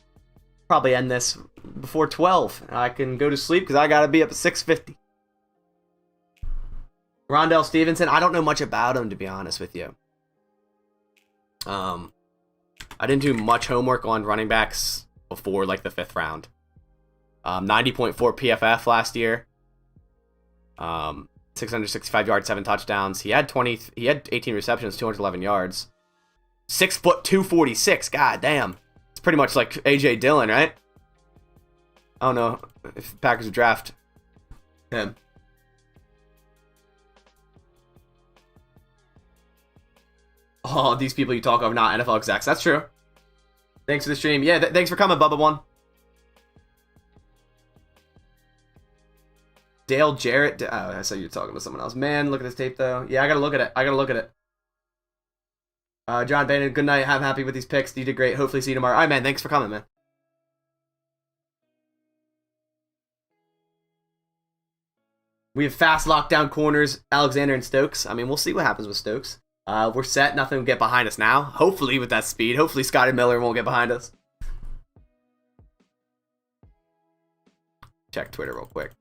Probably end this before 12. I can go to sleep because I got to be up at 6:50. Rondell Stevenson. I don't know much about him, to be honest with you. I didn't do much homework on running backs before like the 5th round. 90.4 PFF last year. 665 yards, 7 touchdowns. He had 18 receptions, 211 yards. 6 foot 246. God damn. It's pretty much like AJ Dillon, right? I don't know if the Packers would draft him. Oh, these people you talk of, not NFL execs. That's true. Thanks for the stream. Yeah, thanks for coming, Bubba1. Dale Jarrett. Oh, I saw you talking to someone else. Man, look at this tape, though. Yeah, I gotta look at it. John Bannon, good night. I'm happy with these picks. You did great. Hopefully see you tomorrow. All right, man. Thanks for coming, man. We have fast lockdown corners, Alexander and Stokes. I mean, we'll see what happens with Stokes. We're set. Nothing will get behind us now. Hopefully with that speed. Hopefully Scotty Miller won't get behind us. Check Twitter real quick.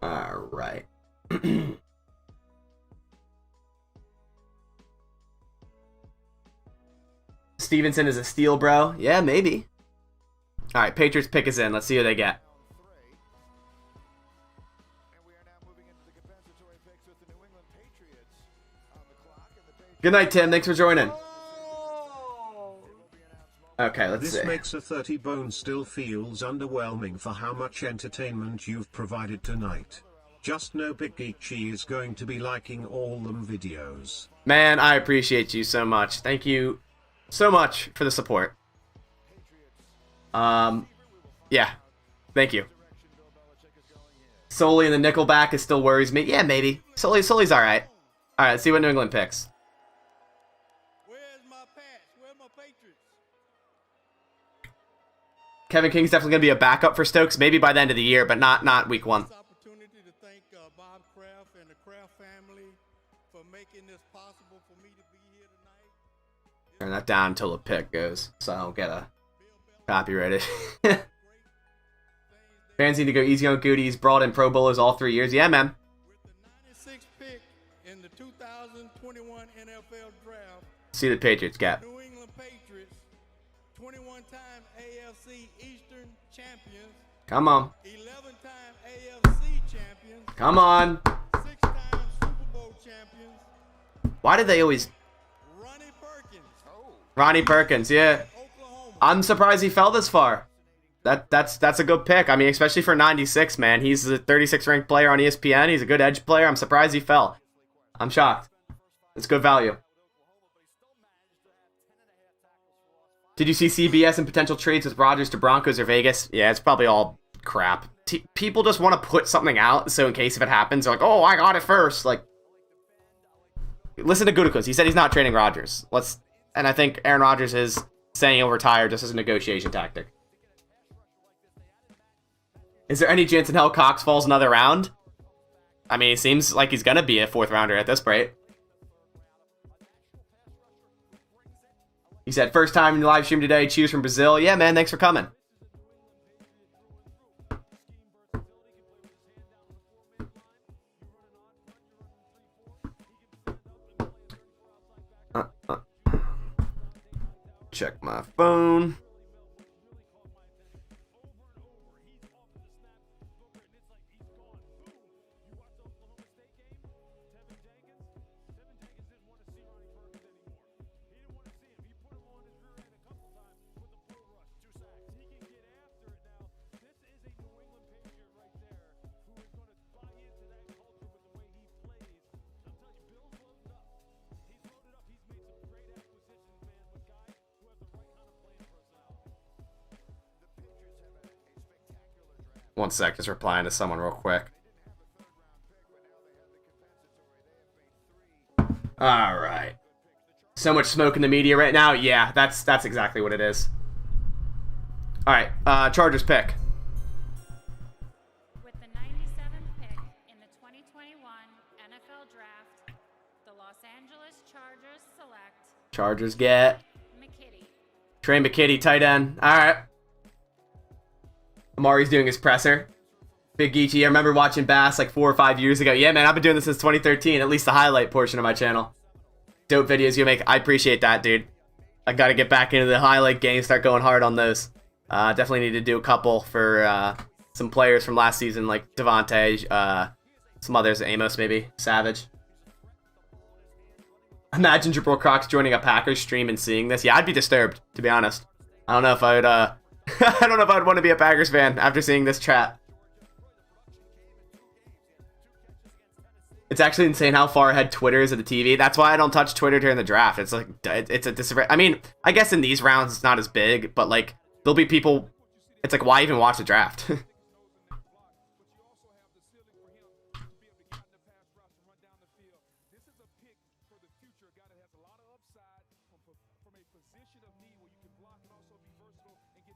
All right. Stevenson is a steal, bro. Yeah, maybe. All right, Patriots pick is in. Let's see who they get. Good night, Tim. Thanks for joining. Okay, let's see. This makes a 30 bone still feels underwhelming for how much entertainment you've provided tonight. Just know Big Geek Chi is going to be liking all them videos. Man, I appreciate you so much. Thank you so much for the support. Yeah. Thank you. Sully and the Nickelback, it still worries me. Yeah, maybe. Sully's alright. Alright, let's see what New England picks. Kevin King's definitely going to be a backup for Stokes, maybe by the end of the year, but not week 1. Turn that down until the pick goes, so I don't get a copyrighted. Fans need to go easy on Goodies. Brought in Pro Bowlers all 3 years. Yeah, man. Pick in the 2021 NFL draft. See the Patriots get. New England Patriots, 21-time AFC Eastern champions. Come on. 11-time AFC champions. Come on. 6-time Super Bowl champions. Why did they always... Ronnie Perkins, yeah. I'm surprised he fell this far. That's a good pick. I mean, especially for 96, man. He's the 36th ranked player on ESPN. He's a good edge player. I'm surprised he fell. I'm shocked. It's good value. Did you see CBS and potential trades with Rodgers to Broncos or Vegas? Yeah, it's probably all crap. People just want to put something out, so in case if it happens, they're like, oh, I got it first. Like, listen to Gutekunst. He said he's not trading Rodgers. And I think Aaron Rodgers is saying he'll retire just as a negotiation tactic. Is there any chance in hell Cox falls another round? I mean, it seems like he's going to be a 4th rounder at this rate. He said, first time in the live stream today. Cheers from Brazil. Yeah, man, thanks for coming. Check my phone. One sec, just replying to someone real quick. Alright. So much smoke in the media right now. Yeah, that's exactly what it is. All right, Chargers pick. With the 97th pick in the 2021 NFL Draft, the Los Angeles Chargers select Chargers get McKitty. Trey McKitty, tight end. All right. Amari's doing his presser. Big Geechee. I remember watching Bass like 4 or 5 years ago. Yeah, man, I've been doing this since 2013, at least the highlight portion of my channel. Dope videos you make. I appreciate that, dude. I got to get back into the highlight game, start going hard on those. Definitely need to do a couple for some players from last season, like Devontae, some others, Amos maybe, Savage. Imagine Jabril Crocs joining a Packers stream and seeing this. Yeah, I'd be disturbed, to be honest. I don't know if I would, I don't know if I'd want to be a Packers fan after seeing this chat. It's actually insane how far ahead Twitter is of the TV. That's why I don't touch Twitter during the draft. It's like, it's a disarray. I mean, I guess in these rounds it's not as big, but like, there'll be people, it's like, why even watch the draft?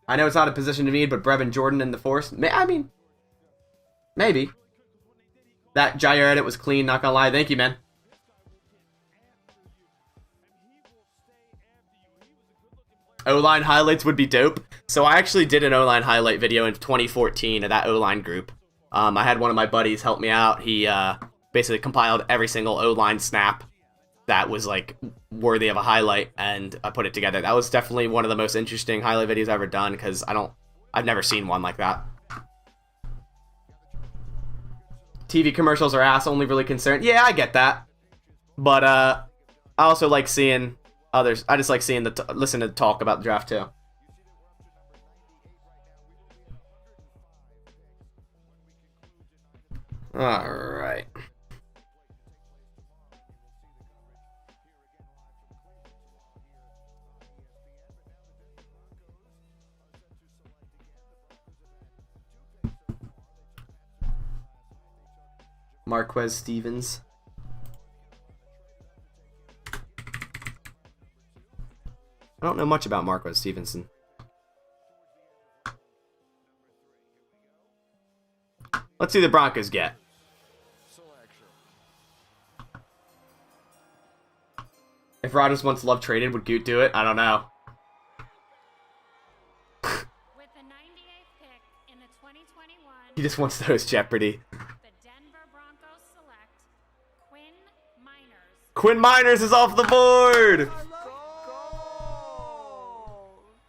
I know it's not a position of need, but Brevin Jordan in the force. I mean, maybe. That Jair edit was clean, not gonna lie. Thank you, man. O-line highlights would be dope. So I actually did an O-line highlight video in 2014 of that O-line group. I had one of my buddies help me out. He basically compiled every single O-line snap that was like worthy of a highlight, and I put it together. That was definitely one of the most interesting highlight videos I've ever done, because I've never seen one like that. TV commercials are ass, only really concerned. Yeah, I get that. But I also like seeing others. I just like seeing listen to the talk about the draft too. All right. Marquez Stevens. I don't know much about Marquez Stevenson. Let's see the Broncos get. If Rodgers wants love traded, would Goot do it? I don't know. With the 98th pick in the 2021, He just wants those Jeopardy. the Denver Broncos select Quinn Miners. Quinn Miners is off the board!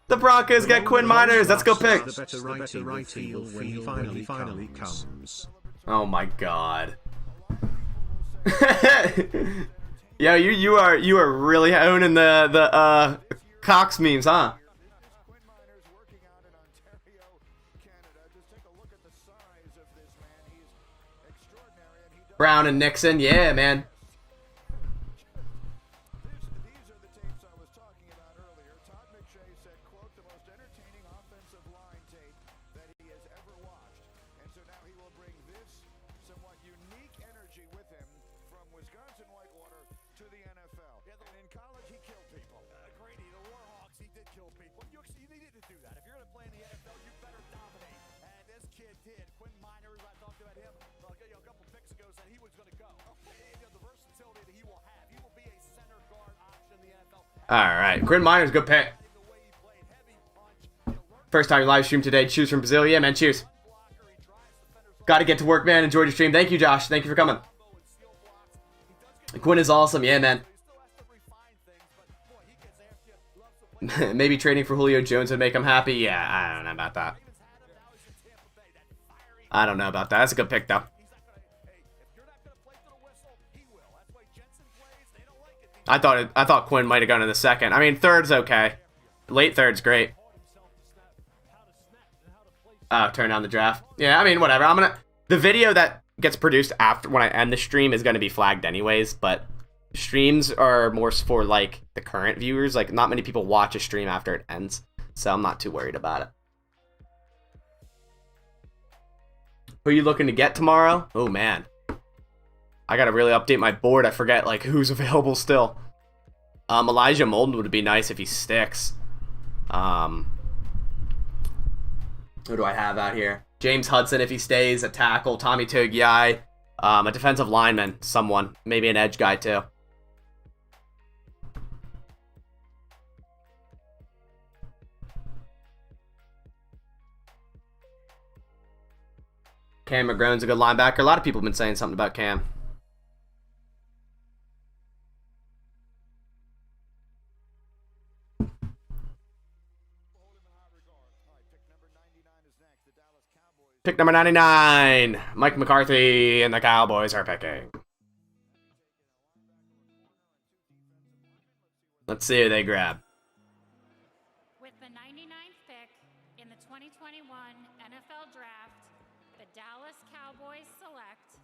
The Broncos get Quinn Miners. Let's go pick. The better writing will feel when he finally comes. Oh my god. Yo, you are really owning the Cox memes, huh? Brown and Nixon, yeah, man. Alright, Quinn Miners, good pick. First time live stream today. Cheers from Brazil. Yeah, man, cheers. Gotta get to work, man. Enjoyed your stream. Thank you, Josh. Thank you for coming. Quinn is awesome. Yeah, man. Maybe trading for Julio Jones would make him happy. Yeah, I don't know about that. I don't know about that. That's a good pick, though. I thought Quinn might have gone in the second. I mean, third's okay. Late third's great. Turn down the draft. Yeah, I mean, whatever. The video that gets produced after when I end the stream is gonna be flagged anyways, but streams are more for like the current viewers. Like, not many people watch a stream after it ends, so I'm not too worried about it. Who are you looking to get tomorrow? Oh man. I gotta really update my board. I forget like who's available still. Elijah Molden would be nice if he sticks. Who do I have out here? James Hudson if he stays, a tackle. Tommy Togiai, a defensive lineman, someone. Maybe an edge guy too. Cam McGrone's a good linebacker. A lot of people have been saying something about Cam. Pick number 99. Mike McCarthy and the Cowboys are picking. Let's see who they grab. With the 99th pick in the 2021 NFL Draft, the Dallas Cowboys select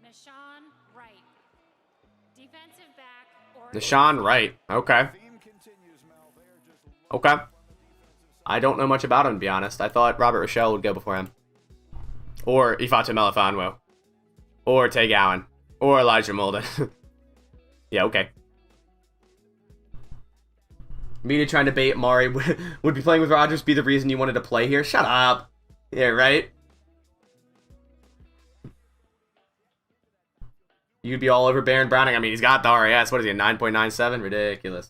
Deshaun Wright. Defensive back or... Deshaun Wright. Okay. Okay. I don't know much about him, to be honest. I thought Robert Rochelle would go before him. Or Ifeatu Melifonwu. Or Tay Gowan. Or Elijah Molden. Yeah, okay. Media trying to bait Amari. Would be playing with Rodgers be the reason you wanted to play here? Shut up. Yeah, right? You'd be all over Baron Browning. I mean, he's got the RAS. What is he, a 9.97? Ridiculous.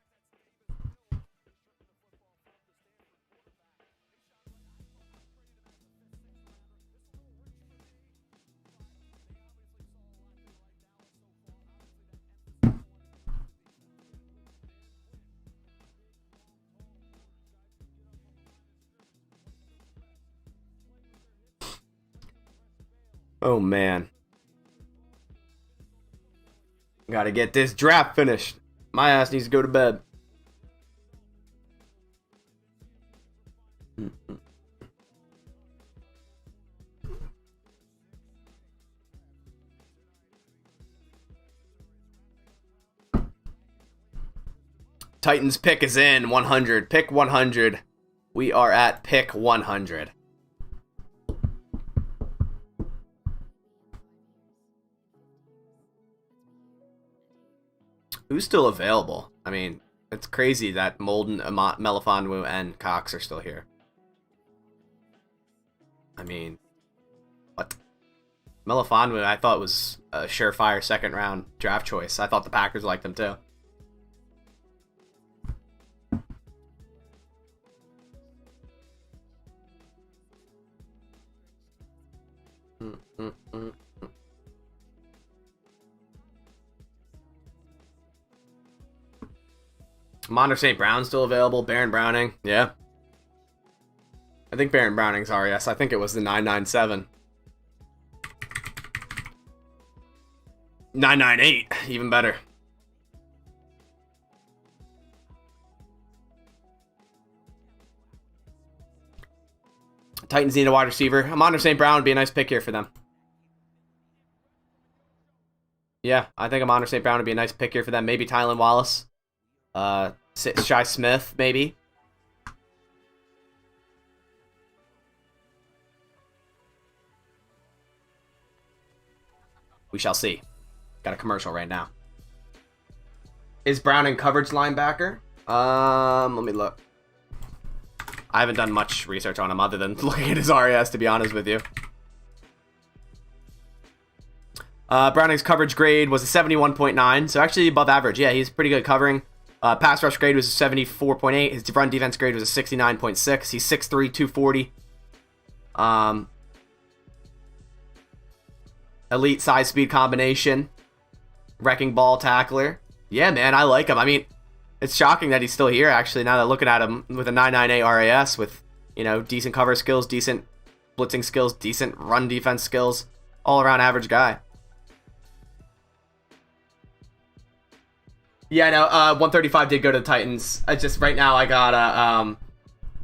Oh, man. Gotta get this draft finished. My ass needs to go to bed. Titans pick is in. 100. Pick 100. We are at pick 100. Who's still available? I mean, it's crazy that Molden, Melifonwu, and Cox are still here. I mean, what? Melifonwu, I thought was a surefire second round draft choice. I thought the Packers liked him too. Monter St. Brown's still available. Baron Browning. Yeah. I think Baron Browning's RES. I think it was the 997. 998. Even better. Titans need a wide receiver. Monter St. Brown would be a nice pick here for them. Yeah, I think Monter St. Brown would be a nice pick here for them. Maybe Tylan Wallace. Shy Smith, maybe. We shall see. Got a commercial right now. Is Browning coverage linebacker? Let me look. I haven't done much research on him other than looking at his RAS, to be honest with you. Browning's coverage grade was a 71.9, so actually above average. Yeah, he's pretty good covering. Pass rush grade was a 74.8. His run defense grade was a 69.6. He's 6'3", 240. Elite size speed combination. Wrecking ball tackler. Yeah, man, I like him. I mean, it's shocking that he's still here, actually, now that looking at him with a 998 RAS with, you know, decent cover skills, decent blitzing skills, decent run defense skills. All around average guy. Yeah, I know. 135 did go to the Titans. I just right now I gotta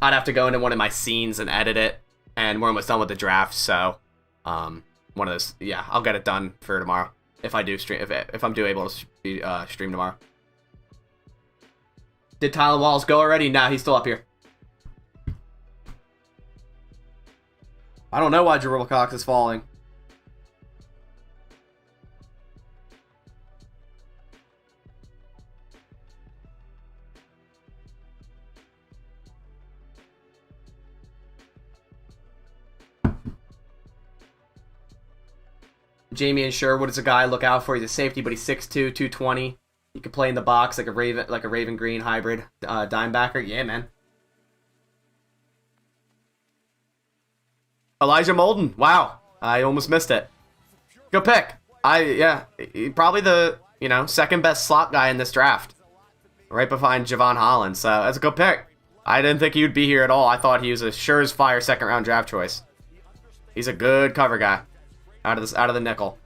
I'd have to go into one of my scenes and edit it, and we're almost done with the draft. So one of those. Yeah, I'll get it done for tomorrow if I do stream. If I'm able to stream tomorrow. Did Tyler Walls go already? Nah, he's still up here. I don't know why Jabril Cox is falling. Jamie and Sherwood is a guy I look out for. He's a safety, but he's 6'2", 220. He could play in the box like a Raven Green hybrid dime backer. Yeah, man. Elijah Molden. Wow, I almost missed it. Good pick. Probably the second best slot guy in this draft, right behind Javon Holland. So that's a good pick. I didn't think he would be here at all. I thought he was a sure-as-fire second-round draft choice. He's a good cover guy out of the nickel.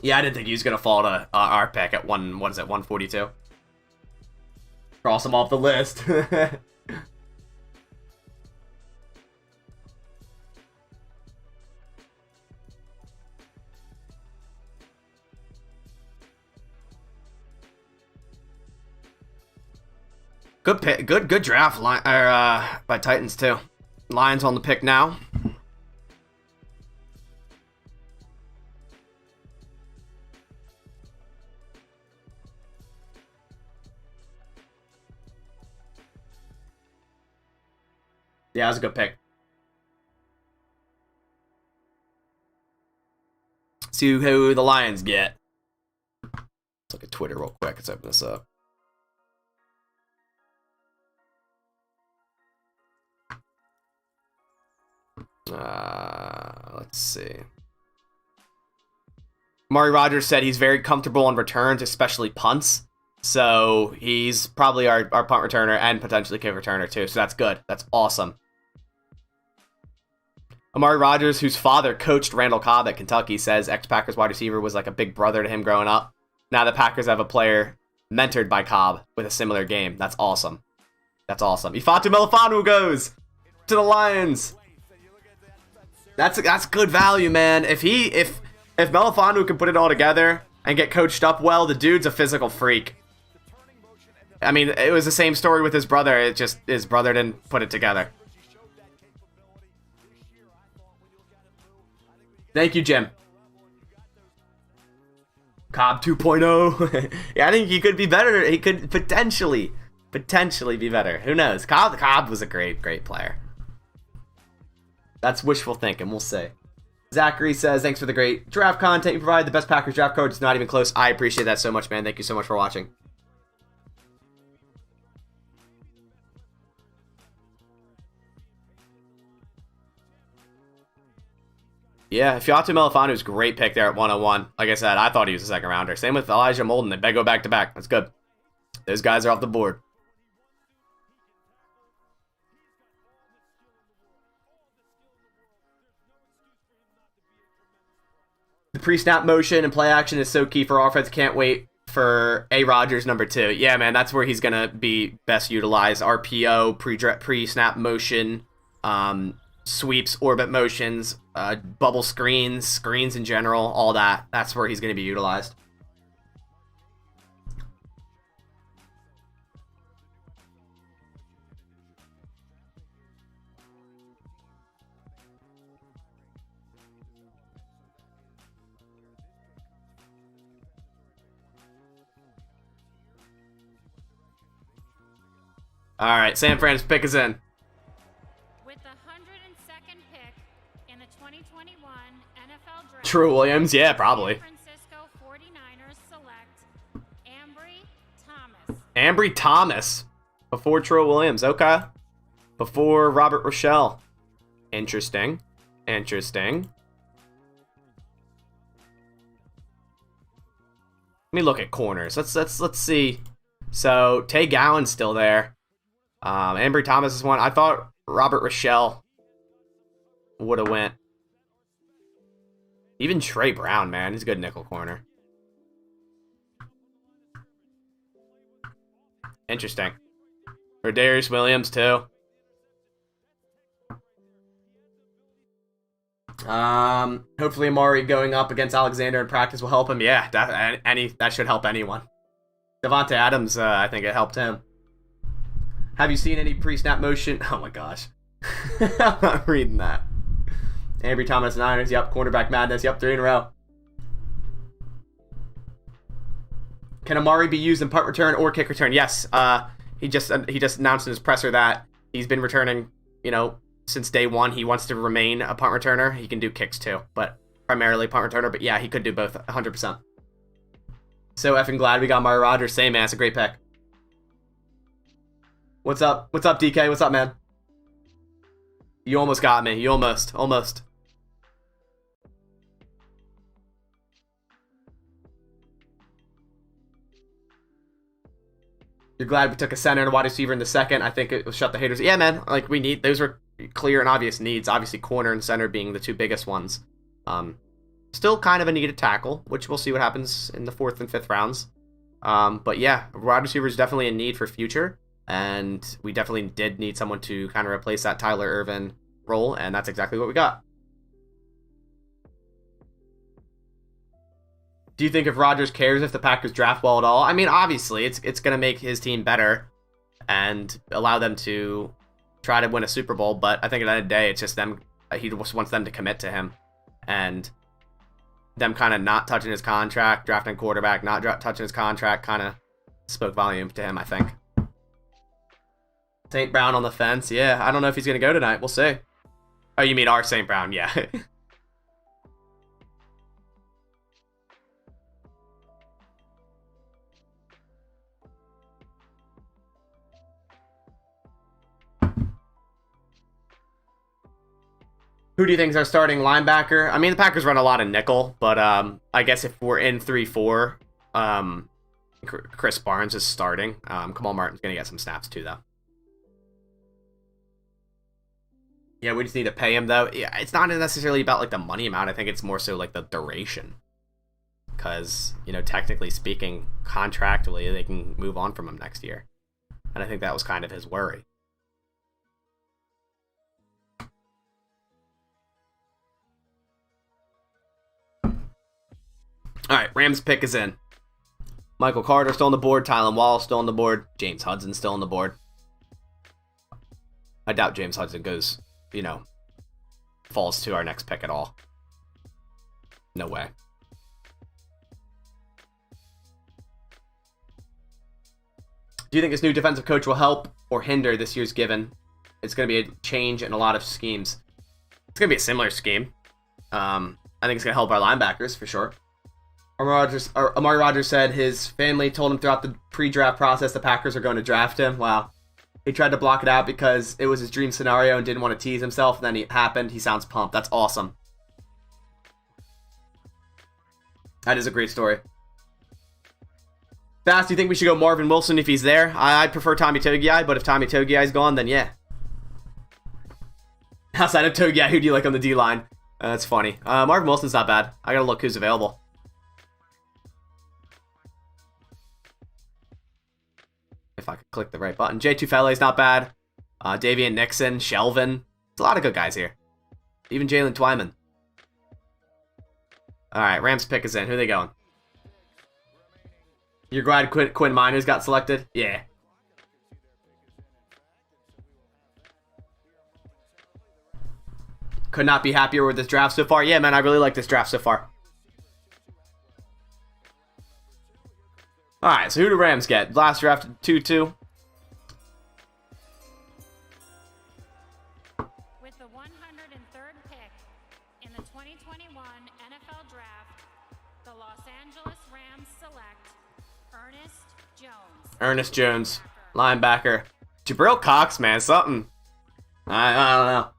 Yeah, I didn't think he was gonna fall to our pick at 142. Cross him off the list. Good pick, good draft by Titans too. Lions on the pick now. Yeah, that was a good pick. See who the Lions get. Let's look at Twitter real quick. Let's open this up. Let's see. Amari Rogers said he's very comfortable on returns, especially punts. So he's probably our punt returner and potentially kick returner too. So that's good. That's awesome. Amari Rogers, whose father coached Randall Cobb at Kentucky, says ex-Packers wide receiver was like a big brother to him growing up. Now the Packers have a player mentored by Cobb with a similar game. That's awesome. That's awesome. Ifeatu Melifonwu goes to the Lions. That's good value, man. If Melifonwu can put it all together and get coached up well, the dude's a physical freak. I mean, it was the same story with his brother. It just his brother didn't put it together. Thank you, Jim. Cobb 2.0. Yeah, I think he could be better. He could potentially be better. Who knows? Cobb was a great player. That's wishful thinking. We'll see. Zachary says, thanks for the great draft content you provide. The best Packers draft card is not even close. I appreciate that so much, man. Thank you so much for watching. Yeah, Ifeatu Melifonwu is a great pick there at 101. Like I said, I thought he was a second rounder. Same with Elijah Molden. They go back to back. That's good. Those guys are off the board. The pre-snap motion and play action is so key for offense. Can't wait for A. Rodgers number 2. Yeah, man, that's where he's going to be best utilized. RPO, pre-snap motion, sweeps, orbit motions, bubble screens in general, all that. That's where he's going to be utilized. All right, San Fran's pick is in. With the 102nd pick in the 2021 NFL Draft, True Williams, yeah, probably. San Francisco 49ers select Ambry Thomas. Ambry Thomas before True Williams, okay. Before Robert Rochelle. Interesting. Let me look at corners. Let's see. So Tay Gowan's still there. Ambry Thomas is one. I thought Robert Rochelle would have went. Even Trey Brown, man, he's a good nickel corner. Interesting. Or Darius Williams too. Hopefully Amari going up against Alexander in practice will help him. Yeah, that should help anyone. Devontae Adams, I think it helped him. Have you seen any pre-snap motion? Oh my gosh. I'm not reading that. Ambry Thomas, Niners. Yep. Cornerback madness. Yep. 3 in a row. Can Amari be used in punt return or kick return? Yes. He just announced in his presser that he's been returning, since day one he wants to remain a punt returner. He can do kicks too, but primarily punt returner. But yeah, he could do both 100%. So effing glad we got Amari Rogers. Same, man. It's a great pick. What's up? What's up, DK? What's up, man? You almost got me. You almost. You're glad we took a center and a wide receiver in the second. I think it will shut the haters. Yeah, man. Like, we need... Those were clear and obvious needs. Obviously, corner and center being the two biggest ones. Still kind of a needed tackle, which we'll see what happens in the 4th and 5th rounds. But yeah, wide receiver is definitely a need for future. And we definitely did need someone to kind of replace that Tyler Ervin role. And that's exactly what we got. Do you think if Rodgers cares if the Packers draft well at all? I mean, obviously, it's going to make his team better and allow them to try to win a Super Bowl. But I think at the end of the day, it's just them. He just wants them to commit to him. And them kind of not touching his contract, drafting quarterback, not touching his contract, kind of spoke volume to him, I think. St. Brown on the fence. Yeah, I don't know if he's going to go tonight. We'll see. Oh, you mean our St. Brown? Yeah. Who do you think is our starting linebacker? I mean, the Packers run a lot of nickel, but I guess if we're in 3-4, Chris Barnes is starting. Kamal Martin's going to get some snaps too, though. Yeah, we just need to pay him, though. Yeah, it's not necessarily about, like, the money amount. I think it's more so, like, the duration. Because, you know, technically speaking, contractually, they can move on from him next year. And I think that was kind of his worry. All right, Rams pick is in. Michael Carter still on the board. Tylan Wall still on the board. James Hudson still on the board. I doubt James Hudson goes, you know, falls to our next pick at all. No way. Do you think this new defensive coach will help or hinder this year's given? It's going to be a change in a lot of schemes. It's going to be a similar scheme. I think it's going to help our linebackers for sure. Amari Rogers said his family told him throughout the pre-draft process the Packers are going to draft him. Wow. He tried to block it out because it was his dream scenario and didn't want to tease himself. And then it happened. He sounds pumped. That's awesome. That is a great story. Fast, do you think we should go Marvin Wilson if he's there? I prefer Tommy Togiai, but if Tommy Togiai's gone, then yeah. Outside of Togiai, who do you like on the D-line? That's funny. Marvin Wilson's not bad. I gotta look who's available. If I could click the right button. J2 Fele's not bad. Davian Nixon, Shelvin. There's a lot of good guys here. Even Jalen Twyman. Alright, Rams pick is in. Who are they going? You're glad Quinn Miners got selected? Yeah. Could not be happier with this draft so far. Yeah, man, I really like this draft so far. Alright, so who do Rams get? Last draft, 2-2. With the 103rd pick in the 2021 NFL Draft, the Los Angeles Rams select Ernest Jones. Ernest Jones, linebacker. Jabril Cox, man, something. I don't know.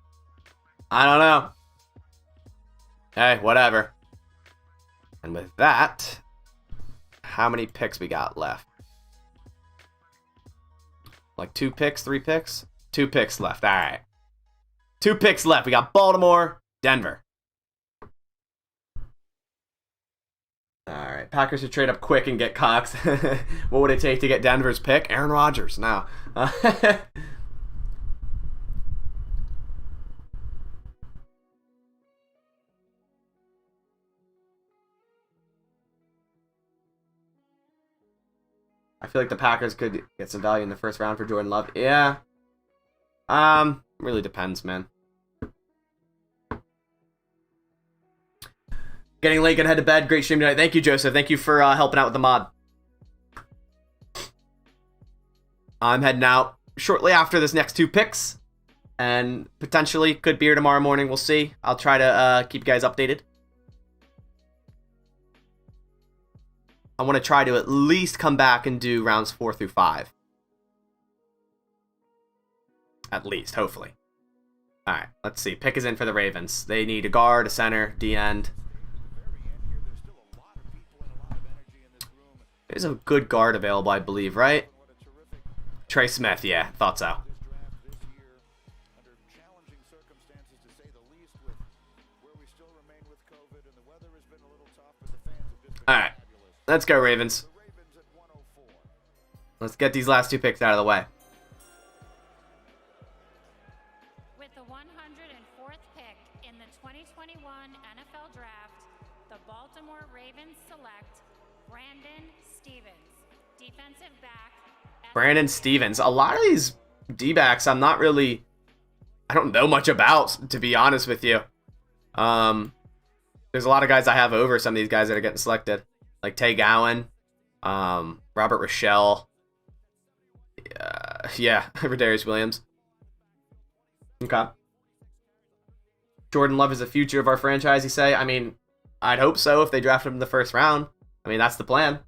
I don't know. Hey, whatever. And with that, how many picks we got left? Like 2 picks, 3 picks? 2 picks left. All right. 2 picks left. We got Baltimore, Denver. All right. Packers should trade up quick and get Cox. What would it take to get Denver's pick? Aaron Rodgers. No. I feel like the Packers could get some value in the first round for Jordan Love. Yeah. Really depends, man. Getting late, gonna head to bed. Great stream tonight. Thank you, Joseph. Thank you for helping out with the mod. I'm heading out shortly after this next 2 picks. and potentially could be here tomorrow morning. We'll see. I'll try to keep you guys updated. I want to try to at least come back and do rounds 4 through 5. At least, hopefully. Alright, let's see. Pick is in for the Ravens. They need a guard, a center, D-end. There's a good guard available, I believe, right? Trey Smith, yeah, thought so. Alright, let's go, Ravens. Let's get these last 2 picks out of the way. With the 104th pick in the 2021 NFL Draft, the Baltimore Ravens select Brandon Stevens, defensive back. Brandon Stevens. A lot of these D-backs I don't know much about, to be honest with you. There's a lot of guys I have over some of these guys that are getting selected. Like Tay Gowan, Robert Rochelle. Yeah, Rodgers Williams. Okay. Jordan Love is the future of our franchise, you say? I mean, I'd hope so if they draft him in the first round. I mean, that's the plan.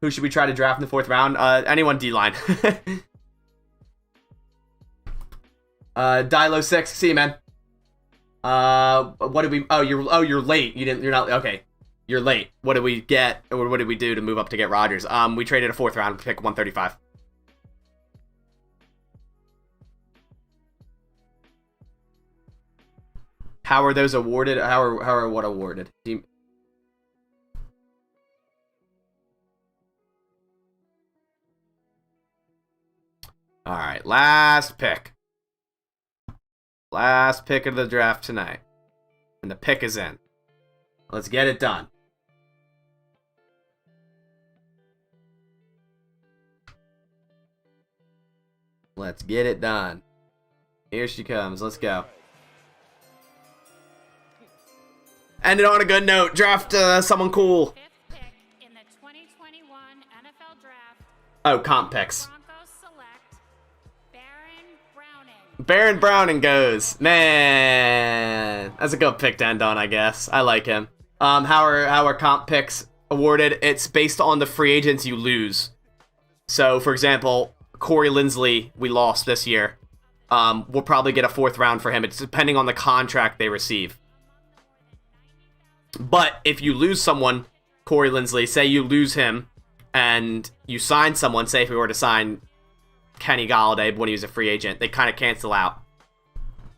Who should we try to draft in the 4th round? Anyone D-line. Dilo6, see you, man. What did we... you're late. You're not... Okay. You're late. What did we get, or what did we do to move up to get Rodgers? We traded a 4th round pick, 135. How are those awarded? How are what awarded? Alright, last pick. Last pick of the draft tonight. And the pick is in. Let's get it done. Let's get it done. Here she comes. Let's go. End it on a good note. Draft someone cool. 5th pick in the 2021 NFL Draft. Oh, comp picks. Broncos select Baron Browning. Baron Browning goes. Man, that's a good pick to end on, I guess. I like him. How are comp picks awarded? It's based on the free agents you lose. So, for example, Corey Linsley, we lost this year. We'll probably get a 4th round for him. It's depending on the contract they receive. But if you lose someone, Corey Linsley, say you lose him, and you sign someone, say if we were to sign Kenny Galladay when he was a free agent, they kind of cancel out.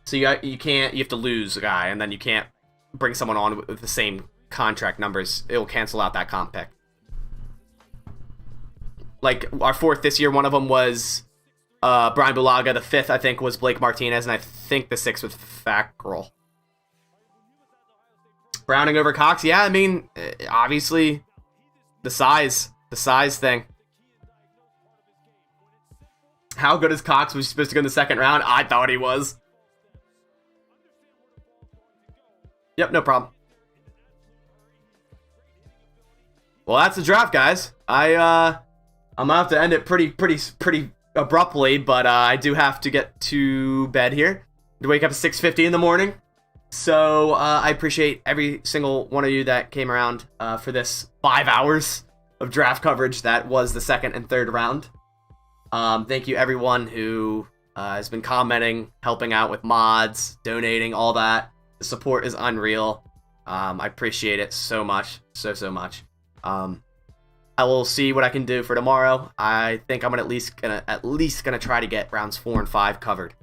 So you have to lose a guy, and then you can't bring someone on with the same contract numbers. It'll cancel out that comp pick. Like, our 4th this year, one of them was Brian Bulaga. The 5th, I think, was Blake Martinez, and I think the 6th was Fackrell. Browning over Cox? Yeah, I mean, obviously, the size thing. How good is Cox? Was he supposed to go in the 2nd round? I thought he was. Yep, no problem. Well, that's the draft, guys. I'm gonna have to end it pretty abruptly, but I do have to get to bed here. To wake up at 6:50 in the morning. So I appreciate every single one of you that came around for this 5 hours of draft coverage that was the 2nd and 3rd round. Thank you everyone who has been commenting, helping out with mods, donating, all that. The support is unreal. I appreciate it so much, so much. I will see what I can do for tomorrow. I think I'm at least gonna try to get rounds 4 and 5 covered.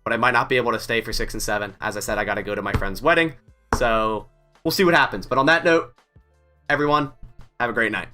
But I might not be able to stay for 6 and 7. As I said, I gotta go to my friend's wedding. So we'll see what happens. But on that note, everyone, have a great night.